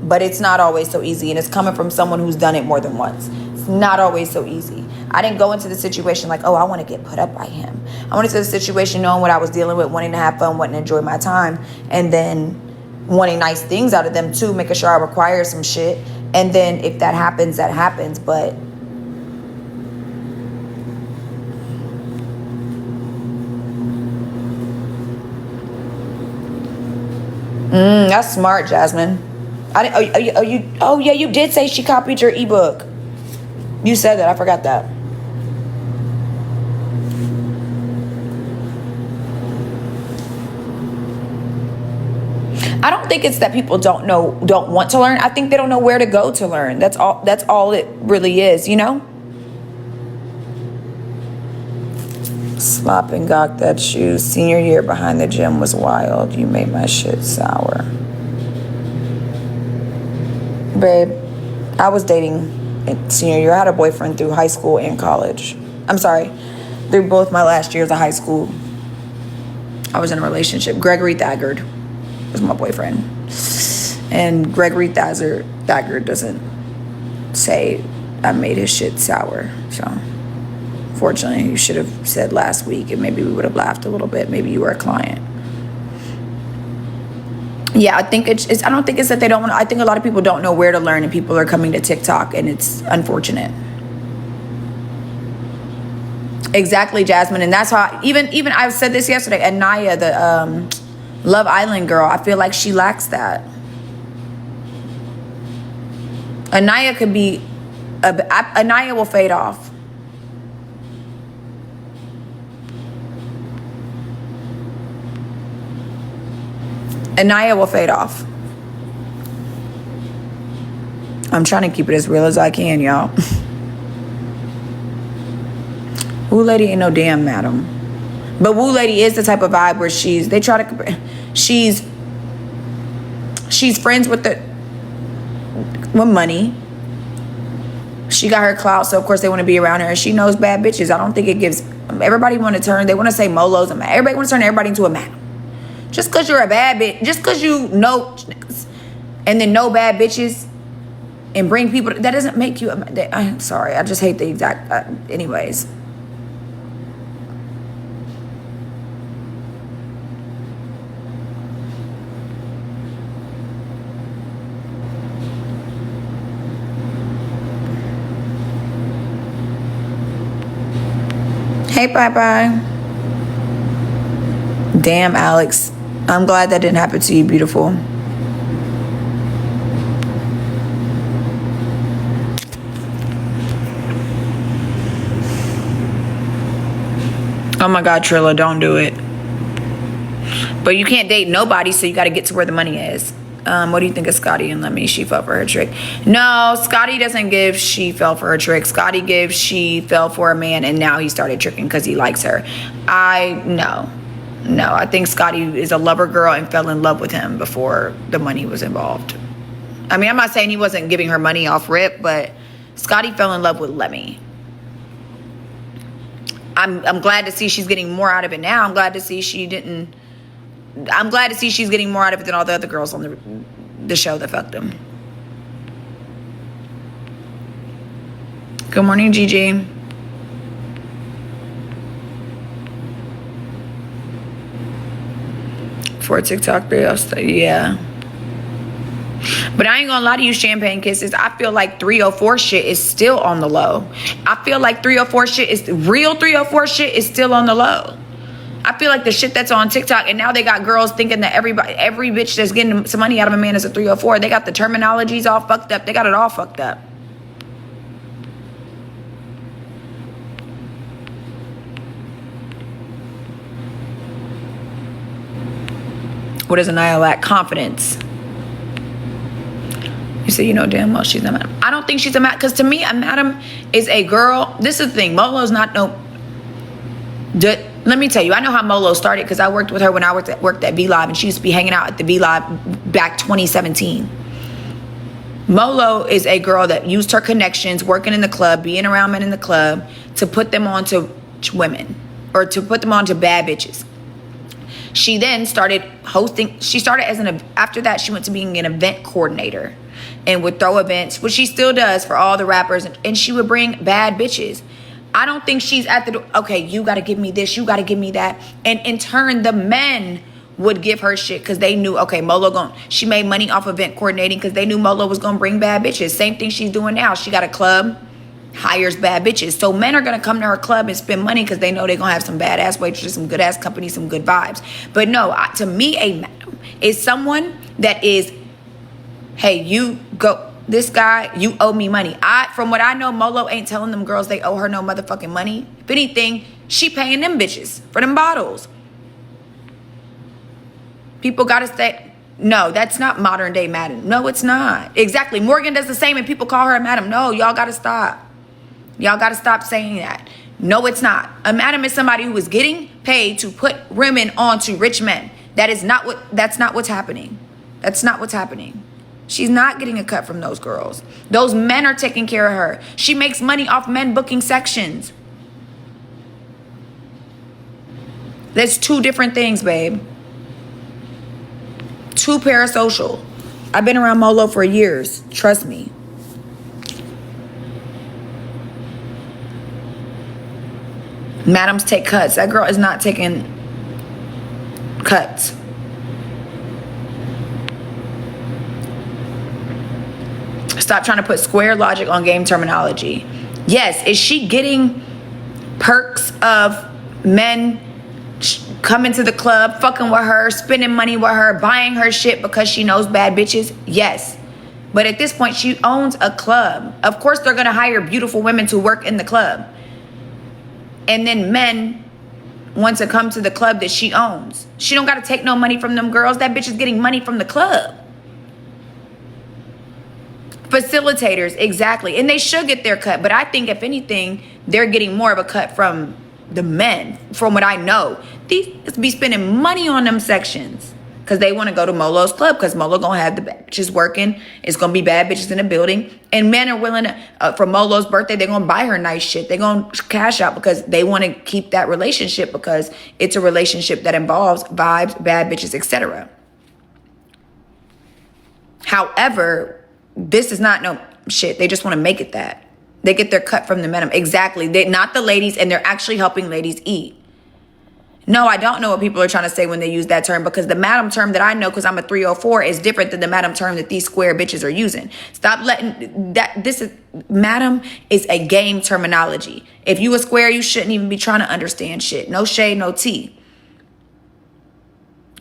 but it's not always so easy. And it's coming from someone who's done it more than once. It's not always so easy. I didn't go into the situation like, oh, I want to get put up by him. I went into the situation knowing what I was dealing with, wanting to have fun, wanting to enjoy my time, and then wanting nice things out of them too, making sure I require some shit. And then if that happens, that happens. But that's smart, Jasmine. Oh yeah, you did say she copied your ebook. You said that. I forgot that. I don't think it's that people don't want to learn. I think they don't know where to go to learn. That's all it really is, you know? Slop and gawk that shoe. Senior year behind the gym was wild. You made my shit sour. Babe, I was dating in senior year. I had a boyfriend through high school and college. I'm sorry, through both my last years of high school. I was in a relationship. Gregory Thagard was my boyfriend. And Gregory Thagard doesn't say I made his shit sour. So Fortunately, you should have said last week and maybe we would have laughed a little bit. Maybe you were a client. Yeah, I think it's I don't think it's that they don't want to. I think a lot of people don't know where to learn and people are coming to TikTok and it's unfortunate. Exactly, Jasmine. And that's how, even I said this yesterday, Anaya, the Love Island girl, I feel like she lacks that. Anaya could be, Anaya will fade off. Anaya will fade off. I'm trying to keep it as real as I can, y'all. Woo Lady ain't no damn madam. But Woo Lady is the type of vibe where she's friends with money. She got her clout, so of course they want to be around her. And she knows bad bitches. I don't think it gives, everybody want to turn, they want to say Molo's a man. Everybody want to turn everybody into a madam. Just because you're a bad bitch, just because you know and then know bad bitches and bring people, that doesn't make you I'm sorry, I just hate the exact, anyways. Hey, bye-bye. Damn, Alex. I'm glad that didn't happen to you, beautiful. Oh my God, Trilla, don't do it. But you can't date nobody, so you got to get to where the money is. What do you think of Scotty and Lemmy? She fell for her trick. No, Scotty doesn't give she fell for her trick. Scotty gives she fell for a man and now he started tricking because he likes her. No, I think Scotty is a lover girl and fell in love with him before the money was involved. I mean, I'm not saying he wasn't giving her money off rip, but Scotty fell in love with Lemmy. I'm glad to see she's getting more out of it now. I'm glad to see she's getting more out of it than all the other girls on the show that fucked him. Good morning, Gigi. For TikTok, yeah. But I ain't gonna lie to you, Champagne Kisses. I feel like 304 shit is still on the low. I feel like 304 shit is real 304 shit is still on the low. I feel like the shit that's on TikTok, and now they got girls thinking that every bitch that's getting some money out of a man is a 304. They got the terminologies all fucked up. They got it all fucked up. What does Anaya lack? Confidence. You say, you know damn well she's a madam. I don't think she's a madam, because to me, a madam is a girl. This is the thing. Molo's not no... Let me tell you, I know how Molo started because I worked with her when I worked at V-Live, and she used to be hanging out at the V-Live back 2017. Molo is a girl that used her connections, working in the club, being around men in the club, to put them on to women, or to put them on to bad bitches. She then started hosting. She started after that, she went to being an event coordinator and would throw events, which she still does for all the rappers. And she would bring bad bitches. I don't think she's at the door. Okay, you got to give me this. You got to give me that. And in turn, the men would give her shit because they knew, okay, she made money off event coordinating because they knew Molo was going to bring bad bitches. Same thing she's doing now. She got a club, hires bad bitches. So men are going to come to her club and spend money because they know they're going to have some badass waitresses, some good ass company, some good vibes. But no, to me, a madam is someone that is, hey, you go, this guy, you owe me money. From what I know, Molo ain't telling them girls they owe her no motherfucking money. If anything, she paying them bitches for them bottles. People got to say, no, that's not modern day madam. No, it's not. Exactly. Morgan does the same and people call her a madam. No, y'all got to stop. Y'all got to stop saying that. No, it's not. A madam is somebody who is getting paid to put women onto rich men. That's not what's happening. That's not what's happening. She's not getting a cut from those girls. Those men are taking care of her. She makes money off men booking sections. That's two different things, babe. Too parasocial. I've been around Molo for years. Trust me. Madams take cuts. That girl is not taking cuts. Stop trying to put square logic on game terminology. Yes, is she getting perks of men coming to the club, fucking with her, spending money with her, buying her shit because she knows bad bitches? Yes. But at this point, she owns a club. Of course, they're going to hire beautiful women to work in the club. And then men want to come to the club that she owns. She don't got to take no money from them girls. That bitch is getting money from the club. Facilitators, exactly. And they should get their cut. But I think if anything, they're getting more of a cut from the men, from what I know. These be spending money on them sections because they want to go to Molo's club because Molo gonna have the bad bitches working. It's gonna be bad bitches in the building. And men are willing to, for Molo's birthday, they're gonna buy her nice shit. They're gonna cash out because they want to keep that relationship because it's a relationship that involves vibes, bad bitches, etc. However, this is not no shit. They just want to make it that. They get their cut from the men. Exactly. They're not the ladies, and they're actually helping ladies eat. No, I don't know what people are trying to say when they use that term, because the madam term that I know, because I'm a 304, is different than the madam term that these square bitches are using. Stop letting that. Madam is a game terminology. If you a square, you shouldn't even be trying to understand shit. No shade, no tea.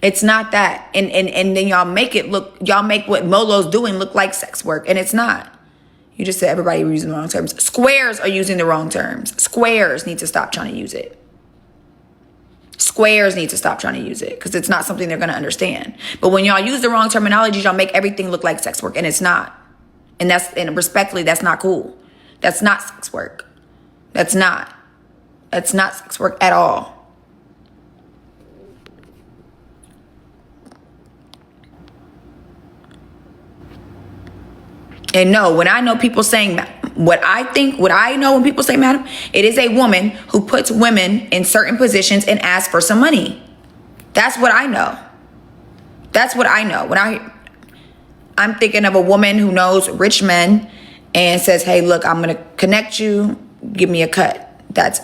It's not that. And then y'all make what Molo's doing look like sex work. And it's not. You just said everybody was using the wrong terms. Squares are using the wrong terms. Squares need to stop trying to use it. Squares need to stop trying to use it because it's not something they're going to understand. But when y'all use the wrong terminology, y'all make everything look like sex work. And it's not. And respectfully, that's not cool. That's not sex work. That's not sex work at all. And no, when I know people saying what I know when people say madam, it is a woman who puts women in certain positions and asks for some money. That's what I know. That's what I know. I'm thinking of a woman who knows rich men and says, hey, look, I'm going to connect you. Give me a cut. That's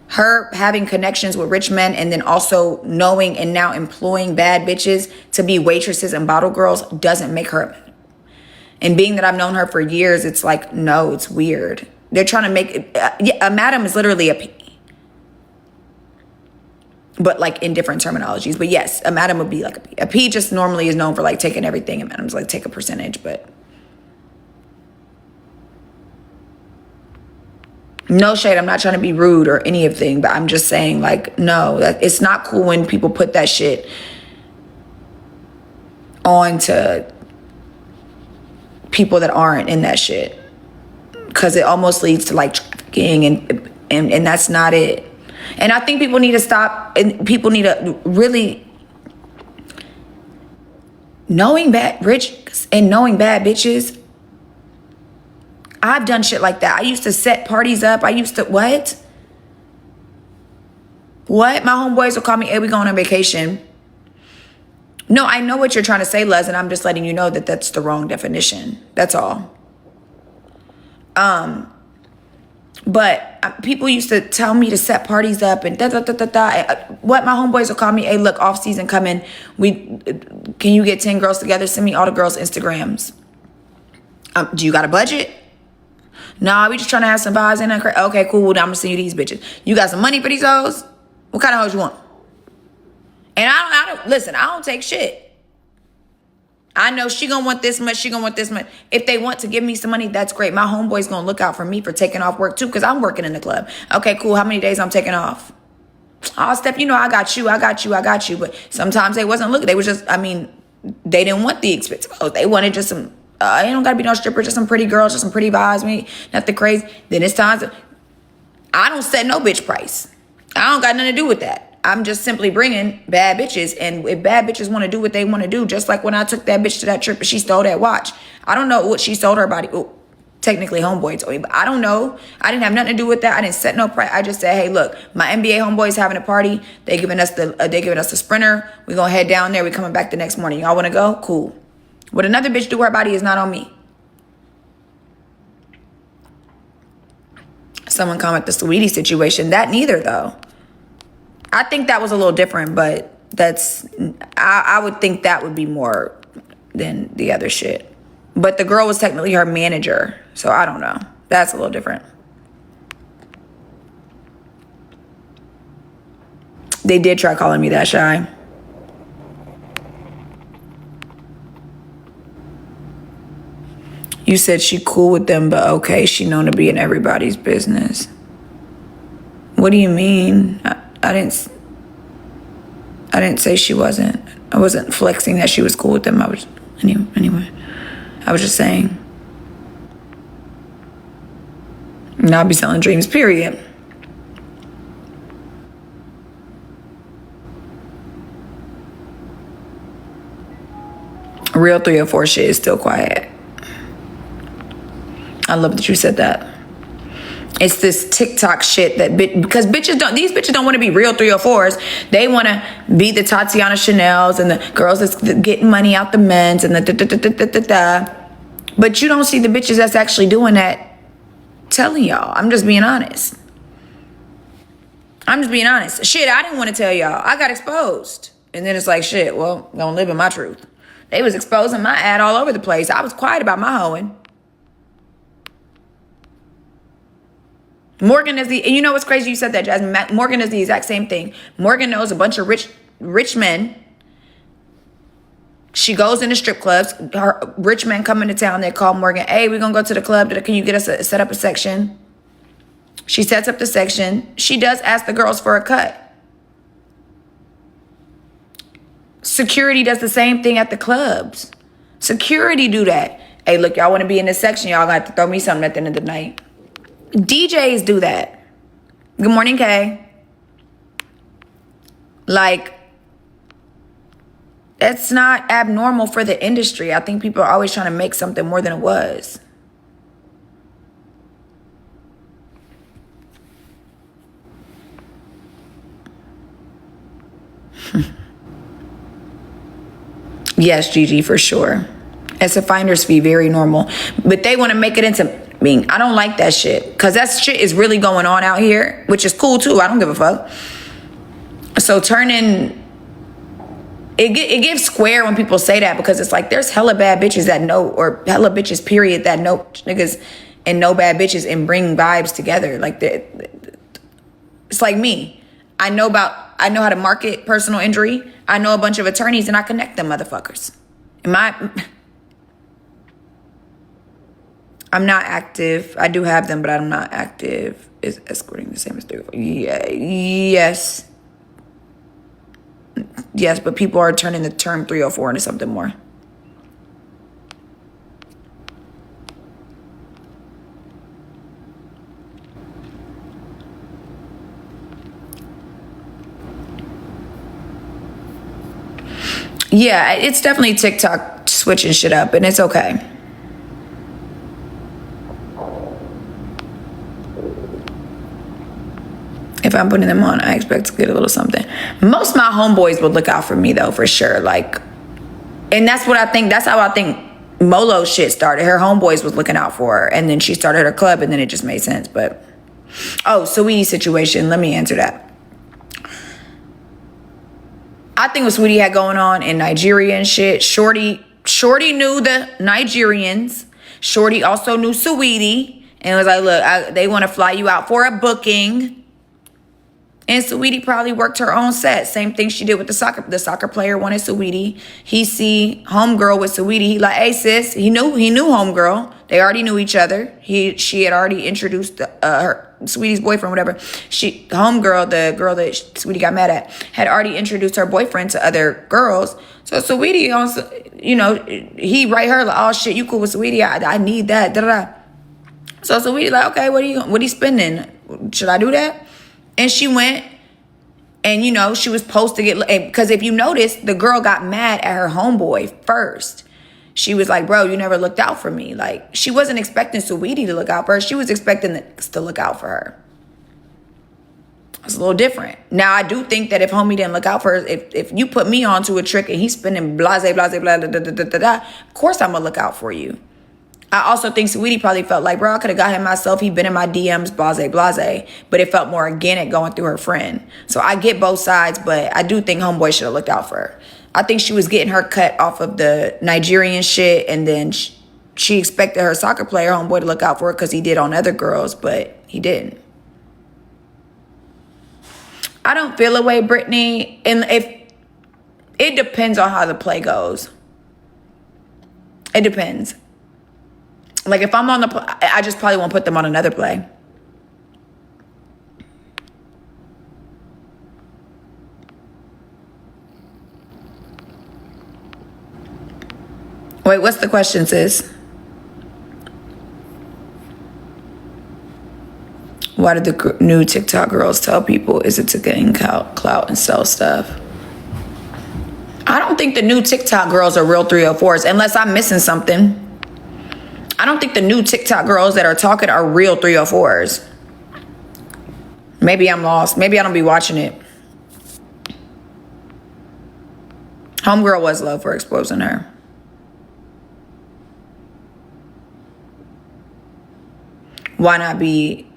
her having connections with rich men and then also knowing and now employing bad bitches to be waitresses and bottle girls doesn't make her. And being that I've known her for years, it's like, no, it's weird. They're trying to make it, a madam is literally a P. But like in different terminologies. But yes, a madam would be like a P. A P just normally is known for like taking everything, and madams like take a percentage, but no shade. I'm not trying to be rude or anything, but I'm just saying like, no, it's not cool when people put that shit on to people that aren't in that shit, because it almost leads to like trafficking and that's not it. And I think people need to stop, and people need to really knowing bad rich and knowing bad bitches. I've done shit like that. I used to set parties up. I used to what my homeboys will call me, hey, we going on vacation. No, I know what you're trying to say, Les, and I'm just letting you know that that's the wrong definition. That's all. But people used to tell me to set parties up and What my homeboys will call me, hey, look, off season coming. Can you get 10 girls together? Send me all the girls' Instagrams. Do you got a budget? Nah, we just trying to have some vibes in there. Okay, cool. Well, I'm gonna send you these bitches. You got some money for these hoes? What kind of hoes you want? And I don't listen, I don't take shit. I know she gonna want this much, she gonna want this much. If they want to give me some money, that's great. My homeboy's gonna look out for me for taking off work too, because I'm working in the club. Okay, cool. How many days I'm taking off? Oh, Steph, you know, I got you. But sometimes they wasn't looking. They was just, they didn't want the expensive clothes. They wanted just some, it don't gotta be no stripper, just some pretty girls, just some pretty vibes, nothing crazy. Then it's times, I don't set no bitch price. I don't got nothing to do with that. I'm just simply bringing bad bitches. And if bad bitches want to do what they want to do, just like when I took that bitch to that trip and she stole that watch. I don't know what she sold her body. Ooh, technically homeboy told me, but I don't know. I didn't have nothing to do with that. I didn't set no price. I just said, hey, look, my NBA homeboy's having a party. They giving us the Sprinter. We gonna head down there. We coming back the next morning. Y'all want to go? Cool. What another bitch do her body is not on me. someone comment the Sweetie situation. That neither, though. I think that was a little different, but I would think that would be more than the other shit. But the girl was technically her manager, so I don't know. That's a little different. They did try calling me that, Shy. You said she cool with them, but okay, she known to be in everybody's business. What do you mean? I didn't say she wasn't. I wasn't flexing that she was cool with them. Anyway. I was just saying. Not be selling dreams, period. Real 304 shit is still quiet. I love that you said that. It's this TikTok shit that because these bitches don't want to be real 304s. They want to be the Tatiana Chanels and the girls that's getting money out the men's and the But you don't see the bitches that's actually doing that telling y'all. I'm just being honest. Shit, I didn't want to tell y'all. I got exposed. And then it's like, shit, well, don't live in my truth. They was exposing my ad all over the place. I was quiet about my hoeing. Morgan is you know what's crazy? You said that, Jasmine. Morgan is the exact same thing. Morgan knows a bunch of rich men. She goes into strip clubs. Her rich men come into town. They call Morgan. Hey, we're going to go to the club. Can you get us set up a section? She sets up the section. She does ask the girls for a cut. Security does the same thing at the clubs. Security do that. Hey, look, y'all want to be in this section. Y'all got to throw me something at the end of the night. DJs do that. Good morning, Kay. Like, that's not abnormal for the industry. I think people are always trying to make something more than it was. Yes, Gigi, for sure. It's a finder's fee, very normal. But they want to make it into... I don't like that shit. Because that shit is really going on out here. Which is cool, too. I don't give a fuck. So turning... It gives square when people say that. Because it's like, there's hella bad bitches that know... Or hella bitches, period, that know niggas and know bad bitches and bring vibes together. Like, it's like me. I know how to market personal injury. I know a bunch of attorneys and I connect them motherfuckers. I'm not active. I do have them, but I'm not active. Is escorting the same as 304? Yeah, yes. Yes, but people are turning the term 304 into something more. Yeah, it's definitely TikTok switching shit up, and it's okay. If I'm putting them on, I expect to get a little something. Most of my homeboys would look out for me, though, for sure. Like, and that's what I think. That's how I think Molo's shit started. Her homeboys was looking out for her, and then she started her club, and then it just made sense. But, oh, Sweetie situation. Let me answer that. I think what Sweetie had going on in Nigeria and shit. Shorty knew the Nigerians. Shorty also knew Sweetie, and was like, look, they want to fly you out for a booking. And Sweetie probably worked her own set. Same thing she did with the soccer player wanted Sweetie. He see homegirl with Sweetie. He like, hey sis. He knew homegirl. They already knew each other. She had already introduced her Sweetie's boyfriend, whatever. Homegirl, the girl that Sweetie got mad at, had already introduced her boyfriend to other girls. So Sweetie also, he write her like, oh shit, you cool with Sweetie? I need that. Da da da. So Sweetie like, okay, what are you spending? Should I do that? And she went, and, she was supposed to get... Because if you notice, the girl got mad at her homeboy first. She was like, bro, you never looked out for me. Like, she wasn't expecting Sweetie to look out for her. She was expecting to look out for her. It's a little different. Now, I do think that if homie didn't look out for her, if you put me onto a trick and he's spending blase, blase, blah, da, da, da, da, da, da, of course I'm going to look out for you. I also think Saweetie probably felt like, bro, I could have got him myself. He been in my DMs, blase. But it felt more organic going through her friend. So I get both sides, but I do think homeboy should have looked out for her. I think she was getting her cut off of the Nigerian shit, and then she expected her soccer player homeboy to look out for her because he did on other girls, but he didn't. I don't feel a way, Brittany, and if it depends on how the play goes. It depends. Like, if I'm on the play, I just probably won't put them on another play. Wait, what's the question, sis? Why did the new TikTok girls tell people, is it to gain clout and sell stuff? I don't think the new TikTok girls are real 304s, unless I'm missing something. I don't think the new TikTok girls that are talking are real 304s. Maybe I'm lost. Maybe I don't be watching it. Homegirl was low for exposing her. Why not be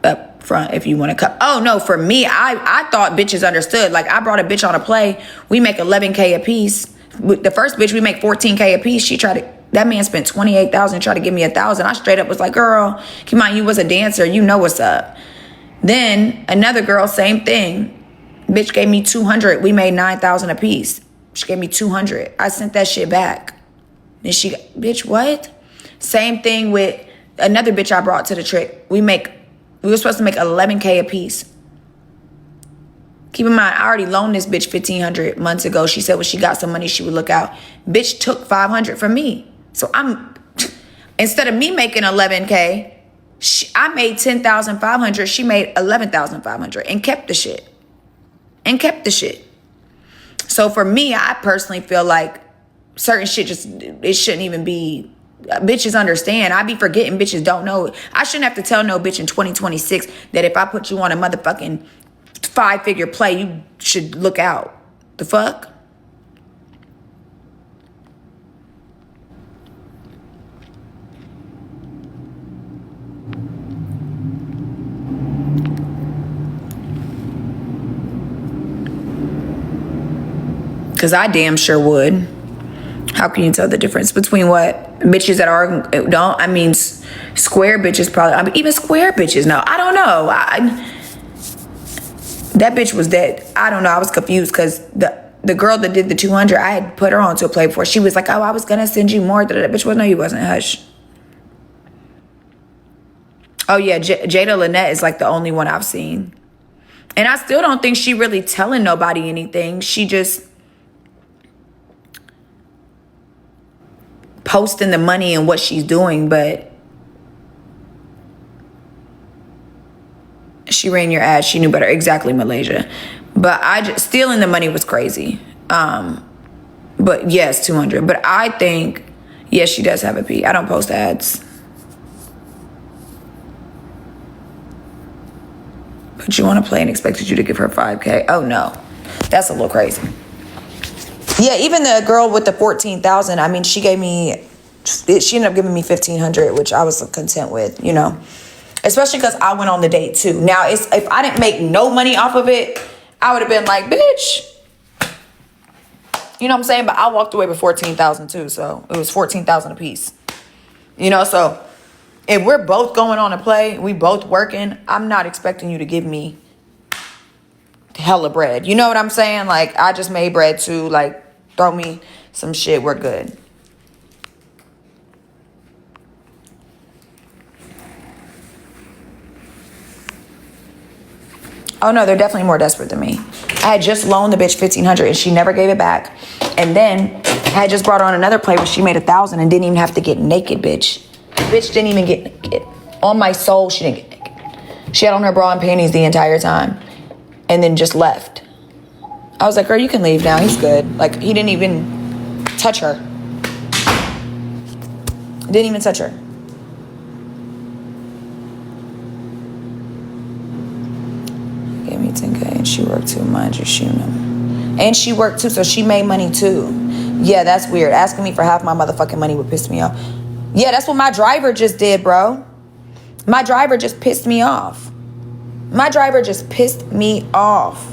up front if you want to cut? Oh, no, for me, I thought bitches understood. Like, I brought a bitch on a play. We make $11K a piece. The first bitch, we make $14K a piece. That man spent $28,000, tried to give me $1,000. I straight up was like, girl, come on, you was a dancer. You know what's up. Then another girl, same thing. Bitch gave me $200. We made $9,000 a piece. She gave me $200. I sent that shit back. And bitch, what? Same thing with another bitch I brought to the trick. We were supposed to make $11K a piece. Keep in mind, I already loaned this bitch $1,500 months ago. She said when she got some money, she would look out. Bitch took $500 from me. So instead of me making $11K, I made $10,500. She made $11,500 and kept the shit. So for me, I personally feel like certain shit it shouldn't even be. Bitches understand. I be forgetting bitches don't know. I shouldn't have to tell no bitch in 2026 that if I put you on a motherfucking 5-figure play, you should look out. The fuck? Because I damn sure would. How can you tell the difference between what bitches that don't? I mean, square bitches probably. I mean, even square bitches. No, I don't know. That bitch was dead. I don't know. I was confused because the girl that did the 200, I had put her onto a play before. She was like, "Oh, I was gonna send you more." That bitch was no, you wasn't. Hush. Oh yeah, Jada Lynette is like the only one I've seen, and I still don't think she really telling nobody anything. She just posting the money and what she's doing, but she ran your ad. She knew better. Exactly, Malaysia. But stealing the money was crazy. But yes, 200. But I think, yes, she does have a P. I don't post ads. But you want to play and expected you to give her 5K? Oh no, that's a little crazy. Yeah, even the girl with the 14,000. I mean, she ended up giving me 1,500, which I was content with, you know. Especially because I went on the date too. Now, if I didn't make no money off of it, I would have been like, bitch. You know what I'm saying? But I walked away with 14,000 too, so it was 14,000 a piece. You know, so if we're both going on a play, we both working, I'm not expecting you to give me hella bread. You know what I'm saying? Like, I just made bread too. Like, throw me some shit, we're good. Oh no, they're definitely more desperate than me. I had just loaned the bitch $1,500 and she never gave it back. And then I had just brought her on another play where she made $1,000 and didn't even have to get naked, bitch. Bitch didn't even get naked. On my soul, she didn't get naked. She had on her bra and panties the entire time. And then just left. I was like, girl, you can leave now. He's good. Like, he didn't even touch her. Didn't even touch her. Gave me 10K and she worked too. Mind you, she knew. And she worked too, so she made money too. Yeah, that's weird. Asking me for half my motherfucking money would piss me off. Yeah, that's what my driver just did, bro. My driver just pissed me off. My driver just pissed me off.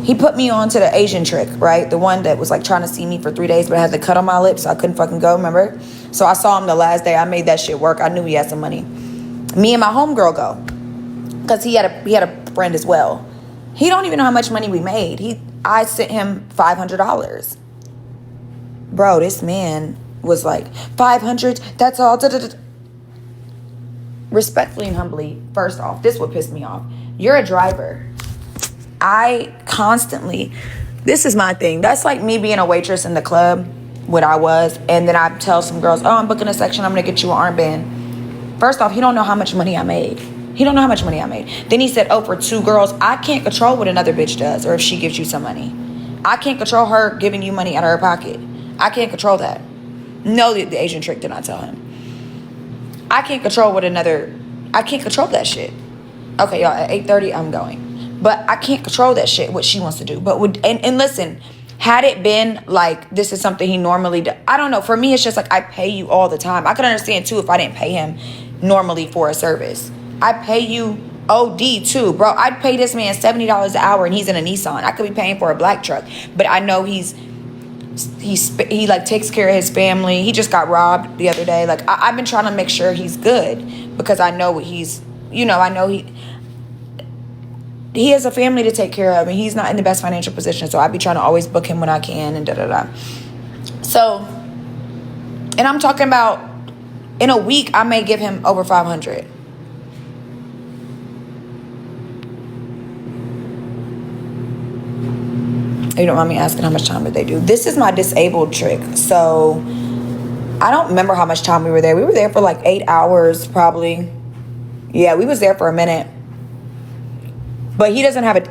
He put me on to the Asian trick, right? The one that was like trying to see me for 3 days, but I had the cut on my lips, so I couldn't fucking go, remember? So I saw him the last day. I made that shit work. I knew he had some money. Me and my homegirl go. Because he had a friend as well. He don't even know how much money we made. I sent him $500. Bro, this man was like, 500, that's all. Respectfully and humbly, first off, this would piss me off. You're a driver. This is my thing. That's like me being a waitress in the club, what I was, and then I tell some girls, oh, I'm booking a section, I'm gonna get you an armband. First off, he don't know how much money I made. Then he said, oh, for 2 girls, I can't control what another bitch does or if she gives you some money. I can't control her giving you money out of her pocket. I can't control that. No, the Asian trick did not tell him. I can't control that shit. Okay, y'all, at 8:30, I'm going. But I can't control that shit, what she wants to do. But and listen, had it been like this is something he normally does, I don't know. For me, it's just like I pay you all the time. I could understand too if I didn't pay him normally for a service. I pay you OD too, bro. I'd pay this man $70 an hour and he's in a Nissan. I could be paying for a black truck, but I know he like takes care of his family. He just got robbed the other day. Like I've been trying to make sure he's good because I know what he's, I know he has a family to take care of and he's not in the best financial position. So I'd be trying to always book him when I can and So, and I'm talking about in a week, I may give him over 500. You don't mind me asking how much time did they do? This is my disabled trick. So I don't remember how much time we were there. We were there for like 8 hours probably. Yeah, we was there for a minute. But he doesn't have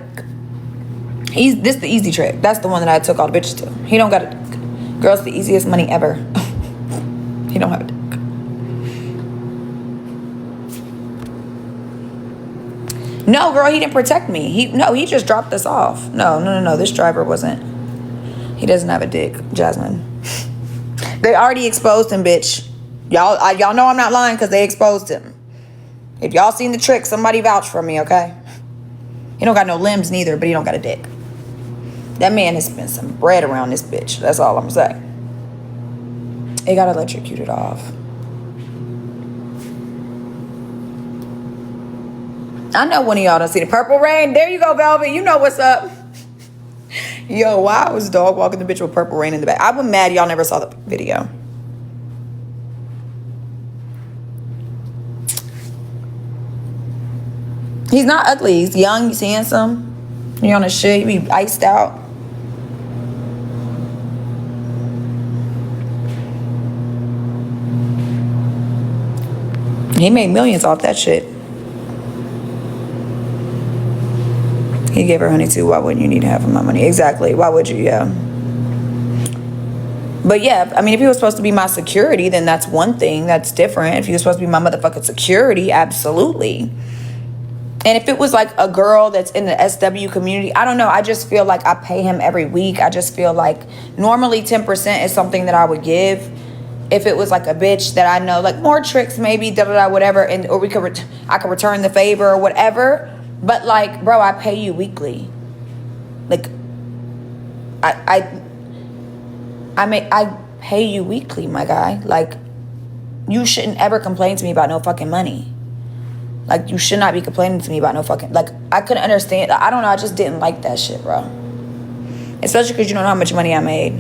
this the easy trick. That's the one that I took all the bitches to. He don't got a dick. Girl, it's the easiest money ever. He don't have a dick. No, girl, he didn't protect me. He just dropped us off. No. This driver wasn't. He doesn't have a dick, Jasmine. They already exposed him, bitch. Y'all know I'm not lying because they exposed him. If y'all seen the trick, somebody vouch for me, okay? He don't got no limbs neither, but he don't got a dick. That man has spent some bread around this bitch. That's all I'm saying. It got electrocuted off. I know one of y'all don't see the purple rain. There you go, Velvet. You know what's up. Yo, why was dog walking the bitch with purple rain in the back? I was mad y'all never saw the video. He's not ugly. He's young. He's handsome. He on his shit. He be iced out. He made millions off that shit. He gave her honey too. Why wouldn't you need half of my money? Exactly. Why would you? Yeah. But yeah, I mean, if he was supposed to be my security, then that's one thing. That's different. If he was supposed to be my motherfucking security, absolutely. And if it was like a girl that's in the SW community, I don't know. I just feel like I pay him every week. I just feel like normally 10% is something that I would give. If it was like a bitch that I know, like more tricks, maybe, whatever, and or I could return the favor or whatever. But like, bro, I pay you weekly. Like, I pay you weekly, my guy. Like, you shouldn't ever complain to me about no fucking money. Like, you should not be complaining to me about no fucking... Like, I couldn't understand. I don't know. I just didn't like that shit, bro. Especially because you don't know how much money I made.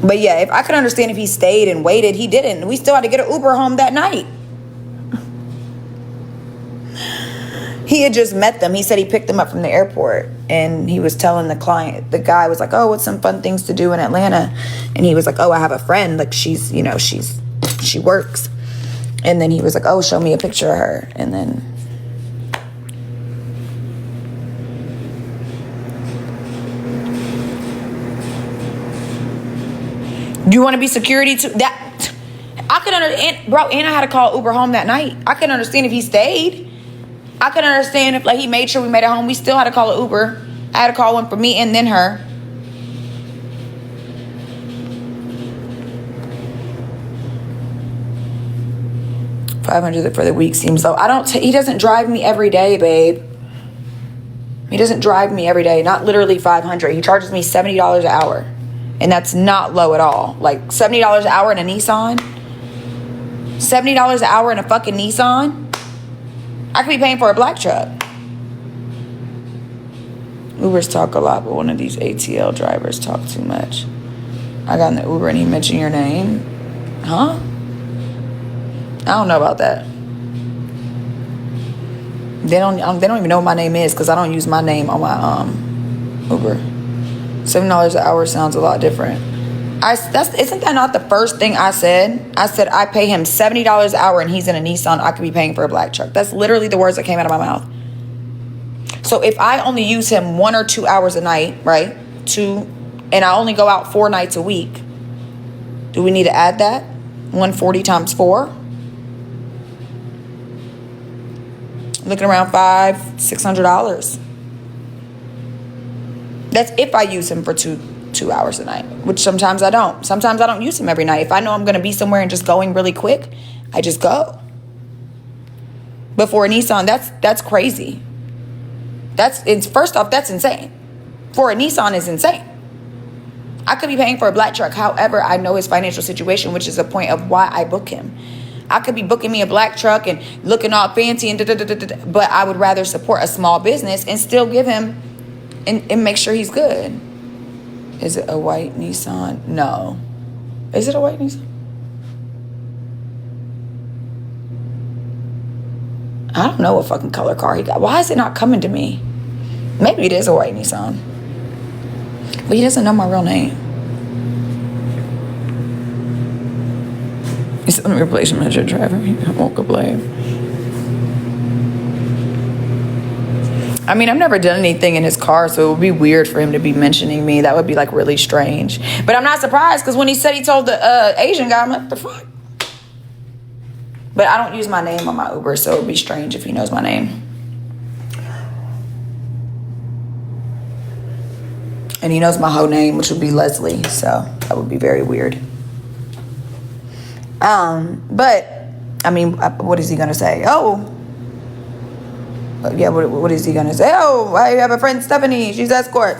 But yeah, if I could understand if he stayed and waited. He didn't. We still had to get an Uber home that night. He had just met them. He said he picked them up from the airport. And he was telling the client, the guy was like, oh, what's some fun things to do in Atlanta? And he was like, oh, I have a friend. Like, she's, you know, she works. And then he was like, oh, show me a picture of her. And then... Do you want to be security too? That I could understand, bro. And I had to call Uber home that night. I could understand if he stayed. I could understand if like he made sure we made it home. We still had to call an Uber. I had to call one for me and then her. 500 for the week seems low. He doesn't drive me every day, babe. He doesn't drive me every day. Not literally 500. He charges me $70 an hour. And that's not low at all. Like $70 an hour in a Nissan. $70 an hour in a fucking Nissan. I could be paying for a black truck. Ubers talk a lot, but one of these ATL drivers talk too much. I got in the Uber and he mentioned your name. Huh? I don't know about that. They don't even know what my name is because I don't use my name on my Uber. $7 an hour sounds a lot different. Isn't that not the first thing I said? I said I pay him $70 an hour and he's in a Nissan. I could be paying for a black truck. That's literally the words that came out of my mouth. So if I only use him 1 or 2 hours a night, right? And I only go out 4 nights a week. Do we need to add that? 140 times 4? Looking around $600. That's if I use him for two hours a night, which sometimes I don't. Sometimes I don't use him every night. If I know I'm going to be somewhere and just going really quick, I just go. But for a Nissan, that's crazy. First off, that's insane. For a Nissan is insane. I could be paying for a black truck. However, I know his financial situation, which is a point of why I book him. I could be booking me a black truck and looking all fancy and but I would rather support a small business and still give him and make sure he's good. Is it a white Nissan? No. Is it a white Nissan? I don't know what fucking color car he got. Why is it not coming to me? Maybe it is a white Nissan. But he doesn't know my real name. He said, let me replace him as your driver. He won't complain. I mean, I've never done anything in his car, so it would be weird for him to be mentioning me. That would be like really strange. But I'm not surprised because when he said he told the Asian guy, I'm like, what the fuck? But I don't use my name on my Uber, so it would be strange if he knows my name. And he knows my whole name, which would be Leslie, so that would be very weird. But, I mean, what is he going to say? Oh, yeah, what is he going to say? Oh, I have a friend, Stephanie. She's escort.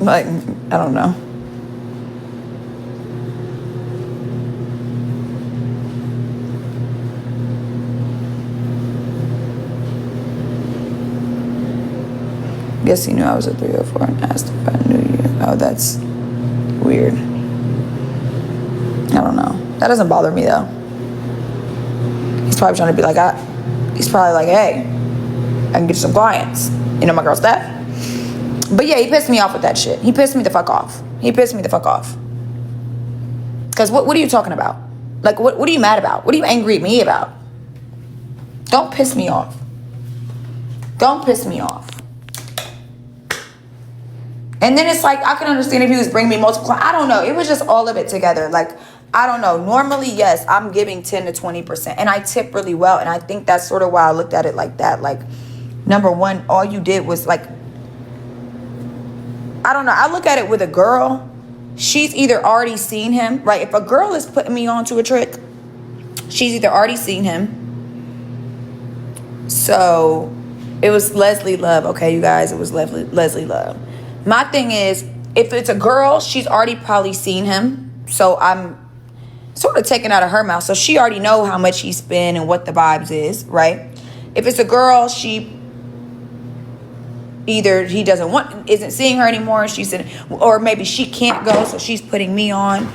Like, I don't know. Guess he knew I was a 304 and asked if I knew you. Oh, that's weird. I don't know. That doesn't bother me, though. He's probably trying to be like, he's probably like, hey, I can get you some clients. You know my girl Steph? But yeah, he pissed me off with that shit. He pissed me the fuck off. Because what are you talking about? Like, what are you mad about? What are you angry at me about? Don't piss me off. Don't piss me off. And then it's like, I can understand if he was bringing me multiple clients. I don't know. It was just all of it together. Like, I don't know. Normally, yes, I'm giving 10 to 20%. And I tip really well. And I think that's sort of why I looked at it like that. Like, number one, all you did was like, I don't know. I look at it with a girl. She's either already seen him, right? If a girl is putting me onto a trick, she's either already seen him. So it was Leslie Love. Okay, you guys, it was Leslie Love. My thing is, if it's a girl, she's already probably seen him. So I'm sort of taken out of her mouth. So she already know how much he spent and what the vibes is, right? If it's a girl, she either he isn't seeing her anymore. Or maybe she can't go, so she's putting me on.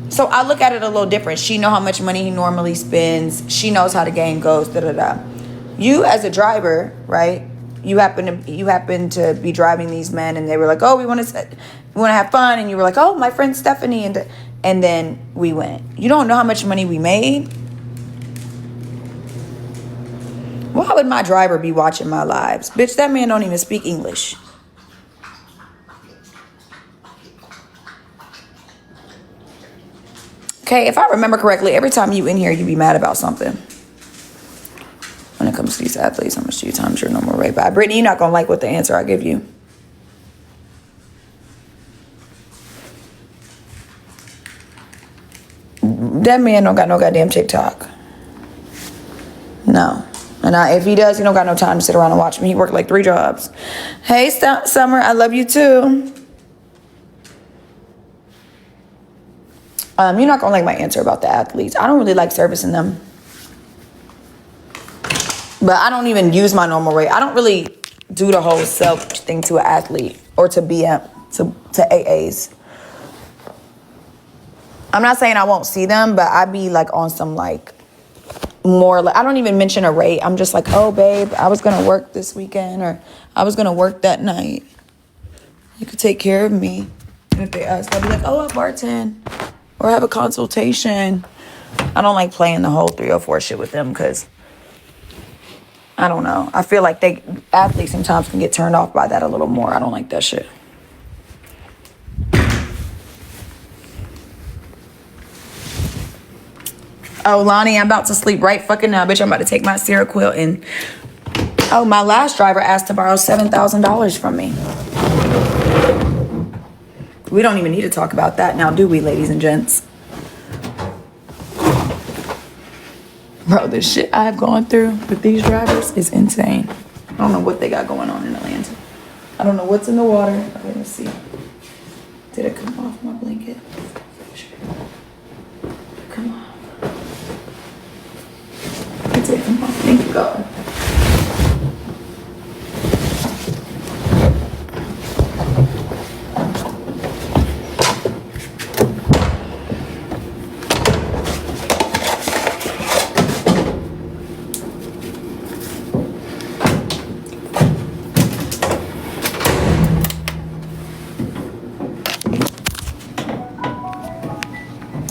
So I look at it a little different. She know how much money he normally spends. She knows how the game goes. You as a driver, right? You happen to be driving these men, and they were like, "Oh, we want to have fun," and you were like, "Oh, my friend Stephanie," and then we went. You don't know how much money we made. Why would my driver be watching my lives, bitch? That man don't even speak English. Okay, if I remember correctly, every time you in here, you be mad about something. When it comes to these athletes, how much do you times your normal rate by? Brittany, you're not going to like what the answer I give you. That man don't got no goddamn TikTok. No. And if he does, he don't got no time to sit around and watch me. He worked like 3 jobs. Hey, Summer, I love you too. You're not gonna like my answer about the athletes. I don't really like servicing them. But I don't even use my normal rate. I don't really do the whole self thing to an athlete or to BM, to AAs. I'm not saying I won't see them, but I be like on some like more like, I don't even mention a rate. I'm just like, oh babe, I was gonna work this weekend, or I was gonna work that night. You could take care of me. And if they ask, I'll be like, oh, I bartend or have a consultation. I don't like playing the whole 304 shit with them because I don't know. I feel like athletes sometimes can get turned off by that a little more. I don't like that shit. Oh, Lonnie, I'm about to sleep right fucking now, bitch. I'm about to take my Seroquel and... Oh, my last driver asked to borrow $7,000 from me. We don't even need to talk about that now, do we, ladies and gents? Bro, the shit I have gone through with these drivers is insane. I don't know what they got going on in Atlanta. I don't know what's in the water. Okay, let's see. Did it come off my blanket? Come on. It did come off. Thank God.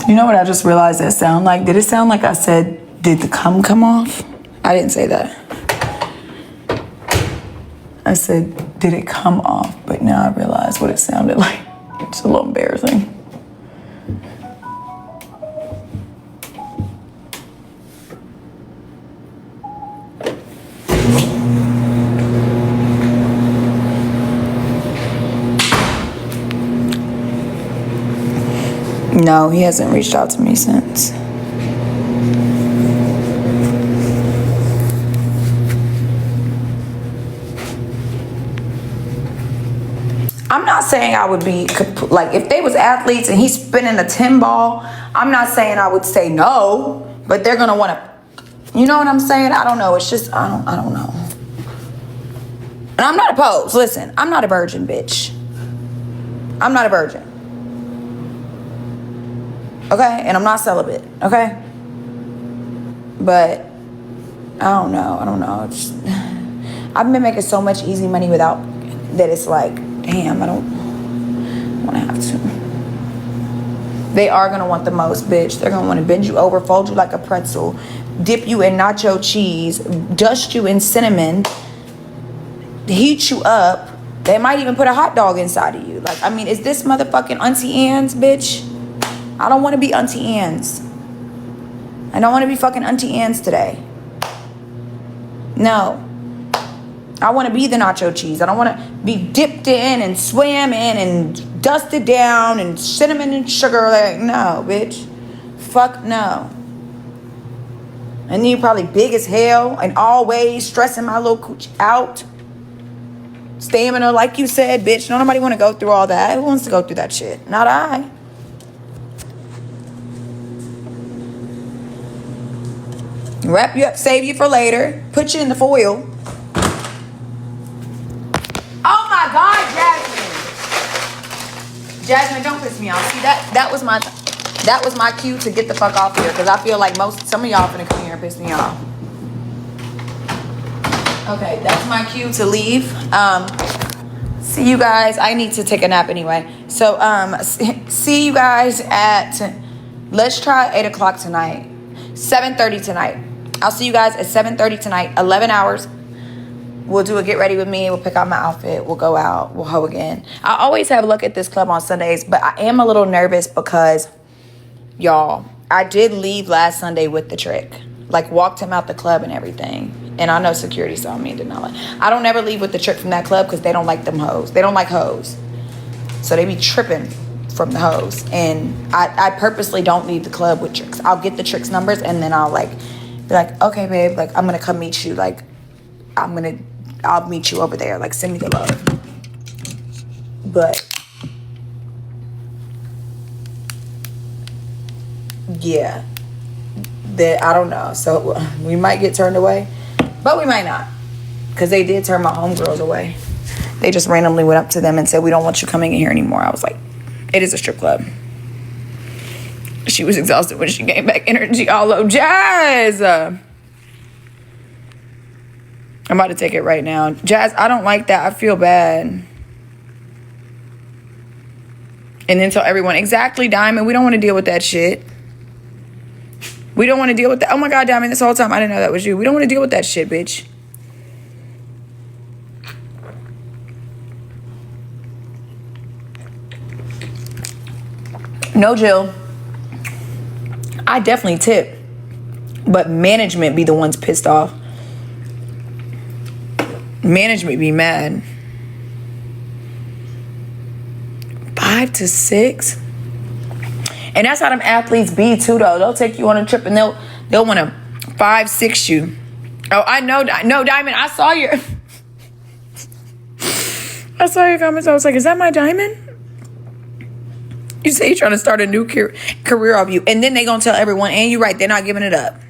You know what I just realized that sound like? Did it sound like I said, did the cum come off? I didn't say that. I said, did it come off? But now I realize what it sounded like. It's a little embarrassing. No, he hasn't reached out to me since. I'm not saying I would be, like, if they was athletes and he's spinning a 10 ball, I'm not saying I would say no, but they're going to want to, you know what I'm saying? I don't know. It's just, I don't know. And I'm not opposed. Listen, I'm not a virgin, bitch. I'm not a virgin. Okay? And I'm not celibate. Okay? But I don't know. It's just, I've been making so much easy money without that. It's like, damn, I don't want to have to. They are going to want the most, bitch. They're going to want to bend you over, fold you like a pretzel, dip you in nacho cheese, dust you in cinnamon, heat you up. They might even put a hot dog inside of you. Like, I mean, is this motherfucking Auntie Anne's, bitch? I don't want to be Auntie Anne's. I don't want to be fucking Auntie Anne's today. No. I want to be the nacho cheese. I don't want to be dipped in and swam in and dusted down and cinnamon and sugar. Like, no, bitch. Fuck no. And then you're probably big as hell and always stressing my little coochie out. Stamina, like you said, bitch. No, nobody want to go through all that. Who wants to go through that shit? Not I. Wrap you up, save you for later. Put you in the foil. Oh my God, Jasmine. Jasmine, don't piss me off. See, that was my cue to get the fuck off here, because I feel like some of y'all finna come here and piss me off. Okay, that's my cue to leave. See you guys. I need to take a nap anyway. So see you guys at, let's try 8 o'clock tonight. 7:30 tonight. I'll see you guys at 7:30 tonight. 11 hours. We'll do a get ready with me. We'll pick out my outfit. We'll go out. We'll hoe again. I always have a look at this club on Sundays, but I am a little nervous because, y'all, I did leave last Sunday with the trick. Like, walked him out the club and everything. And I know security saw me and did not like. I don't ever leave with the trick from that club because they don't like them hoes. They don't like hoes. So they be tripping from the hoes. And I purposely don't leave the club with tricks. I'll get the tricks numbers and then I'll like Be like, okay, babe, like, I'm gonna come meet you. Like, I'll meet you over there. Like, send me the love. But yeah, that I don't know. So we might get turned away, but we might not, because they did turn my homegirls away. They just randomly went up to them and said, we don't want you coming in here anymore. I was like, it is a strip club. She was exhausted when she came back. Energy all low. Jazz! I'm about to take it right now. Jazz, I don't like that. I feel bad. And then tell everyone, exactly, Diamond, we don't want to deal with that shit. We don't want to deal with that. Oh my God, Diamond, this whole time I didn't know that was you. We don't want to deal with that shit, bitch. No, Jill. I definitely tip. But management be the ones pissed off. Management be mad. 5 to 6. And that's how them athletes be too, though. They'll take you on a trip and they'll want to 5-6 you. Oh, I know. No, Diamond, I saw your comments. I was like, is that my Diamond? You say you're trying to start a new career off you. And then they going to tell everyone, and you're right, they're not giving it up.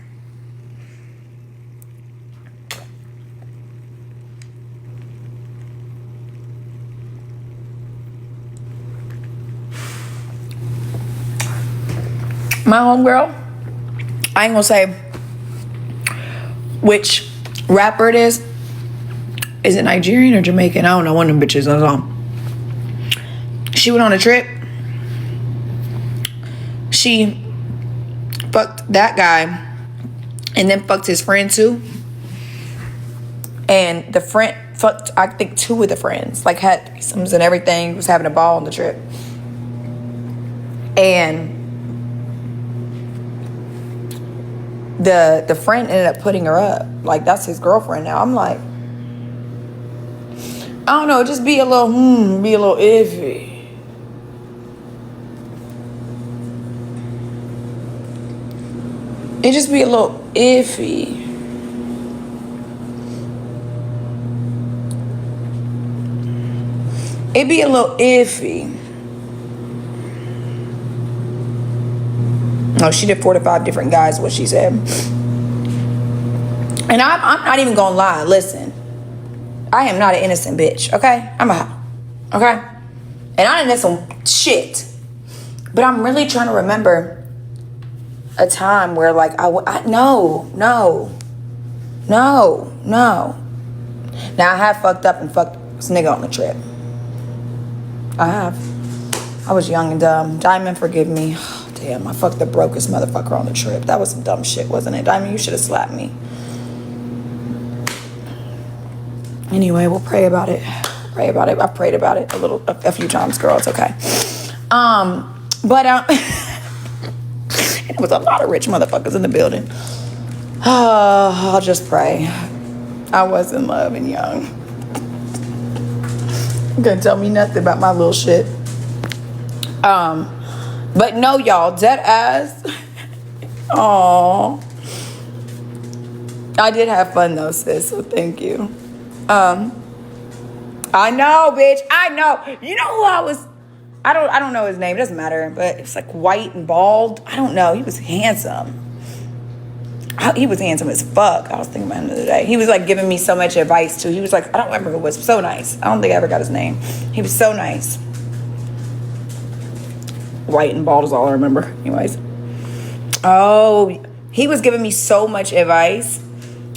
My homegirl, I ain't gonna say which rapper it is. Is it Nigerian or Jamaican? I don't know, one of them bitches, that's all. She went on a trip. She fucked that guy and then fucked his friend too. And the friend fucked, I think, 2 of the friends. Like, had threesomes and everything. Was having a ball on the trip. And the friend ended up putting her up. Like, that's his girlfriend now. I'm like, I don't know, just be a little iffy. It just be a little iffy. It be a little iffy. No, she did 4 to 5 different guys, what she said. And I'm not even gonna lie. Listen, I am not an innocent bitch, okay? I'm a hoe, okay? And I didn't know some shit. But I'm really trying to remember a time where, like, no. Now, I have fucked up and fucked this nigga on the trip. I have. I was young and dumb. Diamond, forgive me. Damn, I fucked the brokest motherfucker on the trip. That was some dumb shit, wasn't it? Diamond, you should have slapped me. Anyway, we'll pray about it. I prayed about it a few times, girl. It's okay. It was a lot of rich motherfuckers in the building. I'll just pray. I was in love and young. You couldn't tell me nothing about my little shit. But no, y'all, dead ass. Aww. I did have fun though, sis, so thank you. I know, bitch. I know. You know who I was? I don't know his name. It doesn't matter. But it's like white and bald. I don't know. He was handsome. He was handsome as fuck. I was thinking about him the other day. He was like giving me so much advice too. He was like, I don't remember who it was. So nice. I don't think I ever got his name. He was so nice. White and bald is all I remember. Anyways. Oh, he was giving me so much advice.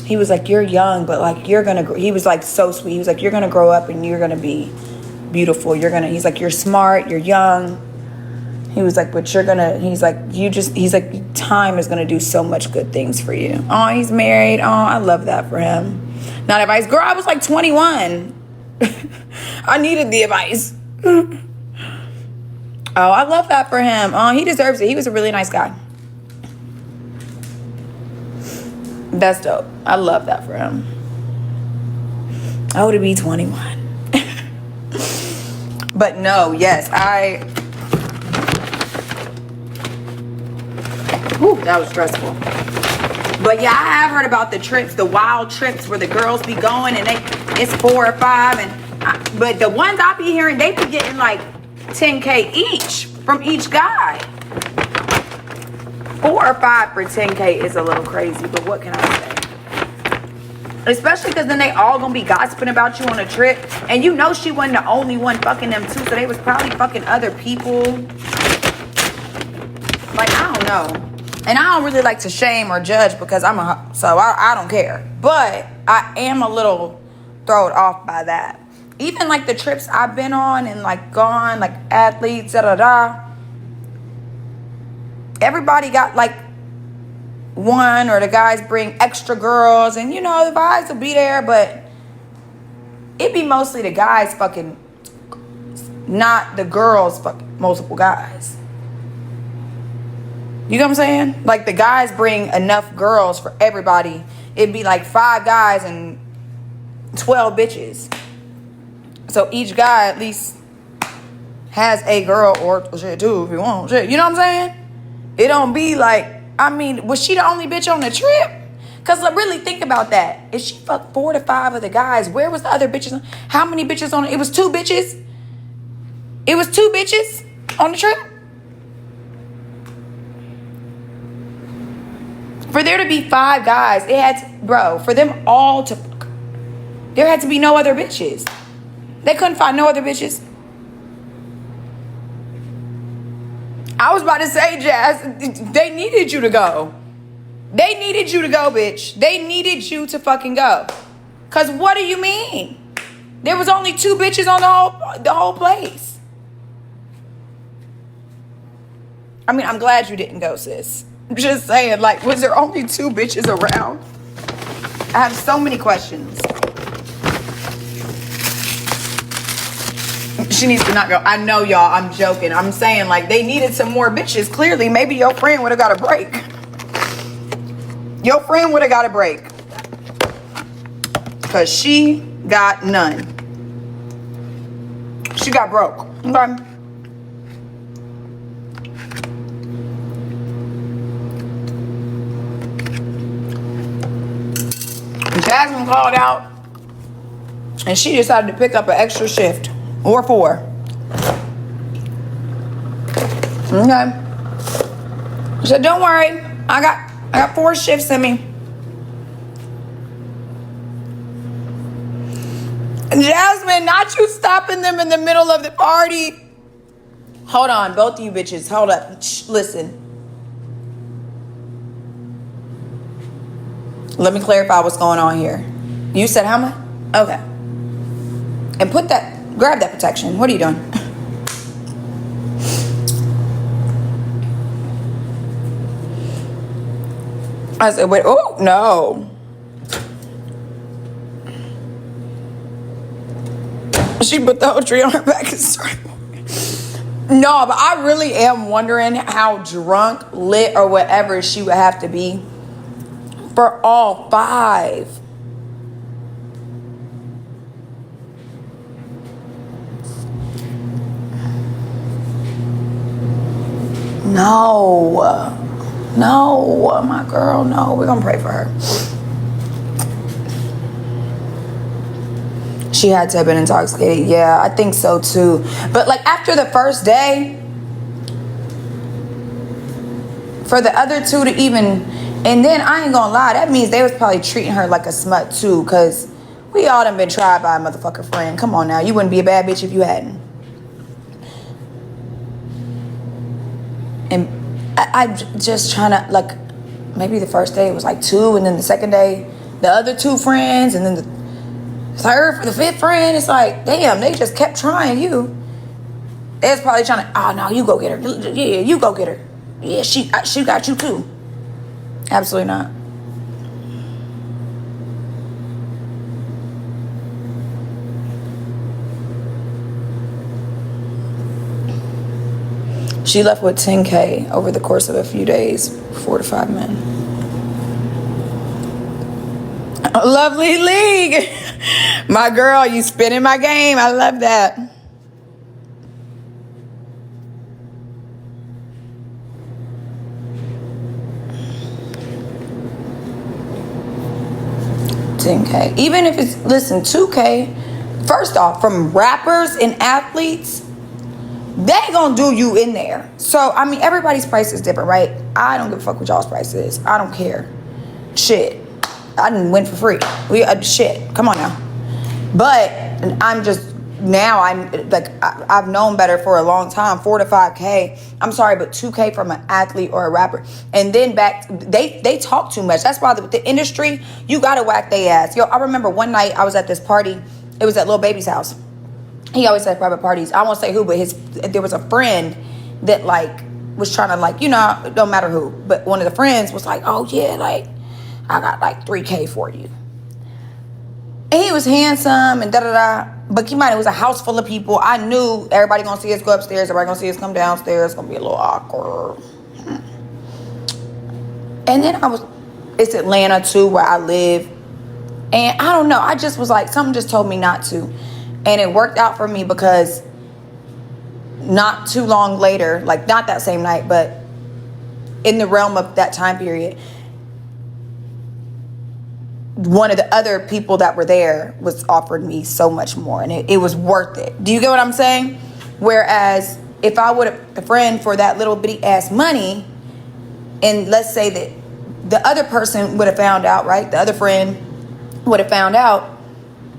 He was like, you're young, but like he was like so sweet. He was like, you're gonna grow up and you're gonna be beautiful. He's like, you're smart, you're young. He was like, but he's like, time is gonna do so much good things for you. Oh, he's married. Oh, I love that for him. Not advice. Girl, I was like 21. I needed the advice. Oh, I love that for him. Oh, he deserves it. He was a really nice guy. That's dope. I love that for him. Oh, to be 21. But no, yes, that was stressful. But yeah, I have heard about the trips, the wild trips where the girls be going and it's 4 or 5. But the ones I be hearing, they be getting like 10K each from each guy. 4 or 5 for 10K is a little crazy, but what can I say? Especially because then they all gonna be gossiping about you on a trip. And you know she wasn't the only one fucking them too, so they was probably fucking other people. Like, I don't know. And I don't really like to shame or judge because so I don't care. But I am a little thrown off by that. Even like the trips I've been on and like gone, like athletes, everybody got like one, or the guys bring extra girls, and you know the vibes will be there, but it be mostly the guys fucking, not the girls fucking multiple guys. You know what I'm saying? Like the guys bring enough girls for everybody. It'd be like 5 guys and 12 bitches. So each guy at least has a girl or shit too if you want shit. You know what I'm saying? It don't be like, I mean, was she the only bitch on the trip? Because really think about that. If she fucked 4 to 5 of the guys, where was the other bitches? How many bitches on it? It was 2 bitches. It was 2 bitches on the trip. For there to be 5 guys, it had to, bro, for them all to fuck, there had to be no other bitches. They couldn't find no other bitches. I was about to say, Jazz, they needed you to go. They needed you to go, bitch. They needed you to fucking go. Because what do you mean? There was only 2 bitches on the whole place. I mean, I'm glad you didn't go, sis. I'm just saying, like, was there only 2 bitches around? I have so many questions. She needs to not go. I know, y'all. I'm joking. I'm saying, like, they needed some more bitches. Clearly, maybe your friend would have got a break. Your friend would have got a break. Because she got none. She got broke. Okay? Jasmine called out. And she decided to pick up an extra shift. Or 4. Okay. She said, don't worry. I got 4 shifts in me. Jasmine, not you stopping them in the middle of the party. Hold on, both of you bitches. Hold up. Shh, listen. Let me clarify what's going on here. You said how much? Okay. And grab that protection. What are you doing? I said, wait, oh, no. She put the whole tree on her back and started walking. No, but I really am wondering how drunk, lit, or whatever she would have to be for all 5. No, my girl, no. We're gonna pray for her. She had to have been intoxicated. Yeah, I think so too. But like after the first day, for the other 2 to even, and then I ain't gonna lie, that means they was probably treating her like a smut too, because we all done been tried by a motherfucker friend. Come on now, you wouldn't be a bad bitch if you hadn't. And I'm just trying to, like, maybe the first day it was like 2, and then the second day the other 2 friends, and then the 3rd, the 5th friend. It's like, damn, they just kept trying you. They was probably trying to, oh no, you go get her. Yeah, you go get her. Yeah, she got you too. Absolutely not. She left with 10K over the course of a few days, 4 to 5 men. Lovely league. My girl, you spinning my game. I love that. 10K. Even if it's, listen, 2K, first off, from rappers and athletes, they gonna do you in there. So, I mean, everybody's price is different, right? I don't give a fuck what y'all's price is. I don't care. Shit. I didn't win for free. Shit. Come on now. But I'm just, now I'm like, I've known better for a long time. 4 to 5K. I'm sorry, but 2K from an athlete or a rapper. And then back, they talk too much. That's why the industry, you gotta whack their ass. Yo, I remember one night I was at this party. It was at Lil Baby's house. He always had private parties. I won't say who, but there was a friend that like was trying to like, you know, it don't matter who, but one of the friends was like, oh yeah, like I got like 3K for you. And he was handsome and da-da-da. But keep in mind, it was a house full of people. I knew everybody gonna see us go upstairs. Everybody gonna see us come downstairs. It's gonna be a little awkward. And then it's Atlanta too, where I live. And I don't know, I just was like, something just told me not to. And it worked out for me because not too long later, like not that same night, but in the realm of that time period, one of the other people that were there was offered me so much more, and it was worth it. Do you get what I'm saying? Whereas if I would have a friend for that little bitty ass money, and let's say that the other person would have found out, right? The other friend would have found out,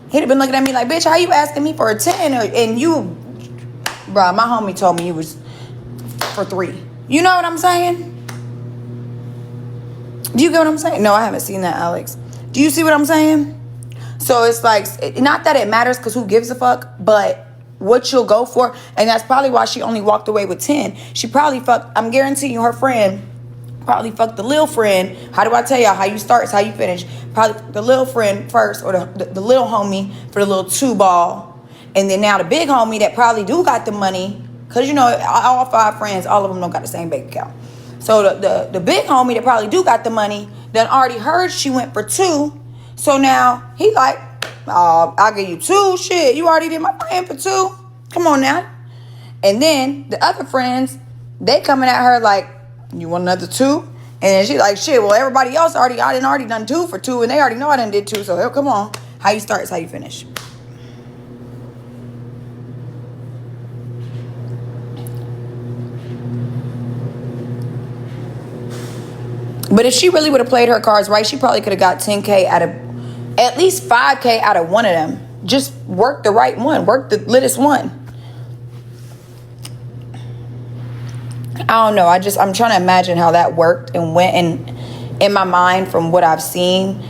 he'd have been looking at me like, bitch, how you asking me for a 10? And you, bro, my homie told me you was for 3. You know what I'm saying? Do you get what I'm saying? No, I haven't seen that, Alex. Do you see what I'm saying? So it's like, not that it matters because who gives a fuck, but what you'll go for. And that's probably why she only walked away with 10. She probably fucked, I'm guaranteeing you, her friend probably fucked the little friend. How do I tell y'all? How you start is how you finish. Probably the little friend first, or the little homie for the little 2 ball. And then now the big homie that probably do got the money. Because, you know, all 5 friends, all of them don't got the same bank account. So the big homie that probably do got the money done already heard she went for 2. So now he like, oh, I'll give you 2. Shit, you already did my friend for 2. Come on now. And then the other friends, they coming at her like, you want another 2? And then she like, shit, well, everybody else I done already done 2 for 2, and they already know I done did 2. So come on. How you start is how you finish. But if she really would have played her cards right, she probably could have got 10K out of, at least 5K out of one of them. Just work the right one. Work the littest one. I don't know. I'm trying to imagine how that worked and went. And in my mind, from what I've seen,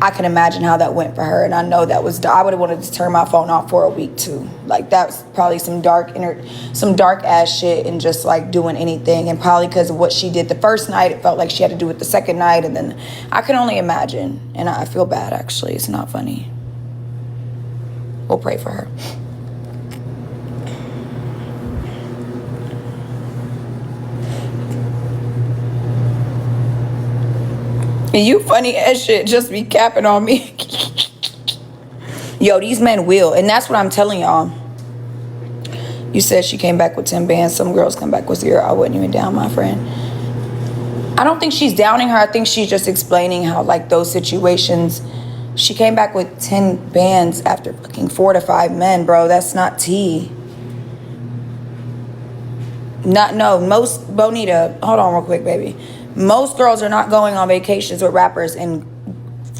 I can imagine how that went for her. And I know that was, I would have wanted to turn my phone off for a week too. Like that was probably some dark ass shit, and just like doing anything. And probably because of what she did the first night, it felt like she had to do it the second night. And then I can only imagine. And I feel bad, actually. It's not funny. We'll pray for her. And you funny as shit, just be capping on me. Yo, these men will. And that's what I'm telling y'all. You said she came back with 10 bands. Some girls come back with 0. I wouldn't even down my friend. I don't think she's downing her. I think she's just explaining how, like, those situations. She came back with 10 bands after fucking 4 to 5 men, bro. That's not tea. Most, Bonita, hold on real quick, baby. Most girls are not going on vacations with rappers and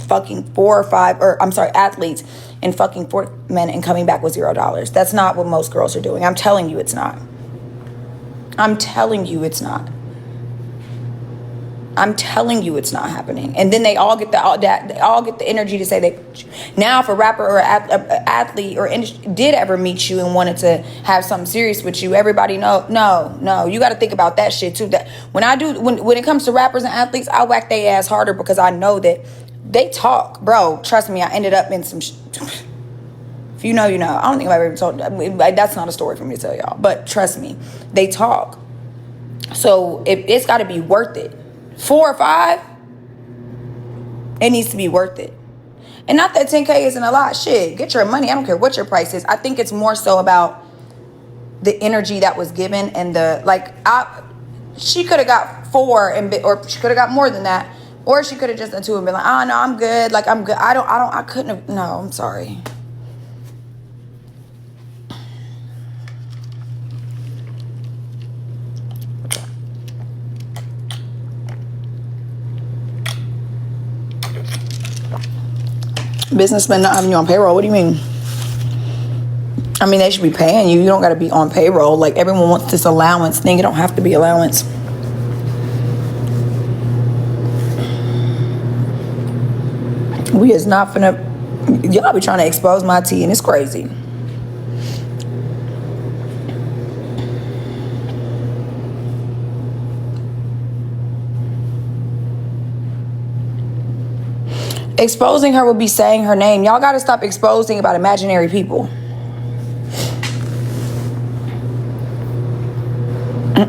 fucking 4 or 5, athletes and fucking 4 men and coming back with $0. That's not what most girls are doing. I'm telling you it's not. I'm telling you it's not. I'm telling you it's not happening. And then they all get the energy to say they, now if a rapper or an athlete or industry did ever meet you and wanted to have something serious with you, everybody no, you got to think about that shit too. That when it comes to rappers and athletes, I whack their ass harder because I know that they talk, bro. Trust me, I ended up in some. If you know, you know. I don't think I've ever told. That's not a story for me to tell y'all, but trust me, they talk. So it's got to be worth it. 4 or 5, it needs to be worth it. And not that 10K isn't a lot. Shit, get your money. I don't care what your price is. I think it's more so about the energy that was given and she could have got 4 or she could have got more than that. Or she could have just done two and been like, oh no, I'm good. Like I'm good. I couldn't have. No, I'm sorry. Businessmen not having you on payroll. What do you mean? I mean, they should be paying you. You don't got to be on payroll. Like, everyone wants this allowance thing. It don't have to be allowance. We is not finna... Y'all be trying to expose my tea, and it's crazy. Exposing her would be saying her name. Y'all got to stop exposing about imaginary people.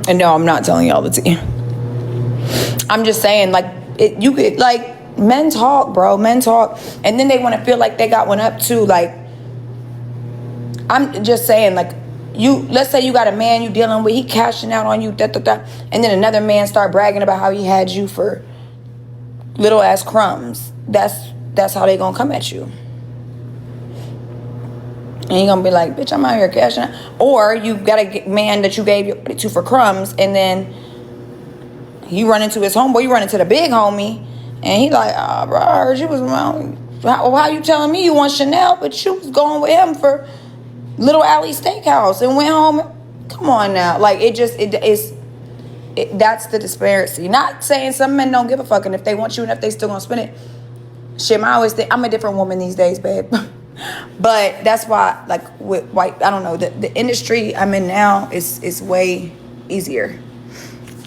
And no, I'm not telling y'all the tea. I'm just saying, like, you could, like, men talk, bro. Men talk. And then they want to feel like they got one up, too. Like, I'm just saying, like, let's say you got a man you dealing with. He cashing out on you, and then another man start bragging about how he had you for little ass crumbs. That's how they gonna come at you. And you gonna be like, bitch, I'm out here cashing out. Or you got a man that you gave your money to for crumbs, and then you run into his homeboy, you run into the big homie, and he like, oh, bro, I heard you was around. How you telling me you want Chanel, but you was going with him for Little Alley Steakhouse and went home? Come on now. Like, that's the disparity. Not saying some men don't give a fuck, and if they want you and if they still gonna spend it. Shit, I always think I'm a different woman these days, babe. But that's why, like, with white, I don't know, the industry I'm in now is way easier.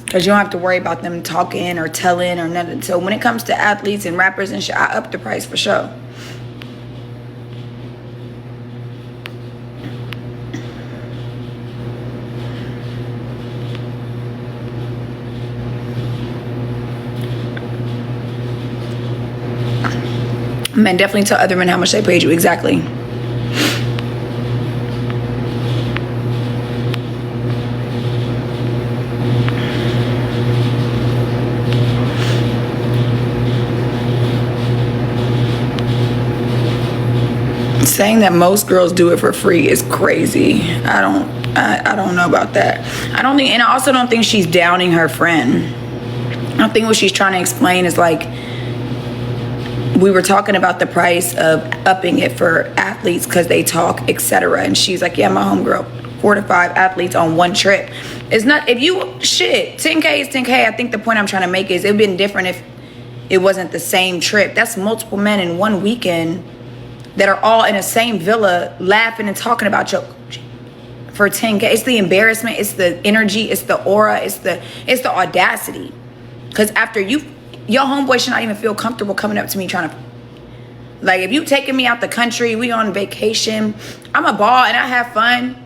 Because you don't have to worry about them talking or telling or nothing. So when it comes to athletes and rappers and shit, I up the price for sure. Men definitely tell other men how much they paid you. Exactly. Saying that most girls do it for free is crazy. I don't know about that. And I also don't think she's downing her friend. I think what she's trying to explain is, like, we were talking about the price of upping it for athletes because they talk, etc. And she's like, yeah, my homegirl, 4 to 5 athletes on one trip. It's not, if you, 10K is 10K. I think the point I'm trying to make is it would have been different if it wasn't the same trip. That's multiple men in one weekend that are all in the same villa laughing and talking about you for 10K. It's the embarrassment, it's the energy, it's the aura, it's the audacity. Because after your homeboy should not even feel comfortable coming up to me trying to, like, if you taking me out the country, we on vacation, I'm a ball and I have fun,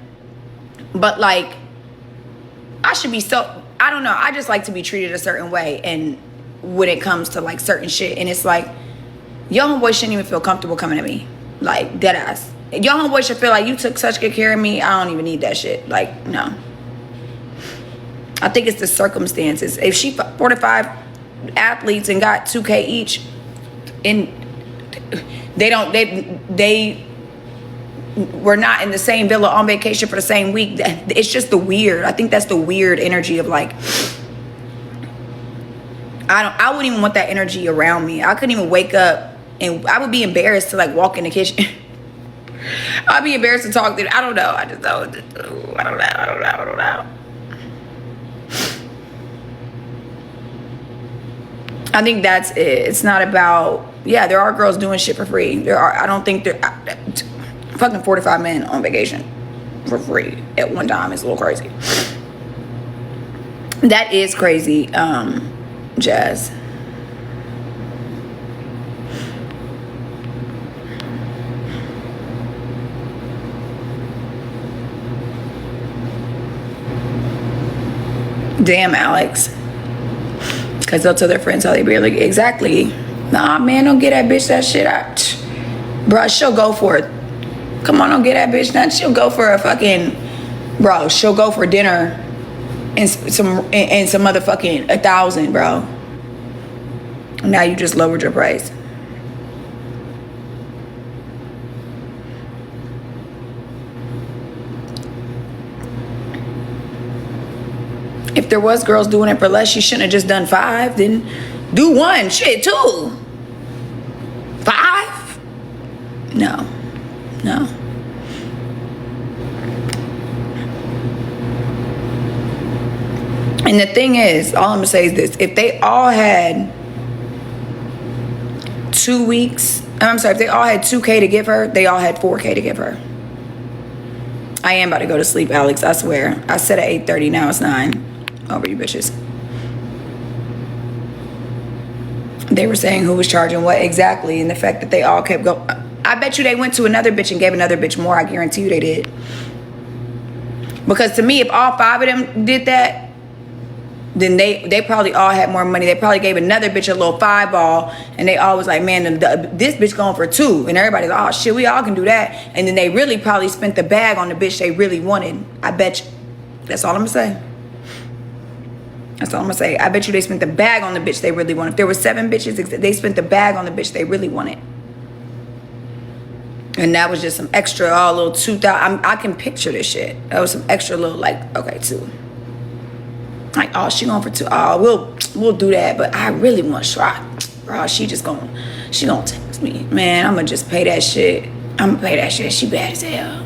but, like, I should be I don't know, I just like to be treated a certain way, and when it comes to, like, certain shit, and it's like, your homeboy shouldn't even feel comfortable coming at me, like, dead ass. Your homeboy should feel like you took such good care of me, I don't even need that shit. Like, no. I think it's the circumstances. If she 4 to 5 athletes and got 2K each, and they were not in the same villa on vacation for the same week, it's just the weird. I think that's the weird energy of, like, I wouldn't even want that energy around me. I couldn't even wake up, and I would be embarrassed to, like, walk in the kitchen. I'd be embarrassed to talk to. I don't know. I don't know. I think that's it. It's not about, yeah, there are girls doing shit for free. I don't think fucking 45 men on vacation for free at one time is a little crazy. That is crazy, Jazz. Damn, Alex. Because they'll tell their friends how they barely get. Exactly. Nah, man, don't get that bitch that shit out. Bro, she'll go for it. Come on, don't get that bitch that. She'll go for a fucking... Bro, she'll go for dinner and some motherfucking 1,000, bro. Now you just lowered your price. If there was girls doing it for less, she shouldn't have just done 5. Then do 1. Shit, 2. 5? No. No. And the thing is, all I'm gonna say is this: if they all had 2 weeks, I'm sorry, if they all had 2K to give her, they all had 4K to give her. I am about to go to sleep, Alex, I swear. I said at 8:30, now it's 9. Over you bitches. They were saying who was charging what exactly, and the fact that they all kept going. I bet you they went to another bitch and gave another bitch more. I guarantee you they did. Because to me, if all 5 of them did that, then they probably all had more money. They probably gave another bitch a little 5 ball, and they all was like, man, this bitch going for 2. And everybody's like, oh shit, we all can do that. And then they really probably spent the bag on the bitch they really wanted. I bet you. That's all I'm gonna say. That's all I'm gonna say. I bet you they spent the bag on the bitch they really wanted. If there were 7 bitches, they spent the bag on the bitch they really wanted. And that was just some extra, all little 2,000. I can picture this shit. That was some extra little, like, okay, 2. Like, oh, she going for 2. Oh, we'll do that. But I really want Shrot. Bro, she gonna text me. Man, I'm gonna just pay that shit. I'm gonna pay that shit. She bad as hell.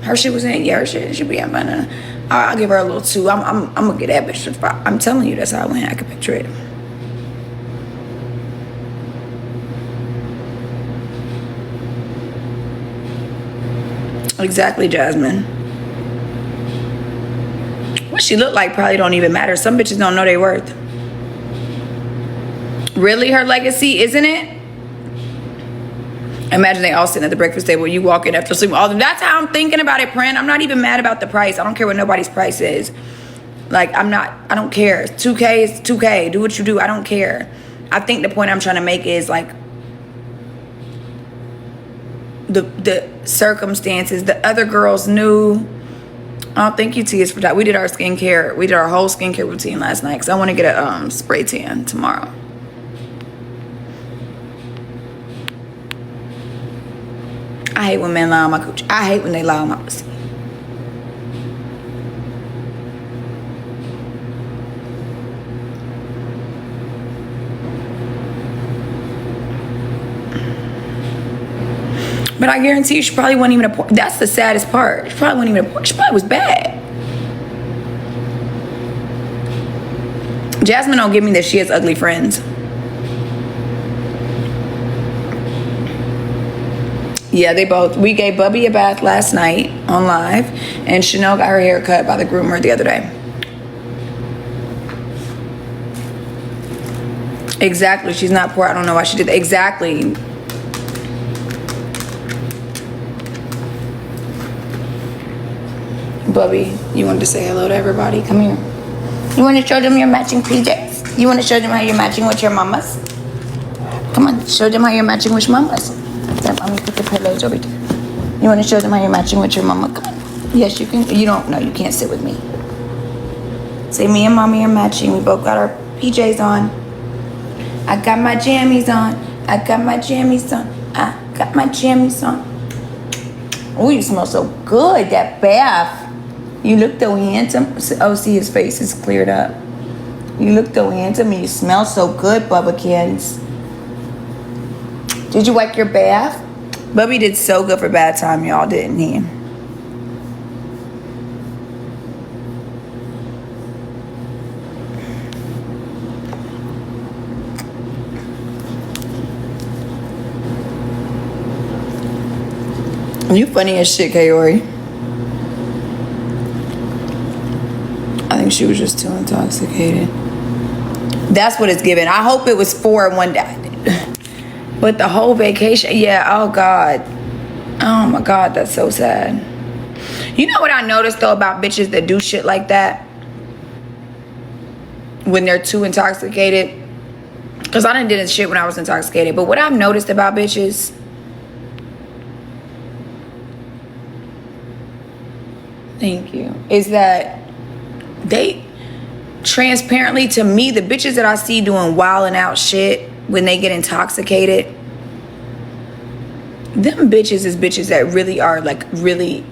Her shit was in, yeah, her shit should be at mine. I'll give her a little 2. I'm gonna get that bitch to 5. I'm telling you, that's how I went. I can picture it. Exactly, Jasmine. What she look like probably don't even matter. Some bitches don't know their worth. Really, her legacy, isn't it? Imagine they all sitting at the breakfast table. You walk in after sleep. That's how I'm thinking about it, Prin. I'm not even mad about the price. I don't care what nobody's price is. Like, I don't care. 2K is 2K. Do what you do. I don't care. I think the point I'm trying to make is, like, the circumstances. The other girls knew. Oh, thank you, Tia's, for that. We did our skincare. We did our whole skincare routine last night because I want to get a spray tan tomorrow. I hate when men lie on my coochie. I hate when they lie on my pussy. But I guarantee you, she probably wasn't even a porn. That's the saddest part. She probably wasn't even a porn. She probably was bad. Jasmine don't give me that she has ugly friends. Yeah, they both. We gave Bubby a bath last night on live, and Chanel got her hair cut by the groomer the other day. Exactly. She's not poor. I don't know why she did that. Exactly. Bubby, you wanted to say hello to everybody? Come here. You want to show them your matching PJs? You want to show them how you're matching with your mamas? Come on, show them how you're matching with your mamas. Let me put the pillows over there. You want to show them how you're matching with your mama? Come on. Yes, you can. You don't. No, you can't sit with me. Say, me and mommy are matching. We both got our PJs on. I got my jammies on. I got my jammies on. I got my jammies on. Oh, you smell so good. That bath. You look so handsome. Oh, see, his face is cleared up. You look so handsome and you smell so good, Bubbakins. Did you like your bath? Bubby did so good for bad time, y'all, didn't he? You funny as shit, Kaori. I think she was just too intoxicated. That's what it's given. I hope it was 4 in one day. But the whole vacation, yeah, oh God. Oh my God, that's so sad. You know what I noticed though about bitches that do shit like that? When they're too intoxicated. Because I done did this shit when I was intoxicated. But what I've noticed about bitches, thank you, is that transparently, to me, the bitches that I see doing wild and out shit when they get intoxicated, them bitches is bitches that really are like really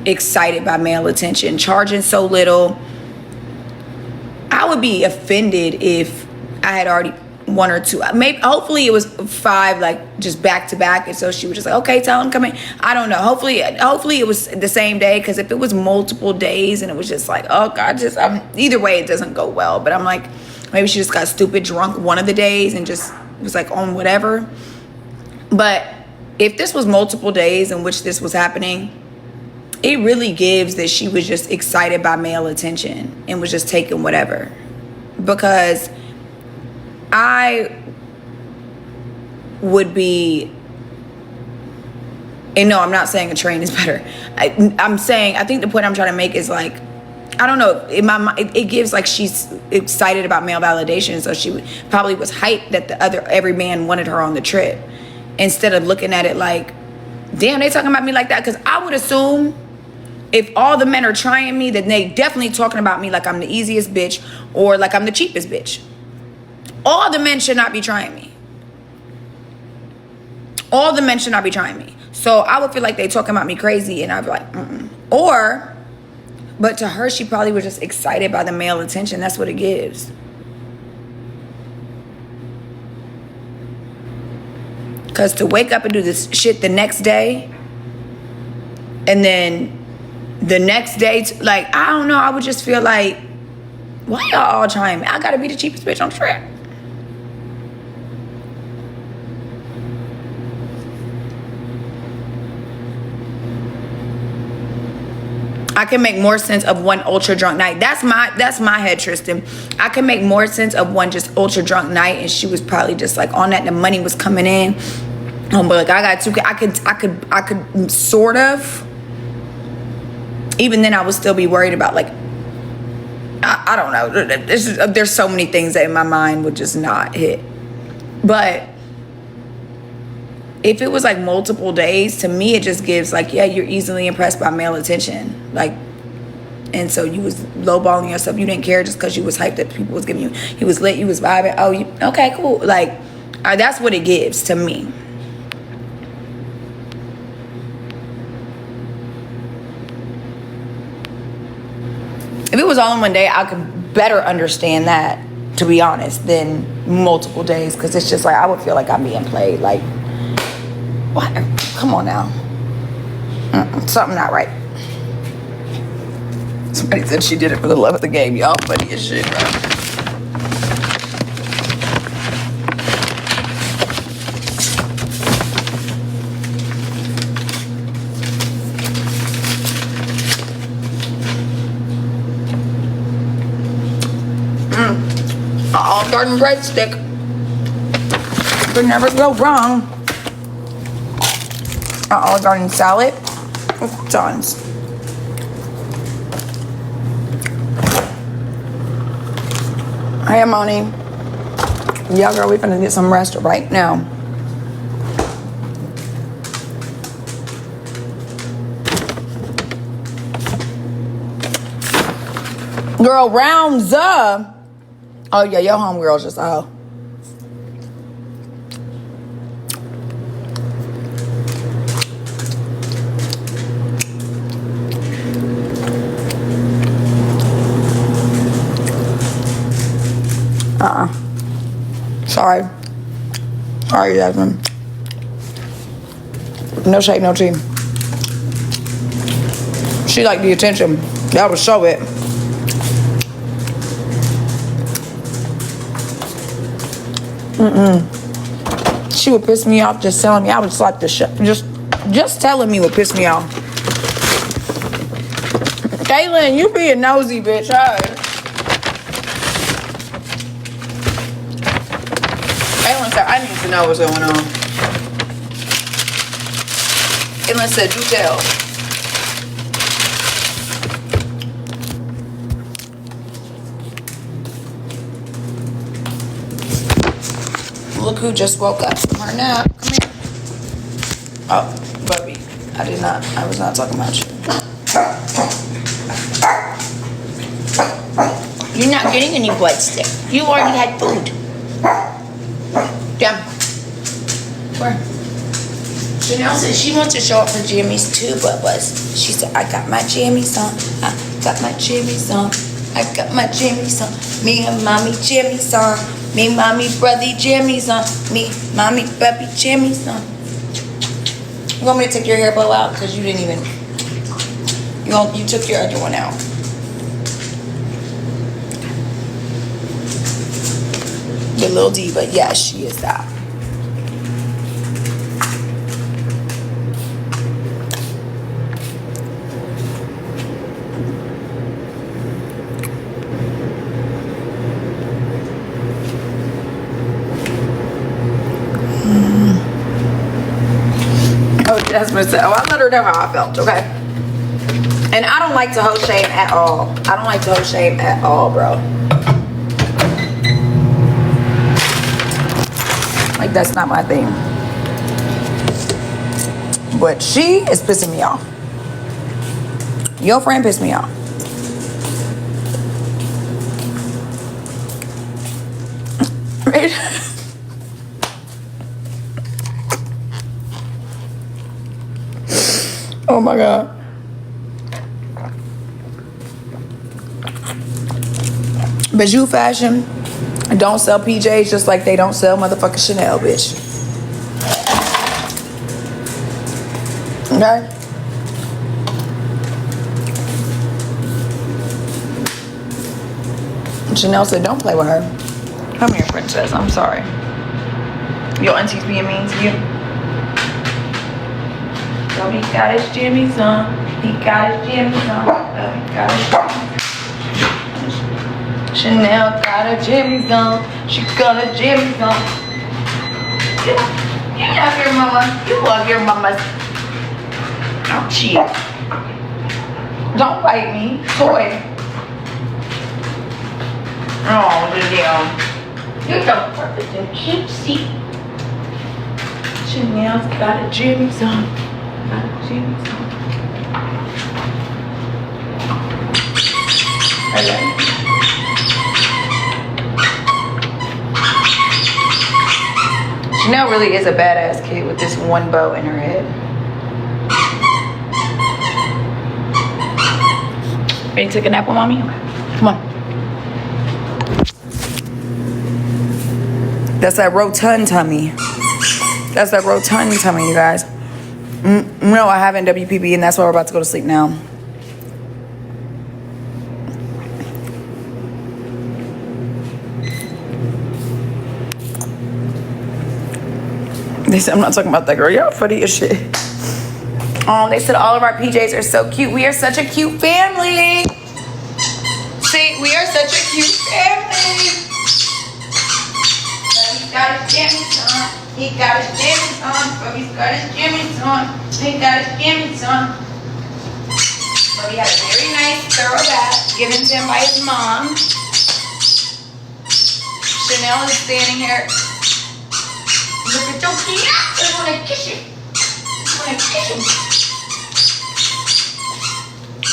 excited by male attention, charging so little. I would be offended if I had already one or two, maybe, hopefully it was 5, like just back to back, and so she was just like, okay, tell him come in. I don't know, hopefully it was the same day, because if it was multiple days and it was just like, oh god, either way it doesn't go well. But I'm like, maybe she just got stupid drunk one of the days and just was like on whatever. But if this was multiple days in which this was happening, it really gives that she was just excited by male attention and was just taking whatever. Because I would be, and no, I'm not saying a train is better. I'm saying, I think the point I'm trying to make is like, I don't know, in my mind, it gives like she's excited about male validation, so she probably was hyped that every man wanted her on the trip, instead of looking at it like, damn, they talking about me like that. Because I would assume if all the men are trying me, then they definitely talking about me like I'm the easiest bitch or like I'm the cheapest bitch. All the men should not be trying me. All the men should not be trying me. So I would feel like they talking about me crazy, and I'd be like, but to her, she probably was just excited by the male attention. That's what it gives. Because to wake up and do this shit the next day, and then the next day, like, I don't know, I would just feel like, why y'all all trying me? I gotta be the cheapest bitch on the trip. I can make more sense of one ultra drunk night. That's my head, Tristan. I can make more sense of one just ultra drunk night, and she was probably just like on that, and the money was coming in. But like, I got 2K. I could sort of. Even then, I would still be worried about like, I don't know. There's so many things that in my mind would just not hit. But if it was like multiple days, to me it just gives like, yeah, you're easily impressed by male attention, like, and so you was lowballing yourself. You didn't care just because you was hyped that people was giving you. He was lit. You was vibing. Oh, okay, cool. Like, that's what it gives to me. If it was all in one day, I could better understand that, to be honest, than multiple days, because it's just like I would feel like I'm being played. Like, what? Come on now. Something not right. Somebody said she did it for the love of the game. Y'all funny as shit, bro. Olive Garden breadstick. Could never go wrong. Olive Garden salad with tons. Hey, Amani. Yeah, girl, we finna get some rest right now. Girl, rounds up. Oh yeah, your homegirl's just out. Sorry, Jasmine. No shade, no tea. She liked the attention. That would show it. She would piss me off just telling me. I would just like to just telling me would piss me off. Kaylin, you being nosy, bitch. Hey. Kaylin said, I need to know what's going on. Kaylin said, do tell. Look who just woke up from her nap. Come here. Oh, Bubby. I was not talking about you. You're not getting any blood stick. You already had food. Yeah. Where? Janelle said she wants to show up for jammies too, Bubba's. She said, I got my jammies on. I got my jammies on. I got my jammies on. Me and mommy jammies on. Me, mommy, brother jammies on. Me, mommy, puppy jammies on. You want me to take your hair bow out? Because you didn't even... You took your other one out. The little diva. Yes, she is that. Jasmine said, oh, I let her know how I felt, okay? And I don't like to hold shame at all. I don't like to hold shame at all, bro. Like, that's not my thing. But she is pissing me off. Your friend pissed me off. Right? Oh my God. Bijou Fashion don't sell PJs just like they don't sell motherfucking Chanel, bitch. Okay? Chanel said don't play with her. Come here, princess. I'm sorry. Your auntie's being mean to you. So he got his jammies on. He got his jammies on. He got his jammies on. Chanel got her jammies on. She got her jammies on. You love your mama. You love your mama. Ouchie. Don't bite me. Toy. Oh, Janelle. You're so perfect and cutesy. Chanel's got her jammies on. Chanel really is a badass kid with this one bow in her head. Ready to take a nap with mommy? Come on. That's that rotund tummy. That's that rotund tummy, you guys. No, I haven't WPB, and that's why we're about to go to sleep now. They said I'm not talking about that girl. Y'all funny as shit. Oh, they said all of our PJs are so cute. We are such a cute family. See, we are such a cute family. He got his jammies on. He got his jammies on. Bubby's got his jammies on. He got his jammies on. Bubby had a very nice, thorough bath given to him by his mom. Chanel is standing here. Look at your kid. I want to kiss you. I want to kiss you.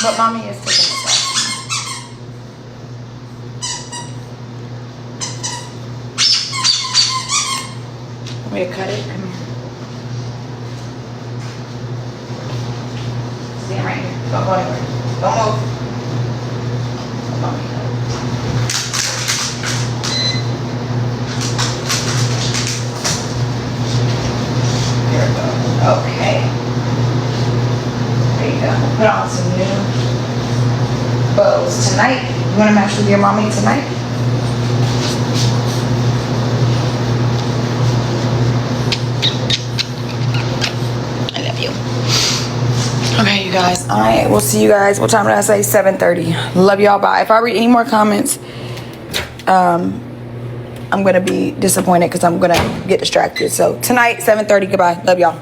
But mommy is taking this off. Want me to cut it? Come here. Stand right here. Don't go anywhere. Don't move. Let mommy cut it. There it goes. Okay. There you go. Put on some new bows tonight. You want to match with your mommy tonight? I love you. Okay, you guys. I will see you guys. What time did I say? 7:30. Love y'all. Bye. If I read any more comments, I'm going to be disappointed because I'm going to get distracted. So tonight, 7:30. Goodbye. Love y'all.